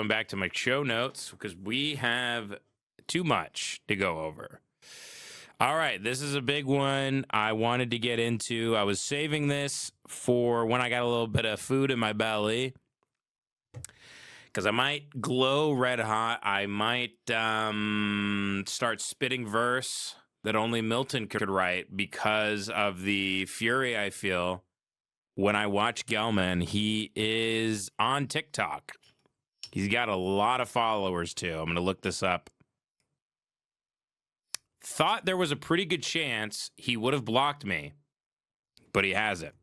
back to my show notes because we have too much to go over. All right, this is a big one I wanted to get into. I was saving this for when I got a little bit of food in my belly because I might glow red hot. I might start spitting verse that only Milton could write because of the fury I feel when I watch Gelman. He is on TikTok. He's got a lot of followers, too. I'm going to look this up. Thought there was a pretty good chance he would have blocked me, but he hasn't.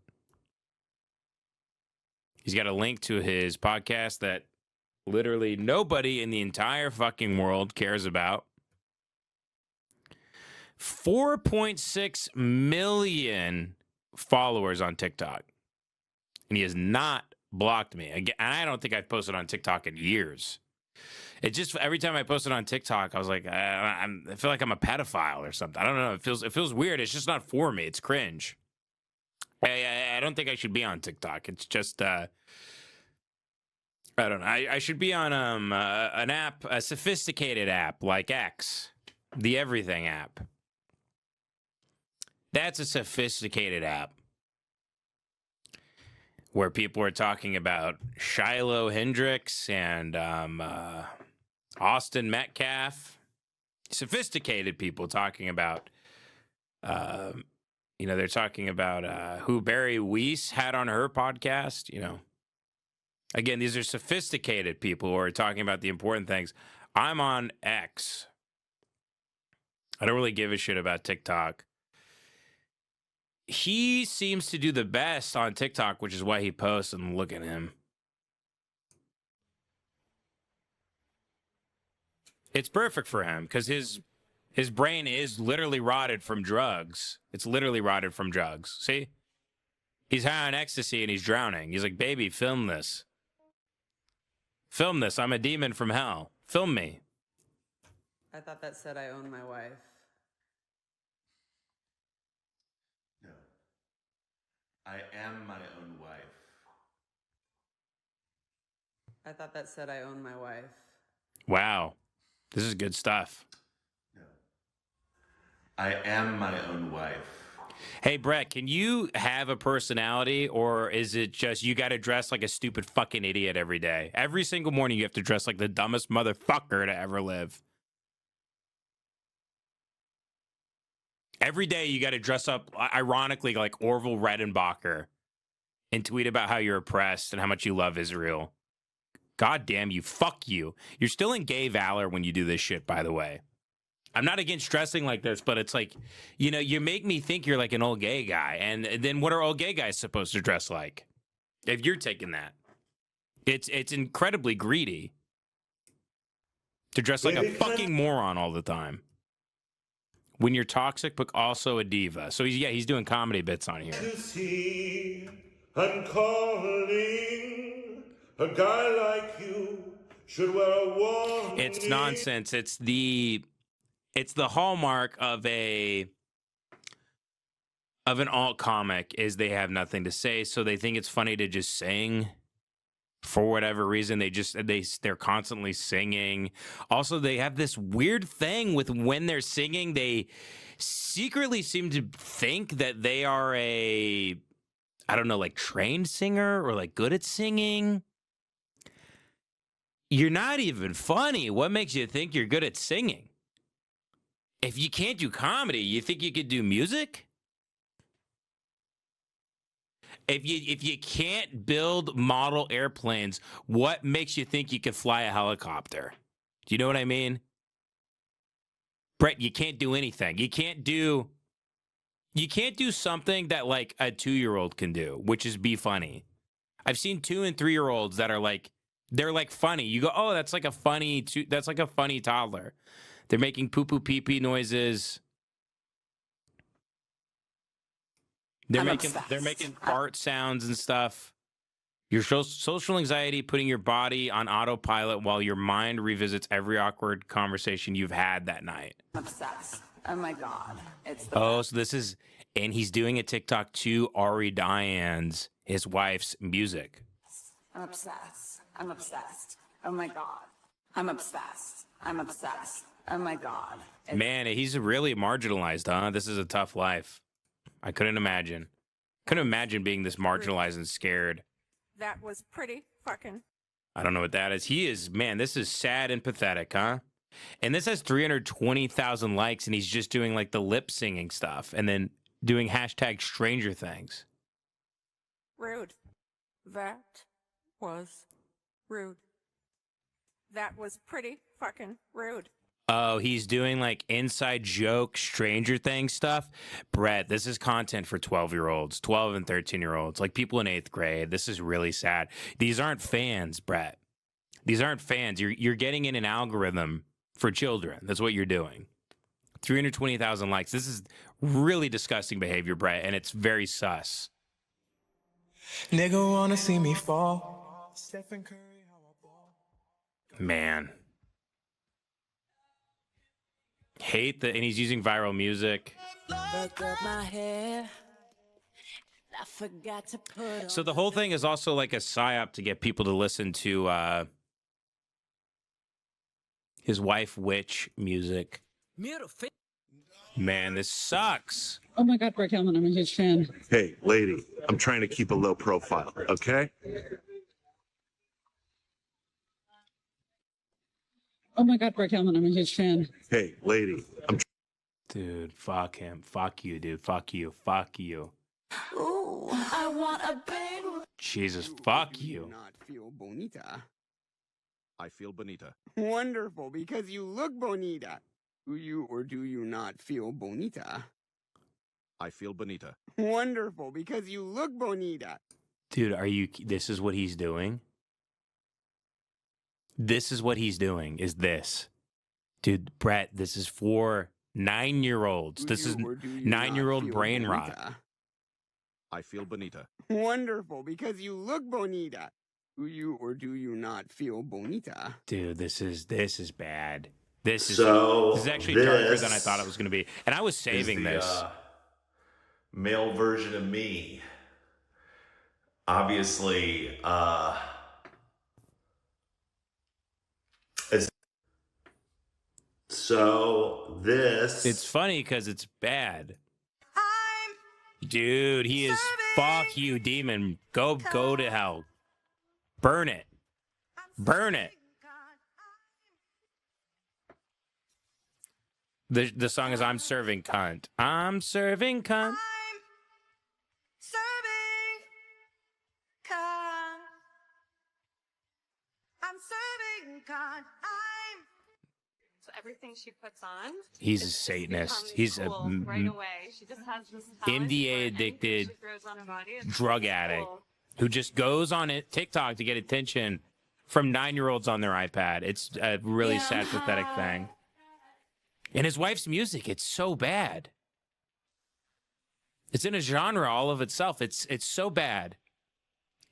He's got a link to his podcast that literally nobody in the entire fucking world cares about. 4.6 million followers on TikTok. And he has not blocked me. Again, and I don't think I've posted on TikTok in years. It just, every time I posted on TikTok, I was like, I feel like I'm a pedophile or something. I don't know. It feels weird. It's just not for me. It's cringe. I don't think I should be on TikTok. It's just, I don't know. I should be on an app, a sophisticated app like X, the Everything app. That's a sophisticated app where people are talking about Shiloh Hendricks and Austin Metcalf. Sophisticated people talking about, they're talking about who Barry Weiss had on her podcast, Again, these are sophisticated people who are talking about the important things. I'm on X. I don't really give a shit about TikTok. He seems to do the best on TikTok, which is why he posts, and look at him. It's perfect for him because his brain is literally rotted from drugs. It's literally rotted from drugs. See? He's high on ecstasy and he's drowning. He's like, baby, film this. Film this. I'm a demon from hell. Film me. I thought that said I own my wife. No. I am my own wife. I thought that said I own my wife. Wow. This is good stuff. No. I am my own wife. Hey, Brett, can you have a personality, or is it just you got to dress like a stupid fucking idiot every day? Every single morning you have to dress like the dumbest motherfucker to ever live. Every day you got to dress up, ironically, like Orville Redenbacher and tweet about how you're oppressed and how much you love Israel. God damn you. Fuck you. You're still in gay valor when you do this shit, by the way. I'm not against dressing like this, but it's like, you make me think you're like an old gay guy. And then what are old gay guys supposed to dress like? If you're taking that. It's incredibly greedy to dress like a fucking moron all the time. When you're toxic, but also a diva. So he's doing comedy bits on here. To see, I'm calling a guy like you should wear a warning. It's nonsense. It's the hallmark of an alt comic is they have nothing to say, so they think it's funny to just sing. For whatever reason, they're constantly singing. Also, they have this weird thing with when they're singing, they secretly seem to think that they are like trained singer or like good at singing. You're not even funny. What makes you think you're good at singing? If you can't do comedy, you think you could do music? If you can't build model airplanes, what makes you think you can fly a helicopter? Do you know what I mean? Brett, you can't do anything. You can't do something that like a 2-year-old can do, which is be funny. I've seen 2 and 3-year-olds that are like They're like funny. You go, oh, that's like a funny toddler. They're making poo poo pee pee noises. They're making fart sounds and stuff. Your social anxiety, putting your body on autopilot while your mind revisits every awkward conversation you've had that night. I'm obsessed. Oh my God. So this is, and he's doing a TikTok to Ari Diane's, his wife's music. I'm obsessed. I'm obsessed. Oh my God. I'm obsessed. I'm obsessed. Oh my God. Man, he's really marginalized, huh? This is a tough life. I couldn't imagine. Couldn't imagine being this marginalized and scared. That was pretty fucking. I don't know what that is. He is, man, this is sad and pathetic, huh? And this has 320,000 likes, and he's just doing like the lip singing stuff and then doing hashtag Stranger Things. Rude. That was rude. That was pretty fucking rude. Oh, he's doing like inside joke Stranger Things stuff. Brett, this is content for 12-year-olds, 12 and 13-year-olds, like people in 8th grade. This is really sad. These aren't fans, Brett. These aren't fans. You're getting in an algorithm for children. That's what you're doing. 320,000 likes. This is really disgusting behavior, Brett, and it's very sus. Nigga wanna see me fall. Stephen Curry, how I ball. Man. Hate and he's using viral music. So the whole thing is also like a psyop to get people to listen to his wife witch music. Man, this sucks. Oh my God, Greg Gelman, I'm a huge fan. Hey, lady, I'm trying to keep a low profile, okay? Oh my God, Greg Gelman, I'm a huge fan. Hey, lady, Dude, fuck him. Fuck you, dude. Fuck you. Fuck you. Ooh, I want a big. Jesus, fuck you. Not feel bonita. I feel bonita. Wonderful, because you look bonita. Do you or do you not feel bonita? I feel bonita. Wonderful, because you look bonita. Dude, this is what he's doing? This is what he's doing, is this. Dude, Brett, this is for 9-year-olds. This is 9-year-old brain rot. I feel bonita. Wonderful, because you look bonita. Do you or do you not feel bonita? Dude, this is bad. This is actually this darker than I thought it was going to be. And I was saving this. Male version of me. Obviously, It's funny because it's bad. Dude, he is fuck you, demon. Go to hell. Burn it. Burn it. The song is I'm serving cunt. I'm serving cunt. I'm serving God. So everything she puts on. He's a Satanist. He's a right away. She just has this MDA addicted drug addict who just goes on TikTok to get attention from 9-year-olds on their iPad. It's a really sad, pathetic thing. And his wife's music, it's so bad. It's in a genre all of itself. It's so bad.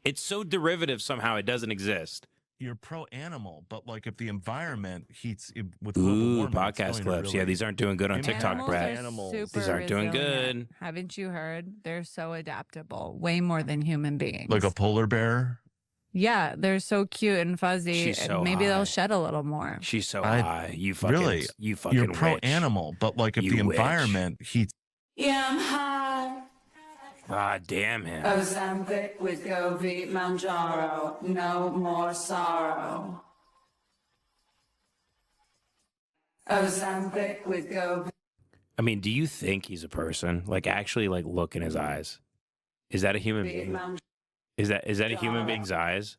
It's so derivative somehow it doesn't exist. You're pro-animal, but like if the environment heats with podcast clips. Yeah, these aren't doing good on TikTok, Brad. These aren't doing good. Haven't you heard? They're so adaptable, way more than human beings. Like a polar bear. Yeah, they're so cute and fuzzy. She's so maybe high. they'll shed a little more. She's so high. You fucking really. You fucking You're witch. pro-animal, but like if You the witch. environment heats. Yeah, I'm high. Ah, damn him. Ozempic with Govi Manjaro. No more sorrow. Ozempic with Govi. I mean, do you think he's a person? Like, actually, like, look in his eyes. Is that a human being? Is that a human being's eyes?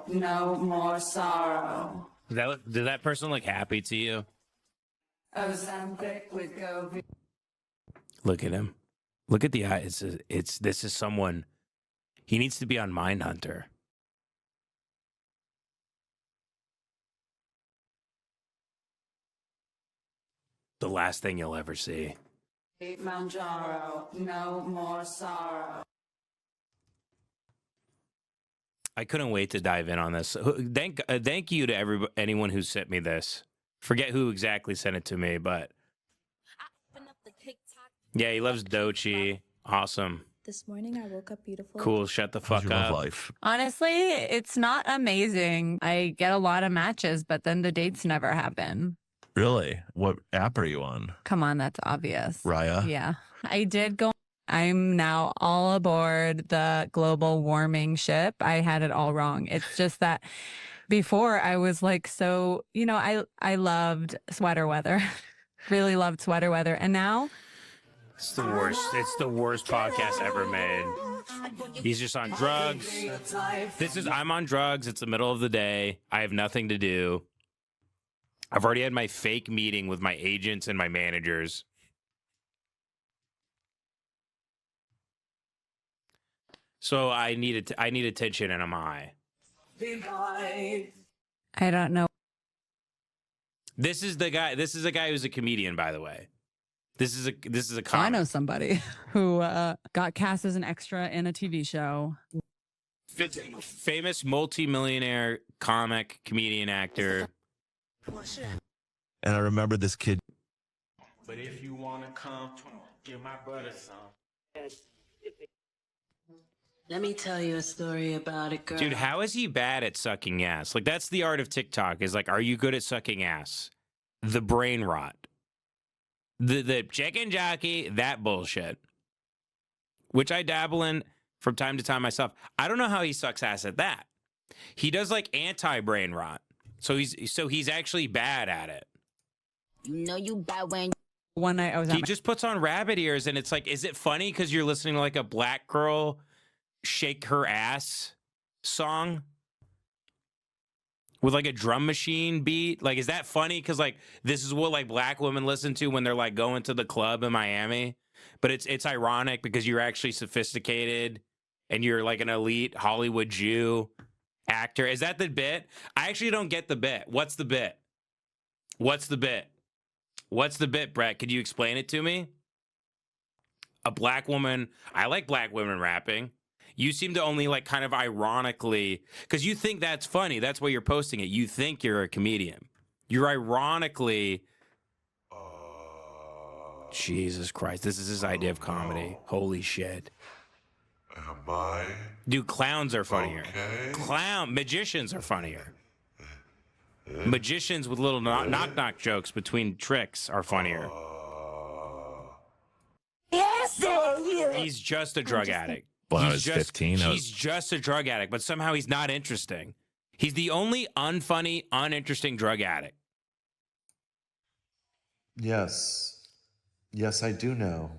No more sorrow. Does that person look happy to you? Ozempic with Govi. Look at him. Look at the eyes. This is someone. He needs to be on Mindhunter. the last thing you'll ever see. Manjaro, no more sorrow. I couldn't wait to dive in on this. Thank you to anyone who sent me this. Forget who exactly sent it to me, but yeah, he loves Dochi. Awesome. This morning I woke up beautiful. Cool. Shut the fuck up. Life? Honestly, it's not amazing. I get a lot of matches, but then the dates never happen. Really? What app are you on? Come on, that's obvious. Raya? Yeah. I did go. I'm now all aboard the global warming ship. I had it all wrong. It's just that before I was like, so, you know, I loved sweater weather, really loved sweater weather. And now it's the worst. It's the worst podcast ever made. He's just on drugs. I'm on drugs. It's the middle of the day. I have nothing to do. I've already had my fake meeting with my agents and my managers. So I need attention and I'm high. I don't know. This is the guy. This is a guy who's a comedian, by the way. This is a So I comic. know somebody who got cast as an extra in a TV show. Famous multi-millionaire comic, comedian, actor. And I remember this kid. But if you want to come, give my brother some. Let me tell you a story about a girl. Dude, how is he bad at sucking ass? Like, that's the art of TikTok, is like, are you good at sucking ass? The brain rot. The chicken jockey, that bullshit. Which I dabble in from time to time myself. I don't know how he sucks ass at that. He does like anti-brain rot. So he's actually bad at it. You know you bad when one night I was He just puts on rabbit ears and it's like, is it funny because you're listening to like a black girl shake her ass song with like a drum machine beat? Like, is that funny? Because like this is what like black women listen to when they're like going to the club in Miami. But it's ironic because you're actually sophisticated and you're like an elite Hollywood Jew actor. Is that the bit? I actually don't get the bit. What's the bit? What's the bit? What's the bit, Brett? Could you explain it to me? A black woman. I like black women rapping. You seem to only like kind of ironically, because you think that's funny. That's why you're posting it. You think you're a comedian. You're ironically. Jesus Christ. This is his idea of comedy. Holy shit. Am I? Dude, clowns are funnier. Okay. Magicians are funnier. Magicians with little knock-knock jokes between tricks are funnier. He's just a drug addict. When I was 15, he's just a drug addict, but somehow he's not interesting. He's the only unfunny, uninteresting drug addict. Yes. Yes, I do know.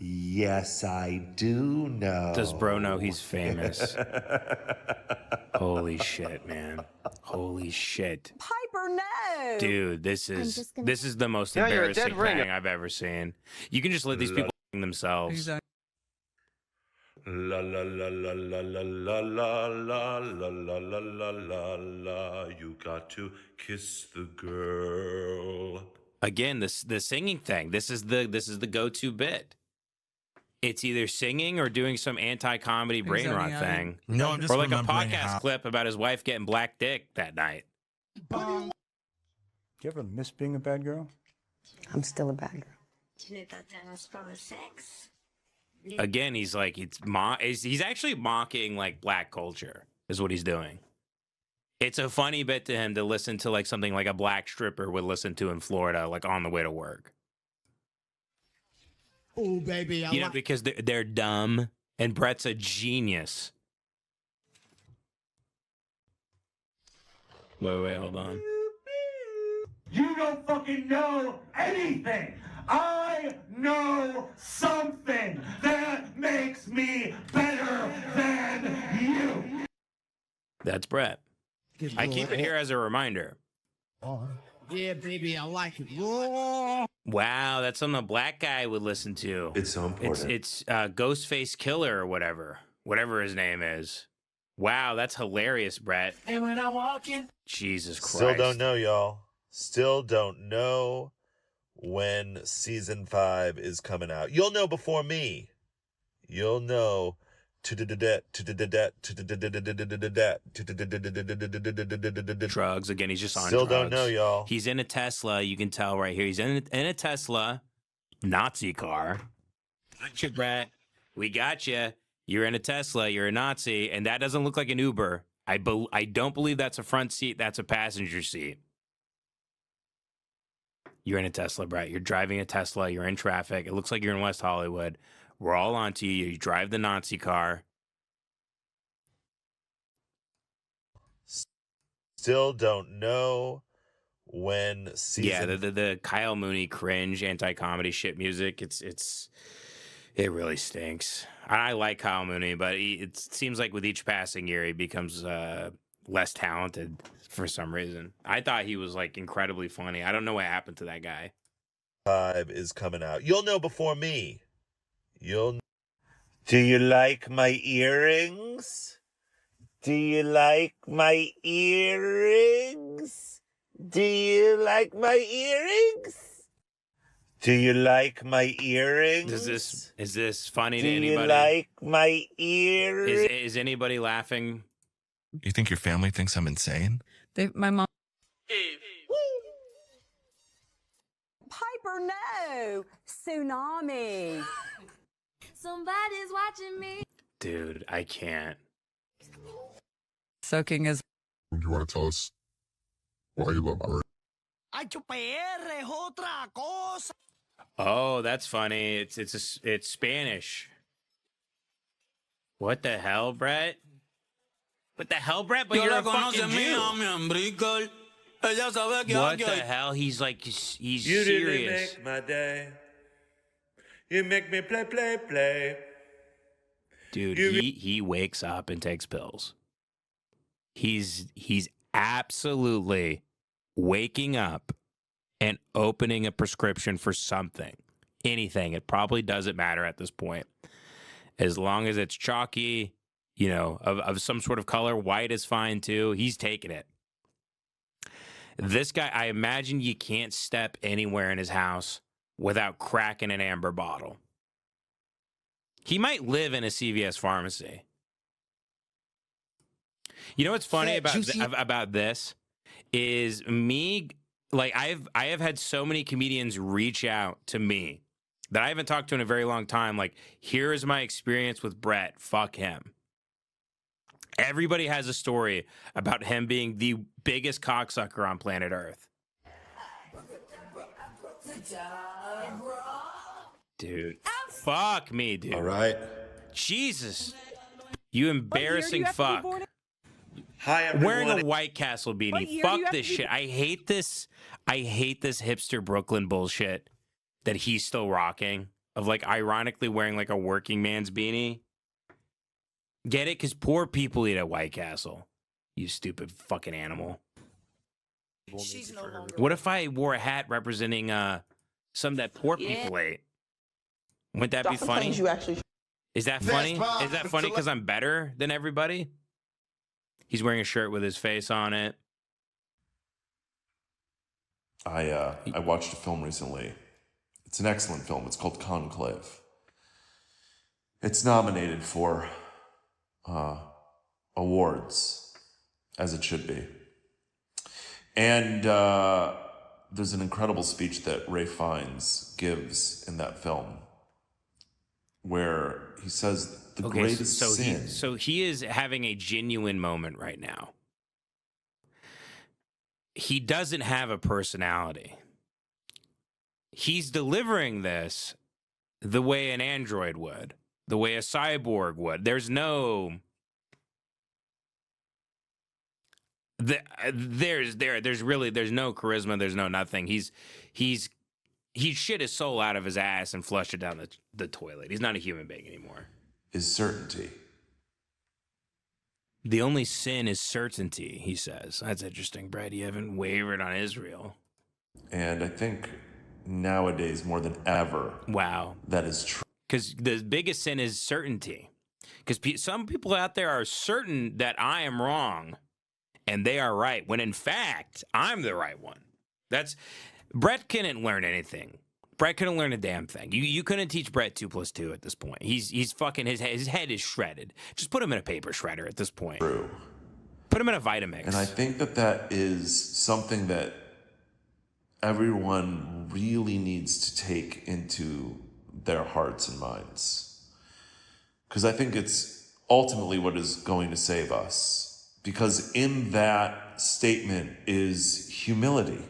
Yes, I do know. Does bro know he's famous? Holy shit, man. Holy shit. Piper, no. Dude, this is the most No, you're a dead embarrassing ringer. thing I've ever seen. You can just let these people themselves. La la la la la la la la la la la la la la la. You got to kiss the girl. Again, the singing thing. This is the go-to bit. It's either singing or doing some anti-comedy brain rot thing. No, I'm just or like a remembering podcast how- clip about his wife getting black dick that night. Do you ever miss being a bad girl? I'm still a bad girl. Again, he's like he's actually mocking like black culture is what he's doing. It's a funny bit to him to listen to like something like a black stripper would listen to in Florida, like on the way to work. Oh, baby, You know, because they're dumb, and Brett's a genius. Wait, hold on. You don't fucking know anything. I know something that makes me better than you. That's Brett. I keep it here as a reminder. Yeah, baby, I like it. Whoa. Wow, that's something a black guy would listen to. It's so important. It's Ghostface Killer or whatever his name is. Wow, that's hilarious, Brett. And when I'm walking, Jesus Christ. Still don't know, y'all. Still don't know when season 5 is coming out. You'll know before me. You'll know. Drugs. Again, he's just on Still drugs. don't know, y'all. He's in a Tesla. You can tell right here. He's in a Tesla Nazi car. Gotcha, Brett. We got you. You're in a Tesla. You're a Nazi. And that doesn't look like an Uber. I don't believe that's a front seat. That's a passenger seat. You're in a Tesla, Brett. You're driving a Tesla. You're in traffic. It looks like you're in West Hollywood. We're all onto you. You drive the Nazi car. Still don't know when season. Yeah, the Kyle Mooney cringe anti-comedy shit music. It really stinks. I like Kyle Mooney, but it seems like with each passing year he becomes less talented for some reason. I thought he was like incredibly funny. I don't know what happened to that guy. 5 is coming out. You'll know before me. Do you like my earrings? Do you like my earrings? Do you like my earrings? Do you like my earrings? Is this funny Do to anybody? you like my earrings? Is anybody laughing? You think your family thinks I'm insane? My mom. Piper, no! Tsunami! Somebody's watching me. Dude, I can't. Soaking his. Do you want to tell us why you love her? Oh, that's funny. It's Spanish. What the hell, Brett? What the hell, Brett? But you're a fucking Jew. What the hell? He's like, he's You serious. really make my day. You make me play. Dude, he wakes up and takes pills. He's absolutely waking up and opening a prescription for something. Anything. It probably doesn't matter at this point. As long as it's chalky, you know, of some sort of color, white is fine too. He's taking it. This guy, I imagine you can't step anywhere in his house without cracking an amber bottle. He might live in a CVS pharmacy. You know what's funny about this is me, like I have had so many comedians reach out to me that I haven't talked to in a very long time. Like, here's my experience with Brett. Fuck him. Everybody has a story about him being the biggest cocksucker on planet Earth. Dude. Fuck me, dude. All right. Jesus. You embarrassing fuck. Hi, everyone. Wearing a White Castle beanie. Fuck this shit. I hate this hipster Brooklyn bullshit that he's still rocking. Of like ironically wearing like a working man's beanie. Get it? Because poor people eat at White Castle. You stupid fucking animal. She's no longer. What if I wore a hat representing some that poor people ate? Wouldn't that be funny? Is that funny? Is that funny because I'm better than everybody? He's wearing a shirt with his face on it. I watched a film recently. It's an excellent film. It's called Conclave. It's nominated for awards, as it should be. And there's an incredible speech that Ralph Fiennes gives in that film where he says the greatest sin. So he is having a genuine moment right now. He doesn't have a personality. He's delivering this the way an android would, the way a cyborg would. There's no... There's no charisma. There's no nothing. He shit his soul out of his ass and flushed it down the toilet. He's not a human being anymore. Is certainty. The only sin is certainty, he says. That's interesting, Brad. You haven't wavered on Israel. And I think nowadays more than ever. Wow. That is true. Because the biggest sin is certainty. Because some people out there are certain that I am wrong and they are right, when in fact, I'm the right one. Brett couldn't learn anything. Brett couldn't learn a damn thing. You couldn't teach Brett 2 + 2 at this point. He's fucking his head is shredded. Just put him in a paper shredder at this point. True. Put him in a Vitamix. And I think that is something that everyone really needs to take into their hearts and minds. Because I think it's ultimately what is going to save us. Because in that statement is humility.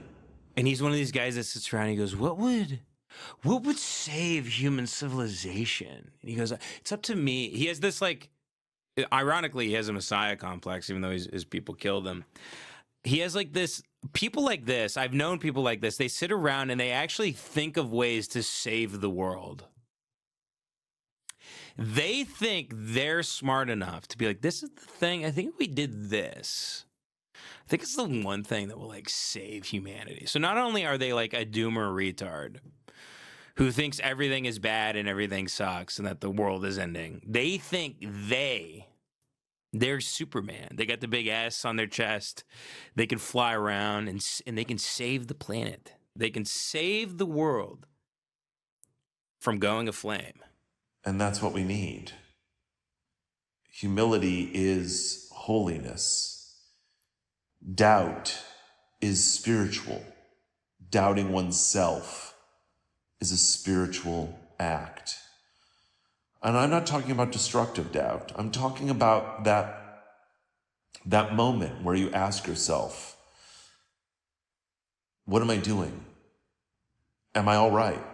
And he's one of these guys that sits around and he goes, what would save human civilization? And he goes, it's up to me. He has this, like, ironically, he has a messiah complex, even though his people killed him. He has like this, people like this, I've known people like this, they sit around and they actually think of ways to save the world. They think they're smart enough to be like, this is the thing, I think if we did this, I think it's the one thing that will like save humanity. So not only are they like a doomer retard who thinks everything is bad and everything sucks and that the world is ending, they think they're Superman. They got the big S on their chest. They can fly around and they can save the planet. They can save the world from going aflame. And that's what we need. Humility is holiness. Doubt is spiritual. Doubting oneself is a spiritual act. And I'm not talking about destructive doubt. I'm talking about that moment where you ask yourself, what am I doing? Am I all right?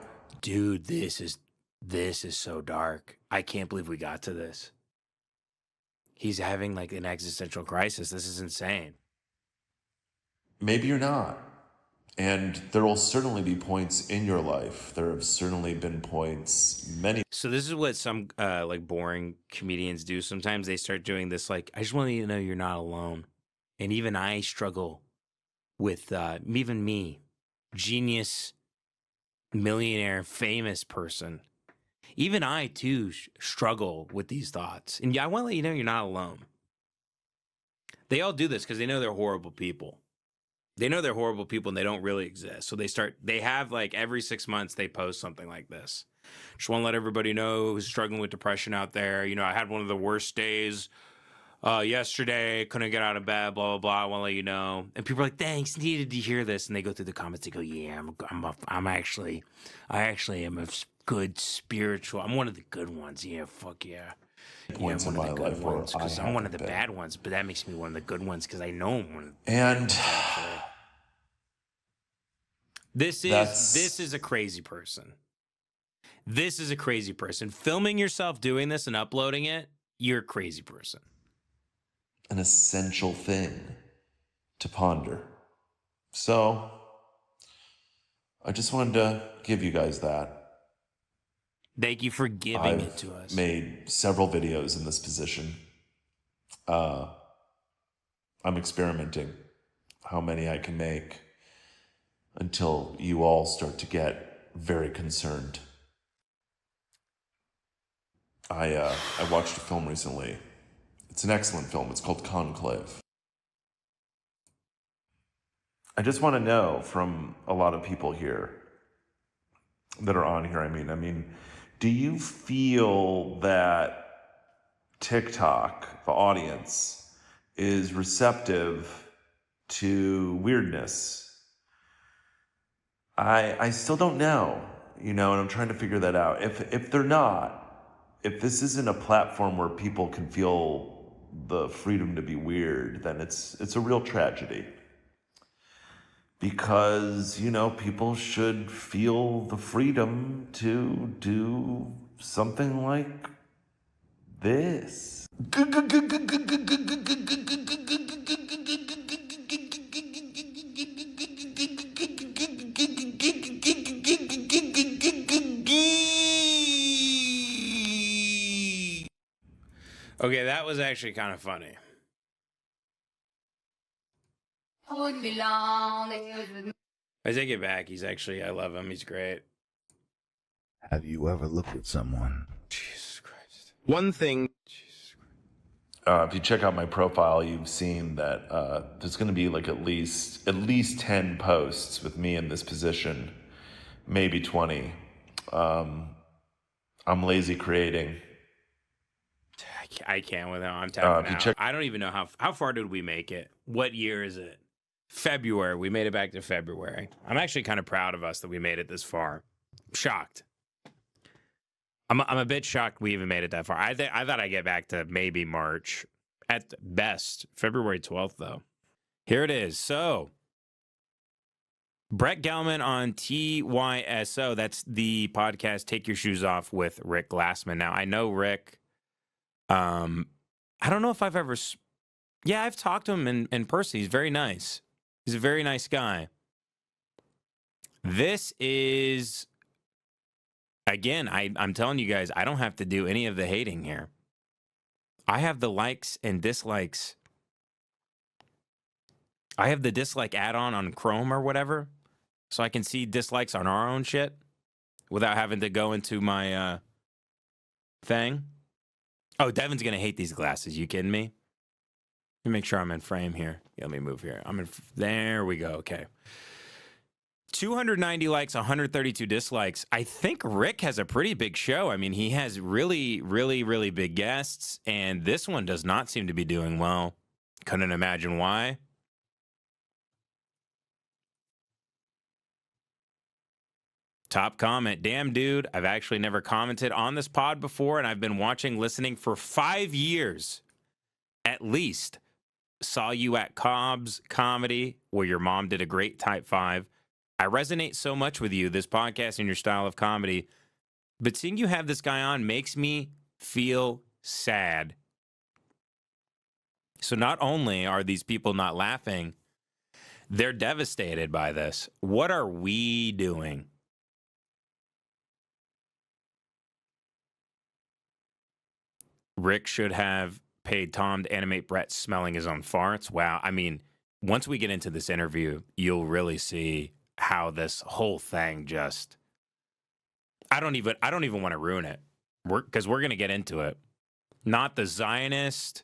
Dude, this is so dark. I can't believe we got to this. He's having like an existential crisis. This is insane. Maybe you're not. And there will certainly be points in your life. There have certainly been points, many. So this is what some like boring comedians do. Sometimes they start doing this like, I just want you to know you're not alone. And even I struggle with, even me, genius, millionaire, famous person. Even I too struggle with these thoughts. And yeah, I want to let you know you're not alone. They all do this because they know they're horrible people. They know they're horrible people and they don't really exist. So they have like every 6 months they post something like this. Just want to let everybody know who's struggling with depression out there. You know, I had one of the worst days yesterday. Couldn't get out of bed, blah, blah, blah. I want to let you know. And people are like, thanks, needed to hear this. And they go through the comments. They go, yeah, I actually am a good spiritual. I'm one of the good ones. Yeah, fuck yeah. Points in my life where I'm one of the bad ones, but that makes me one of the good ones because I know I'm one of the and this is a crazy person. This is a crazy person. Filming yourself doing this and uploading it, you're a crazy person. An essential thing to ponder. So I just wanted to give you guys that. Thank you for giving it to us. I've made several videos in this position. I'm experimenting how many I can make until you all start to get very concerned. I watched a film recently. It's an excellent film. It's called Conclave. I just want to know from a lot of people here that are on here, I mean, do you feel that TikTok, the audience, is receptive to weirdness? I still don't know, and I'm trying to figure that out. If they're not, if this isn't a platform where people can feel the freedom to be weird, then it's a real tragedy. Because, people should feel the freedom to do something like this. Okay, that was actually kind of funny. I take it back. I love him. He's great. Have you ever looked at someone? Jesus Christ. One thing. if you check out my profile, you've seen that there's going to be like at least 10 posts with me in this position, maybe 20. I'm lazy creating. I can't with him. I'm tapping out. check- I don't even know how far did we make it? What year is it? February. We made it back to February. I'm actually kind of proud of us that we made it this far. Shocked. I'm a bit shocked we even made it that far. I thought I'd get back to maybe March at best. February 12th though. Here it is. So Brett Gelman on TYSO. That's the podcast Take Your Shoes Off with Rick Glassman. Now I know Rick. I don't know if I've ever. Yeah, I've talked to him in person. He's very nice. He's a very nice guy. This is, again, I'm telling you guys, I don't have to do any of the hating here. I have the likes and dislikes. I have the dislike add-on on Chrome or whatever, so I can see dislikes on our own shit without having to go into my thing. Oh, Devin's going to hate these glasses. You kidding me? Let me make sure I'm in frame here. Yeah, let me move here. There we go. Okay. 290 likes, 132 dislikes. I think Rick has a pretty big show. I mean, he has really, really, really big guests, and this one does not seem to be doing well. Couldn't imagine why. Top comment. Damn, dude, I've actually never commented on this pod before, and I've been listening for 5 years at least. Saw you at Cobb's Comedy, where your mom did a great Type 5. I resonate so much with you, this podcast, and your style of comedy. But seeing you have this guy on makes me feel sad. So not only are these people not laughing, they're devastated by this. What are we doing? Rick should have paid Tom to animate Brett smelling his own farts. Wow. I mean, once we get into this interview, you'll really see how this whole thing just, I don't even want to ruin it. Because we're going to get into it. Not the Zionist.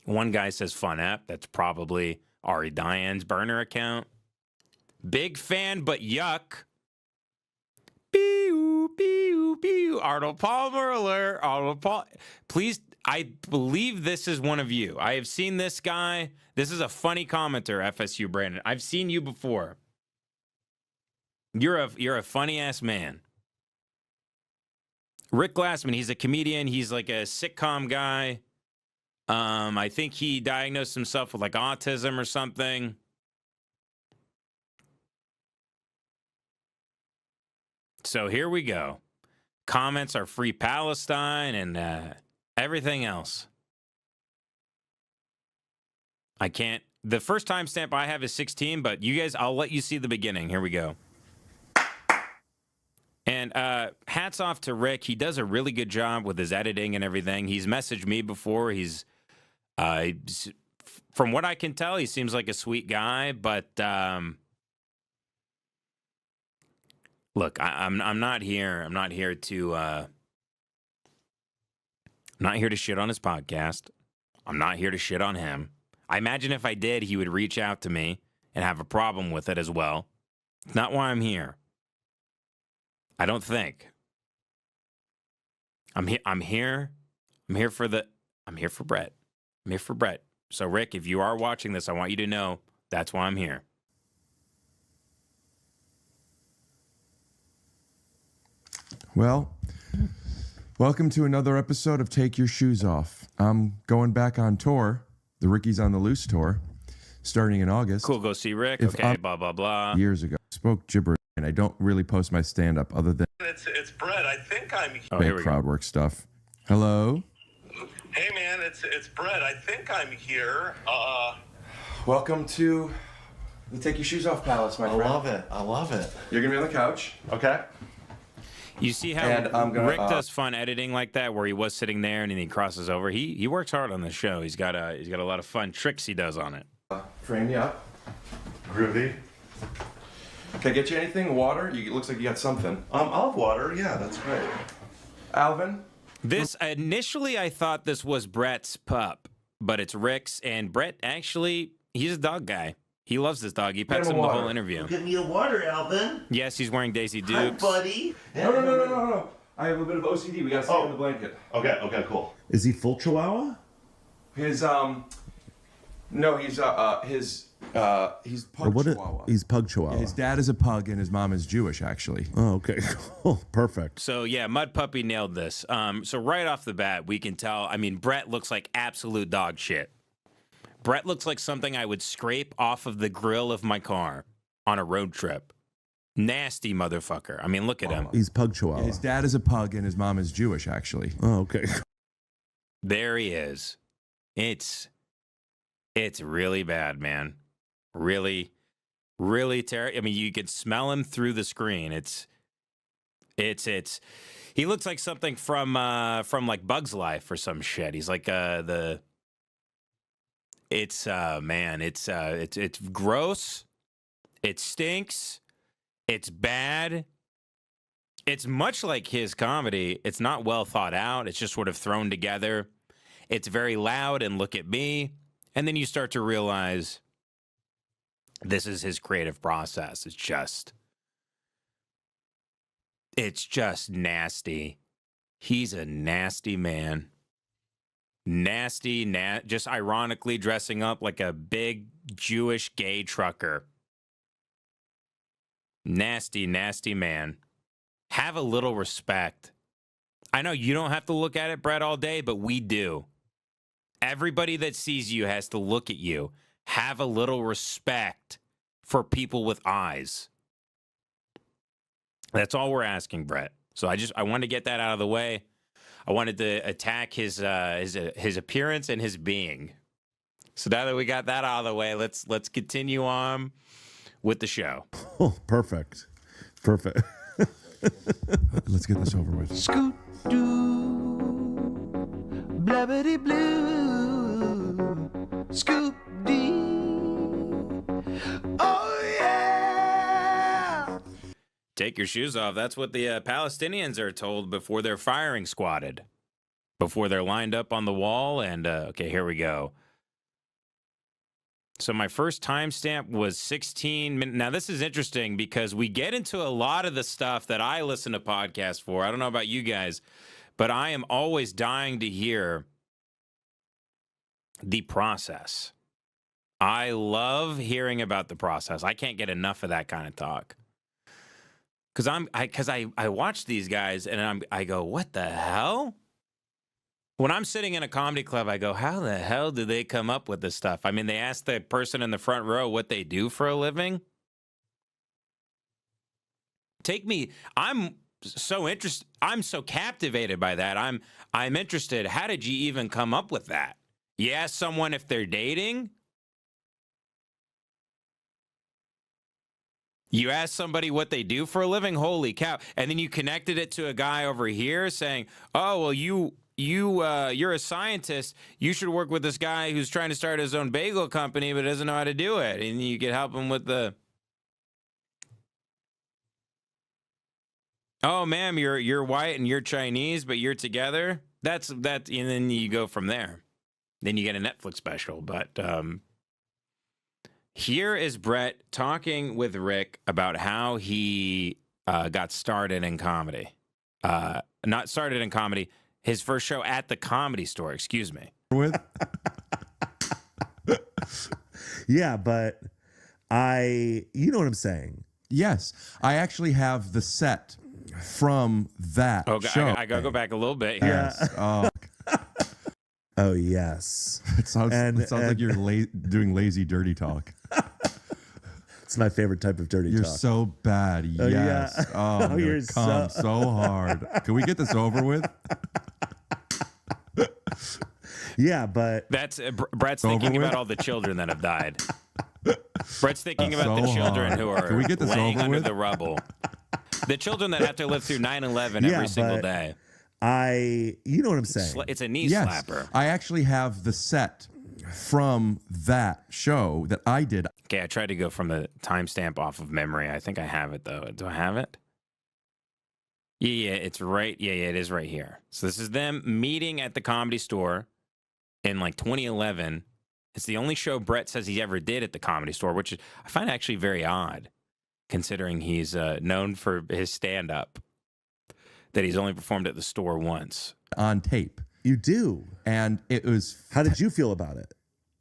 One guy says fun app. That's probably Ari Diane's burner account. Big fan, but yuck. Pew, pew, pew. Arnold Palmer alert. Arnold Palmer. Please, I believe this is one of you. I have seen this guy. This is a funny commenter, FSU Brandon. I've seen you before. You're a funny ass man. Rick Glassman, he's a comedian. He's like a sitcom guy. I think he diagnosed himself with like autism or something. So here we go. Comments are free Palestine and everything else. I can't. The first timestamp I have is 16, but you guys, I'll let you see the beginning. Here we go. And hats off to Rick. He does a really good job with his editing and everything. He's messaged me before. He's, from what I can tell, he seems like a sweet guy. But look, I'm not here. I'm not here to shit on his podcast. I'm not here to shit on him. I imagine if I did, he would reach out to me and have a problem with it as well. It's not why I'm here. I don't think. I'm here for Brett. I'm here for Brett. So Rick, if you are watching this, I want you to know that's why I'm here. Well, welcome to another episode of Take Your Shoes Off. I'm going back on tour, the Ricky's on the Loose tour, starting in August. Cool, go see Rick. Okay, blah, blah, blah. Years ago, spoke gibberish, and I don't really post my stand-up other than It's Brett. I think I'm here. fake crowd work stuff. Hello? Hey, man, it's Brett. I think I'm here. Welcome to the Take Your Shoes Off Palace, my friend. I love it. You're going to be on the couch. Okay. You see how Rick does fun editing like that, where he was sitting there and then he crosses over. He works hard on the show. He's got a lot of fun tricks he does on it. Frame you up. Groovy. Can I get you anything? Water? It looks like you got something. I'll have water. Yeah, that's great. Alvin, This initially, I thought this was Brett's pup, but it's Rick's. And Brett actually, he's a dog guy. He loves this dog. He pets him the whole interview. Get me a water, Alvin. Yes, he's wearing Daisy Hi, Dukes. buddy. No. I have a bit of OCD. We gotta stay on the blanket. Okay, cool. Is he full Chihuahua? His no, he's pug Chihuahua. He's pug Chihuahua. His dad is a pug and his mom is Jewish, actually. Oh, okay, cool, perfect. So yeah, Mud Puppy nailed this. So right off the bat, we can tell. I mean, Brett looks like absolute dog shit. Brett looks like something I would scrape off of the grill of my car on a road trip. Nasty motherfucker. I mean, look at him. He's pug Chihuahua. His dad is a pug and his mom is Jewish, actually. Oh, okay. There he is. It's really bad, man. Really, really terrible. I mean, you could smell him through the screen. He looks like something from like Bug's Life or some shit. He's like it's gross. It stinks. It's bad. It's much like his comedy. It's not well thought out. It's just sort of thrown together. It's very loud and look at me. And then you start to realize this is his creative process. It's just nasty. He's a nasty man. Just ironically dressing up like a big Jewish gay trucker. Nasty, nasty man. Have a little respect. I know you don't have to look at it, Brett, all day, but we do. Everybody that sees you has to look at you. Have a little respect for people with eyes. That's all we're asking, Brett. So I wanted to get that out of the way. I wanted to attack his appearance and his being. So now that we got that out of the way, let's continue on with the show. Oh, perfect. Let's get this over with. Scoot doo, blabbity blue, scoop dee. Oh yeah! Take your shoes off. That's what the Palestinians are told before they're firing squatted, before they're lined up on the wall. And okay, here we go. So my first timestamp was 16 minutes. Now, this is interesting because we get into a lot of the stuff that I listen to podcasts for. I don't know about you guys, but I am always dying to hear the process. I love hearing about the process. I can't get enough of that kind of talk. Because I watch these guys and I go, what the hell? When I'm sitting in a comedy club, I go, how the hell did they come up with this stuff? I mean, they ask the person in the front row what they do for a living. I'm so interested. I'm so captivated by that. I'm interested. How did you even come up with that? You ask someone if they're dating. You ask somebody what they do for a living. Holy cow. And then you connected it to a guy over here saying, oh, well, you're a scientist. You should work with this guy who's trying to start his own bagel company but doesn't know how to do it. And you could help him with the... Oh, ma'am, you're white and you're Chinese, but you're together. That's and then you go from there. Then you get a Netflix special. But here is Brett talking with Rick about how he got started in comedy. Not started in comedy. His first show at the Comedy Store. Excuse me. Yeah, but you know what I'm saying. Yes, I actually have the set from that show. I gotta go back a little bit here. Yeah. Oh yes. It sounds like you're doing lazy dirty talk. It's my favorite type of dirty You're talk. so bad. Yes. Yeah. Oh, you're so hard. Can we get this over with? Yeah, but that's Brett's thinking about all the children that have died. Brett's thinking about the children who are laying under the rubble. The children that have to live through 9/11 every single day. You know what I'm saying. It's a knee slapper. I actually have the set from that show that I did. Okay, I tried to go from the timestamp off of memory. I think I have it, though. Do I have it? Yeah, it's right. Yeah, it is right here. So this is them meeting at the Comedy Store in like 2011. It's the only show Brett says he ever did at the Comedy Store, which I find actually very odd, considering he's known for his stand-up, that he's only performed at the store once. On tape. You do? And it was... How did you feel about it?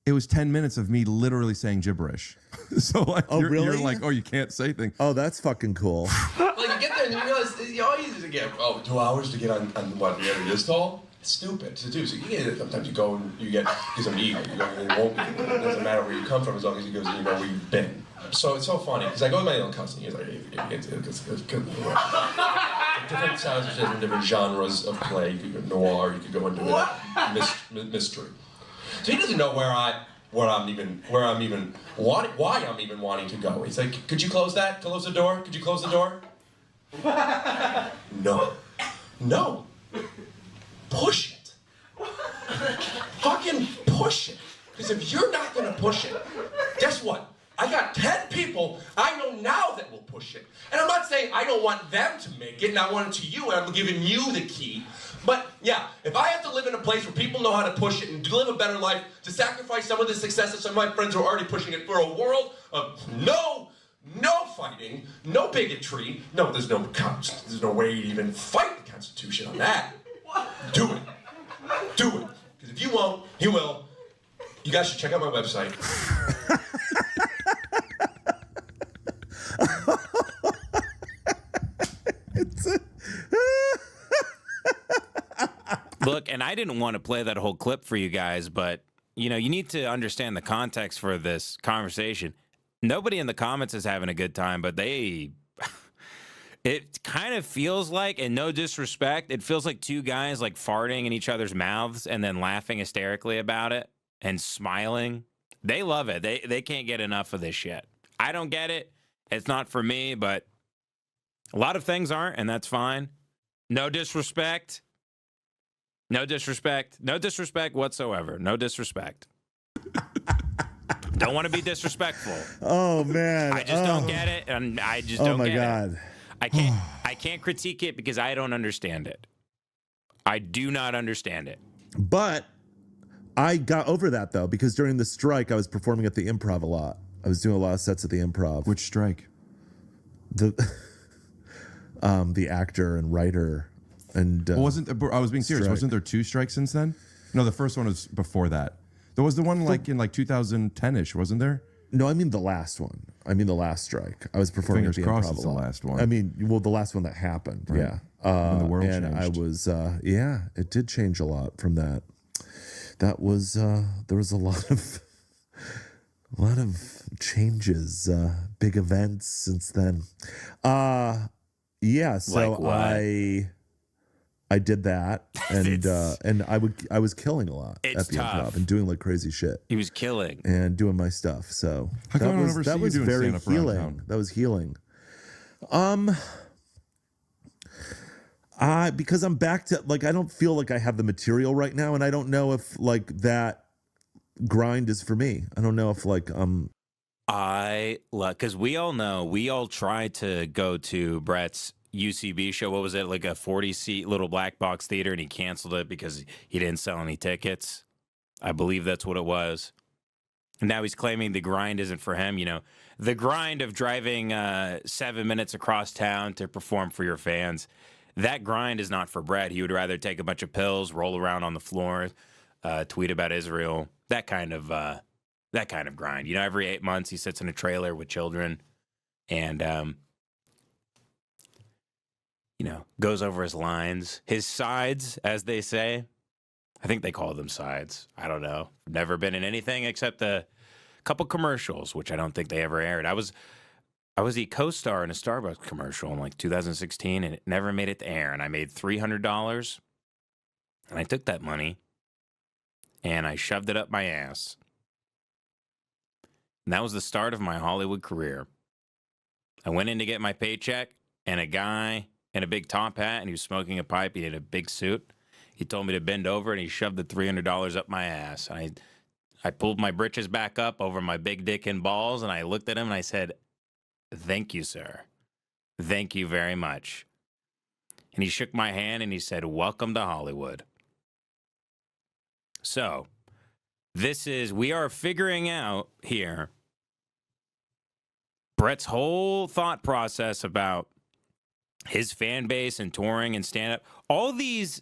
It was 10 minutes of me literally saying gibberish. So like, you're like, oh, you can't say things. Oh, that's fucking cool. Like you get there and you realize it's all easy to get. 2 hours to get on what the end of this tall. It's stupid to do. So you get it. Sometimes you go and you get because I'm eager. You go and it won't be. It doesn't matter where you come from as long as you go and you know where you've been. So it's so funny because I go with my little cousin. He's like, it's different sounds, different genres of play. You could go noir. You could go into mystery. So he doesn't know why I'm even wanting to go. He's like, could you close that? Close the door? Could you close the door? No. Push it. Fucking push it. Because if you're not gonna push it, guess what? I got 10 people I know now that will push it. And I'm not saying I don't want them to make it and I want it to you and I'm giving you the key. But yeah, if I have to live in a place where people know how to push it and live a better life, to sacrifice some of the success of some of my friends who are already pushing it for a world of no fighting, no bigotry, there's no way to even fight the Constitution on that. Do it. Because if you won't, he will. You guys should check out my website. Look, and I didn't want to play that whole clip for you guys, but, you need to understand the context for this conversation. Nobody in the comments is having a good time, but it kind of feels like, and no disrespect, it feels like two guys like farting in each other's mouths and then laughing hysterically about it and smiling. They love it. They can't get enough of this shit. I don't get it. It's not for me, but a lot of things aren't, and that's fine. No disrespect. No disrespect. No disrespect whatsoever. No disrespect. Don't want to be disrespectful. Oh man. I just don't get it, and I just don't get it. Oh my God. I can't critique it because I don't understand it. I do not understand it. But I got over that though, because during the strike I was performing at the Improv a lot. I was doing a lot of sets at the Improv. Which strike? The actor and writer and I was being serious. strike. Wasn't there 2 strikes since then? No, the first one was before that. There was the one in 2010-ish, wasn't there? No, I mean the last one. I mean the last strike. I was performing Fingers at the crossed Improv it's a the lot. last one. I mean, well, the last one that happened. Right. Yeah. When the world and changed. I was, it did change a lot from that. That was, there was a lot of changes, big events since then. Yeah. So Like what? I did that, and I was killing a lot at It's the tough. Improv and doing like crazy shit. He was killing. And doing my stuff. So How come I don't ever see that you was doing very stand-up around healing. town? That was healing. Because I'm back to I don't feel like I have the material right now, and I don't know if that grind is for me. I don't know if because we all tried to go to Brett's UCB show. What was it, like a 40-seat little black box theater, and he canceled it because he didn't sell any tickets. I believe that's what it was. And now he's claiming the grind isn't for him. The grind of driving 7 minutes across town to perform for your fans. That grind is not for Brett. He would rather take a bunch of pills, roll around on the floor, tweet about Israel. That kind of grind. Every 8 months he sits in a trailer with children and goes over his lines, his sides, as they say. I think they call them sides. I don't know. Never been in anything except a couple commercials, which I don't think they ever aired. I was a co-star in a Starbucks commercial in 2016, and it never made it to air. And I made $300, and I took that money and I shoved it up my ass. And that was the start of my Hollywood career. I went in to get my paycheck, and a guy in a big top hat, and he was smoking a pipe. He had a big suit. He told me to bend over, and he shoved the $300 up my ass. And I pulled my britches back up over my big dick and balls, and I looked at him, and I said, "Thank you, sir. Thank you very much." And he shook my hand and he said, "Welcome to Hollywood." So, we are figuring out here Brett's whole thought process about his fan base and touring and stand-up. All these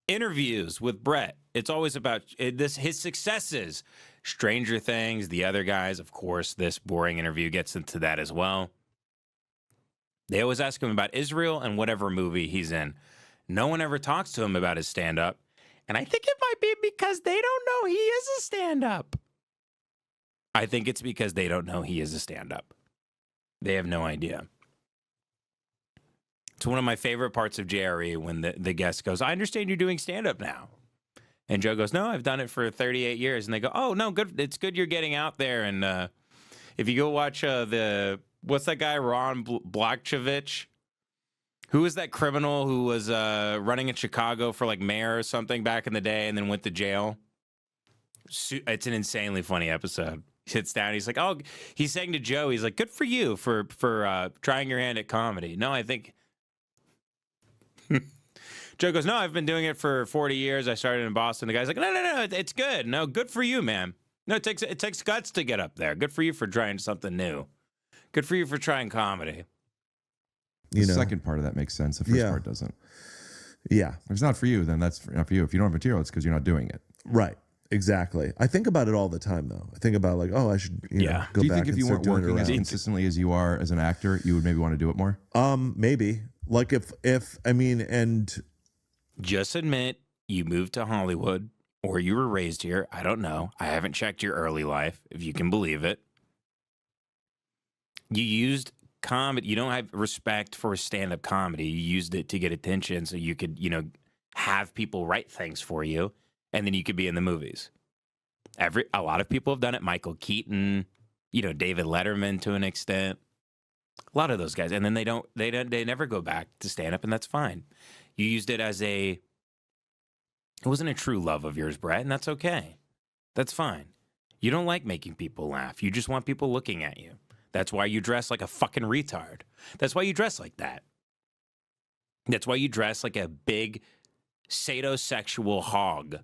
interviews with Brett, it's always about his successes. Stranger Things, the other guys, of course, this boring interview gets into that as well. They always ask him about Israel and whatever movie he's in. No one ever talks to him about his stand-up. And I think it might be because they don't know he is a stand-up. I think it's because they don't know he is a stand-up. They have no idea. It's one of my favorite parts of JRE when the guest goes, "I understand you're doing stand-up now." And Joe goes, "No, I've done it for 38 years. And they go, "Oh, no, good. It's good you're getting out there." And if you go watch what's that guy, Ron Blachevich? Who was that criminal who was running in Chicago for like mayor or something back in the day and then went to jail? It's an insanely funny episode. He sits down. He's like, "Oh," he's saying to Joe, he's like, "Good for you for trying your hand at comedy." No, I think Joe goes, "No, I've been doing it for 40 years. I started in Boston." The guy's like, No, it's good. No, good for you, man. No, it takes guts to get up there. Good for you for trying something new. Good for you for trying comedy." The second part of that makes sense. The first part doesn't. Yeah. If it's not for you, then that's not for you. If you don't have material, it's because you're not doing it. Right. Exactly. I think about it all the time, though. I think about like, oh, I should go back. Do you think if and you start weren't doing it working as around. consistently as you are as an actor, you would maybe want to do it more? Maybe. Like if I mean, and just admit you moved to Hollywood or you were raised here. I don't know. I haven't checked your early life, if you can believe it. You used comedy. You don't have respect for stand-up comedy. You used it to get attention so you could, have people write things for you, and then you could be in the movies. A lot of people have done it. Michael Keaton, David Letterman to an extent. A lot of those guys, and then they never go back to stand-up, and that's fine. You used it it wasn't a true love of yours, Brett, and that's okay. That's fine. You don't like making people laugh. You just want people looking at you. That's why you dress like a fucking retard. That's why you dress like that. That's why you dress like a big sadoseksual hog.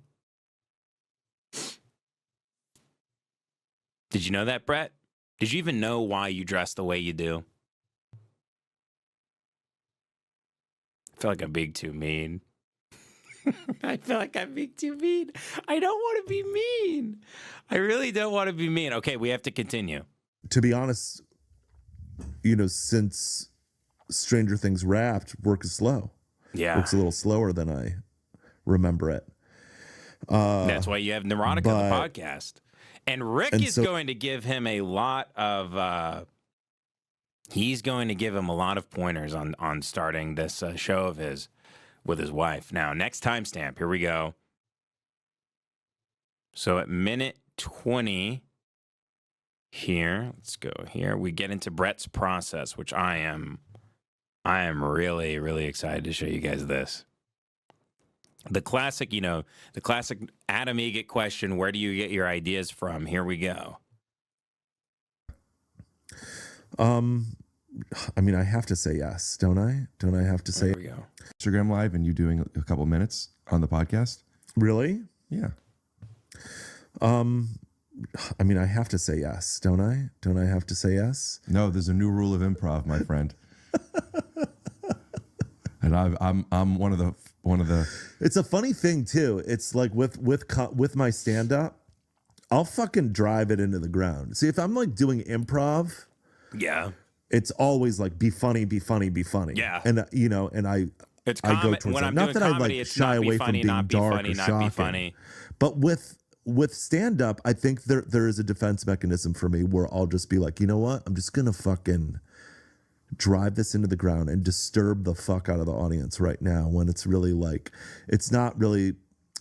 Did you know that, Brett? Did you even know why you dress the way you do? I feel like I'm being too mean. I feel like I'm being too mean. I don't want to be mean. I really don't want to be mean. Okay, we have to continue. To be honest, since Stranger Things wrapped, work is slow. Yeah. Work's a little slower than I remember it. That's why you have Neurotica, the podcast. And Rick is going to give him a lot of he's going to give him a lot of pointers on starting this show of his with his wife. Now, next timestamp, here we go. So at minute 20 here, let's go here. We get into Brett's process, which I am really, really excited to show you guys this. The classic, the classic Adam Egget question, where do you get your ideas from? Here we go. I mean, I have to say yes, don't I? Don't I have to say? Here we go. Instagram Live and you doing a couple minutes on the podcast? Really? Yeah. I mean, I have to say yes, don't I? Don't I have to say yes? No, there's a new rule of improv, my friend. And I'm one of the. It's a funny thing too. It's like with my stand up, I'll fucking drive it into the ground. See, if I'm like doing improv, yeah, it's always like be funny, be funny, be funny. Yeah, and I it's I go towards when that. I'm not doing that comedy, I like it's shy not be away funny, from being not be dark funny, or not shocking. be funny. But with stand up, I think there is a defense mechanism for me where I'll just be like, you know what? I'm just gonna fucking drive this into the ground and disturb the fuck out of the audience right now when it's really like, it's not really,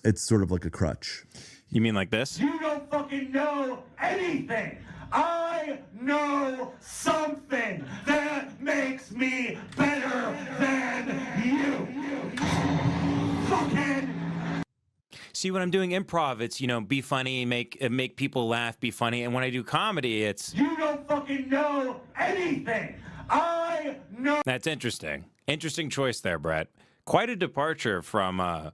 it's sort of like a crutch. You mean like this? You don't fucking know anything. I know something that makes me better than you. Fucking. See, when I'm doing improv, it's, be funny, make people laugh, be funny. And when I do comedy, it's... You don't fucking know anything. I know. That's interesting. Interesting choice there, Brett. Quite a departure from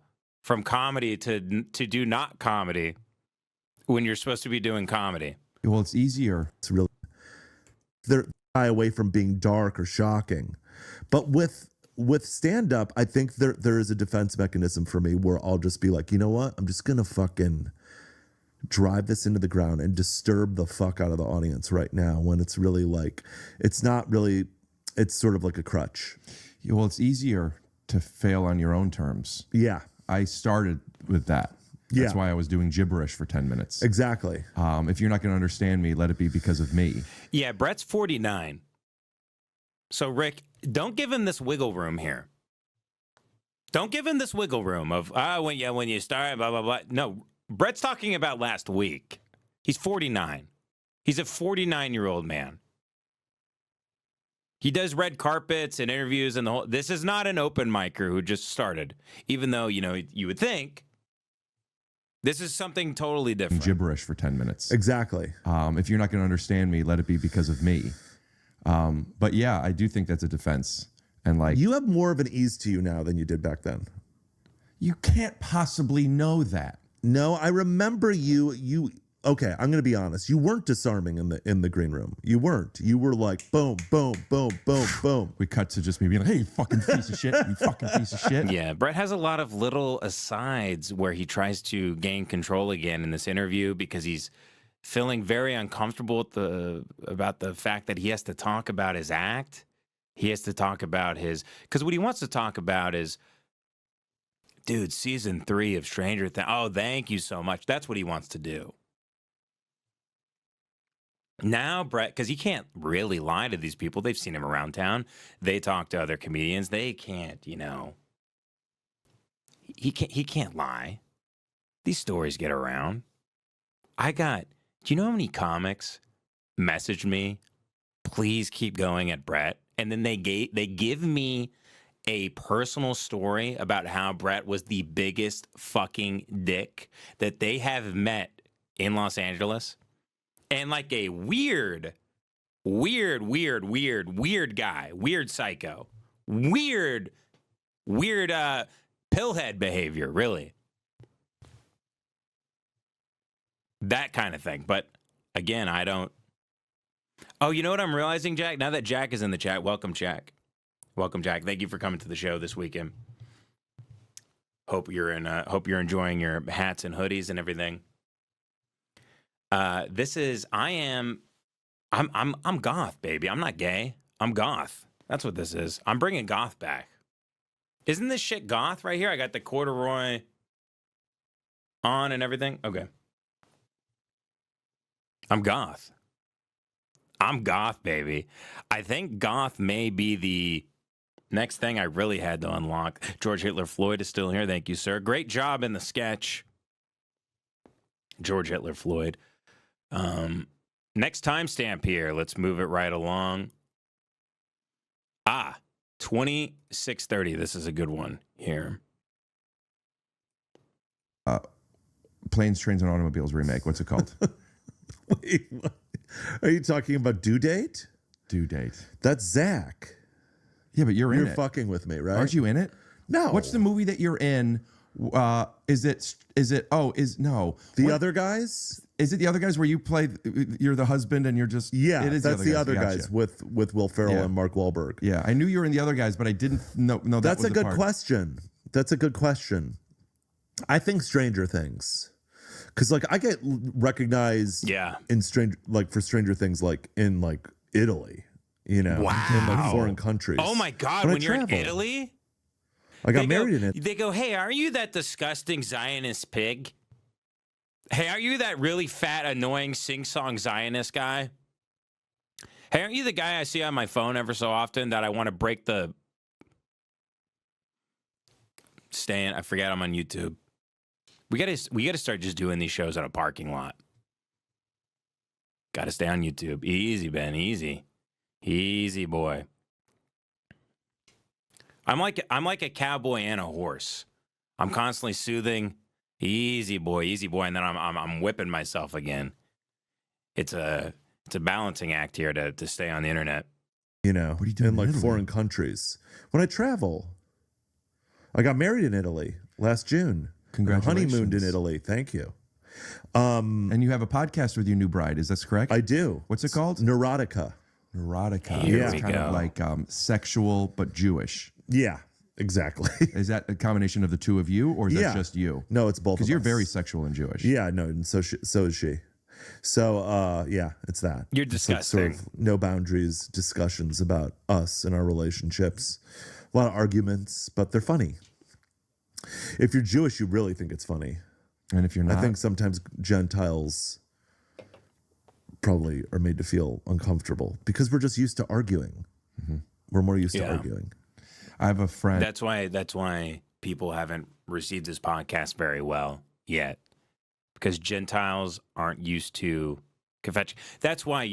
comedy to do not comedy when you're supposed to be doing comedy. Well, it's easier. It's really they're shy away from being dark or shocking, but with stand up, I think there is a defense mechanism for me where I'll just be like, you know what, I'm just gonna fucking drive this into the ground and disturb the fuck out of the audience right now when it's really like it's not really, it's sort of like a crutch. Well, it's easier to fail on your own terms. Yeah. I started with that. That's Yeah. why I was doing gibberish for 10 minutes. Exactly. If you're not going to understand me, let it be because of me. Yeah, Brett's 49. So, Rick, don't give him this wiggle room here. Don't give him this wiggle room of, when you start, blah, blah, blah. No, Brett's talking about last week. He's 49. He's a 49-year-old man. He does red carpets and interviews and the whole. This is not an open micer who just started, even though, you would think this is something totally different. Gibberish for 10 minutes. Exactly. If you're not going to understand me, let it be because of me. But yeah, I do think that's a defense. And like, you have more of an ease to you now than you did back then. You can't possibly know that. No, I remember you. Okay, I'm going to be honest. You weren't disarming in the green room. You weren't. You were like, boom, boom, boom, boom, boom. We cut to just me being like, hey, you fucking piece of shit. You fucking piece of shit. Yeah, Brett has a lot of little asides where he tries to gain control again in this interview because he's feeling very uncomfortable about the fact that he has to talk about his act. He has to talk about because what he wants to talk about is, dude, season 3 of Stranger Things. Oh, thank you so much. That's what he wants to do. Now, Brett, because he can't really lie to these people. They've seen him around town. They talk to other comedians. They can't, he can't lie. These stories get around. Do you know how many comics messaged me, please keep going at Brett? And then they give me a personal story about how Brett was the biggest fucking dick that they have met in Los Angeles. And like a weird guy, weird psycho, weird pillhead behavior, really. That kind of thing. But again, I don't. Oh, you know what I'm realizing, Jack? Now that Jack is in the chat, welcome, Jack. Welcome, Jack. Thank you for coming to the show this weekend. Hope you're enjoying your hats and hoodies and everything. I'm goth, baby. I'm not gay. I'm goth. That's what this is. I'm bringing goth back. Isn't this shit goth right here? I got the corduroy on and everything. Okay. I'm goth. I'm goth, baby. I think goth may be the next thing I really had to unlock. George Hitler Floyd is still here. Thank you, sir. Great job in the sketch. George Hitler Floyd. Next timestamp here. Let's move it right along. 26:30. This is a good one here. Planes, Trains, and Automobiles remake. What's it called? Wait, what? Are you talking about Due Date? Due Date. That's Zach. Yeah, but you're in it. You're fucking with me, right? Aren't you in it? No. What's the movie that you're in? The Other Guys? Is it The Other Guys where you play, you're the husband and you're just... Yeah, it is that's The Other Gotcha. Guys with Will Ferrell and Mark Wahlberg. Yeah, I knew you were in The Other Guys, but I didn't know that That's was a good part. question. That's a good question. I think Stranger Things. Because like I get recognized in for Stranger Things like in like Italy, in like foreign countries. Oh my God, when you're in Italy? I got married in it. They go, hey, are you that disgusting Zionist pig? Hey, are you that really fat, annoying, sing-song Zionist guy? Hey, aren't you the guy I see on my phone ever so often that I want to break the... I forget I'm on YouTube. We gotta start just doing these shows on a parking lot. Gotta stay on YouTube. Easy, Ben, easy. Easy, boy. I'm like a cowboy and a horse. I'm constantly soothing. Easy boy, and then I'm whipping myself again. It's a balancing act here to stay on the internet. You know, What are you doing in like in Italy? foreign countries. When I travel, I got married in Italy last June. Congratulations. Honeymooned in Italy. Thank you. And you have a podcast with your new bride. Is that correct? I do. What's it called? Neurotica. Neurotica. Here It's we kind go. of like sexual but Jewish. Yeah, exactly. Is that a combination of the two of you, or is that just you? No, it's both. Because Of you're us. very sexual and Jewish. Yeah, no, and so is she. So yeah, it's that. You're It's like sort disgusting. of no boundaries discussions about us and our relationships. A lot of arguments, but they're funny. If you're Jewish, you really think it's funny. And if you're not, I think sometimes Gentiles probably are made to feel uncomfortable because we're just used to arguing. We're more used to Yeah. arguing. I have a friend. That's why people haven't received this podcast very well yet, because Gentiles aren't used to confession. That's why,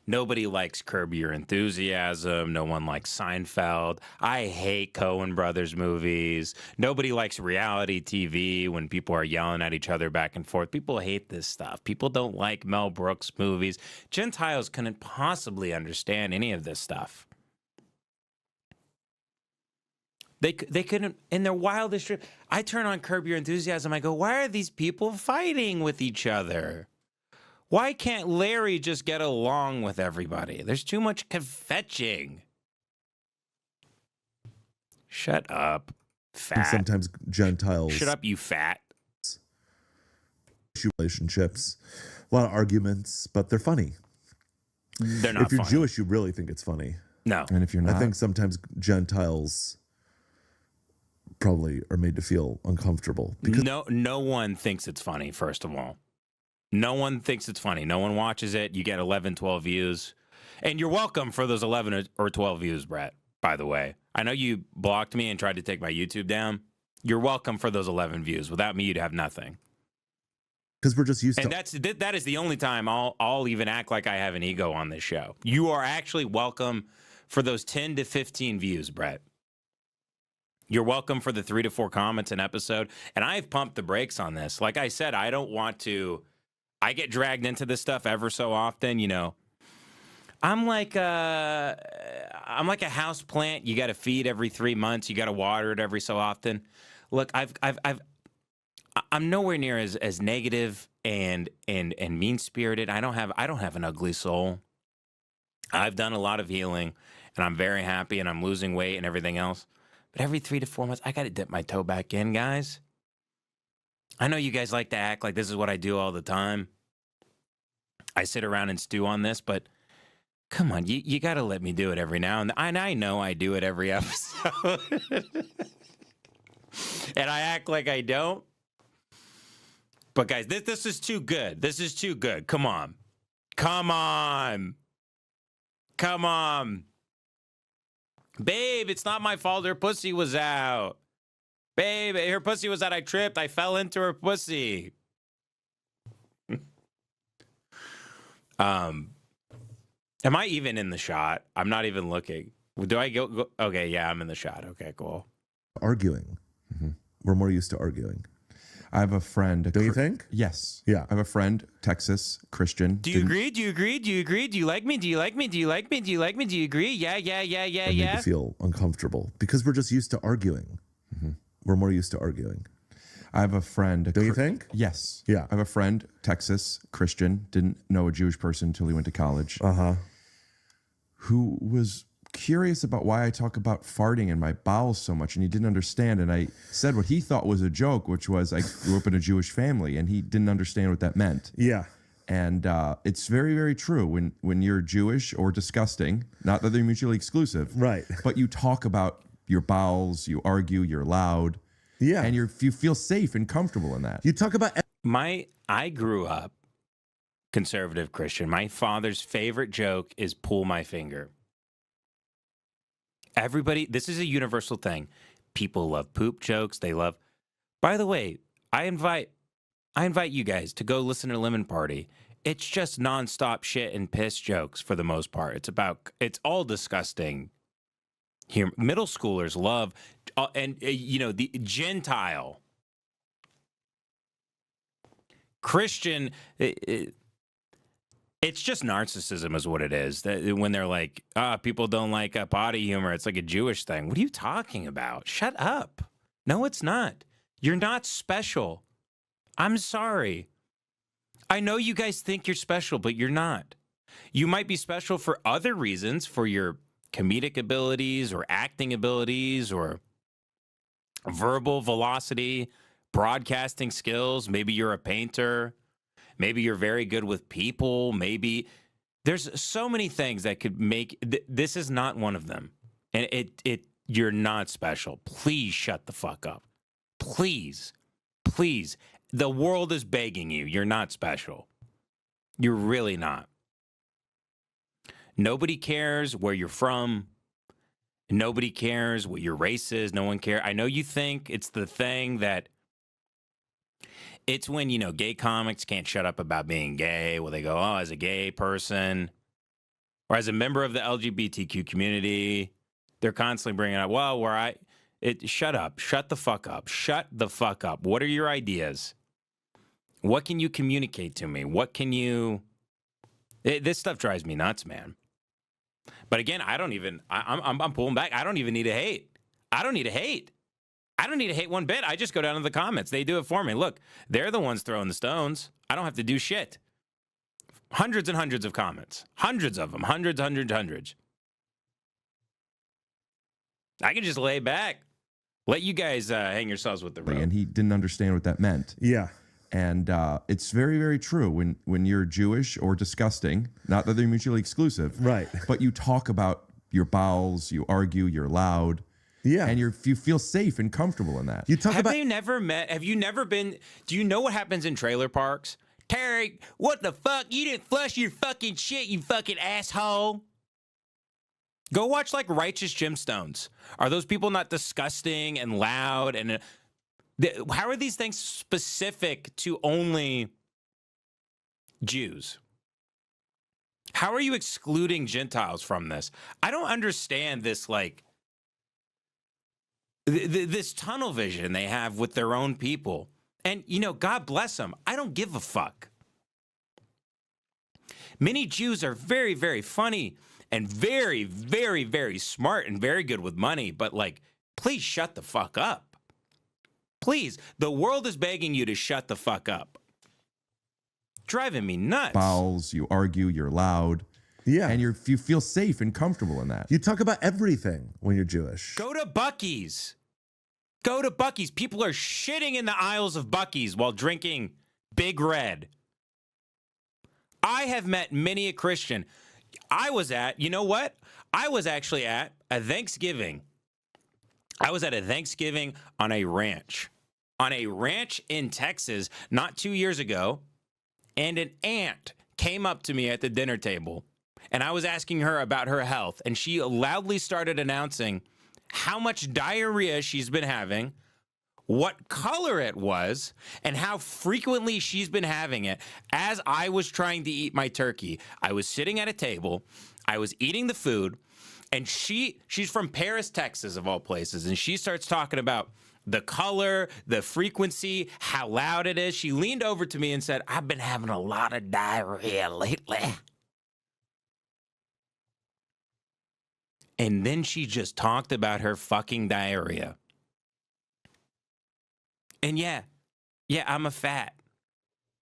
nobody likes Curb Your Enthusiasm. No one likes Seinfeld. I hate Coen Brothers movies. Nobody likes reality TV when people are yelling at each other back and forth. People hate this stuff. People don't like Mel Brooks movies. Gentiles couldn't possibly understand any of this stuff. They couldn't, in their wildest dream. I turn on Curb Your Enthusiasm. I go, why are these people fighting with each other? Why can't Larry just get along with everybody? There's too much kvetching. Shut up, And fat. sometimes Gentiles Shut up, you fat. relationships. A lot of arguments, but they're funny. They're not If you're funny. Jewish, you really think it's funny. No. And if you're not, I think sometimes Gentiles probably are made to feel uncomfortable because No one thinks it's funny, first of all. No one thinks it's funny. No one watches it. You get 11, 12 views. And you're welcome for those 11 or 12 views, Brett, by the way. I know you blocked me and tried to take my YouTube down. You're welcome for those 11 views. Without me, you'd have nothing. we're just used And to that is the only time I'll even act like I have an ego on this show. You are actually welcome for those 10 to 15 views, Brett. You're welcome for the 3 to 4 comments an episode. And I've pumped the brakes on this. Like I said, I don't want to. I get dragged into this stuff ever so often. I'm like a house plant. You got to feed every 3 months. You got to water it every so often. Look, I'm nowhere near as negative and mean spirited. I don't have an ugly soul. I've done a lot of healing, and I'm very happy, and I'm losing weight and everything else. But every 3 to 4 months, I got to dip my toe back in, guys. I know you guys like to act like this is what I do all the time. I sit around and stew on this, but come on, you got to let me do it every now and then. And I know I do it every episode. And I act like I don't. But guys, this is too good. This is too good. Come on. Come on. Come on. Babe, it's not my fault her pussy was out. Babe, her pussy was out. I tripped. I fell into her pussy. Am I even in the shot? I'm not even looking. Do I go? Okay, yeah, I'm in the shot. Okay, cool. arguing. We're more used to arguing. I have a friend. Don't you think? Yes. Yeah. I have a friend, Texas, Christian. Do you agree? Do you agree? Do you agree? Do you like me? Do you like me? Do you like me? Do you like me? Do you agree? Yeah. Are made to feel uncomfortable because we're just used to arguing. We're more used to arguing. I have a friend. Don't you think? Yes. Yeah. I have a friend, Texas, Christian, didn't know a Jewish person until he went to college. Who was curious about why I talk about farting in my bowels so much, and he didn't understand. And I said what he thought was a joke, which was I grew up in a Jewish family, and he didn't understand what that meant. Yeah. And it's very, very true. When you're Jewish or disgusting, not that they're mutually exclusive, right? But you talk about your bowels, you argue, you're loud, yeah, and you feel safe and comfortable in that. You talk about I grew up conservative Christian. My father's favorite joke is pull my finger. Everybody, this is a universal thing. People love poop jokes. They love. By the way, I invite you guys to go listen to Lemon Party. It's just nonstop shit and piss jokes for the most part. It's all disgusting. Here, middle schoolers love, the Gentile, Christian. It's just narcissism is what it is. That when they're like, people don't like potty humor, it's like a Jewish thing. What are you talking about? Shut up. No, it's not. You're not special. I'm sorry. I know you guys think you're special, but you're not. You might be special for other reasons, for your comedic abilities or acting abilities or verbal velocity, broadcasting skills. Maybe you're a painter. Maybe you're very good with people. Maybe there's so many things that could make this is not one of them. And you're not special. Please shut the fuck up. Please. Please. The world is begging you. You're not special. You're really not. Nobody cares where you're from. Nobody cares what your race is. No one cares. I know you think it's the thing that it's when, gay comics can't shut up about being gay. Well, they go, oh, as a gay person or as a member of the LGBTQ community, they're constantly bringing up, well, shut up. Shut the fuck up. Shut the fuck up. What are your ideas? What can you communicate to me? This stuff drives me nuts, man. But again, I'm pulling back. I don't even need to hate. I don't need to hate. I don't need to hate one bit. I just go down to the comments. They do it for me. Look, they're the ones throwing the stones. I don't have to do shit. Hundreds and hundreds of comments. Hundreds of them. Hundreds. I can just lay back. Let you guys hang yourselves with the rope. And he didn't understand what that meant. Yeah. And it's very, very true. When you're Jewish or disgusting, not that they're mutually exclusive, right? But you talk about your bowels, you argue, you're loud, and you feel safe and comfortable in that. You talk Have you never been? Do you know what happens in trailer parks? Terry, what the fuck? You didn't flush your fucking shit, you fucking asshole. Go watch like Righteous Gemstones. Are those people not disgusting and loud and? How are these things specific to only Jews? How are you excluding Gentiles from this? I don't understand this, this tunnel vision they have with their own people. And, God bless them. I don't give a fuck. Many Jews are very, very funny and very, very, very smart and very good with money. But, please shut the fuck up. Please, the world is begging you to shut the fuck up. Driving me nuts. Bowels, you argue, you're loud. Yeah. And you feel safe and comfortable in that. You talk about everything when you're Jewish. Go to Buc-ee's. Go to Buc-ee's. People are shitting in the aisles of Buc-ee's while drinking Big Red. I have met many a Christian. I was at, you know what? I was actually at a Thanksgiving. I was at a Thanksgiving on a ranch in Texas not 2 years ago, and an aunt came up to me at the dinner table, and I was asking her about her health, and she loudly started announcing how much diarrhea she's been having, what color it was, and how frequently she's been having it as I was trying to eat my turkey. I was sitting at a table, I was eating the food, and she's from Paris, Texas, of all places, and she starts talking about the color, the frequency, how loud it is. She leaned over to me and said, I've been having a lot of diarrhea lately. And then she just talked about her fucking diarrhea. And yeah, I'm a fat.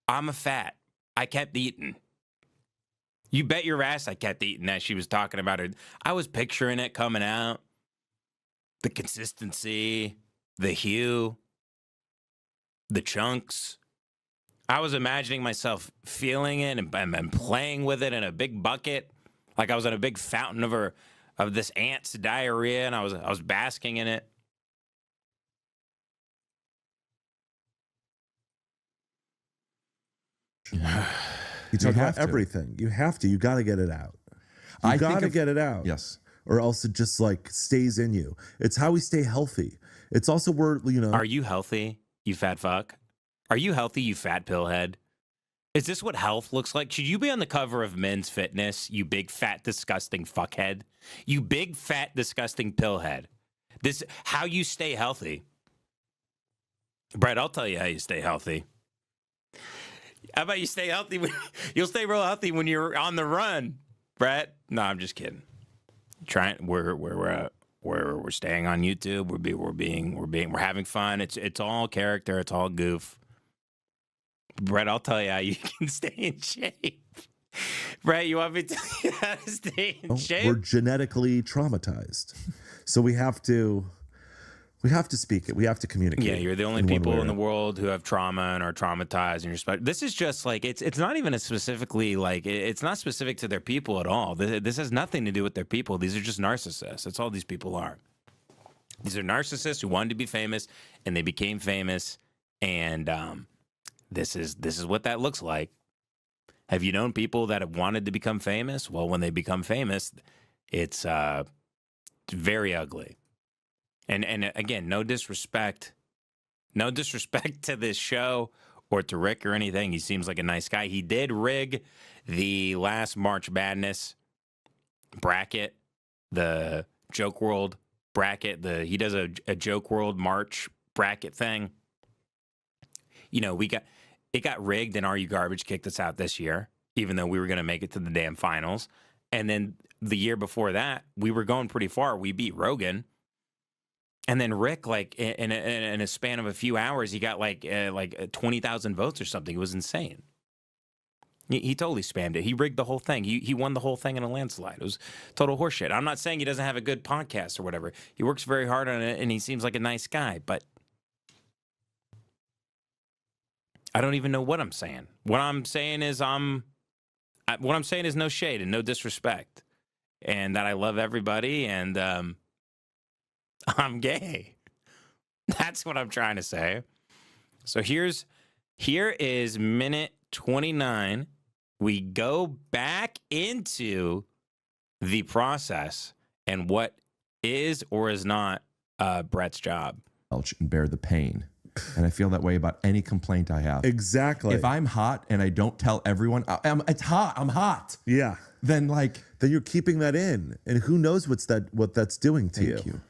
I kept eating. You bet your ass I kept eating as she was talking about it. I was picturing it coming out. The consistency, the hue, the chunks. I was imagining myself feeling it and playing with it in a big bucket. Like I was in a big fountain of this ant's diarrhea, and I was basking in it. You talk about everything. You have to. You got to get it out. You got to get it out. Yes. Or else it just stays in you. It's how we stay healthy. It's also where, Are you healthy, you fat fuck? Are you healthy, you fat pillhead? Is this what health looks like? Should you be on the cover of Men's Fitness, you big, fat, disgusting fuckhead? You big, fat, disgusting pillhead. This how you stay healthy. Brett, I'll tell you how you stay healthy. How about you stay healthy? You'll stay real healthy when you're on the run, Brett. No, I'm just kidding. We're staying on YouTube. We're having fun. It's all character. It's all goof. Brett, I'll tell you how you can stay in shape. Brett, you want me to tell you how to stay in shape? We're genetically traumatized, so we have to speak it. We have to communicate. Yeah, you're the only people in the world who have trauma and are traumatized, and this is just like it's not even specifically like it's not specific to their people at all. This has nothing to do with their people. These are just narcissists. That's all these people are. These are narcissists who wanted to be famous and they became famous, and this is what that looks like. Have you known people that have wanted to become famous? Well, when they become famous, it's very ugly. And again, no disrespect to this show or to Rick or anything. He seems like a nice guy. He did rig the last March Madness bracket, the Joke World bracket. He does a Joke World March bracket thing. You know, it got rigged and Are You Garbage kicked us out this year, even though we were going to make it to the damn finals. And then the year before that, we were going pretty far. We beat Rogan. And then Rick, like in a span of a few hours, he got like 20,000 votes or something. It was insane. He totally spammed it. He rigged the whole thing. He won the whole thing in a landslide. It was total horseshit. I'm not saying he doesn't have a good podcast or whatever. He works very hard on it, and he seems like a nice guy. But I don't even know what I'm saying. What I'm saying is no shade and no disrespect, and that I love everybody, and I'm gay. That's what I'm trying to say. So here is minute 29. We go back into the process and what is or is not Brett's job. And bear the pain. And I feel that way about any complaint I have. Exactly. If I'm hot and I don't tell everyone, it's hot, I'm hot. Yeah. Then you're keeping that in. And who knows what that's doing to you. Thank you.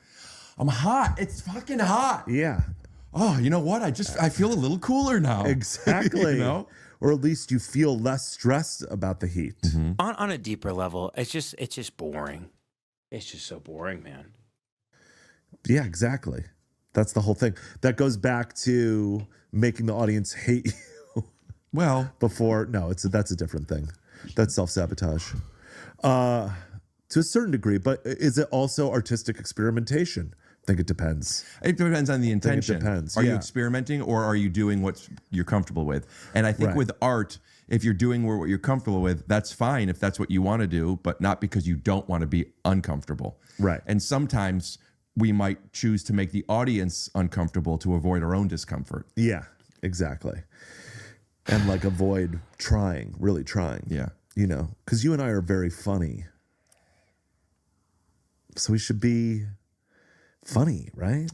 I'm hot. It's fucking hot. Yeah. Oh, you know what? I feel a little cooler now. Exactly. You know? Or at least you feel less stressed about the heat. Mm-hmm. On a deeper level, it's just boring. It's just so boring, man. Yeah, exactly. That's the whole thing. That goes back to making the audience hate you. Well, that's a different thing. That's self-sabotage. To a certain degree, but is it also artistic experimentation? I think it depends. It depends on the intention. It depends. Are you experimenting or are you doing what you're comfortable with? And I think with art, if you're doing what you're comfortable with, that's fine if that's what you want to do, but not because you don't want to be uncomfortable. Right. And sometimes we might choose to make the audience uncomfortable to avoid our own discomfort. Yeah, exactly. And avoid really trying. Yeah. You know, because you and I are very funny. So we should be funny, right?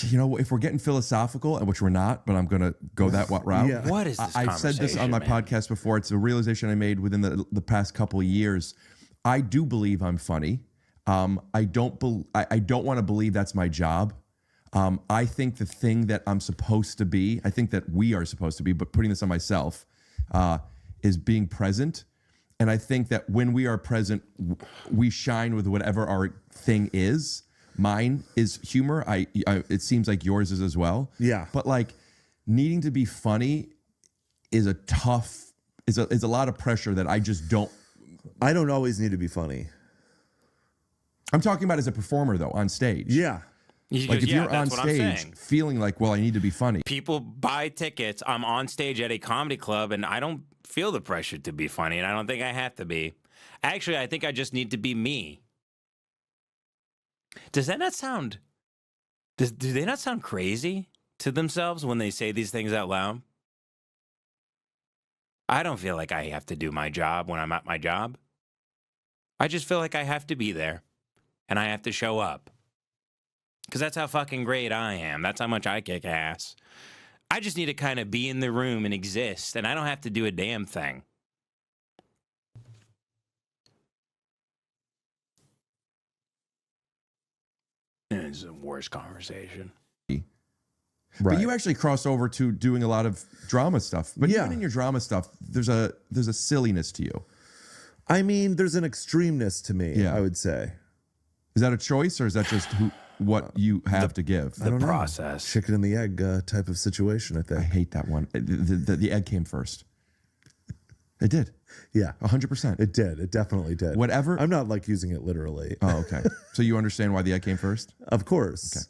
You know, if we're getting philosophical, which we're not, but I'm going to go that route. Yeah. What is this I've said this on my podcast before. It's a realization I made within the past couple of years. I do believe I'm funny. I don't want to believe that's my job. I think the thing that I'm supposed to be, I think that we are supposed to be, but putting this on myself, is being present. And I think that when we are present, we shine with whatever our thing is. Mine is humor. It seems like yours is as well. Yeah. But needing to be funny is a lot of pressure that I just don't. I don't always need to be funny. I'm talking about as a performer though, on stage. Yeah. If you're on stage feeling I need to be funny. People buy tickets. I'm on stage at a comedy club and I don't feel the pressure to be funny, and I don't think I have to be. Actually, I think I just need to be me. Does that not sound... do they not sound crazy to themselves when they say these things out loud? I don't feel like I have to do my job when I'm at my job. I just feel like I have to be there, and I have to show up. Because that's how fucking great I am. That's how much I kick ass. I just need to kind of be in the room and exist, and I don't have to do a damn thing. It's the worst conversation. But you actually cross over to doing a lot of drama stuff. But even in your drama stuff, there's a silliness to you. I mean, there's an extremeness to me, I would say. Is that a choice, or is that just what you have to give? I don't know. Chicken and the egg type of situation, I think. I hate that one. The egg came first. It did. Yeah. 100%. It did. It definitely did. Whatever. I'm not like using it literally. Oh, okay. So you understand why the egg came first? Of course. Okay.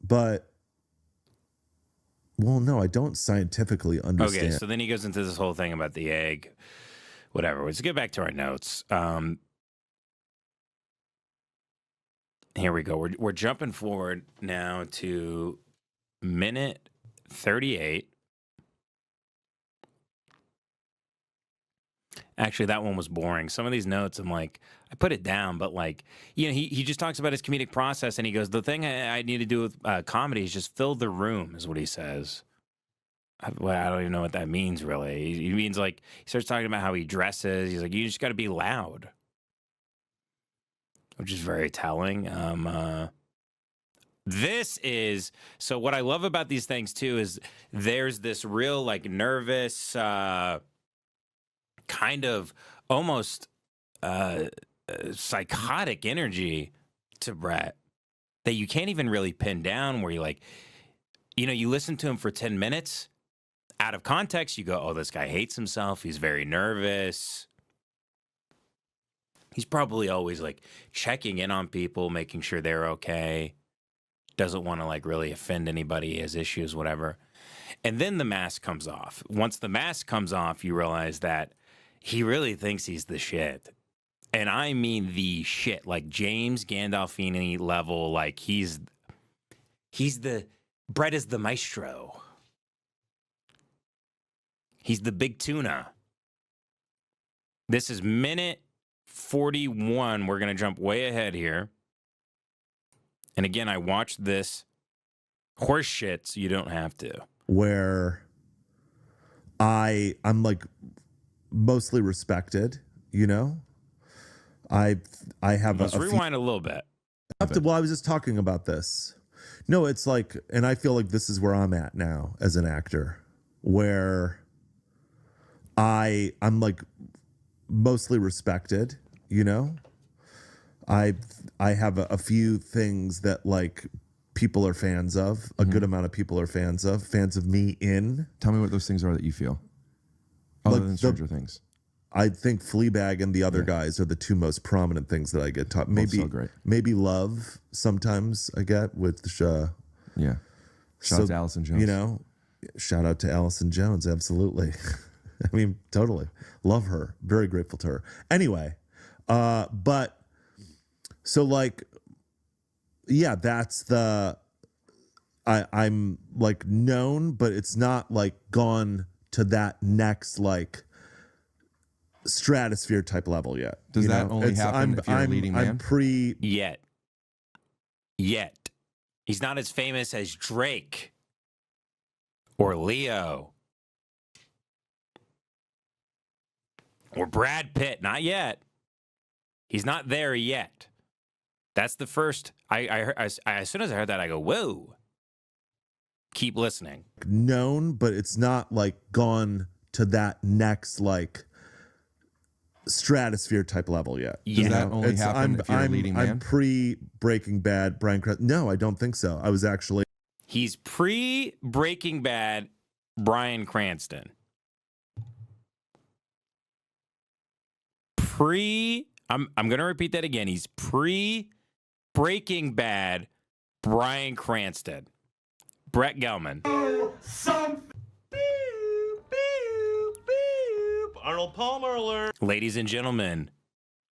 But, well, no, I don't scientifically understand. Okay, so then he goes into this whole thing about the egg. Whatever. Let's get back to our notes. Here we go. We're jumping forward now to minute 38. Actually, that one was boring. Some of these notes, I'm like, I put it down, but like, you know, he just talks about his comedic process, and he goes, the thing I need to do with comedy is just fill the room, is what he says. I don't even know what that means, really. He means like, he starts talking about how he dresses. He's like, you just got to be loud, which is very telling. This is, so what I love about these things too is there's this real like nervous, kind of almost psychotic energy to Brett that you can't even really pin down, where you like, you know, you listen to him for 10 minutes out of context, you go, oh, this guy hates himself. He's very nervous. He's probably always like checking in on people, making sure they're okay. Doesn't want to like really offend anybody, has issues, whatever. And then the mask comes off. Once the mask comes off, you realize that he really thinks he's the shit. And I mean the shit, like James Gandolfini level, like he's the, Brett is the maestro. He's the big tuna. This is minute 41. We're going to jump way ahead here. And again, I watched this horse shit, so you don't have to. Where I'm like mostly respected, you know? I have Let's rewind a little bit. Well, I was just talking about this. No, it's like, and I feel like this is where I'm at now as an actor, where I'm like mostly respected, you know? I have a few things that like people are fans of, a good amount of people are fans of me in. Tell me what those things are that you feel. Other than Stranger Things. I think Fleabag and the other guys are the two most prominent things that I get taught. Maybe so great. Maybe Love sometimes I get with the Shout out to Allison Jones. You know, shout out to Allison Jones, absolutely. I mean, totally. Love her. Very grateful to her. Anyway, but so like, yeah, that's the I'm like known, but it's not like gone to that next like stratosphere type level yet. Does that only happen if you're a leading man? Yet. He's not as famous as Drake or Leo or Brad Pitt. Not yet. He's not there yet. That's the first. As soon as I heard that, I go, whoa. Keep listening. Known, but it's not like gone to that next like stratosphere type level yet. Does that only happen if you're a leading man? I'm pre-Breaking Bad, Bryan Cranston. No, I don't think so. I was actually. He's pre-Breaking Bad, Bryan Cranston. I'm going to repeat that again. He's pre-Breaking Bad, Bryan Cranston. Brett Gelman. Arnold Palmer alert. Ladies and gentlemen,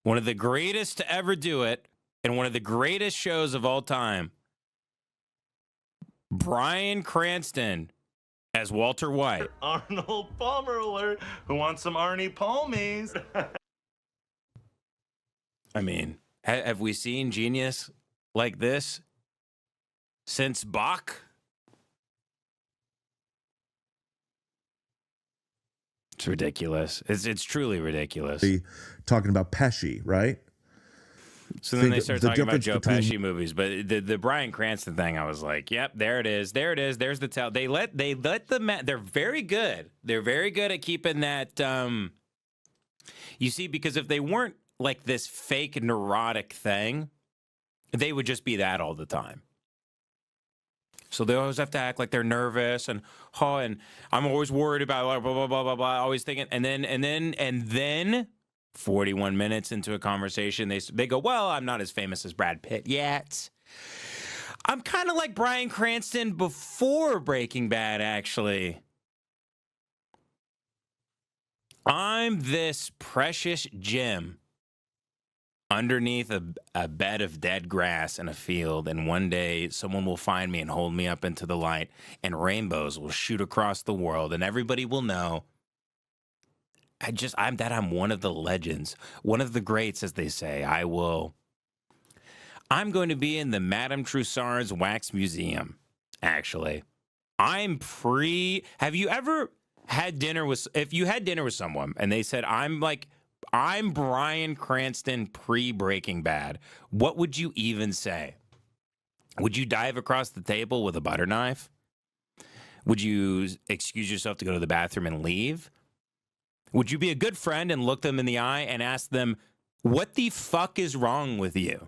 one of the greatest to ever do it and one of the greatest shows of all time. Bryan Cranston as Walter White. Arnold Palmer alert. Who wants some Arnie Palmies? I mean, have we seen genius like this since Bach? It's ridiculous. It's truly ridiculous. Talking about Pesci, right? So then they start talking about difference Joe between- Pesci movies, but the Bryan Cranston thing, I was like, "Yep, there it is, there it is. There's the tell." They let the they're very good. They're very good at keeping that. You see, because if they weren't like this fake neurotic thing, they would just be that all the time. So they always have to act like they're nervous and I'm always worried about blah blah blah blah blah. Always thinking, and then. 41 minutes into a conversation, they go, well, I'm not as famous as Brad Pitt yet. I'm kind of like Bryan Cranston before Breaking Bad, actually. I'm this precious gem underneath a bed of dead grass in a field, and one day someone will find me and hold me up into the light, and rainbows will shoot across the world, and everybody will know I'm one of the legends, one of the greats, as they say. I'm going to be in the Madame Tussauds Wax Museum, actually. Have you ever had dinner if you had dinner with someone and they said, I'm Bryan Cranston pre-Breaking Bad, what would you even say? Would you dive across the table with a butter knife? Would you excuse yourself to go to the bathroom and leave? Would you be a good friend and look them in the eye and ask them, what the fuck is wrong with you?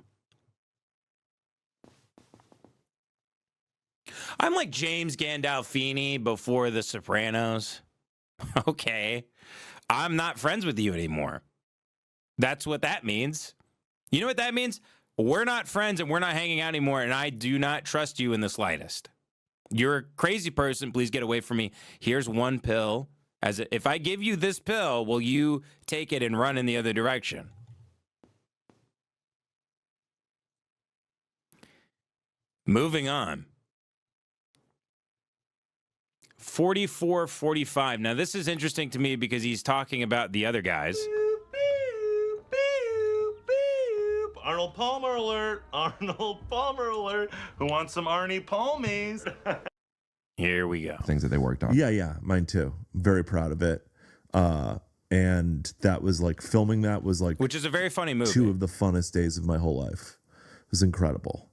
I'm like James Gandolfini before The Sopranos. Okay. I'm not friends with you anymore. That's what that means. You know what that means? We're not friends and we're not hanging out anymore, and I do not trust you in the slightest. You're a crazy person. Please get away from me. Here's one pill. If I give you this pill, will you take it and run in the other direction? Moving on. 44-45. Now, this is interesting to me because he's talking about the other guys. Arnold Palmer alert! Arnold Palmer alert! Who wants some Arnie Palmies? Here we go. Things that they worked on. Yeah, mine too. I'm very proud of it. And that was like filming that was like, which is a very funny movie. 2 of the funnest days of my whole life. It was incredible.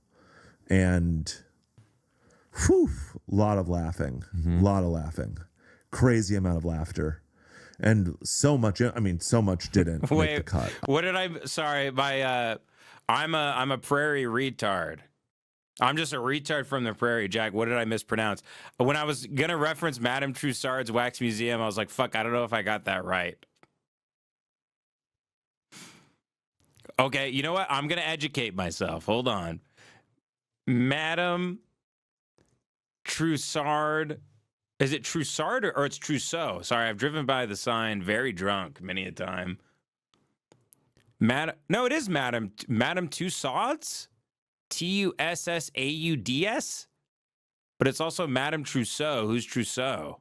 And a lot of laughing, crazy amount of laughter. And so much didn't make the cut. What did I'm a prairie retard. I'm just a retard from the prairie, Jack. What did I mispronounce? When I was going to reference Madame Tussauds Wax Museum, I was like, fuck, I don't know if I got that right. Okay, you know what? I'm going to educate myself. Hold on. Madame Tussauds. Is it Troussard or it's Trousseau? Sorry, I've driven by the sign very drunk many a time. No, it is Madame Tussauds? Tussauds? But it's also Madame Trousseau. Who's Trousseau?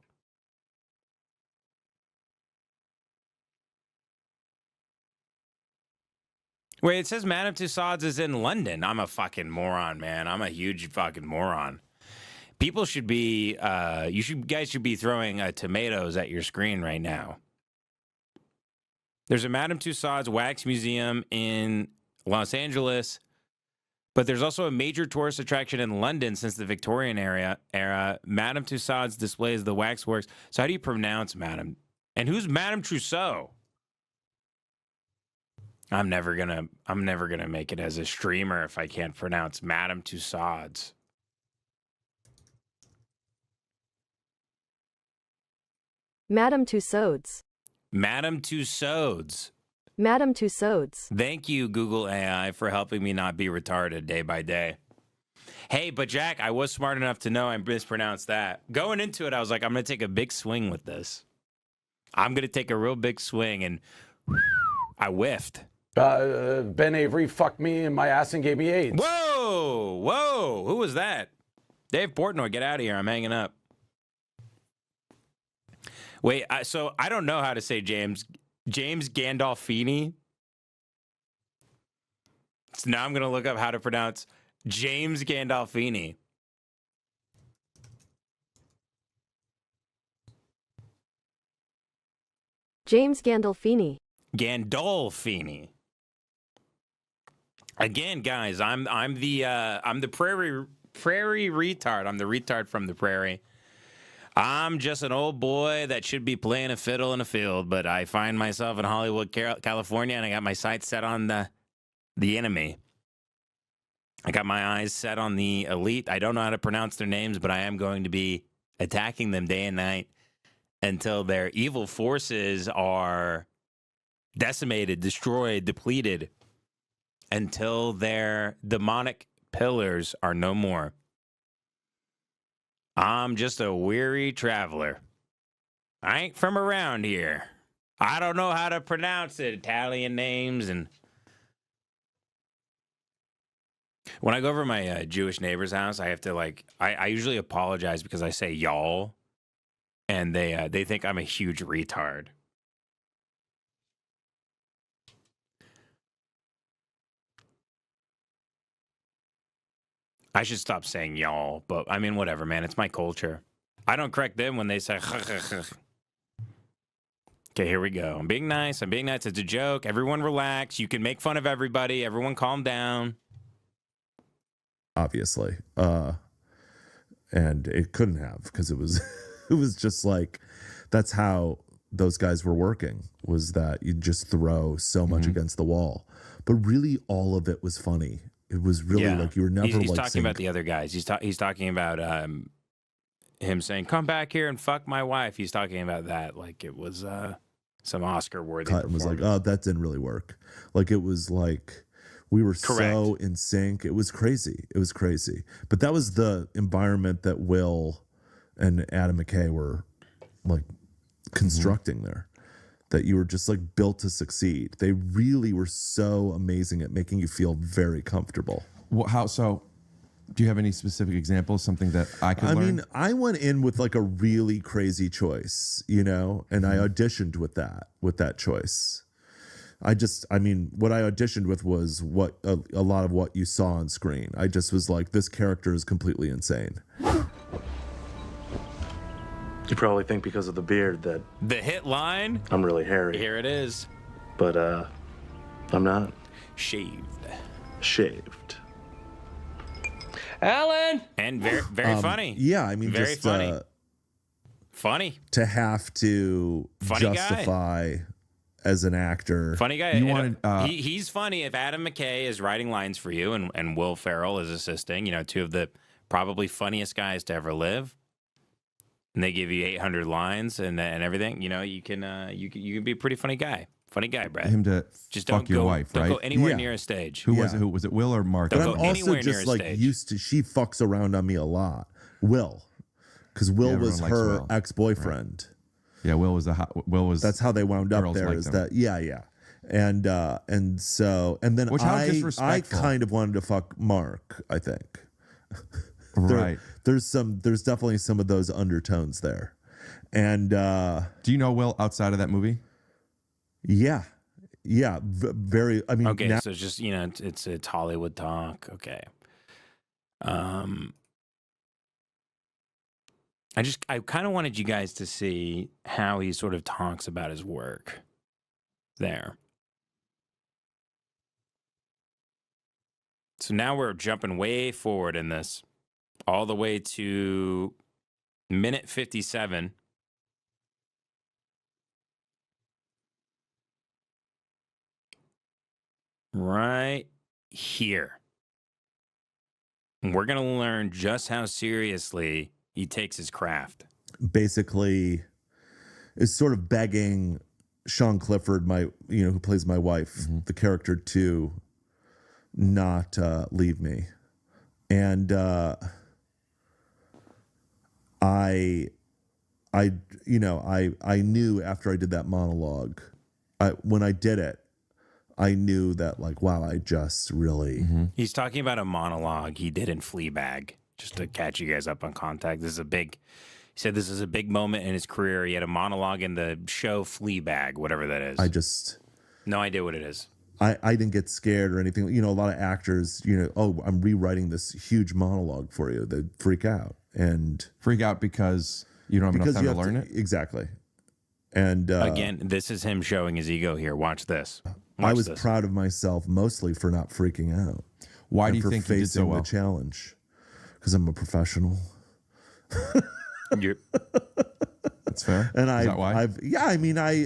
Wait, it says Madame Tussauds is in London. I'm a fucking moron, man. I'm a huge fucking moron. People should be, guys should be throwing tomatoes at your screen right now. There's a Madame Tussauds Wax Museum in Los Angeles, but there's also a major tourist attraction in London since the Victorian era. Madame Tussauds displays the waxworks. So how do you pronounce Madame? And who's Madame Trousseau? I'm never gonna make it as a streamer if I can't pronounce Madame Tussauds. Madame Tussauds. Madame Tussauds. Madame Tussauds. Thank you, Google AI, for helping me not be retarded day by day. Hey, but Jack, I was smart enough to know I mispronounced that. Going into it, I was like, I'm going to take a big swing with this. I'm going to take a real big swing, and I whiffed. Ben Avery fucked me in my ass and gave me AIDS. Whoa. Who was that? Dave Portnoy, get out of here. I'm hanging up. Wait, so I don't know how to say James Gandolfini. So now I'm going to look up how to pronounce James Gandolfini. James Gandolfini. Gandolfini. Again, guys, I'm the prairie retard. I'm the retard from the prairie. I'm just an old boy that should be playing a fiddle in a field, but I find myself in Hollywood, California, and I got my sights set on the enemy. I got my eyes set on the elite. I don't know how to pronounce their names, but I am going to be attacking them day and night until their evil forces are decimated, destroyed, depleted, until their demonic pillars are no more. I'm just a weary traveler. I ain't from around here. I don't know how to pronounce it, Italian names. And when I go over to my Jewish neighbor's house, I have to I usually apologize because I say y'all, and they think I'm a huge retard. I should stop saying y'all, but I mean, whatever, man. It's my culture. I don't correct them when they say. Okay, here we go. I'm being nice. I'm being nice. It's a joke. Everyone relax. You can make fun of everybody. Everyone calm down. Obviously. And it couldn't have, because it was it was just like, that's how those guys were working, was that you just throw so much against the wall. But really all of it was funny. It was really like you were never He's like talking about the other guys. He's talking about him saying, come back here and fuck my wife. He's talking about that like it was some Oscar-worthy cut and was like, oh, that didn't really work. Like, it was like we were so in sync. It was crazy. It was crazy. But that was the environment that Will and Adam McKay were like constructing there. That you were just like built to succeed. They really were so amazing at making you feel very comfortable. Well, how so? Do you have any specific examples? Something that I could learn? I mean, I went in with like a really crazy choice, you know, and I auditioned with that choice. I mean, what I auditioned with was what a lot of what you saw on screen. I just was like, this character is completely insane. You probably think because of the beard that the hit line, I'm really hairy. Here it is. But I'm not. Shaved. Alan! And very funny. Yeah, I mean, very just funny. Funny. To have to justify as an actor. Funny guy. He's funny. If Adam McKay is writing lines for you and Will Ferrell is assisting, you know, two of the probably funniest guys to ever live. And they give you 800 lines and everything, you know, you can be a pretty funny guy. Funny guy, Brad. Him to just fuck your wife, don't right? go anywhere near a stage. Who was it? Who was it? Will or Mark? But I'm also just like used to. She fucks around on me a lot. Will, because Will was her ex-boyfriend. Right. Yeah, Will was That's how they wound up there. Is that and then Which, how I disrespectful. kind of wanted to fuck Mark. I think. Right. There's definitely some of those undertones there. And do you know Will outside of that movie? Yeah. Very. I mean, okay, so it's just, you know, it's Hollywood talk. Okay. I kind of wanted you guys to see how he sort of talks about his work there. So now we're jumping way forward in this, all the way to minute 57. Right here. And we're going to learn just how seriously he takes his craft. Basically is sort of begging Sean Clifford, who plays my wife, the character, to not leave me. And I knew after I did that monologue, when I did it, I knew that, like, wow, I just really... He's talking about a monologue he did in Fleabag, just to catch you guys up on contact. He said this is a big moment in his career. He had a monologue in the show Fleabag, whatever that is. No idea what it is. I didn't get scared or anything. You know, a lot of actors, I'm rewriting this huge monologue for you. They freak out. And freak out because you don't have enough time to learn it? Exactly. And again, this is him showing his ego here. Watch this. I was proud of myself mostly for not freaking out. Why and do you for think you did so facing well? the challenge? Because I'm a professional. You're That's fair. And Is that why?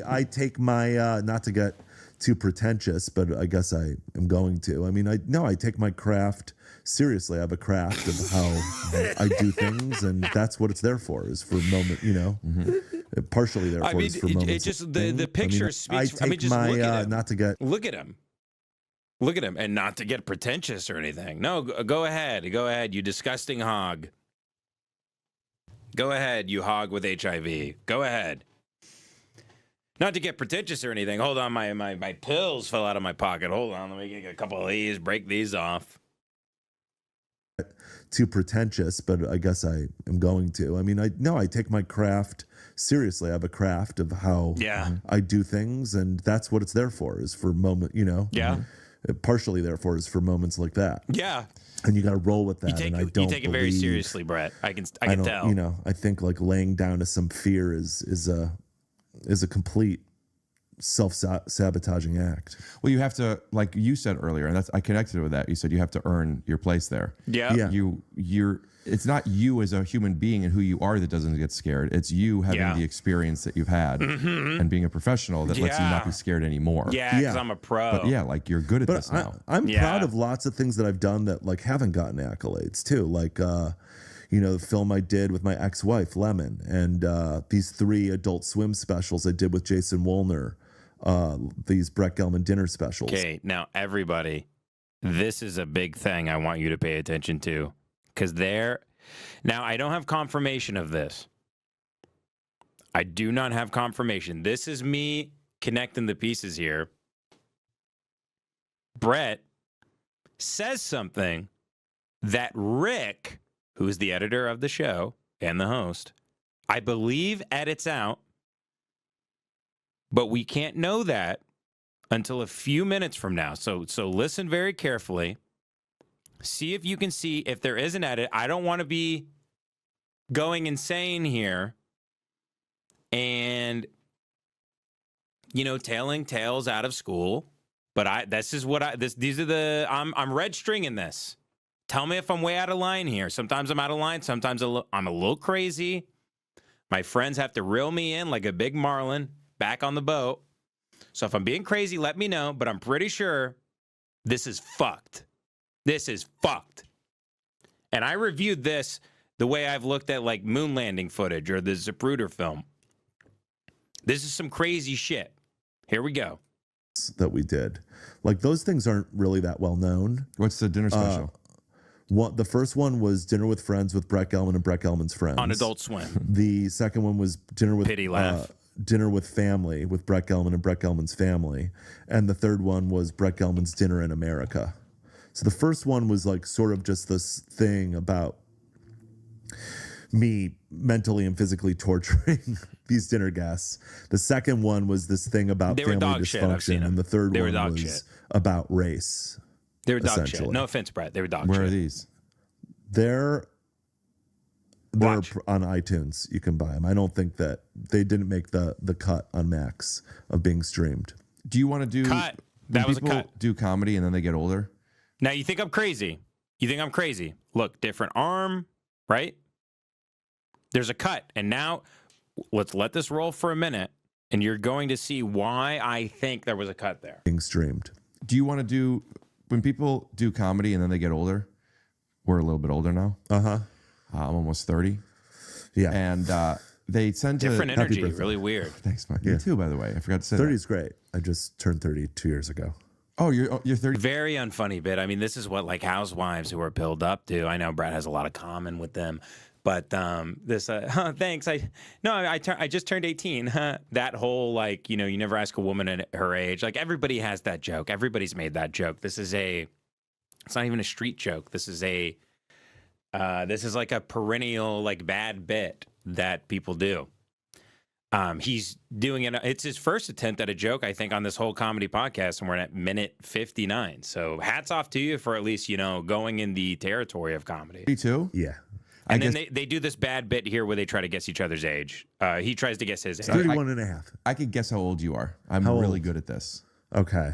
I take my not to get too pretentious, but I guess I am going to. I mean, I take my craft seriously. I have a craft of how I do things, and that's what it's there for. Is for moment, partially there for is for moments. It just the picture speaks. I take just my look at him. not to get Look at him. Look at him, and not to get pretentious or anything. No, go ahead. Go ahead, you disgusting hog. Go ahead, you hog with HIV. Go ahead. Not to get pretentious or anything. Hold on, my pills fell out of my pocket. Hold on, let me get a couple of these, break these off. Too pretentious, but I guess I am going to. I mean, I take my craft seriously. I have a craft of how I do things, and that's what it's there for. Is for moment, partially there for is for moments like that. Yeah. And you got to roll with that. You take it very seriously, Brett. I can tell. I think like laying down to some fear is a complete self-sabotaging act. Well, you have to, like you said earlier, and I connected with that. You said you have to earn your place there. Yeah. You're. It's not you as a human being and who you are that doesn't get scared. It's you having the experience that you've had and being a professional that lets you not be scared anymore. Yeah, because I'm a pro. But yeah, like you're good at this now. I'm proud of lots of things that I've done that like haven't gotten accolades too. Like the film I did with my ex-wife, Lemon, and these 3 Adult Swim specials I did with Jason Wolner, these Brett Gelman dinner specials. Okay, now everybody, this is a big thing I want you to pay attention to. Because now I don't have confirmation of this. I do not have confirmation. This is me connecting the pieces here. Brett says something that Rick, who is the editor of the show and the host, I believe edits out, but we can't know that until a few minutes from now. So listen very carefully. See if you can see if there is an edit. I don't want to be going insane here and, telling tales out of school. But these are I'm red stringing this. Tell me if I'm way out of line here. Sometimes I'm out of line. Sometimes I'm a little crazy. My friends have to reel me in like a big marlin back on the boat. So if I'm being crazy, let me know. But I'm pretty sure this is fucked. This is fucked. And I reviewed this the way I've looked at like moon landing footage or the Zapruder film. This is some crazy shit. Here we go. That we did. Like those things aren't really that well known. What's the dinner special? The first one was Dinner with Friends with Brett Gelman and Brett Gelman's friends. On Adult Swim. The second one was Dinner with Pity Laugh. Dinner with Family with Brett Gelman and Brett Gelman's family. And the third one was Brett Gelman's Dinner in America. So the first one was like sort of just this thing about me mentally and physically torturing these dinner guests. The second one was this thing about family dysfunction, and the third one was about race. They were dog shit. No offense, Brett. They were dog shit. Where are these? They're on iTunes. You can buy them. I don't think that they didn't make the cut on Max of being streamed. Do you want to do cut? That was a cut. Do comedy and then they get older? Now you think I'm crazy. You think I'm crazy. Look, different arm, right? There's a cut. And now let's let this roll for a minute. And you're going to see why I think there was a cut there. Being streamed. Do you want to do, when people do comedy and then they get older, we're a little bit older now. I'm almost 30. Yeah. And they tend to. Different energy. Really weird. Thanks, Mike. You too, by the way. I forgot to say 30 is great. I just turned 30 2 years ago. Oh, you're 30. Very unfunny bit. I mean, this is what like housewives who are pilled up do. I know Brad has a lot of common with them, but thanks. I just turned 18. That whole like, you never ask a woman at her age. Like everybody has that joke. Everybody's made that joke. It's not even a street joke. This is like a perennial like bad bit that people do. He's doing it. It's his first attempt at a joke, I think, on this whole comedy podcast, and we're at minute 59. So hats off to you for at least, going in the territory of comedy. Me too? Yeah. And then they do this bad bit here where they try to guess each other's age. He tries to guess his age. 31 and a half. I could guess how old you are. I'm really good at this. Okay.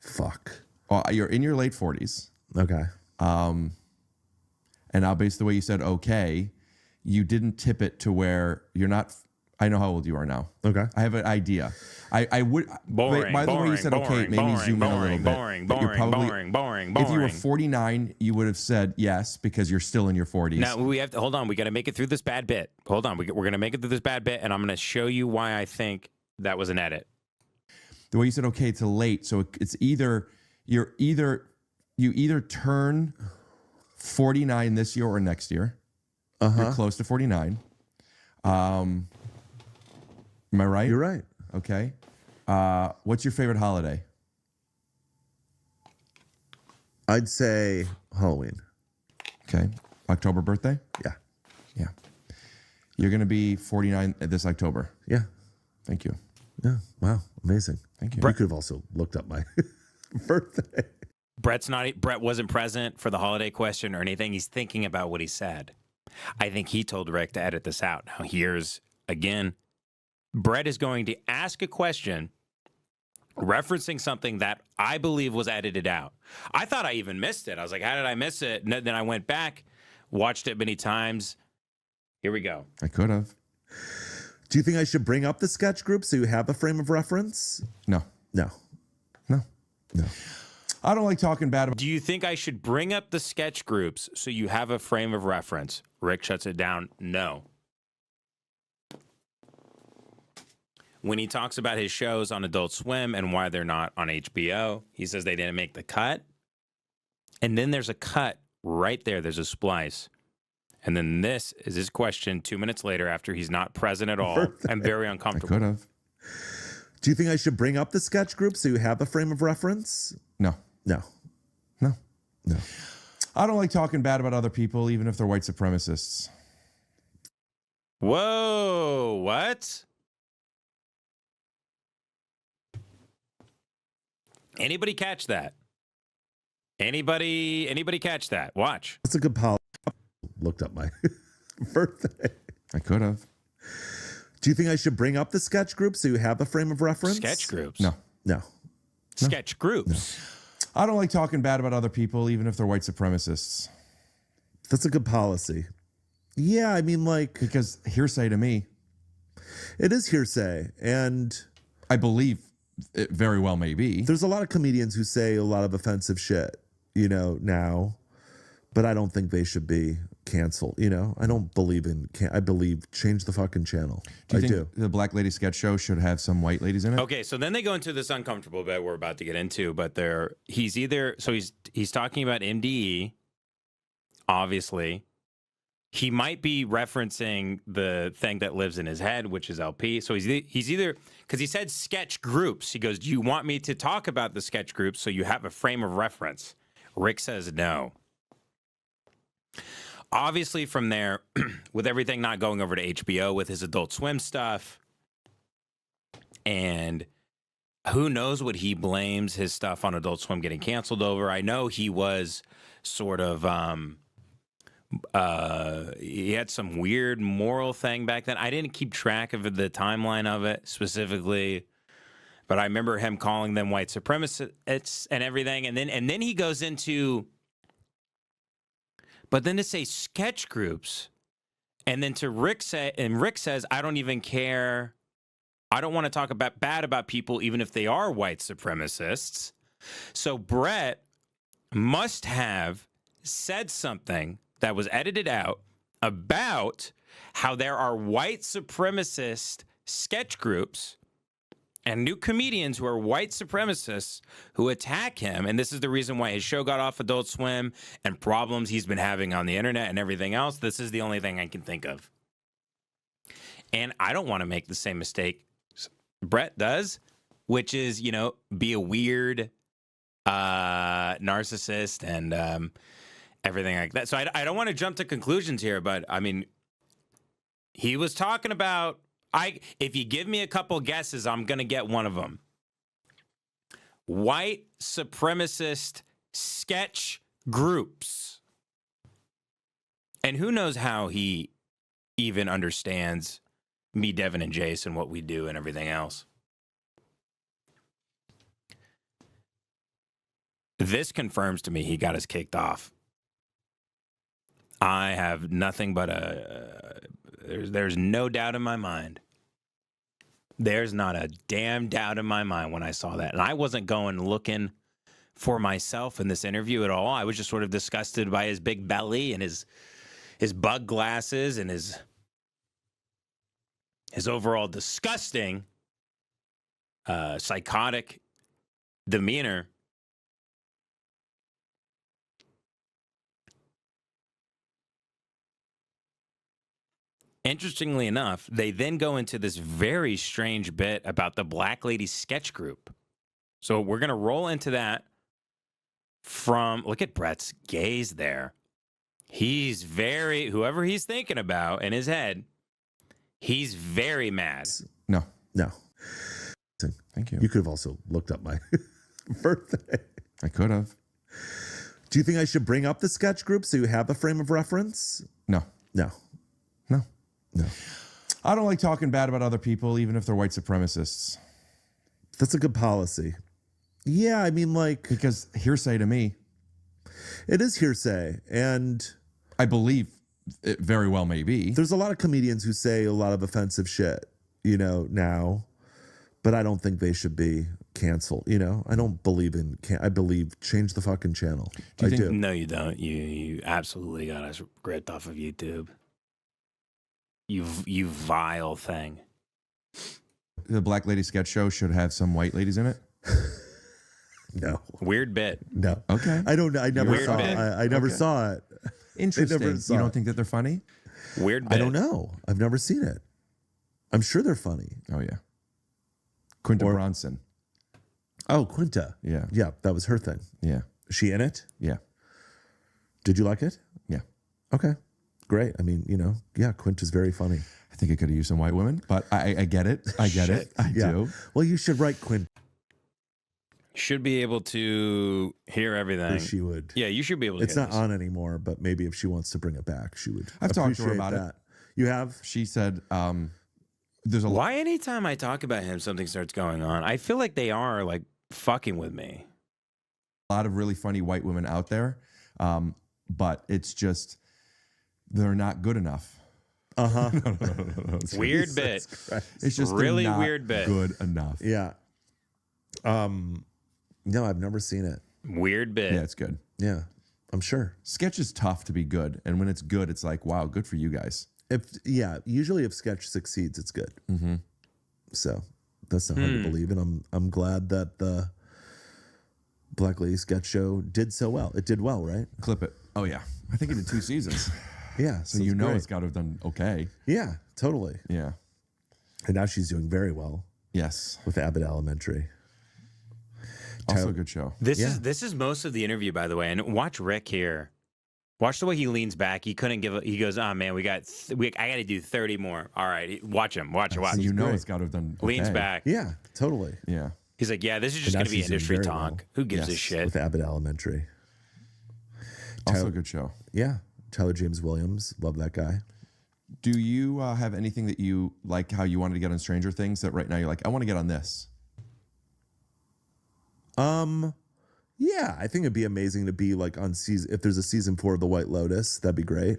Fuck. Well, you're in your late 40s. Okay. And now, based the way you said okay, you didn't tip it to where you're not. I know how old you are now. Okay. I have an idea. I would. Boring. By the way you said okay, maybe zoom in a little bit. But you're probably, boring. If you were 49, you would have said yes because you're still in your 40s. Now we have to hold on. We got to make it through this bad bit. Hold on. We're going to make it through this bad bit, and I'm going to show you why I think that was an edit. The way you said okay to late, so it's either you either turn 49 this year or next year. You're close to 49. Am I right? You're right. Okay. What's your favorite holiday? I'd say Halloween. Okay. October birthday? Yeah. Yeah. You're going to be 49 this October. Yeah. Thank you. Yeah. Wow. Amazing. Thank you. You could have also looked up my birthday. Brett wasn't present for the holiday question or anything. He's thinking about what he said. I think he told Rick to edit this out. Now here's, again, Brett is going to ask a question referencing something that I believe was edited out. I thought I even missed it. I was like, how did I miss it? And then I went back, watched it many times. Here we go. I could have. Do you think I should bring up the sketch group so you have a frame of reference? No. No. No. No. I don't like talking bad about. Do you think I should bring up the sketch groups so you have a frame of reference? Rick shuts it down. No. When he talks about his shows on Adult Swim and why they're not on HBO, he says they didn't make the cut. And then there's a cut right there. There's a splice. And then this is his question 2 minutes later after he's not present at all. I'm very uncomfortable. I could have. Do you think I should bring up the sketch group so you have a frame of reference? No. No. No. No. I don't like talking bad about other people, even if they're white supremacists. Whoa, what? Anybody catch that? Anybody catch that? Watch. That's a good policy. Looked up my birthday. I could have. Do you think I should bring up the sketch group so you have a frame of reference? Sketch groups? No. No. Sketch groups? No. I don't like talking bad about other people, even if they're white supremacists. That's a good policy. Yeah, I mean, like... Because hearsay to me. It is hearsay, and... I believe it very well may be. There's a lot of comedians who say a lot of offensive shit, now. But I don't think they should be canceled, I don't believe in... I believe change the fucking channel. Do you think the Black Lady sketch show should have some white ladies in it? Okay, so then they go into this uncomfortable bit we're about to get into, but he's talking about MDE, obviously. He might be referencing the thing that lives in his head, which is LP. So he's either, because he said sketch groups. He goes, do you want me to talk about the sketch groups so you have a frame of reference? Rick says no. Obviously from there, with everything not going over to HBO with his Adult Swim stuff, and who knows what he blames his stuff on Adult Swim getting canceled over. I know he was sort of... he had some weird moral thing back then. I didn't keep track of the timeline of it specifically, but I remember him calling them white supremacists and everything. And then he goes into, but then to say sketch groups, and then to Rick says, I don't even care. I don't want to talk bad about people, even if they are white supremacists. So Brett must have said something that was edited out about how there are white supremacist sketch groups and new comedians who are white supremacists who attack him. And this is the reason why his show got off Adult Swim and problems he's been having on the internet and everything else. This is the only thing I can think of. And I don't want to make the same mistake Brett does, which is, be a weird narcissist and everything like that. So I don't want to jump to conclusions here, but I mean, he was talking about, if you give me a couple guesses, I'm going to get one of them. White supremacist sketch groups. And who knows how he even understands me, Devin, and Jason, what we do and everything else. This confirms to me he got us kicked off. I have nothing but there's no doubt in my mind. There's not a damn doubt in my mind when I saw that. And I wasn't going looking for myself in this interview at all. I was just sort of disgusted by his big belly and his bug glasses and his overall disgusting, psychotic demeanor. Interestingly enough, they then go into this very strange bit about the Black Lady sketch group. So we're going to roll into that from, look at Brett's gaze there. He's very, whoever he's thinking about in his head, he's very mad. No. Thank you. You could have also looked up my birthday. I could have. Do you think I should bring up the sketch group so you have a frame of reference? No. No. I don't like talking bad about other people, even if they're white supremacists. That's a good policy. Yeah, I mean, like... Because hearsay to me. It is hearsay, and... I believe it very well may be. There's a lot of comedians who say a lot of offensive shit, now. But I don't think they should be canceled, I don't believe in... I believe change the fucking channel. I do. No, you don't. You absolutely got us ripped off of YouTube. You vile thing. The Black Lady sketch show should have some white ladies in it. No. Weird bit. No. Okay. I don't know. I never Weird saw bit. it. I never saw it. Interesting. I never saw You don't it. think that they're funny? Weird bit. I don't know. I've never seen it. I'm sure they're funny. Oh, yeah. Quinta Bronson. Oh, Quinta. Yeah. Yeah, that was her thing. Yeah. Is she in it? Yeah. Did you like it? Yeah. Okay. Great. I mean, yeah, Quinta's very funny. I think it could have used some white women, but I get it. I get it. I do. Well, you should write Quinta. Should be able to hear everything. She would. Yeah, you should be able to. It's not on anymore, but maybe if she wants to bring it back, she would. I've talked to her about that. it. You have? She said, there's a Why anytime I talk about him, something starts going on? I feel like they are like fucking with me. A lot of really funny white women out there, but it's just they're not good enough. Uh-huh. No. Weird bit. It's just really not weird bit. Good enough. Yeah. No, I've never seen it. Weird bit. Yeah, it's good. Yeah, I'm sure. Sketch is tough to be good, and when it's good, it's like, wow, good for you guys. Usually if sketch succeeds, it's good. Mm-hmm. So that's not hard to believe, and I'm glad that the Black Lady sketch show did so well. It did well, right? Clip it. Oh yeah, I think it did 2 seasons. Yeah, so it's great. It's got to have done okay. Yeah, totally. Yeah, and now she's doing very well. Yes, with Abbott Elementary. Also a good show. This is most of the interview, by the way. And watch Rick here. Watch the way he leans back. He couldn't give. He goes, "Oh man, I got to do 30 more." All right, watch him. Watch. So it's got to have done. Okay. Leans back. Yeah, totally. Yeah. He's like, "Yeah, this is just going to be industry talk. Well. Who gives a shit?" With Abbott Elementary. Also a good show. Yeah, Tyler James Williams, love that guy. Do you have anything that you like? How you wanted to get on Stranger Things that right now you're like, I want to get on this. Yeah, I think it'd be amazing to be like on season. If there's a season 4 of The White Lotus, that'd be great.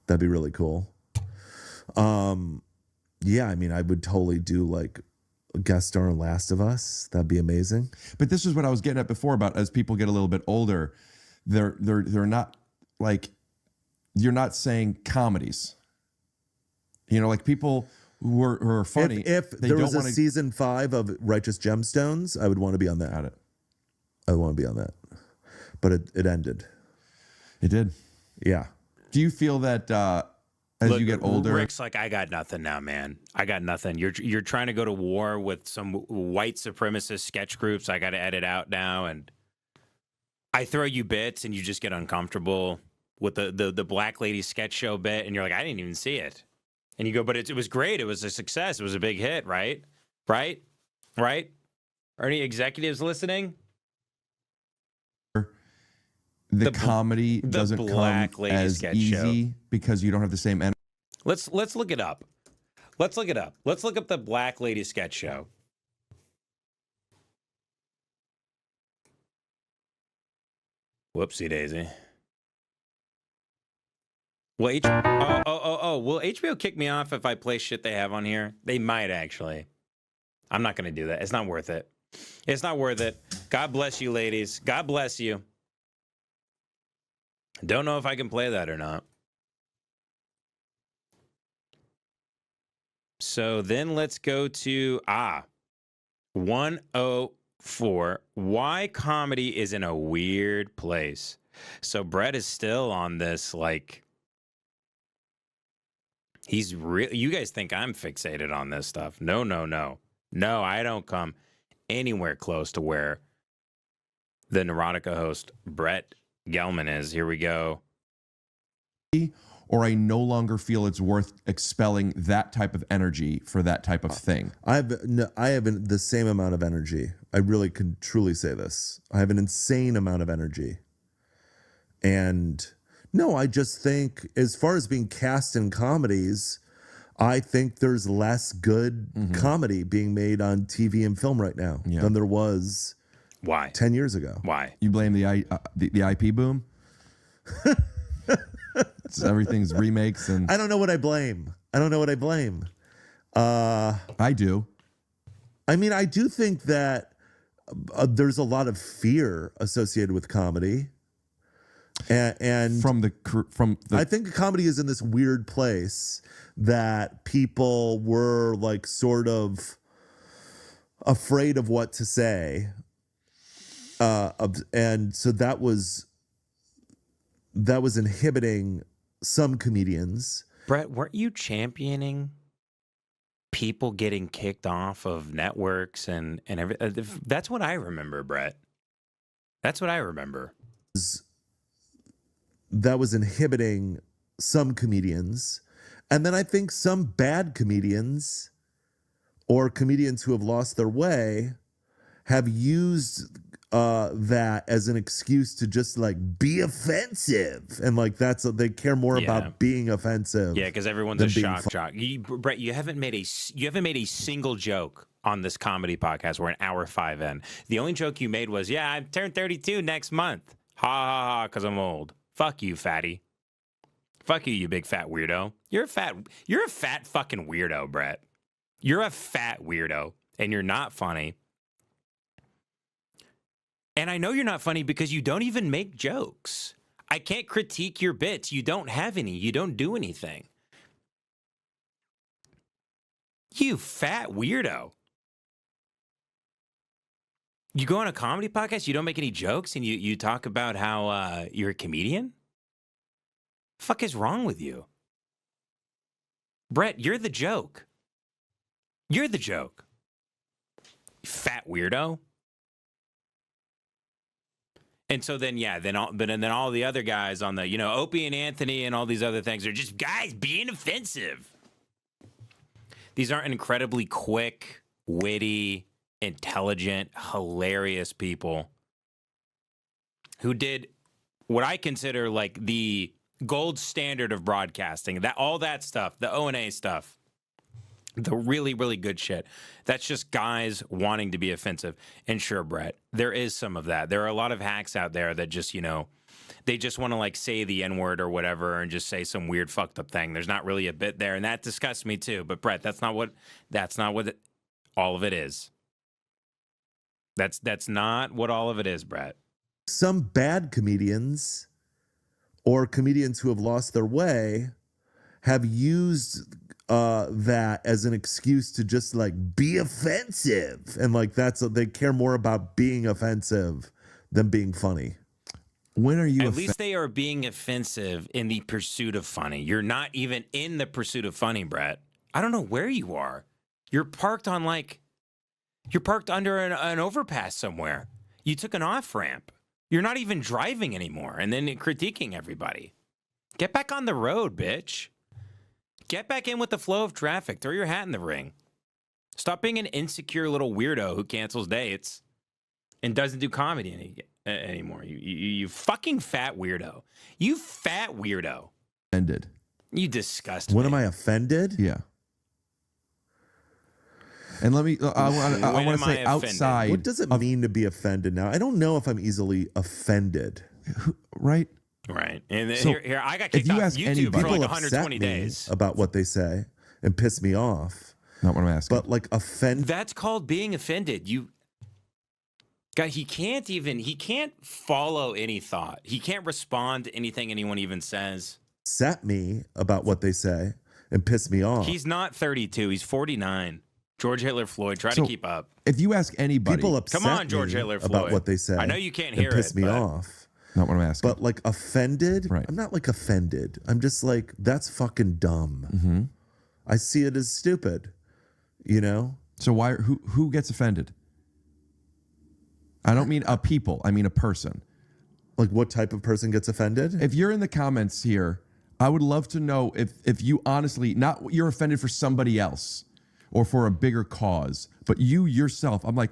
That'd be really cool. Yeah, I mean, I would totally do like a guest star on Last of Us. That'd be amazing. But this is what I was getting at before about as people get a little bit older, they're not like, you're not saying comedies. Like people who are funny. If they there don't was a wanna... season 5 of Righteous Gemstones, I would want to be on that. Got it. I would want to be on that. But it ended. It did. Yeah. Do you feel that as you get older? Rick's like, I got nothing now, man. I got nothing. You're trying to go to war with some white supremacist sketch groups. I got to edit out now, and I throw you bits, and you just get uncomfortable with the Black Lady sketch show bit, and you're like, I didn't even see it. And you go, but it was great. It was a success. It was a big hit, right? Right? Right? Are any executives listening? The comedy doesn't come as easy because you don't have the same energy. Let's look it up. Let's look it up. Let's look up the Black Lady sketch show. Whoopsie daisy. Will will HBO kick me off if I play shit they have on here? They might actually. I'm not going to do that. It's not worth it. It's not worth it. God bless you, ladies. God bless you. Don't know if I can play that or not. So then let's go to 104. Why comedy is in a weird place. So Brett is still on this, like, he's real. You guys think I'm fixated on this stuff? No, no, no. No, I don't come anywhere close to where the Neurotica host Brett Gelman is. Here we go. Or I no longer feel it's worth expelling that type of energy for that type of thing. I have the same amount of energy. I really can truly say this. I have an insane amount of energy. And no, I just think as far as being cast in comedies, I think there's less good comedy being made on TV and film right now than there was 10 years ago. Why? You blame the IP boom? Everything's remakes and I don't know what I blame. I do. I mean, I do think that there's a lot of fear associated with comedy. And I think comedy is in this weird place that people were like sort of afraid of what to say. And so that was inhibiting some comedians. Brett, weren't you championing people getting kicked off of networks and everything? That's what I remember, Brett. That's what I remember. That was inhibiting some comedians. And then I think some bad comedians or comedians who have lost their way have used that as an excuse to just like be offensive, and like they care more about being offensive. Yeah, because everyone's a shock. Brett, you haven't made a single joke on this comedy podcast. We're an hour 5 in. The only joke you made was, "Yeah, I turned 32 next month." Ha ha ha! Because I'm old. Fuck you, fatty. Fuck you, you big fat weirdo. You're a fat fucking weirdo, Brett. You're a fat weirdo, and you're not funny. And I know you're not funny because you don't even make jokes. I can't critique your bits. You don't have any. You don't do anything. You fat weirdo. You go on a comedy podcast, you don't make any jokes, and you talk about how you're a comedian? The fuck is wrong with you? Brett, you're the joke. You're the joke. You fat weirdo. And so then, then all the other guys on the, Opie and Anthony and all these other things are just guys being offensive. These aren't incredibly quick, witty, intelligent, hilarious people who did what I consider like the gold standard of broadcasting. All that stuff, the O&A stuff. The really, really good shit. That's just guys wanting to be offensive. And sure, Brett, there is some of that. There are a lot of hacks out there that just, they just want to like say the N-word or whatever and just say some weird fucked up thing. There's not really a bit there. And that disgusts me too. But Brett, that's not what all of it is. That's not what all of it is, Brett. Some bad comedians or comedians who have lost their way have used that as an excuse to just like be offensive, and like they care more about being offensive than being funny. When are you? At least they are being offensive in the pursuit of funny. You're not even in the pursuit of funny, Brett. I don't know where you are. You're parked under an overpass somewhere. You took an off ramp. You're not even driving anymore, and then critiquing everybody. Get back on the road, bitch. Get back in with the flow of traffic. Throw your hat in the ring. Stop being an insecure little weirdo who cancels dates and doesn't do comedy anymore. You fucking fat weirdo. You fat weirdo. Offended. You disgust When me. am I offended? Yeah. And let me, I want to say outside. What does it mean to be offended now? I don't know if I'm easily offended. right? Right. And then So, here I got if kicked you off ask YouTube anybody- for like People 120 upset me days. about what they say and piss me off. Not what I'm asking. But like offend. That's called being offended. God, he can't follow any thought. He can't respond to anything anyone even says. Upset me about what they say and piss me off. He's not 32. He's 49. George Hitler Floyd. Try to keep up. If you ask anybody, People upset Come on, George me Hitler Floyd. about what they say. I know you can't and hear piss it, me but- off. Not what I'm asking. But like offended, Right. I'm not like offended. I'm just like, that's fucking dumb. Mm-hmm. I see it as stupid, you know? So who gets offended? I don't mean a people. I mean a person. Like what type of person gets offended? If you're in the comments here, I would love to know if you honestly, not you're offended for somebody else or for a bigger cause, but you yourself, I'm like,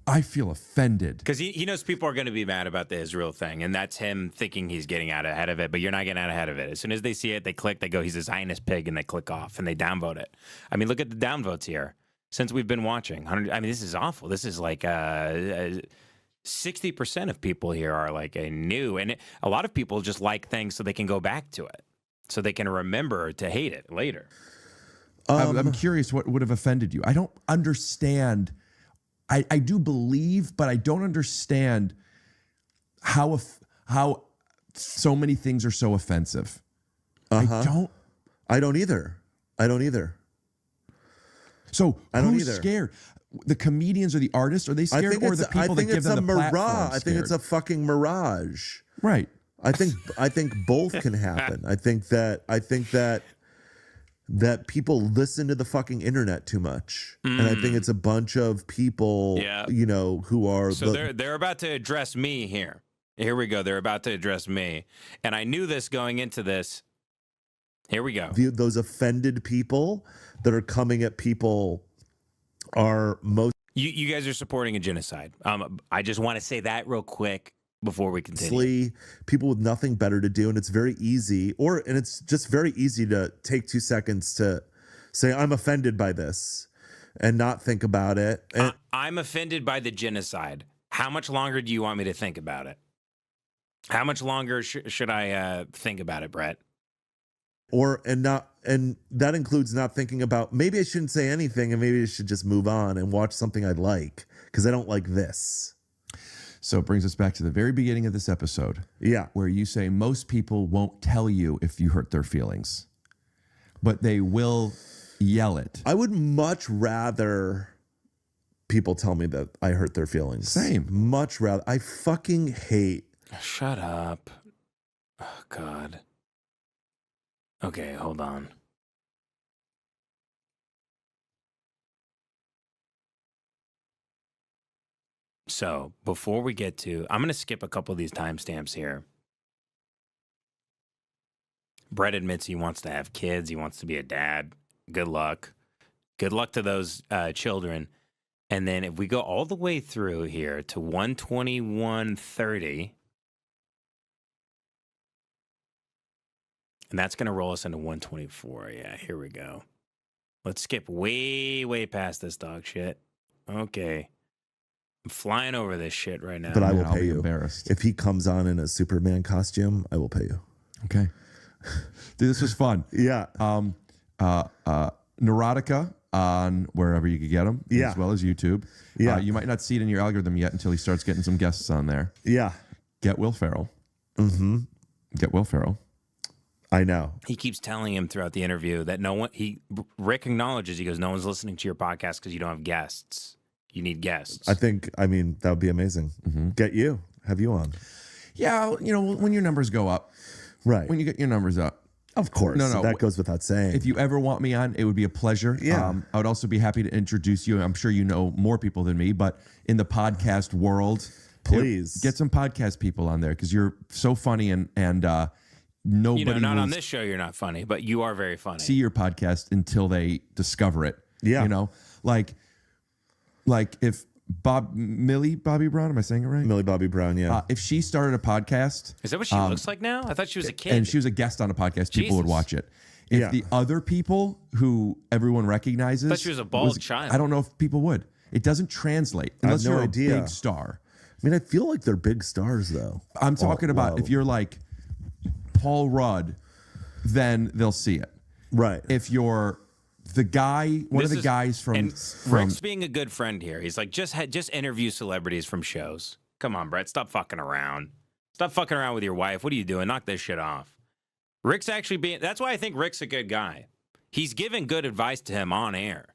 I feel offended. Because he knows people are going to be mad about the Israel thing, and that's him thinking he's getting out ahead of it, but you're not getting out ahead of it. As soon as they see it, they click, they go, he's a Zionist pig, and they click off, and they downvote it. I mean, look at the downvotes here since we've been watching. I mean, this is awful. This is like 60% of people here are like new, and a lot of people just like things so they can go back to it, so they can remember to hate it later. I'm curious what would have offended you. I don't understand. I do believe, but I don't understand how so many things are so offensive. I don't either. So I don't who's either. scared? The comedians or the artists? Are they scared, or the people that give them the platform? I think it's a fucking mirage. Right. I think both can happen. I think that people listen to the fucking internet too much, and I think it's a bunch of people, you know, who are. So they're about to address me here. Here we go. They're about to address me, and I knew this going into this. Here we go. Those offended people that are coming at people are most. You guys are supporting a genocide. I just want to say that real quick before we continue. Mostly people with nothing better to do, and it's very easy, and it's just very easy to take 2 seconds to say I'm offended by this and not think about it. And I'm offended by the genocide. How much longer do you want me to think about it? How much longer should I think about it, Brett? And that includes not thinking about, maybe I shouldn't say anything and maybe I should just move on and watch something I like because I don't like this. So it brings us back to the very beginning of this episode. Yeah. Where you say most people won't tell you if you hurt their feelings, but they will yell it. I would much rather people tell me that I hurt their feelings. Same. Much rather. I fucking hate. Shut up. Oh, God. Okay, hold on. So before we get to, I'm going to skip a couple of these timestamps here. Brett admits he wants to have kids. He wants to be a dad. Good luck. Good luck to those children. And then if we go all the way through here to 121:30, and that's going to roll us into 124. Yeah, here we go. Let's skip way past this dog shit. Okay. I'm flying over this shit right now. But I will I'll pay be you. Embarrassed. If he comes on in a Superman costume, I will pay you. Okay. Dude, this was fun. Yeah. Neurotica on wherever you could get them, as well as YouTube. Yeah. You might not see it in your algorithm yet until he starts getting some guests on there. Yeah. Get Will Ferrell. Mm-hmm. Get Will Ferrell. I know. He keeps telling him throughout the interview that Rick acknowledges, he goes, no one's listening to your podcast because you don't have guests. You need guests. I mean, that would be amazing. Mm-hmm. Have you on. Yeah, when your numbers go up. Right. When you get your numbers up. Of course. No. That goes without saying. If you ever want me on, it would be a pleasure. Yeah. I would also be happy to introduce you. I'm sure you know more people than me, but in the podcast world, please get some podcast people on there because you're so funny and nobody not will on this show, you're not funny, but you are very funny. see your podcast until they discover it. Yeah. Like if Millie Bobby Brown, am I saying it right? Millie Bobby Brown, yeah. If she started a podcast. Is that what she looks like now? I thought she was a kid. And she was a guest on a podcast. People would watch it. If the other people who everyone recognizes. I thought she was a bald child. I don't know if people would. It doesn't translate unless you're a big star. mean, I feel like they're big stars, though. I'm talking about if you're like Paul Rudd, then they'll see it. Right. If you're the guy, one of the guys from Rick's being a good friend here. He's like, just interview celebrities from shows. Come on, Brett, stop fucking around. Stop fucking around with your wife. What are you doing? Knock this shit off. Rick's actually being, that's why I think Rick's a good guy. He's giving good advice to him on air,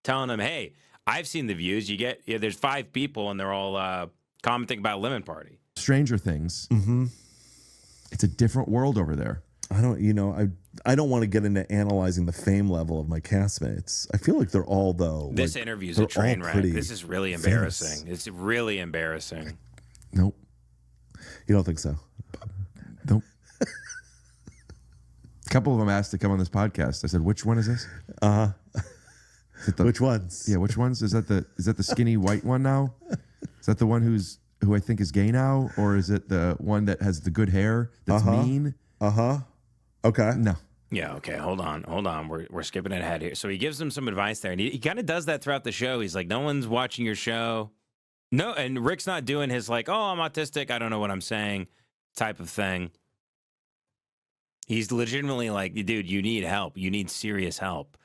telling him, hey, I've seen the views. You get, there's 5 people and they're all commenting about Lemon Party. Stranger Things. Mm-hmm. It's a different world over there. I don't want to get into analyzing the fame level of my castmates. I feel like they're all, though. This interview's a train wreck. This is really embarrassing. It's really embarrassing. Nope. You don't think so? Nope. A couple of them asked to come on this podcast. I said, "Which one is this?" Which ones? Yeah, which ones? Is that the skinny white one now? Is that the one who I think is gay now, or is it the one that has the good hair that's mean? Okay. No. Yeah. Okay. Hold on. We're skipping ahead here. So he gives him some advice there, and he kind of does that throughout the show. He's like, "No one's watching your show." No, and Rick's not doing his like, "Oh, I'm autistic. I don't know what I'm saying," type of thing. He's legitimately like, "Dude, you need help. You need serious help."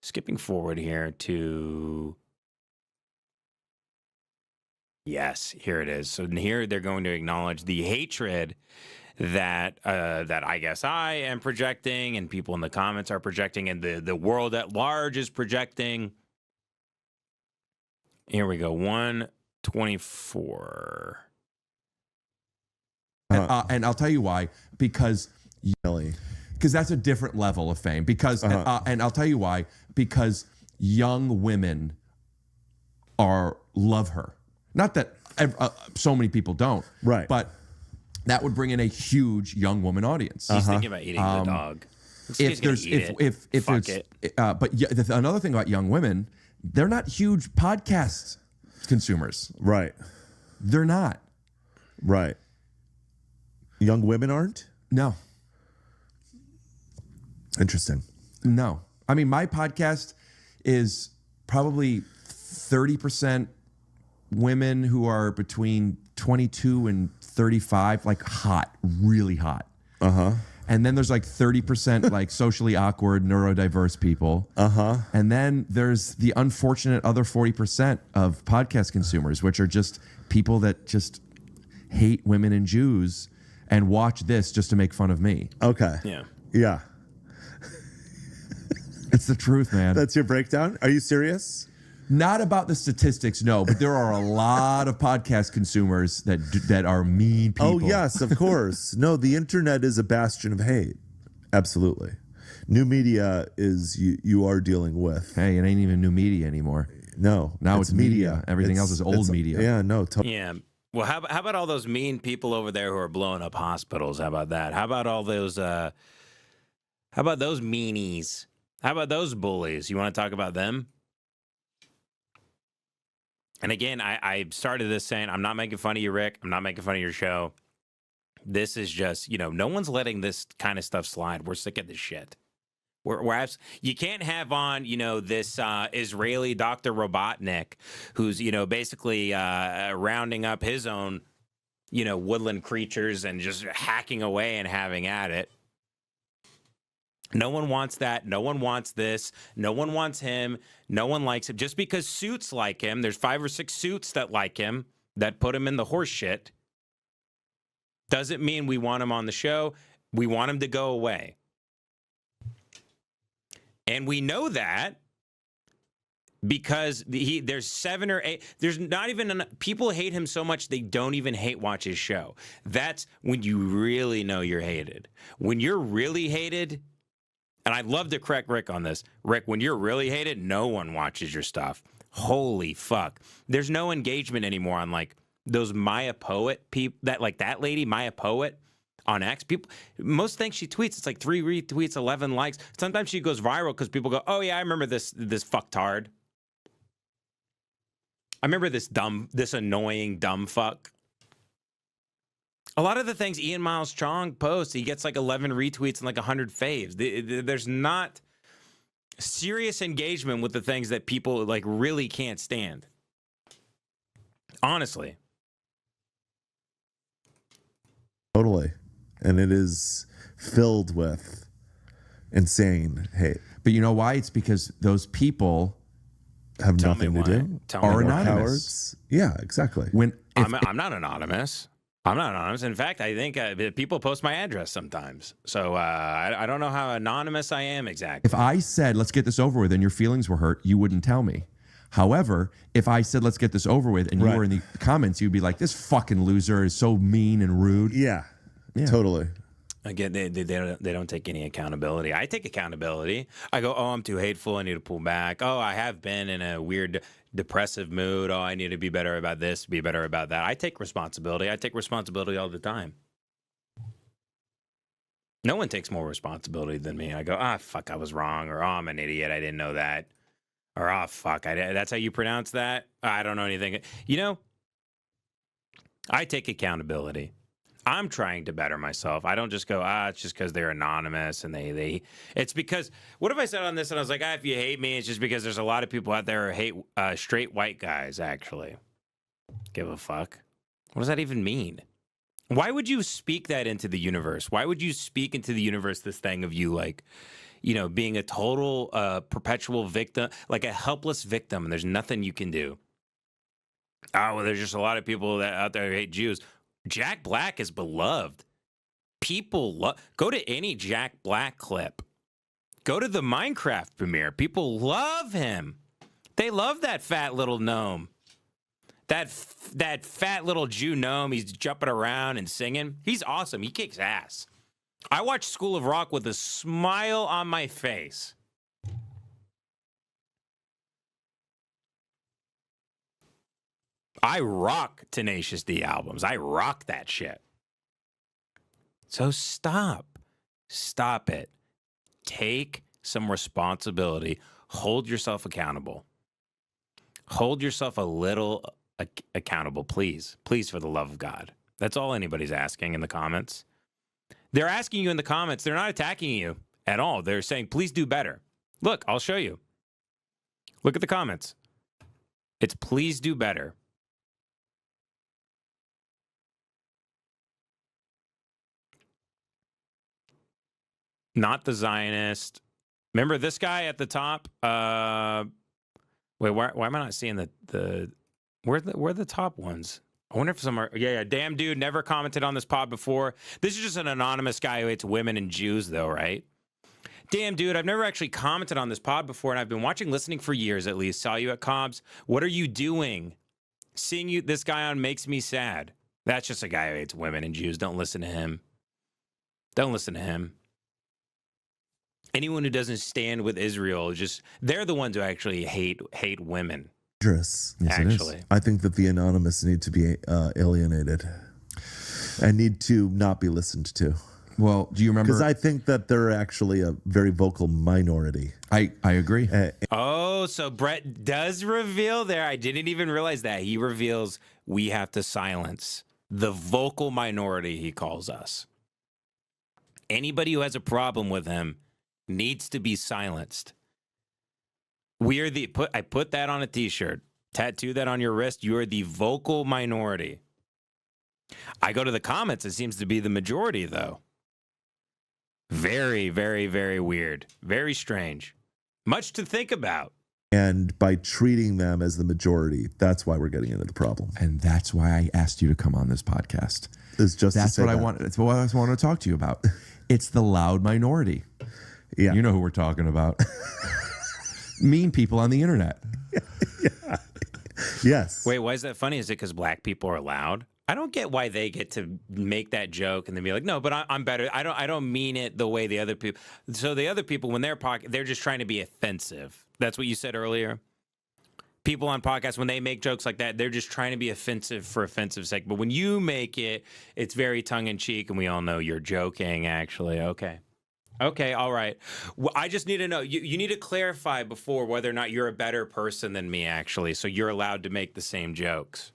Skipping forward here to, yes, here it is. So here they're going to acknowledge the hatred that I guess I am projecting, and people in the comments are projecting, and the world at large is projecting. Here we go, 124. And I'll tell you why, because that's a different level of fame. Because and I'll tell you why, because young women love her. Not that so many people don't, right? But that would bring in a huge young woman audience. He's thinking about eating the dog. But another thing about young women, they're not huge podcast consumers. Right. They're not. Right. Young women aren't? No. Interesting. No. I mean, my podcast is probably 30% women who are between 22 and 35, like hot, really hot. And then there's like 30% like socially awkward, neurodiverse people. And then there's the unfortunate other 40% of podcast consumers, which are just people that just hate women and Jews and watch this just to make fun of me. Okay. Yeah. It's the truth, man. That's your breakdown? Are you serious? Not about the statistics, no, but there are a lot of podcast consumers that are mean people. Oh, yes, of course. No, the internet is a bastion of hate. Absolutely. New media is you are dealing with. Hey, it ain't even new media anymore. No. Now it's media. Everything else is old media. Yeah, no. Yeah. Well, how about all those mean people over there who are blowing up hospitals? How about that? How about all those how about those meanies? How about those bullies? You want to talk about them? And again, I started this saying, I'm not making fun of you, Rick. I'm not making fun of your show. This is just, no one's letting this kind of stuff slide. We're sick of this shit. You can't have on, this Israeli Dr. Robotnik who's, basically rounding up his own, woodland creatures and just hacking away and having at it. No one wants that. No one wants this. No one wants him. No one likes him. Just because suits like him, there's 5 or 6 suits that like him, that put him in the horse shit, doesn't mean we want him on the show. We want him to go away. And we know that because there's 7 or 8. There's not even people hate him so much they don't even hate watch his show. That's when you really know you're hated. When you're really hated. And I'd love to correct Rick on this. Rick, when you're really hated, no one watches your stuff. Holy fuck. There's no engagement anymore on like those Maya Poet people, that lady, Maya Poet on X. People, most things she tweets, it's like 3 retweets, 11 likes. Sometimes she goes viral because people go, oh yeah, I remember this fucktard. I remember this annoying dumb fuck. A lot of the things Ian Miles Chong posts, he gets like 11 retweets and like 100 faves. There's not serious engagement with the things that people like really can't stand. Honestly. Totally. And it is filled with insane hate. But you know why? It's because those people have nothing to do. Are anonymous. Cowards. Yeah, exactly. I'm not anonymous. I'm not anonymous. In fact, I think people post my address sometimes. So I don't know how anonymous I am exactly. If I said, let's get this over with, and your feelings were hurt, you wouldn't tell me. However, if I said, let's get this over with, and you were in the comments, you'd be like, this fucking loser is so mean and rude. Yeah. Totally. Again, they don't take any accountability. I take accountability. I go, oh, I'm too hateful. I need to pull back. Oh, I have been in a weird depressive mood. Oh, I need to be better about this, be better about that. I take responsibility. I take responsibility all the time. No one takes more responsibility than me. I go, fuck, I was wrong. Or, oh, I'm an idiot. I didn't know that. Or, oh, fuck, that's how you pronounce that? I don't know anything. You know, I take accountability. I'm trying to better myself. I don't just go, it's just because they're anonymous and they. It's because, what if I said on this and I was like, if you hate me, it's just because there's a lot of people out there who hate straight white guys, actually. Give a fuck. What does that even mean? Why would you speak that into the universe? Why would you speak into the universe this thing of you, like, you know, being a total perpetual victim, like a helpless victim, and there's nothing you can do? Oh, well, there's just a lot of people out there who hate Jews. Jack Black is beloved. People go to any Jack Black clip. Go to the Minecraft premiere. People love him. They love that fat little gnome. That fat little Jew gnome. He's jumping around and singing. He's awesome. He kicks ass. I watched School of Rock with a smile on my face. I rock Tenacious D albums. I rock that shit. So stop. Stop it. Take some responsibility. Hold yourself accountable. Hold yourself a little accountable, please. Please, for the love of God. That's all anybody's asking in the comments. They're asking you in the comments. They're not attacking you at all. They're saying, please do better. Look, I'll show you. Look at the comments. It's please do better. Not the Zionist. Remember this guy at the top? Wait, why am I not seeing the where are the top ones? I wonder if some are. Yeah. Damn dude, never commented on this pod before. This is just an anonymous guy who hates women and Jews, though, right? Damn dude, I've never actually commented on this pod before, and I've been listening for years at least. Saw you at Cobb's. What are you doing? Seeing this guy on makes me sad. That's just a guy who hates women and Jews. Don't listen to him. Don't listen to him. Anyone who doesn't stand with Israel, they're the ones who actually hate women. Yes, actually. I think that the anonymous need to be alienated and need to not be listened to. Well, do you remember? Because I think that they're actually a very vocal minority. I agree. Oh, so Brett does reveal there. I didn't even realize that. He reveals we have to silence the vocal minority, he calls us. Anybody who has a problem with him needs to be silenced. I put that on a t-shirt. Tattoo that on your wrist. You are the vocal minority. I go to the comments. It seems to be the majority, though. Very, very, very weird. Very strange. Much to think about. And by treating them as the majority, that's why we're getting into the problem. And that's why I asked you to come on this podcast. It's just that's what I want. That's what I want to talk to you about. It's the loud minority. Yeah, you know who we're talking about. Mean people on the internet. Yeah. Yes. Wait, why is that funny? Is it because black people are loud? I don't get why they get to make that joke and then be like, no, but I'm better. I don't mean it the way the other people. So the other people, when they're just trying to be offensive. That's what you said earlier. People on podcasts, when they make jokes like that, they're just trying to be offensive for offensive sake. But when you make it, it's very tongue in cheek, and we all know you're joking. Actually, okay, all right. Well, I just need to know. You need to clarify before whether or not you're a better person than me. Actually, so you're allowed to make the same jokes.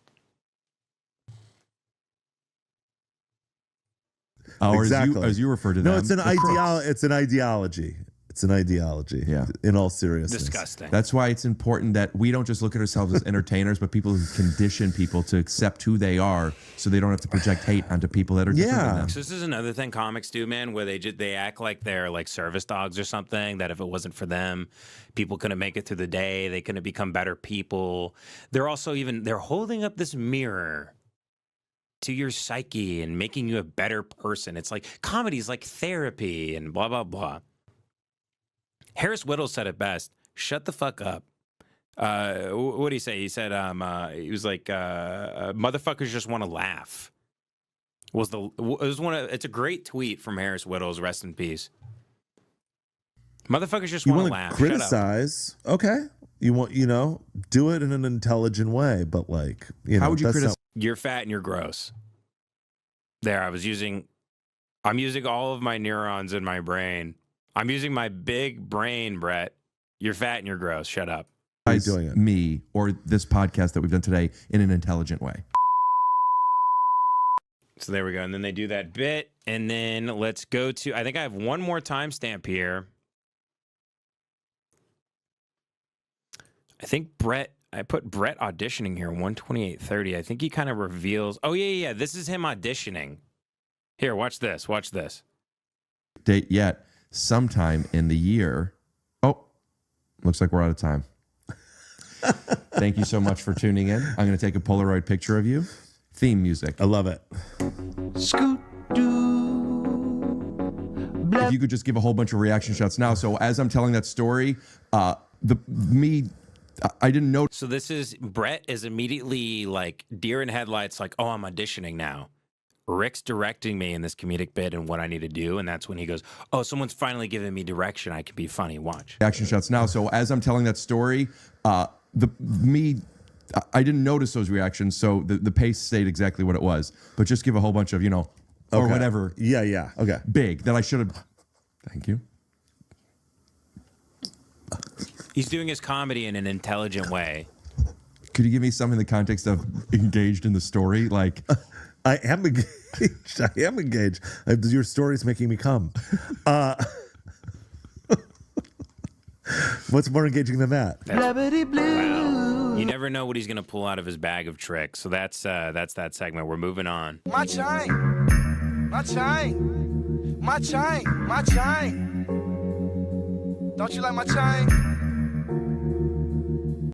Or exactly. as you refer to them. No, it's an ideology. It's an ideology. Yeah. In all seriousness. Disgusting. That's why it's important that we don't just look at ourselves as entertainers, but people who condition people to accept who they are, so they don't have to project hate onto people that are different than them. So this is another thing comics do, man, where they act like they're like service dogs or something, that if it wasn't for them, people couldn't make it through the day, they couldn't become better people. They're also they're holding up this mirror to your psyche and making you a better person. It's like comedy's like therapy and blah, blah, blah. Harris Whittle said it best. Shut the fuck up. What did he say? He said, he was like, motherfuckers just want to laugh. It's a great tweet from Harris Whittles. Rest in peace. Motherfuckers just want to laugh. Criticize. Okay. You want, do it in an intelligent way, but like, how would you criticize? You're fat and you're gross. There, I'm using all of my neurons in my brain. I'm using my big brain, Brett. You're fat and you're gross. Shut up. How are you doing it? Me or this podcast that we've done today in an intelligent way. So there we go. And then they do that bit. And then let's go to, I think I have one more timestamp here. I think I put Brett auditioning here, 1:28:30. I think he kind of reveals, oh yeah. This is him auditioning. Here, watch this. Watch this. Date yet. Sometime in the year. Oh, looks like we're out of time. Thank you so much for tuning in. I'm going to take a Polaroid picture of you. Theme music. I love it. If you could just give a whole bunch of reaction shots now. So as I'm telling that story, I didn't know. So Brett is immediately like deer in headlights, like, oh, I'm auditioning now. Rick's directing me in this comedic bit and what I need to do. And that's when he goes, oh, someone's finally giving me direction. I can be funny. Watch. Action shots now. So as I'm telling that story, I didn't notice those reactions. So the pace stayed exactly what it was. But just give a whole bunch of, or whatever. Yeah. Okay. Big that I should have. Thank you. He's doing his comedy in an intelligent way. Could you give me some in the context of engaged in the story? Like, I am engaged. Your story's making me come. What's more engaging than that? Wow. You never know what he's going to pull out of his bag of tricks. So that's that segment. We're moving on. My chain. My chain. My chain. My chain. Don't you like my chain?